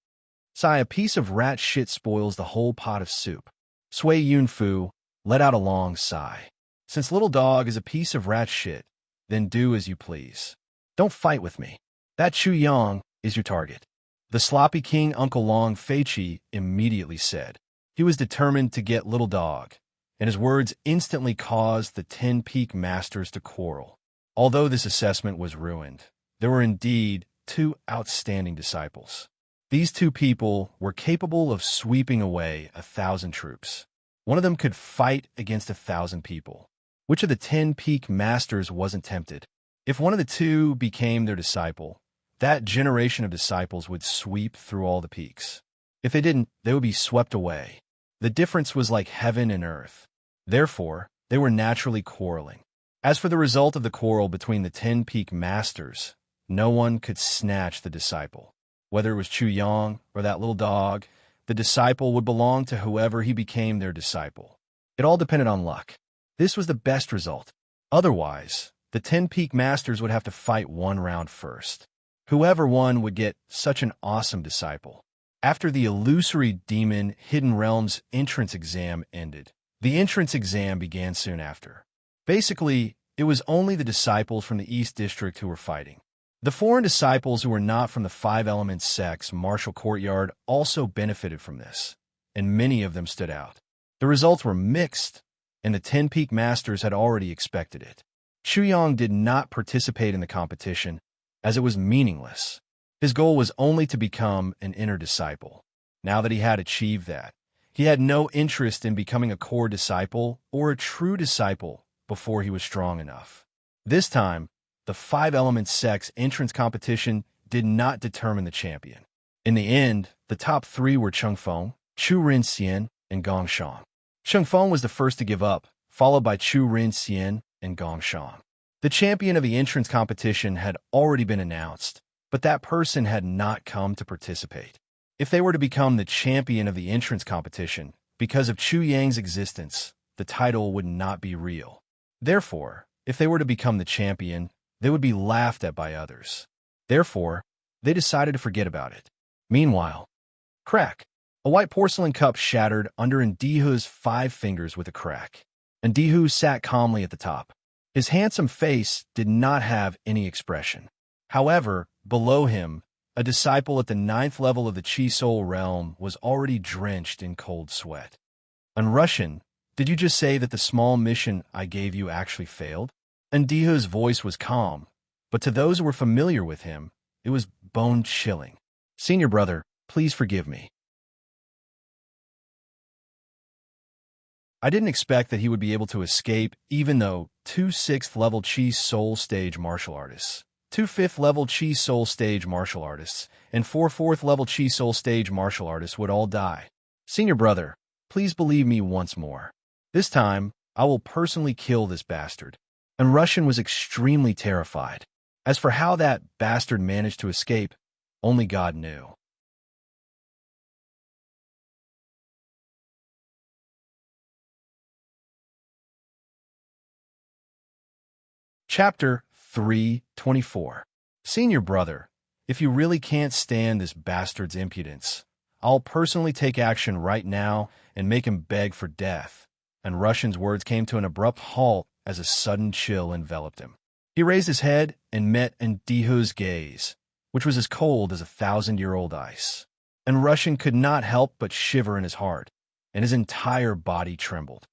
A piece of rat shit spoils the whole pot of soup. Sui Yunfu let out a long sigh. Since little dog is a piece of rat shit, then do as you please. Don't fight with me. That Chu Yang is your target. The sloppy king Uncle Long Feiqi immediately said. He was determined to get little dog, and his words instantly caused the 10 peak masters to quarrel. Although this assessment was ruined, there were indeed 2 outstanding disciples. These 2 people were capable of sweeping away 1,000 troops. One of them could fight against 1,000 people. Which of the 10 peak masters wasn't tempted? If one of the 2 became their disciple, that generation of disciples would sweep through all the peaks. If they didn't, they would be swept away. The difference was like heaven and earth. Therefore, they were naturally quarreling. As for the result of the quarrel between the 10 peak masters, no one could snatch the disciple. Whether it was Chu Yang or that little dog, the disciple would belong to whoever he became their disciple. It all depended on luck. This was the best result. Otherwise, the 10 peak masters would have to fight one round first. Whoever won would get such an awesome disciple. After the illusory demon Hidden Realms entrance exam ended, the entrance exam began soon after. Basically, it was only the disciples from the East District who were fighting. The foreign disciples who were not from the 5-element sect's martial courtyard also benefited from this, and many of them stood out. The results were mixed, and the 10 peak masters had already expected it. Chu Yang did not participate in the competition, as it was meaningless. His goal was only to become an inner disciple. Now that he had achieved that, he had no interest in becoming a core disciple or a true disciple before he was strong enough. This time, the 5-element sect's entrance competition did not determine the champion. In the end, the top 3 were Chengfeng, Chu Rinxian, and Gongshang. Chengfeng was the first to give up, followed by Chu Rinxian and Gongshang. The champion of the entrance competition had already been announced, but that person had not come to participate. If they were to become the champion of the entrance competition, because of Chu Yang's existence, the title would not be real. Therefore, if they were to become the champion, they would be laughed at by others. Therefore, they decided to forget about it. Meanwhile, crack! A white porcelain cup shattered under Ndihu's 5 fingers with a crack. Ndihu sat calmly at the top. His handsome face did not have any expression. However, below him, a disciple at the 9th level of the Chi Soul realm was already drenched in cold sweat. And Russian, did you just say that the small mission I gave you actually failed? And Dihu's voice was calm, but to those who were familiar with him, it was bone-chilling. Senior brother, please forgive me. I didn't expect that he would be able to escape, even though 2 6th-level Chi Soul stage martial artists, 2 5th-level Chi Soul stage martial artists, and 4 4th-level Chi Soul stage martial artists would all die. Senior brother, please believe me once more. This time, I will personally kill this bastard. And Russian was extremely terrified. As for how that bastard managed to escape, only God knew. Chapter 3:24. Senior brother, if you really can't stand this bastard's impudence, I'll personally take action right now and make him beg for death. And Russian's words came to an abrupt halt as a sudden chill enveloped him. He raised his head and met Dihu's gaze, which was as cold as 1,000-year-old ice. And Russian could not help but shiver in his heart, and his entire body trembled.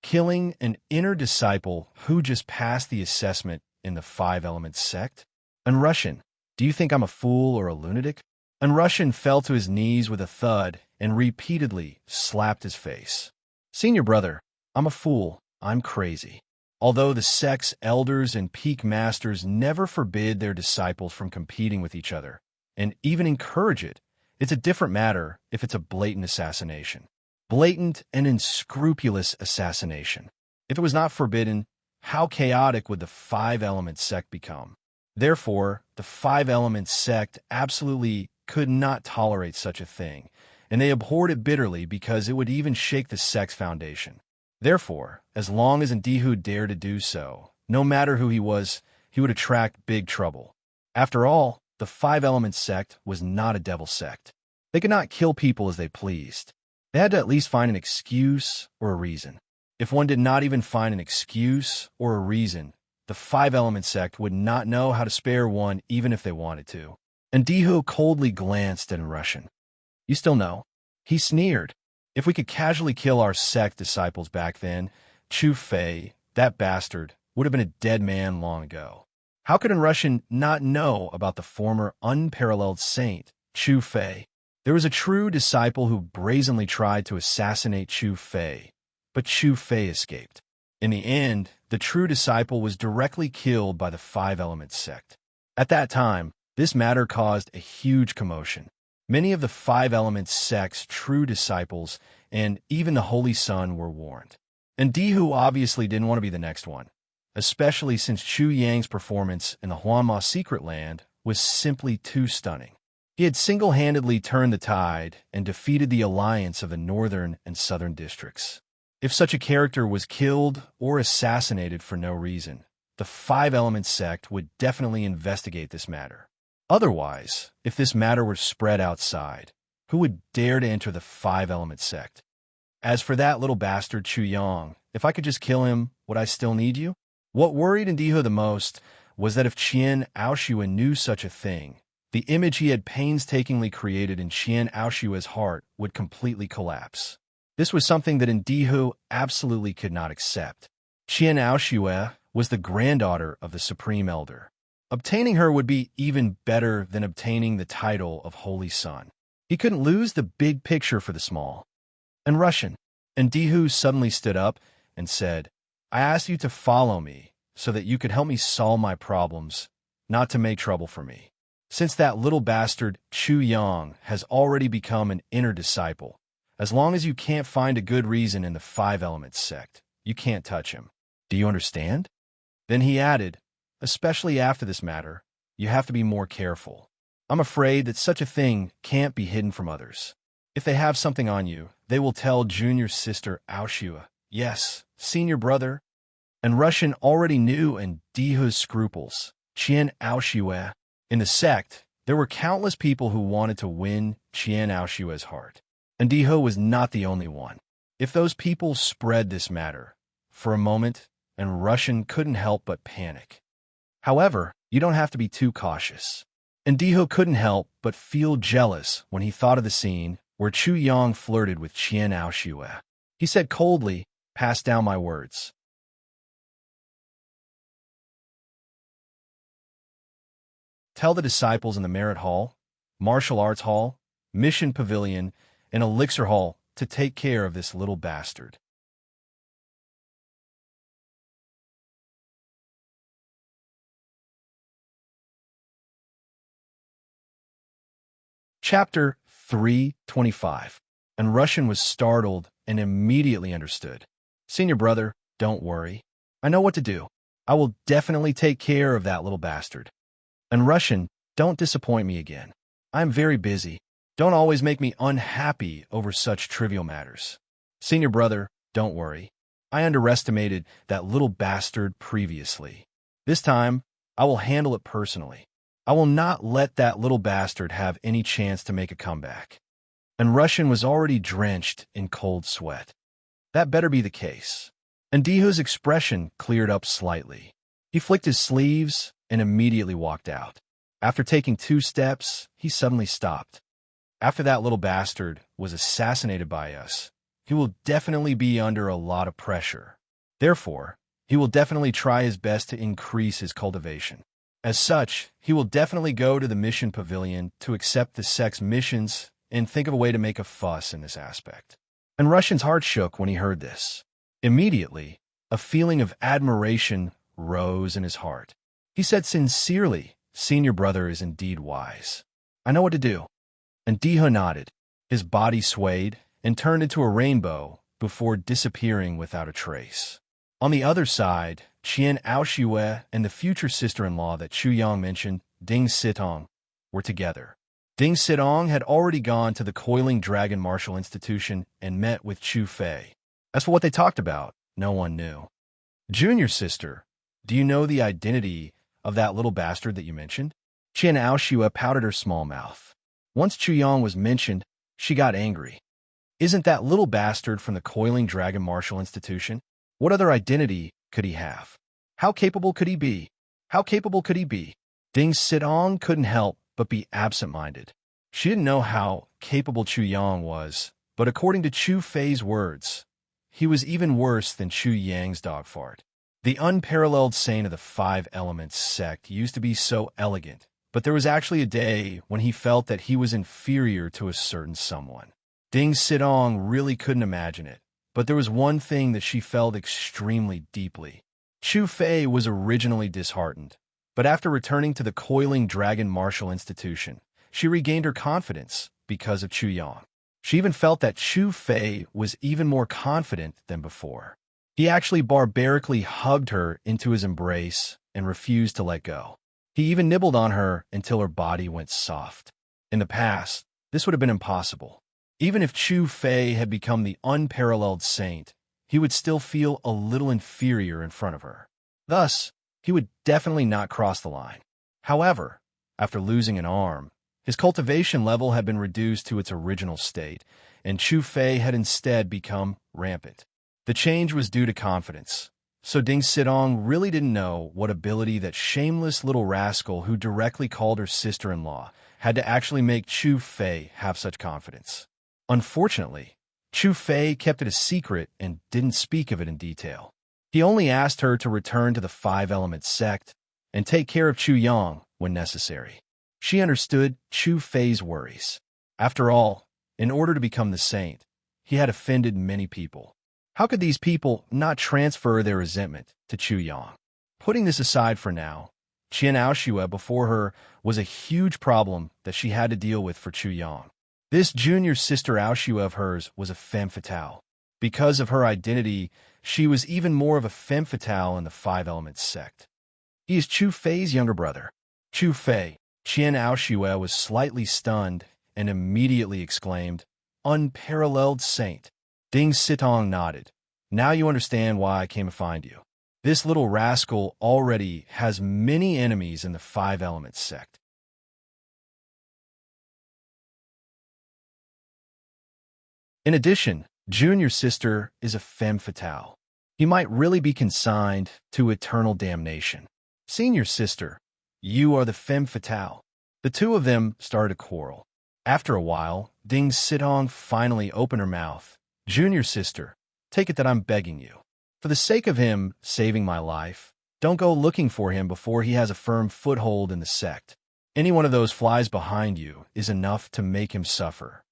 Killing an inner disciple who just passed the assessment in the 5 Elements sect? And Russian, do you think I'm a fool or a lunatic? And Russian fell to his knees with a thud and repeatedly slapped his face. Senior brother, I'm a fool. I'm crazy. Although the sect's elders and peak masters never forbid their disciples from competing with each other, and even encourage it, it's a different matter if it's a blatant assassination. Blatant and unscrupulous assassination. If it was not forbidden, how chaotic would the 5 Elements sect become? Therefore, the 5 Elements sect absolutely could not tolerate such a thing, and they abhorred it bitterly because it would even shake the sect's foundation. Therefore, as long as Dihu dared to do so, no matter who he was, he would attract big trouble. After all, the 5 Elements sect was not a devil sect. They could not kill people as they pleased. They had to at least find an excuse or a reason. If one did not even find an excuse or a reason, the 5 Elements sect would not know how to spare one even if they wanted to. And Dihu coldly glanced at Russian. You still know? He sneered. If we could casually kill our sect disciples back then, Chu Fei, that bastard, would have been a dead man long ago. How could Russian not know about the former unparalleled saint, Chu Fei? There was a true disciple who brazenly tried to assassinate Chu Fei, but Chu Fei escaped. In the end, the true disciple was directly killed by the 5 Elements sect. At that time, this matter caused a huge commotion. Many of the 5 Elements sect's true disciples and even the Holy Son were warned. And Dihu obviously didn't want to be the next one, especially since Chu Yang's performance in the Huanma Secret Land was simply too stunning. He had single-handedly turned the tide and defeated the alliance of the northern and southern districts. If such a character was killed or assassinated for no reason, the 5 Elements sect would definitely investigate this matter. Otherwise, if this matter were spread outside, who would dare to enter the 5 Elements sect? As for that little bastard Chu Yang, if I could just kill him, would I still need you? What worried Dihu the most was that if Qian Aoshua knew such a thing, the image he had painstakingly created in Qian Aoshua's heart would completely collapse. This was something that Dihu absolutely could not accept. Qian Aoshua was the granddaughter of the Supreme Elder. Obtaining her would be even better than obtaining the title of Holy Son. He couldn't lose the big picture for the small. And Russian. And Dihu suddenly stood up and said, I asked you to follow me so that you could help me solve my problems, not to make trouble for me. Since that little bastard Chu Yang has already become an inner disciple, as long as you can't find a good reason in the 5 Elements sect, you can't touch him. Do you understand? Then he added, especially after this matter, you have to be more careful. I'm afraid that such a thing can't be hidden from others. If they have something on you, they will tell junior sister Aoshua, yes, senior brother. And Russian already knew Dihu's scruples. Qian Aoshua. In the sect, there were countless people who wanted to win Qian Aoshua's heart. And Dihu was not the only one. If those people spread this matter, for a moment, and Russian couldn't help but panic. However, you don't have to be too cautious. And Dihu couldn't help but feel jealous when he thought of the scene where Chu Yang flirted with Qian Aoshua. He said coldly, "Pass down my words." Tell the disciples in the Merit Hall, Martial Arts Hall, Mission Pavilion, and Elixir Hall to take care of this little bastard. Chapter 325. And Russian was startled and immediately understood. Senior brother, don't worry. I know what to do. I will definitely take care of that little bastard. And Russian, don't disappoint me again. I am very busy. Don't always make me unhappy over such trivial matters. Senior brother, don't worry. I underestimated that little bastard previously. This time, I will handle it personally. I will not let that little bastard have any chance to make a comeback. And Russian was already drenched in cold sweat. That better be the case. And Dihu's expression cleared up slightly. He flicked his sleeves and immediately walked out. After taking 2 steps, he suddenly stopped. After that little bastard was assassinated by us, he will definitely be under a lot of pressure. Therefore, he will definitely try his best to increase his cultivation. As such, he will definitely go to the mission pavilion to accept the sex missions and think of a way to make a fuss in this aspect. And Russian's heart shook when he heard this. Immediately, a feeling of admiration rose in his heart. He said sincerely, "Senior brother is indeed wise. I know what to do." And Dihu nodded. His body swayed and turned into a rainbow before disappearing without a trace. On the other side, Qian Aoshue and the future sister-in-law that Chu Yang mentioned, Ding Sitong, were together. Ding Sitong had already gone to the Coiling Dragon Martial Institution and met with Chu Fei. As for what they talked about, no one knew. "Junior sister, do you know the identity of that little bastard that you mentioned?" Qian Aoshue pouted her small mouth. Once Chu Yang was mentioned, she got angry. "Isn't that little bastard from the Coiling Dragon Martial Institution? What other identity could he have? How capable could he be? How capable could he be?" Ding Sitong couldn't help but be absent-minded. She didn't know how capable Chu Yang was, but according to Chu Fei's words, he was even worse than Chu Yang's dog fart. The unparalleled saint of the 5 Elements sect used to be so elegant, but there was actually a day when he felt that he was inferior to a certain someone. Ding Sitong really couldn't imagine it, but there was one thing that she felt extremely deeply. Chu Fei was originally disheartened, but after returning to the Coiling Dragon Martial Institution, she regained her confidence because of Chu Yang. She even felt that Chu Fei was even more confident than before. He actually barbarically hugged her into his embrace and refused to let go. He even nibbled on her until her body went soft. In the past, this would have been impossible. Even if Chu Fei had become the unparalleled saint, he would still feel a little inferior in front of her. Thus, he would definitely not cross the line. However, after losing an arm, his cultivation level had been reduced to its original state, and Chu Fei had instead become rampant. The change was due to confidence, so Ding Sitong really didn't know what ability that shameless little rascal who directly called her sister-in-law had to actually make Chu Fei have such confidence. Unfortunately, Chu Fei kept it a secret and didn't speak of it in detail. He only asked her to return to the 5 Elements sect and take care of Chu Yang when necessary. She understood Chu Fei's worries. After all, in order to become the saint, he had offended many people. How could these people not transfer their resentment to Chu Yang? Putting this aside for now, Qian Aoshue before her was a huge problem that she had to deal with for Chu Yang. This junior sister Aoshue of hers was a femme fatale. Because of her identity, she was even more of a femme fatale in the 5 Elements sect. He is Chu Fei's younger brother. Chu Fei. Qian Aoshue was slightly stunned and immediately exclaimed, "Unparalleled saint." Ding Sitong nodded. "Now you understand why I came to find you. This little rascal already has many enemies in the 5 Elements sect. In addition, junior sister is a femme fatale. He might really be consigned to eternal damnation. Senior sister, you are the femme fatale." The two of them started a quarrel. After a while, Ding Sitong finally opened her mouth. "Junior sister, take it that I'm begging you. For the sake of him saving my life, don't go looking for him before he has a firm foothold in the sect. Any one of those flies behind you is enough to make him suffer.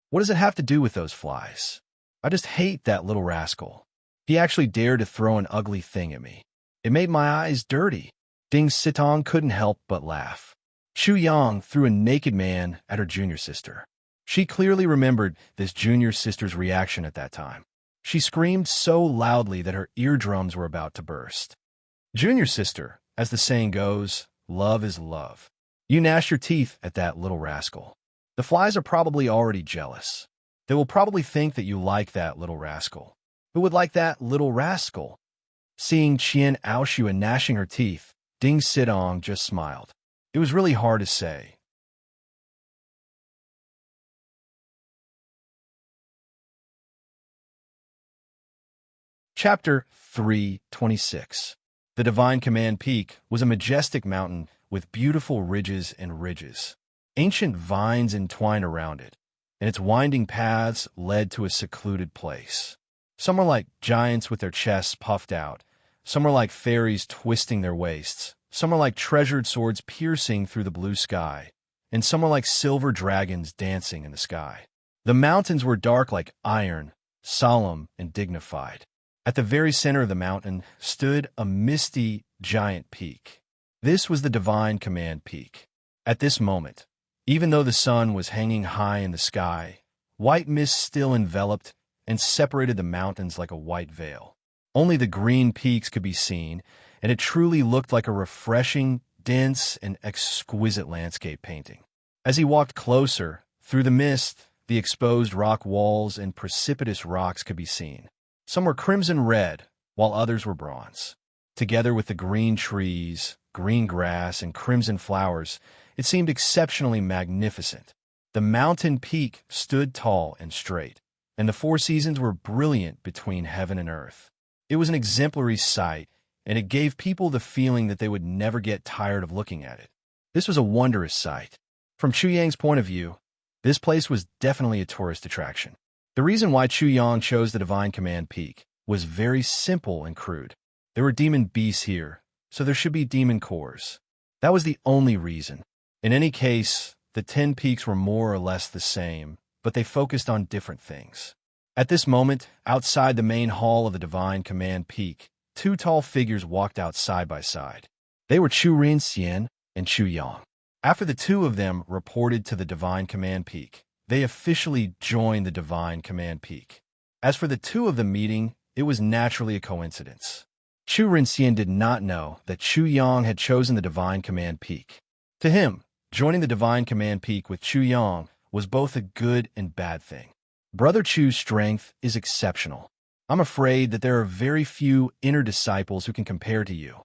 What does it have to do with those flies? I just hate that little rascal. He actually dared to throw an ugly thing at me. It made my eyes dirty. Ding Sitong couldn't help but laugh. Chu Yang threw a naked man at her junior sister. She clearly remembered this junior sister's reaction at that time. She screamed so loudly that her eardrums were about to burst. Junior sister, as the saying goes, love is love. You gnash your teeth at that little rascal. The flies are probably already jealous. They will probably think that you like that little rascal. Who would like that little rascal? Seeing Qian Aoshu and gnashing her teeth, Ding Sitong just smiled. It was really hard to say. Chapter 326. The Divine Command Peak was a majestic mountain with beautiful ridges and ridges. Ancient vines entwined around it, and its winding paths led to a secluded place. Some were like giants with their chests puffed out. Some were like fairies twisting their waists. Some were like treasured swords piercing through the blue sky. And some were like silver dragons dancing in the sky. The mountains were dark like iron, solemn and dignified. At the very center of the mountain stood a misty, giant peak. This was the Divine Command Peak. At this moment, even though the sun was hanging high in the sky, white mist still enveloped and separated the mountains like a white veil. Only the green peaks could be seen, and it truly looked like a refreshing, dense, and exquisite landscape painting. As he walked closer, through the mist, the exposed rock walls and precipitous rocks could be seen. Some were crimson red, while others were bronze. Together with the green trees, green grass, and crimson flowers, it seemed exceptionally magnificent. The mountain peak stood tall and straight, and the four seasons were brilliant between heaven and earth. It was an exemplary sight, and it gave people the feeling that they would never get tired of looking at it. This was a wondrous sight. From Chu Yang's point of view, this place was definitely a tourist attraction. The reason why Chu Yang chose the Divine Command Peak was very simple and crude. There were demon beasts here, so there should be demon cores. That was the only reason. In any case, the 10 peaks were more or less the same, but they focused on different things. At this moment, outside the main hall of the Divine Command Peak, two tall figures walked out side by side. They were Chu Rinxian and Chu Yang. After the two of them reported to the Divine Command Peak, they officially joined the Divine Command Peak. As for the two of them meeting, it was naturally a coincidence. Chu Rinxian did not know that Chu Yang had chosen the Divine Command Peak. To him, joining the Divine Command Peak with Chu Yang was both a good and bad thing. Brother Chu's strength is exceptional. I'm afraid that there are very few inner disciples who can compare to you.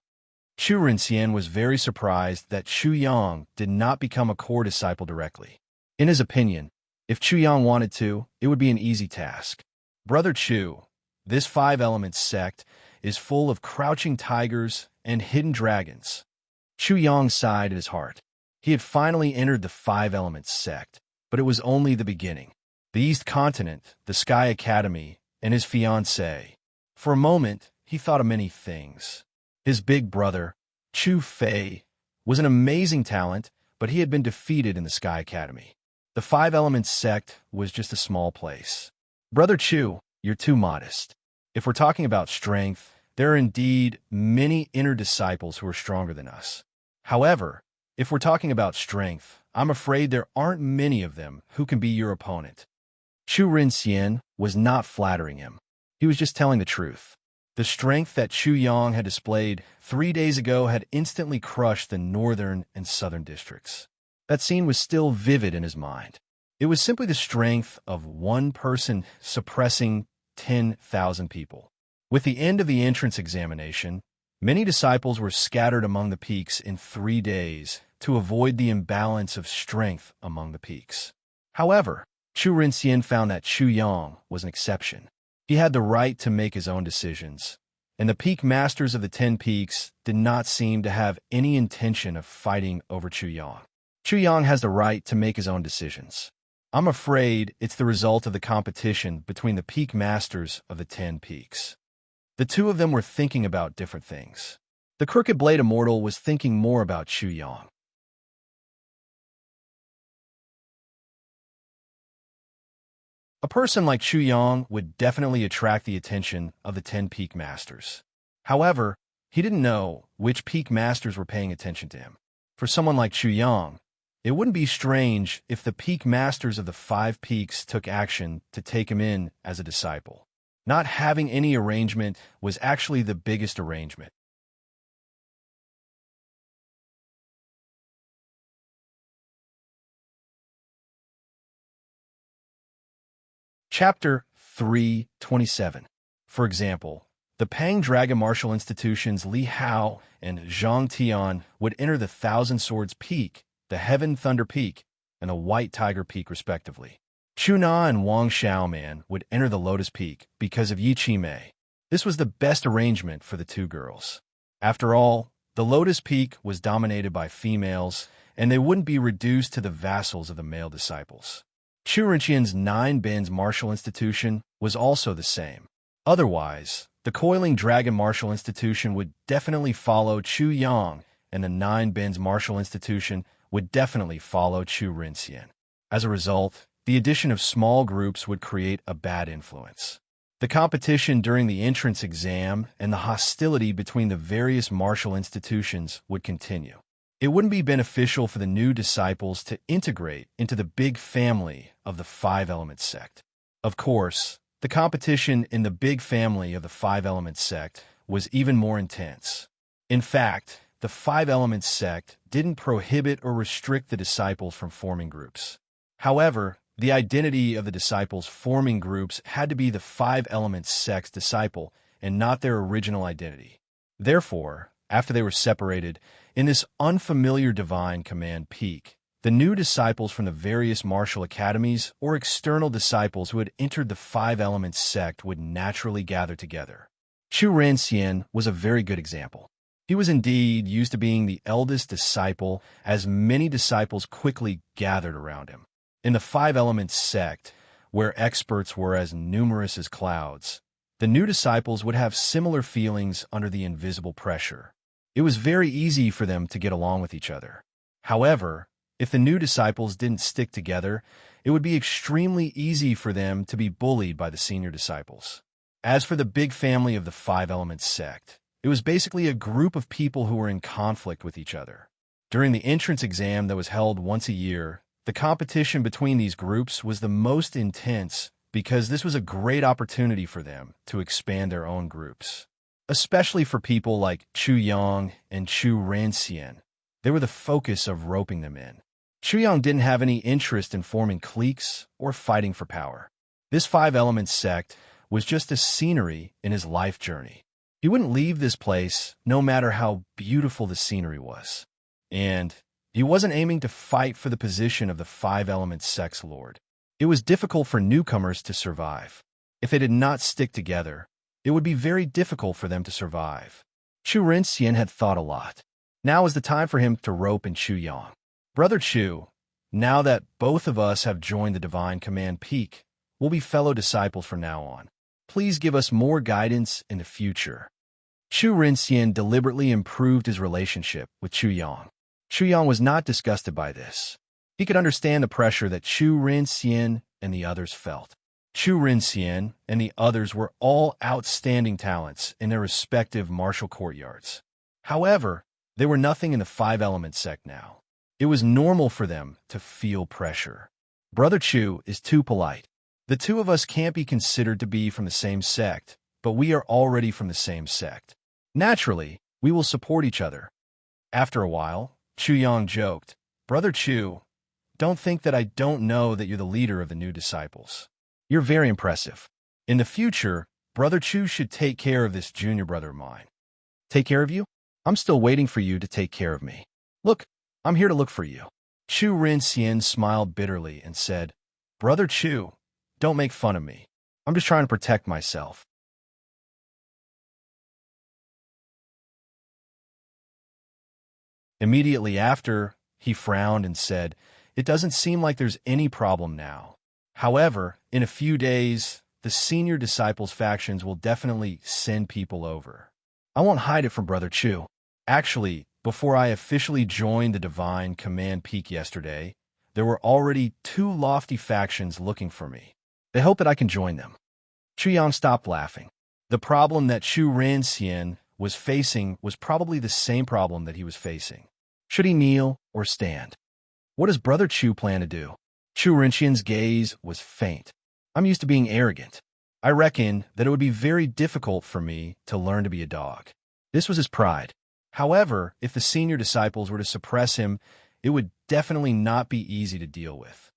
Chu Rinxian was very surprised that Chu Yang did not become a core disciple directly. In his opinion, if Chu Yang wanted to, it would be an easy task. Brother Chu, this five-elements sect is full of crouching tigers and hidden dragons. Chu Yang sighed in his heart. He had finally entered the five-elements sect, but it was only the beginning. The East Continent, the Sky Academy, and his fiancée. For a moment, he thought of many things. His big brother, Chu Fei, was an amazing talent, but he had been defeated in the Sky Academy. The Five Elements sect was just a small place. Brother Chu, you're too modest. If we're talking about strength, there are indeed many inner disciples who are stronger than us. However, if we're talking about strength, I'm afraid there aren't many of them who can be your opponent. Chu Rinxian was not flattering him. He was just telling the truth. The strength that Chu Yang had displayed 3 days ago had instantly crushed the northern and southern districts. That scene was still vivid in his mind. It was simply the strength of one person suppressing 10,000 people. With the end of the entrance examination, many disciples were scattered among the peaks in 3 days to avoid the imbalance of strength among the peaks. However, Chu Rinxian found that Chu Yang was an exception. He had the right to make his own decisions, and the peak masters of the 10 peaks did not seem to have any intention of fighting over Chu Yang. Chu Yang has the right to make his own decisions. I'm afraid it's the result of the competition between the peak masters of the 10 peaks. The two of them were thinking about different things. The Crooked Blade Immortal was thinking more about Chu Yang. A person like Chu Yang would definitely attract the attention of the 10 peak masters. However, he didn't know which peak masters were paying attention to him. For someone like Chu Yang, it wouldn't be strange if the peak masters of the 5 peaks took action to take him in as a disciple. Not having any arrangement was actually the biggest arrangement. Chapter 327. For example, the Pang Dragon Martial Institution's Li Hao and Zhang Tian would enter the Thousand Swords Peak, the Heaven Thunder Peak, and the White Tiger Peak respectively. Chu Na and Wang Xiaoman would enter the Lotus Peak because of Yi Chi Mei. This was the best arrangement for the two girls. After all, the Lotus Peak was dominated by females, and they wouldn't be reduced to the vassals of the male disciples. Chu Rinqian's 9 Bins Martial Institution was also the same. Otherwise, the Coiling Dragon Martial Institution would definitely follow Chu Yang, and the 9 Bins Martial Institution would definitely follow Chu Rinqian. As a result, the addition of small groups would create a bad influence. The competition during the entrance exam and the hostility between the various martial institutions would continue. It wouldn't be beneficial for the new disciples to integrate into the big family of the 5-element sect. Of course, the competition in the big family of the 5-element sect was even more intense. In fact, the 5-element sect didn't prohibit or restrict the disciples from forming groups. However, the identity of the disciples forming groups had to be the 5-element sect's disciple and not their original identity. Therefore, after they were separated, in this unfamiliar divine command peak, the new disciples from the various martial academies or external disciples who had entered the 5-element sect would naturally gather together. Chu Renxian was a very good example. He was indeed used to being the eldest disciple, as many disciples quickly gathered around him. In the 5-element sect, where experts were as numerous as clouds, the new disciples would have similar feelings under the invisible pressure. It was very easy for them to get along with each other. However, if the new disciples didn't stick together, it would be extremely easy for them to be bullied by the senior disciples. As for the big family of the 5-element sect, it was basically a group of people who were in conflict with each other. During the entrance exam that was held once a year, the competition between these groups was the most intense because this was a great opportunity for them to expand their own groups. Especially for people like Chu Yang and Chu Renxian, they were the focus of roping them in. Chu Yang didn't have any interest in forming cliques or fighting for power. This 5-element sect was just a scenery in his life journey. He wouldn't leave this place no matter how beautiful the scenery was. And he wasn't aiming to fight for the position of the 5-element sect's lord. It was difficult for newcomers to survive. If they did not stick together, it would be very difficult for them to survive. Chu Renxian had thought a lot. Now is the time for him to rope in Chu Yang. Brother Chu, now that both of us have joined the Divine Command Peak, we'll be fellow disciples from now on. Please give us more guidance in the future. Chu Renxian deliberately improved his relationship with Chu Yang. Chu Yang was not disgusted by this. He could understand the pressure that Chu Renxian and the others felt. Chu Renxian and the others were all outstanding talents in their respective martial courtyards. However, they were nothing in the 5-element sect now. It was normal for them to feel pressure. Brother Chu is too polite. The two of us can't be considered to be from the same sect, but we are already from the same sect. Naturally, we will support each other. After a while, Chu Yang joked, Brother Chu, don't think that I don't know that you're the leader of the new disciples. You're very impressive. In the future, Brother Chu should take care of this junior brother of mine. Take care of you? I'm still waiting for you to take care of me. Look, I'm here to look for you. Chu Renxian smiled bitterly and said, Brother Chu, don't make fun of me. I'm just trying to protect myself. Immediately after, he frowned and said, It doesn't seem like there's any problem now. However, in a few days, the senior disciples' factions will definitely send people over. I won't hide it from Brother Chu. Actually, before I officially joined the Divine Command Peak yesterday, there were already 2 lofty factions looking for me. They hope that I can join them. Chu Yang stopped laughing. The problem that Chu Renxian was facing was probably the same problem that he was facing. Should he kneel or stand? What does Brother Chu plan to do? Chu Renxian's gaze was faint. I'm used to being arrogant. I reckon that it would be very difficult for me to learn to be a dog. This was his pride. However, if the senior disciples were to suppress him, it would definitely not be easy to deal with.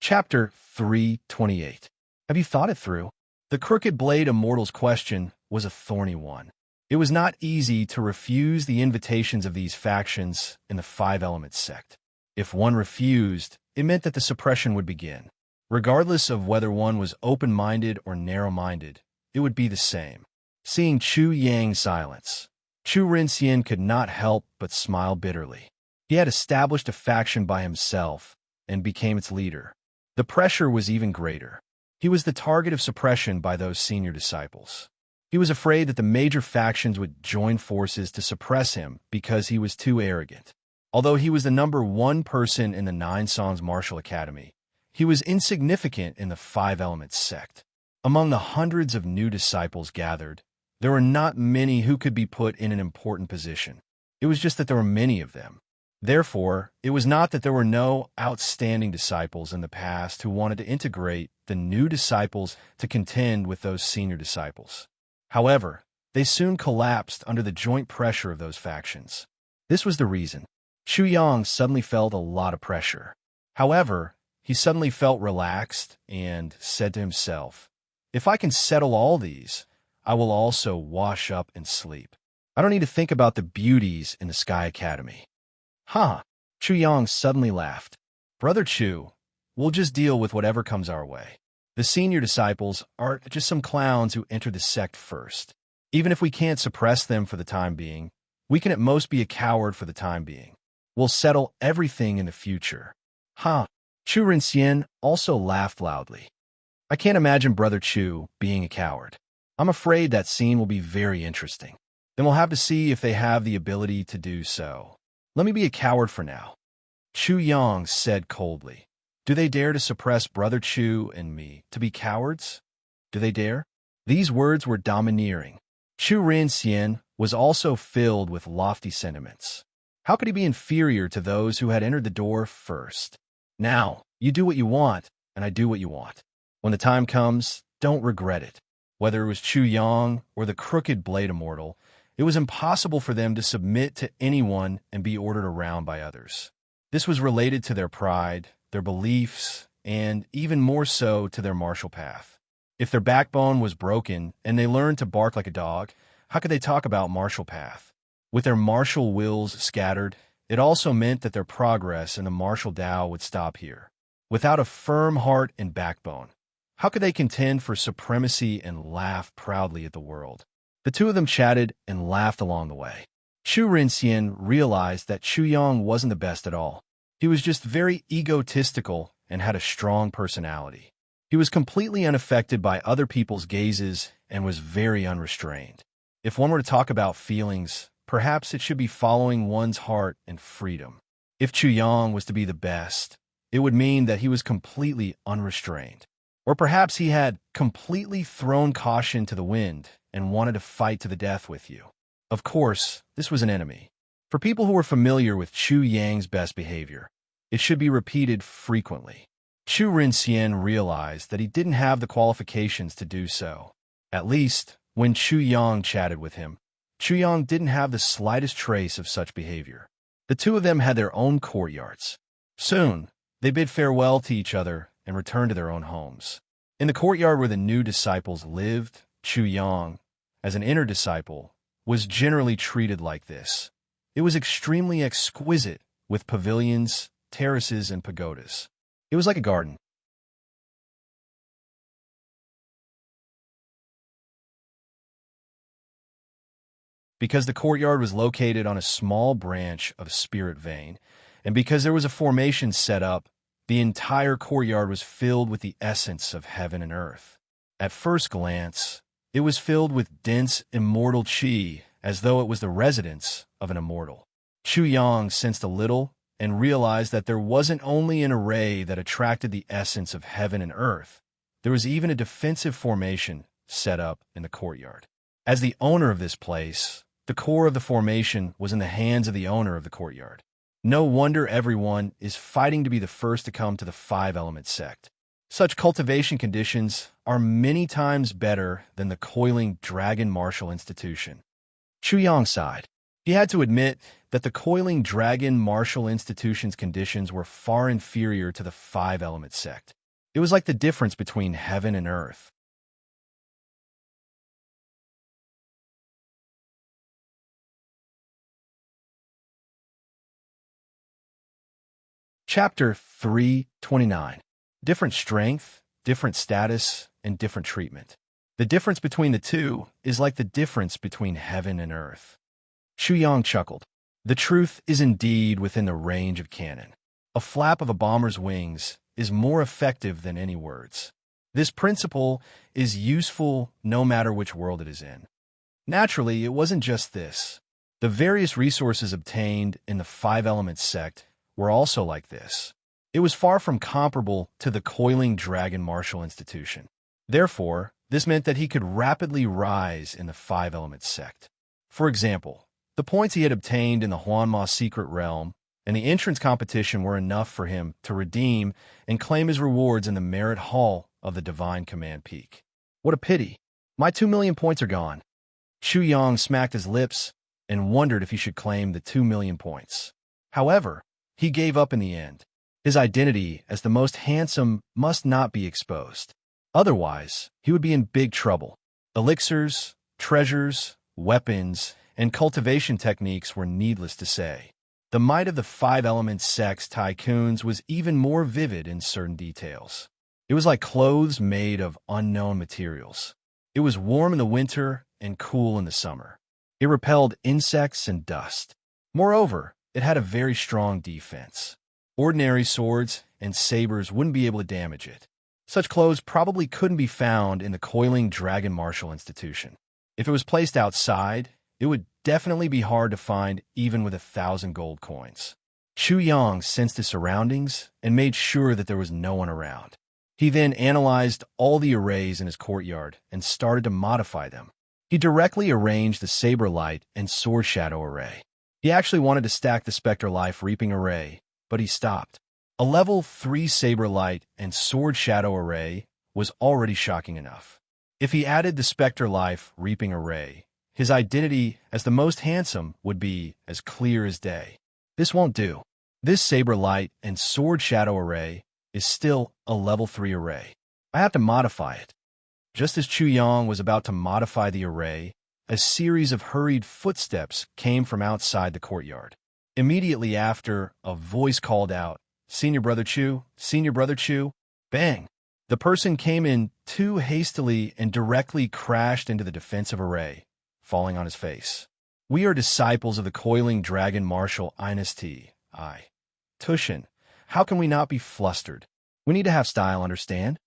Chapter 328. Have you thought it through? The crooked blade immortal's question was a thorny one. It was not easy to refuse the invitations of these factions in the Five Elements sect. If one refused, it meant that the suppression would begin. Regardless of whether one was open-minded or narrow-minded, it would be the same. Seeing Chu Yang's silence, Chu Renxian could not help but smile bitterly. He had established a faction by himself and became its leader. The pressure was even greater. He was the target of suppression by those senior disciples. He was afraid that the major factions would join forces to suppress him because he was too arrogant. Although he was the #1 person in the Nine Songs Martial Academy, he was insignificant in the Five Elements sect. Among the hundreds of new disciples gathered, there were not many who could be put in an important position. It was just that there were many of them. Therefore, it was not that there were no outstanding disciples in the past who wanted to integrate the new disciples to contend with those senior disciples. However, they soon collapsed under the joint pressure of those factions. This was the reason. Chu Yang suddenly felt a lot of pressure. However, he suddenly felt relaxed and said to himself, if I can settle all these, I will also wash up and sleep. I don't need to think about the beauties in the Sky Academy. Huh. Chu Yang suddenly laughed. Brother Chu, we'll just deal with whatever comes our way. The senior disciples are just some clowns who entered the sect first. Even if we can't suppress them for the time being, we can at most be a coward for the time being. We'll settle everything in the future. Huh. Chu Renxian also laughed loudly. I can't imagine Brother Chu being a coward. I'm afraid that scene will be very interesting. Then we'll have to see if they have the ability to do so. Let me be a coward for now. Chu Yang said coldly. Do they dare to suppress Brother Chu and me to be cowards? Do they dare? These words were domineering. Chu Renxian was also filled with lofty sentiments. How could he be inferior to those who had entered the door first? Now, you do what you want, and I do what you want. When the time comes, don't regret it. Whether it was Chu Yang or the crooked blade immortal, it was impossible for them to submit to anyone and be ordered around by others. This was related to their pride, their beliefs, and even more so to their martial path. If their backbone was broken and they learned to bark like a dog, how could they talk about martial path? With their martial wills scattered, it also meant that their progress in the martial Tao would stop here. Without a firm heart and backbone, how could they contend for supremacy and laugh proudly at the world? The two of them chatted and laughed along the way. Chu Renxian realized that Chu Yang wasn't the best at all. He was just very egotistical and had a strong personality. He was completely unaffected by other people's gazes and was very unrestrained. If one were to talk about feelings, perhaps it should be following one's heart and freedom. If Chu Yang was to be the best, it would mean that he was completely unrestrained. Or perhaps he had completely thrown caution to the wind and wanted to fight to the death with you. Of course, this was an enemy. For people who were familiar with Chu Yang's best behavior, it should be repeated frequently. Chu Renxian realized that he didn't have the qualifications to do so. At least, when Chu Yang chatted with him, Chu Yang didn't have the slightest trace of such behavior. The two of them had their own courtyards. Soon, they bid farewell to each other and returned to their own homes. In the courtyard where the new disciples lived, Chu Yang, as an inner disciple, was generally treated like this. It was extremely exquisite, with pavilions, terraces, and pagodas. It was like a garden. Because the courtyard was located on a small branch of a spirit vein, and because there was a formation set up, the entire courtyard was filled with the essence of heaven and earth. At first glance, it was filled with dense, immortal qi, as though it was the residence of an immortal. Chu Yang sensed a little and realized that there wasn't only an array that attracted the essence of heaven and earth, there was even a defensive formation set up in the courtyard. As the owner of this place, the core of the formation was in the hands of the owner of the courtyard. No wonder everyone is fighting to be the first to come to the five-element sect. Such cultivation conditions are many times better than the coiling dragon martial institution. Chu Yang sighed. He had to admit that the coiling dragon martial institution's conditions were far inferior to the five-element sect. It was like the difference between heaven and earth. Chapter 329. Different strength, different status, and different treatment. The difference between the two is like the difference between heaven and earth. Chu Yang chuckled. The truth is indeed within the range of cannon. A flap of a bomber's wings is more effective than any words. This principle is useful no matter which world it is in. Naturally, it wasn't just this. The various resources obtained in the five-element sect were also like this. It was far from comparable to the coiling dragon martial institution. Therefore, this meant that he could rapidly rise in the five-element sect. For example, the points he had obtained in the Huanma secret realm and the entrance competition were enough for him to redeem and claim his rewards in the merit hall of the Divine Command Peak. What a pity. My 2 million points are gone. Chu Yang smacked his lips and wondered if he should claim the 2 million points. However, he gave up in the end. His identity as the most handsome must not be exposed. Otherwise, he would be in big trouble. Elixirs, treasures, weapons, and cultivation techniques were needless to say. The might of the five-element sect's tycoons was even more vivid in certain details. It was like clothes made of unknown materials. It was warm in the winter and cool in the summer. It repelled insects and dust. Moreover, it had a very strong defense. Ordinary swords and sabers wouldn't be able to damage it. Such clothes probably couldn't be found in the coiling dragon martial institution. If it was placed outside, it would definitely be hard to find even with 1,000 gold coins. Chu Yang sensed his surroundings and made sure that there was no one around. He then analyzed all the arrays in his courtyard and started to modify them. He directly arranged the Saber Light and Sword Shadow array. He actually wanted to stack the Spectre Life Reaping array, but he stopped. A level 3 Saber Light and Sword Shadow array was already shocking enough. If he added the Spectre Life Reaping array, his identity as the most handsome would be as clear as day. This won't do. This Saber Light and Sword Shadow array is still a level 3 array. I have to modify it. Just as Chu Yang was about to modify the array, a series of hurried footsteps came from outside the courtyard. Immediately after, a voice called out, "Senior Brother Chu, Senior Brother Chu." Bang! The person came in too hastily and directly crashed into the defensive array, falling on his face. "We are disciples of the coiling dragon martial dynasty. Tushin, how can we not be flustered? We need to have style, understand?"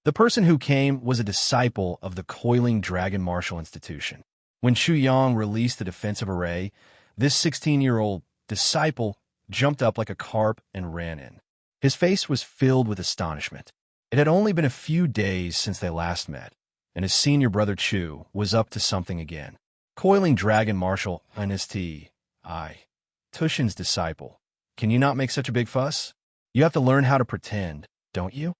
The person who came was a disciple of the coiling dragon martial institution. When Chu Yang released the defensive array, this 16-year-old disciple jumped up like a carp and ran in. His face was filled with astonishment. It had only been a few days since they last met, and his senior brother Chu was up to something again. Coiling dragon martial dynasty. Tushin's disciple. Can you not make such a big fuss? You have to learn how to pretend, don't you?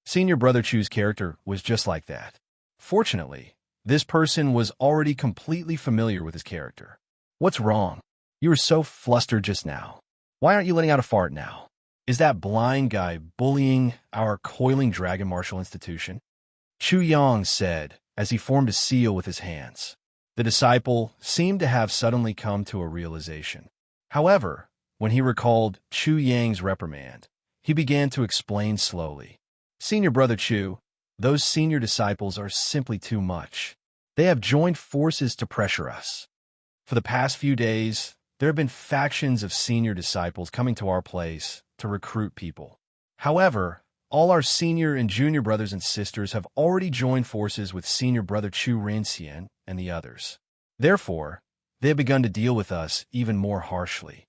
Senior Brother Chu's character was just like that. Fortunately, this person was already completely familiar with his character. What's wrong? You were so flustered just now. Why aren't you letting out a fart now? Is that blind guy bullying our coiling dragon martial institution? Chu Yang said as he formed a seal with his hands. The disciple seemed to have suddenly come to a realization. However, when he recalled Chu Yang's reprimand, he began to explain slowly. "Senior Brother Chu, those senior disciples are simply too much. They have joined forces to pressure us. For the past few days, there have been factions of senior disciples coming to our place to recruit people. However, all our senior and junior brothers and sisters have already joined forces with senior brother Chu Rinxian and the others. Therefore, they have begun to deal with us even more harshly.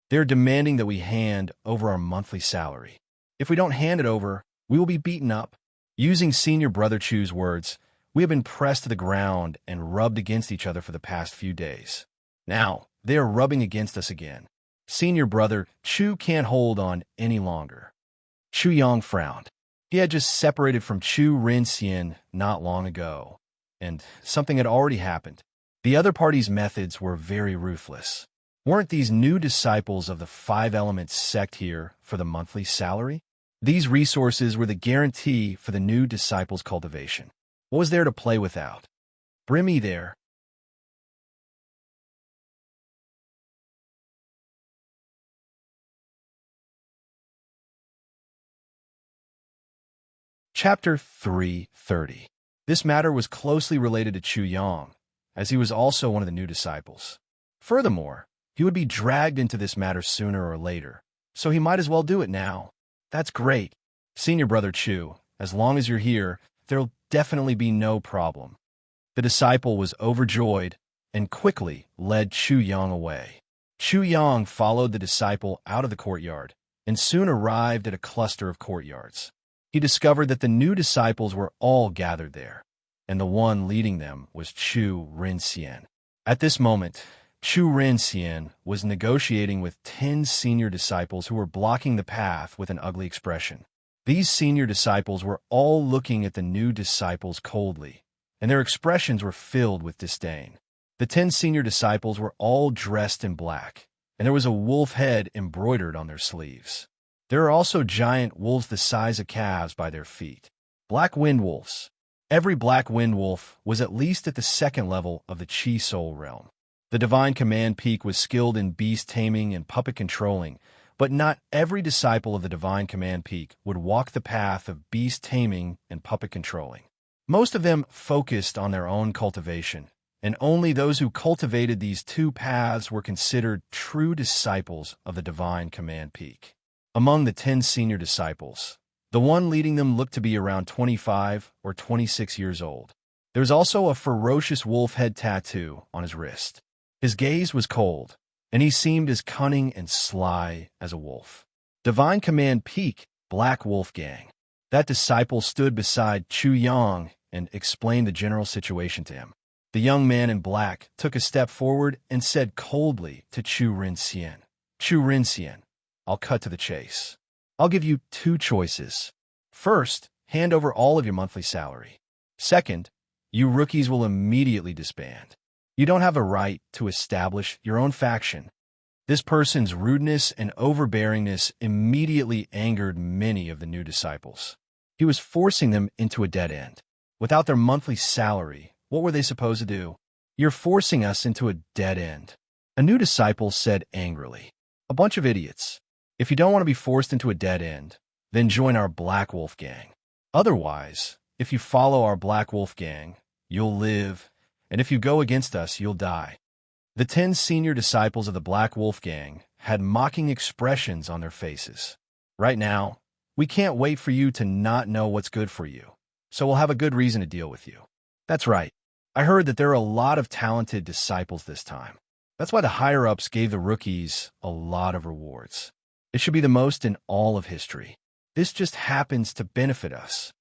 They are demanding that we hand over our monthly salary. If we don't hand it over, we will be beaten up. Using senior brother Chu's words, we have been pressed to the ground and rubbed against each other for the past few days. Now, they are rubbing against us again. Senior brother Chu can't hold on any longer. Chu Yang frowned. He had just separated from Chu Rinxian not long ago, and something had already happened. The other party's methods were very ruthless. Weren't these new disciples of the Five Elements sect here for the monthly salary? These resources were the guarantee for the new disciples' cultivation. What was there to play without? Bring me there. Chapter 3:30. This matter was closely related to Chu Yang, as he was also one of the new disciples. Furthermore, he would be dragged into this matter sooner or later, so he might as well do it now. That's great. Senior brother Chu, as long as you're here, there'll definitely be no problem. The disciple was overjoyed and quickly led Chu Yang away. Chu Yang followed the disciple out of the courtyard and soon arrived at a cluster of courtyards. He discovered that the new disciples were all gathered there, and the one leading them was Chu Rinxian. At this moment, Chu Rinxian was negotiating with 10 senior disciples who were blocking the path with an ugly expression. These senior disciples were all looking at the new disciples coldly, and their expressions were filled with disdain. The 10 senior disciples were all dressed in black, and there was a wolf head embroidered on their sleeves. There are also giant wolves the size of calves by their feet. Black wind wolves. Every black wind wolf was at least at the second level of the Chi Soul realm. The Divine Command Peak was skilled in beast taming and puppet controlling, but not every disciple of the Divine Command Peak would walk the path of beast taming and puppet controlling. Most of them focused on their own cultivation, and only those who cultivated these two paths were considered true disciples of the Divine Command Peak. Among the 10 senior disciples, the one leading them looked to be around 25 or 26 years old. There was also a ferocious wolf head tattoo on his wrist. His gaze was cold, and he seemed as cunning and sly as a wolf. Divine Command Peak, Black Wolf Gang. That disciple stood beside Chu Yang and explained the general situation to him. The young man in black took a step forward and said coldly to Chu Rinxian, "Chu Rinxian, I'll cut to the chase. I'll give you two choices. First, hand over all of your monthly salary. Second, you rookies will immediately disband. You don't have a right to establish your own faction." This person's rudeness and overbearingness immediately angered many of the new disciples. He was forcing them into a dead end. Without their monthly salary, what were they supposed to do? "You're forcing us into a dead end," a new disciple said angrily. "A bunch of idiots. If you don't want to be forced into a dead end, then join our Black Wolf Gang. Otherwise, if you follow our Black Wolf Gang, you'll live, and if you go against us, you'll die." The 10 senior disciples of the Black Wolf Gang had mocking expressions on their faces. "Right now, we can't wait for you to not know what's good for you, so we'll have a good reason to deal with you." That's right. I heard that there are a lot of talented disciples this time. That's why the higher-ups gave the rookies a lot of rewards. It should be the most in all of history. This just happens to benefit us.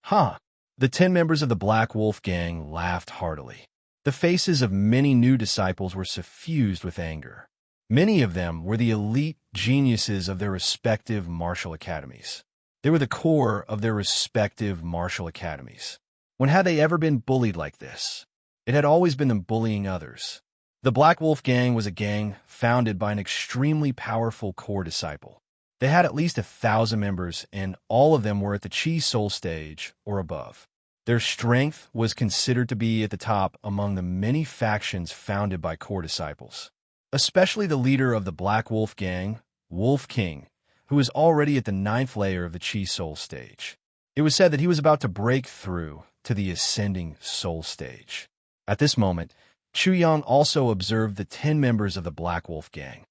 Huh. The 10 members of the Black Wolf Gang laughed heartily. The faces of many new disciples were suffused with anger. Many of them were the elite geniuses of their respective martial academies. They were the core of their respective martial academies. When had they ever been bullied like this? It had always been them bullying others. The Black Wolf Gang was a gang founded by an extremely powerful core disciple. They had at least 1,000 members, and all of them were at the Chi Soul stage or above. Their strength was considered to be at the top among the many factions founded by core disciples, especially the leader of the Black Wolf Gang, Wolf King, who was already at the 9th layer of the Chi Soul stage. It was said that he was about to break through to the ascending soul stage. At this moment, Chu Yang also observed the 10 members of the Black Wolf gang.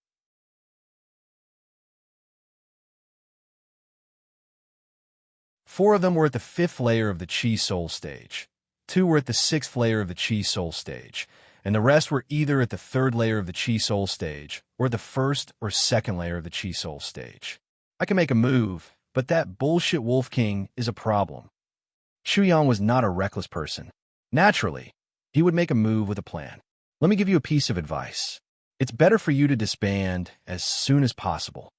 Four of them were at the 5th layer of the Chi Soul stage. 2 were at the 6th layer of the Chi Soul stage, and the rest were either at the 3rd layer of the Chi Soul stage or the 1st or 2nd layer of the Chi Soul stage. I can make a move, but that bullshit Wolf King is a problem. Chu Yang was not a reckless person. Naturally, he would make a move with a plan. Let me give you a piece of advice. It's better for you to disband as soon as possible.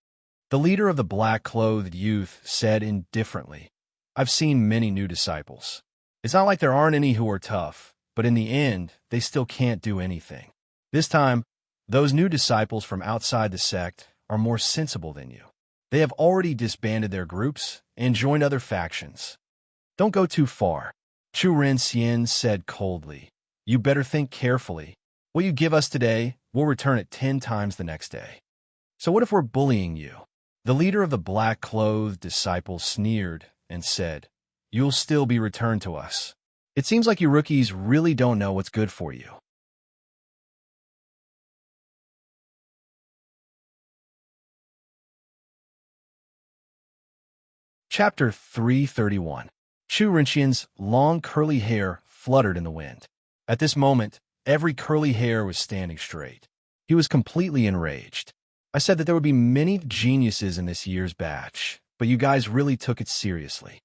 The leader of the black-clothed youth said indifferently, I've seen many new disciples. It's not like there aren't any who are tough, but in the end, they still can't do anything. This time, those new disciples from outside the sect are more sensible than you. They have already disbanded their groups and joined other factions. Don't go too far. Chu Renxian said coldly. You better think carefully. What you give us today, we'll return it 10 times the next day. So what if we're bullying you? The leader of the black-clothed disciples sneered and said, You'll still be returned to us. It seems like you rookies really don't know what's good for you. Chapter 331. Chu Renxian's long curly hair fluttered in the wind. At this moment, every curly hair was standing straight. He was completely enraged. I said that there would be many geniuses in this year's batch, but you guys really took it seriously.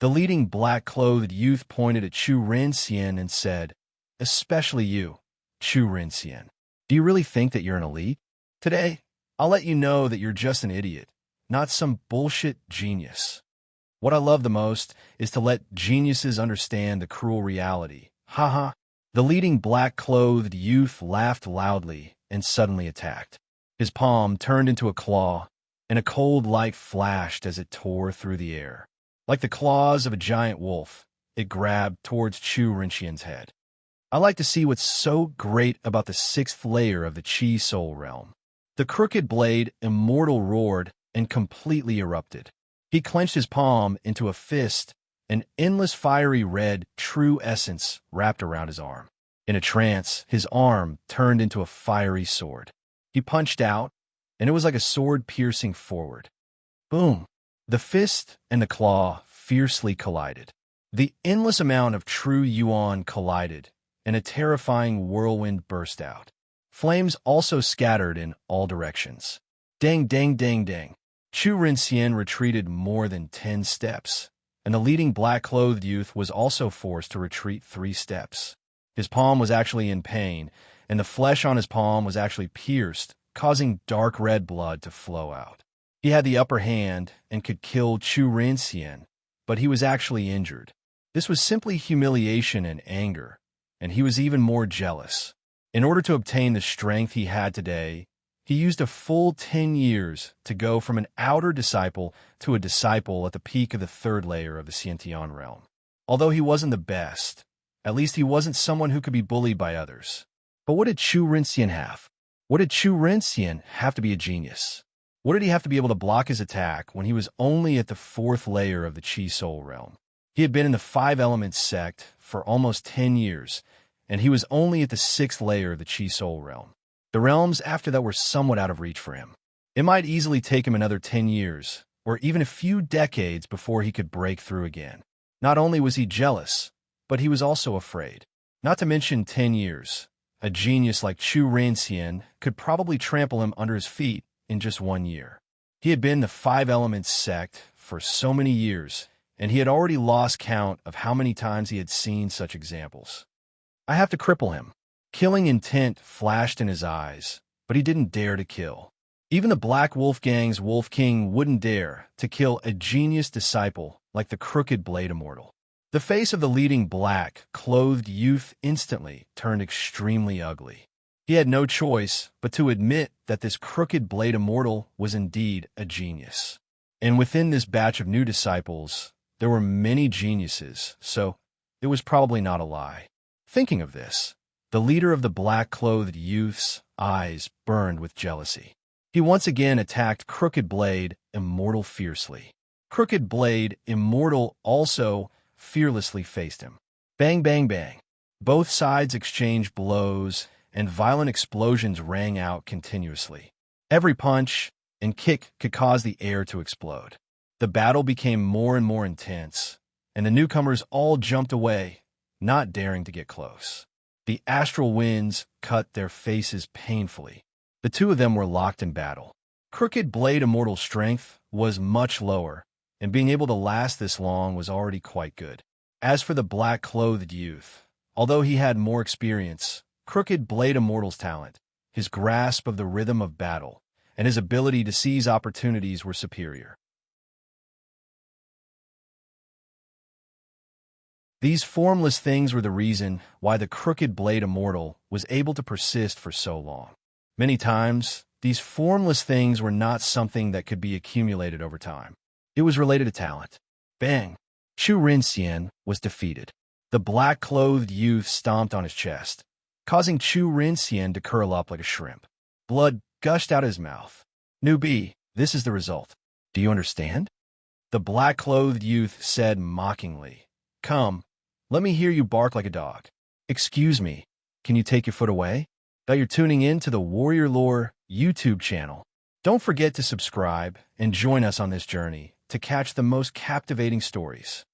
The leading black-clothed youth pointed at Chu Renxian and said, Especially you, Chu Renxian. Do you really think that you're an elite? Today, I'll let you know that you're just an idiot, not some bullshit genius. What I love the most is to let geniuses understand the cruel reality. Haha. The leading black-clothed youth laughed loudly and suddenly attacked. His palm turned into a claw, and a cold light flashed as it tore through the air. Like the claws of a giant wolf, it grabbed towards Chu Renxian's head. I like to see what's so great about the 6th layer of the Chi Soul realm. The crooked blade immortal roared and completely erupted. He clenched his palm into a fist, an endless fiery red true essence wrapped around his arm. In a trance, his arm turned into a fiery sword. He punched out, and it was like a sword piercing forward. Boom! The fist and the claw fiercely collided. The endless amount of true yuan collided, and a terrifying whirlwind burst out. Flames also scattered in all directions. Dang, dang, dang, dang. Chu Renxian retreated more than 10 steps, and the leading black-clothed youth was also forced to retreat 3 steps. His palm was actually in pain, and the flesh on his palm was actually pierced, causing dark red blood to flow out. He had the upper hand and could kill Chu Renxian, but he was actually injured. This was simply humiliation and anger, and he was even more jealous. In order to obtain the strength he had today, he used a full 10 years to go from an outer disciple to a disciple at the peak of the 3rd layer of the Xiantian realm. Although he wasn't the best, at least he wasn't someone who could be bullied by others. But what did Chu Renxian have? What did Chu Renxian have to be a genius? What did he have to be able to block his attack when he was only at the 4th layer of the Chi Soul realm? He had been in the 5 Elements sect for almost 10 years, and he was only at the 6th layer of the Chi Soul realm. The realms after that were somewhat out of reach for him. It might easily take him another 10 years, or even a few decades before he could break through again. Not only was he jealous, but he was also afraid. Not to mention 10 years. A genius like Chu Renxian could probably trample him under his feet in just 1 year. He had been in the 5 Elements sect for so many years, and he had already lost count of how many times he had seen such examples. I have to cripple him. Killing intent flashed in his eyes, but he didn't dare to kill. Even the Black Wolf Gang's Wolf King wouldn't dare to kill a genius disciple like the Crooked Blade Immortal. The face of the leading black-clothed youth instantly turned extremely ugly. He had no choice but to admit that this Crooked Blade Immortal was indeed a genius. And within this batch of new disciples, there were many geniuses, so it was probably not a lie. Thinking of this, the leader of the black-clothed youth's eyes burned with jealousy. He once again attacked Crooked Blade Immortal fiercely. Crooked Blade, immortal, also fearlessly faced him. Bang, bang, bang. Both sides exchanged blows, and violent explosions rang out continuously. Every punch and kick could cause the air to explode. The battle became more and more intense, and the newcomers all jumped away, not daring to get close. The astral winds cut their faces painfully. The two of them were locked in battle. Crooked Blade Immortal's strength was much lower, and being able to last this long was already quite good. As for the black-clothed youth, although he had more experience, Crooked Blade Immortal's talent, his grasp of the rhythm of battle, and his ability to seize opportunities were superior. These formless things were the reason why the Crooked Blade Immortal was able to persist for so long. Many times, these formless things were not something that could be accumulated over time. It was related to talent. Bang! Chu Rinxian was defeated. The black-clothed youth stomped on his chest, causing Chu Rinxian to curl up like a shrimp. Blood gushed out of his mouth. Newbie, this is the result. Do you understand? The black-clothed youth said mockingly. Come, let me hear you bark like a dog. Excuse me, can you take your foot away? That you're tuning in to the Warrior Lore YouTube channel. Don't forget to subscribe and join us on this journey to catch the most captivating stories.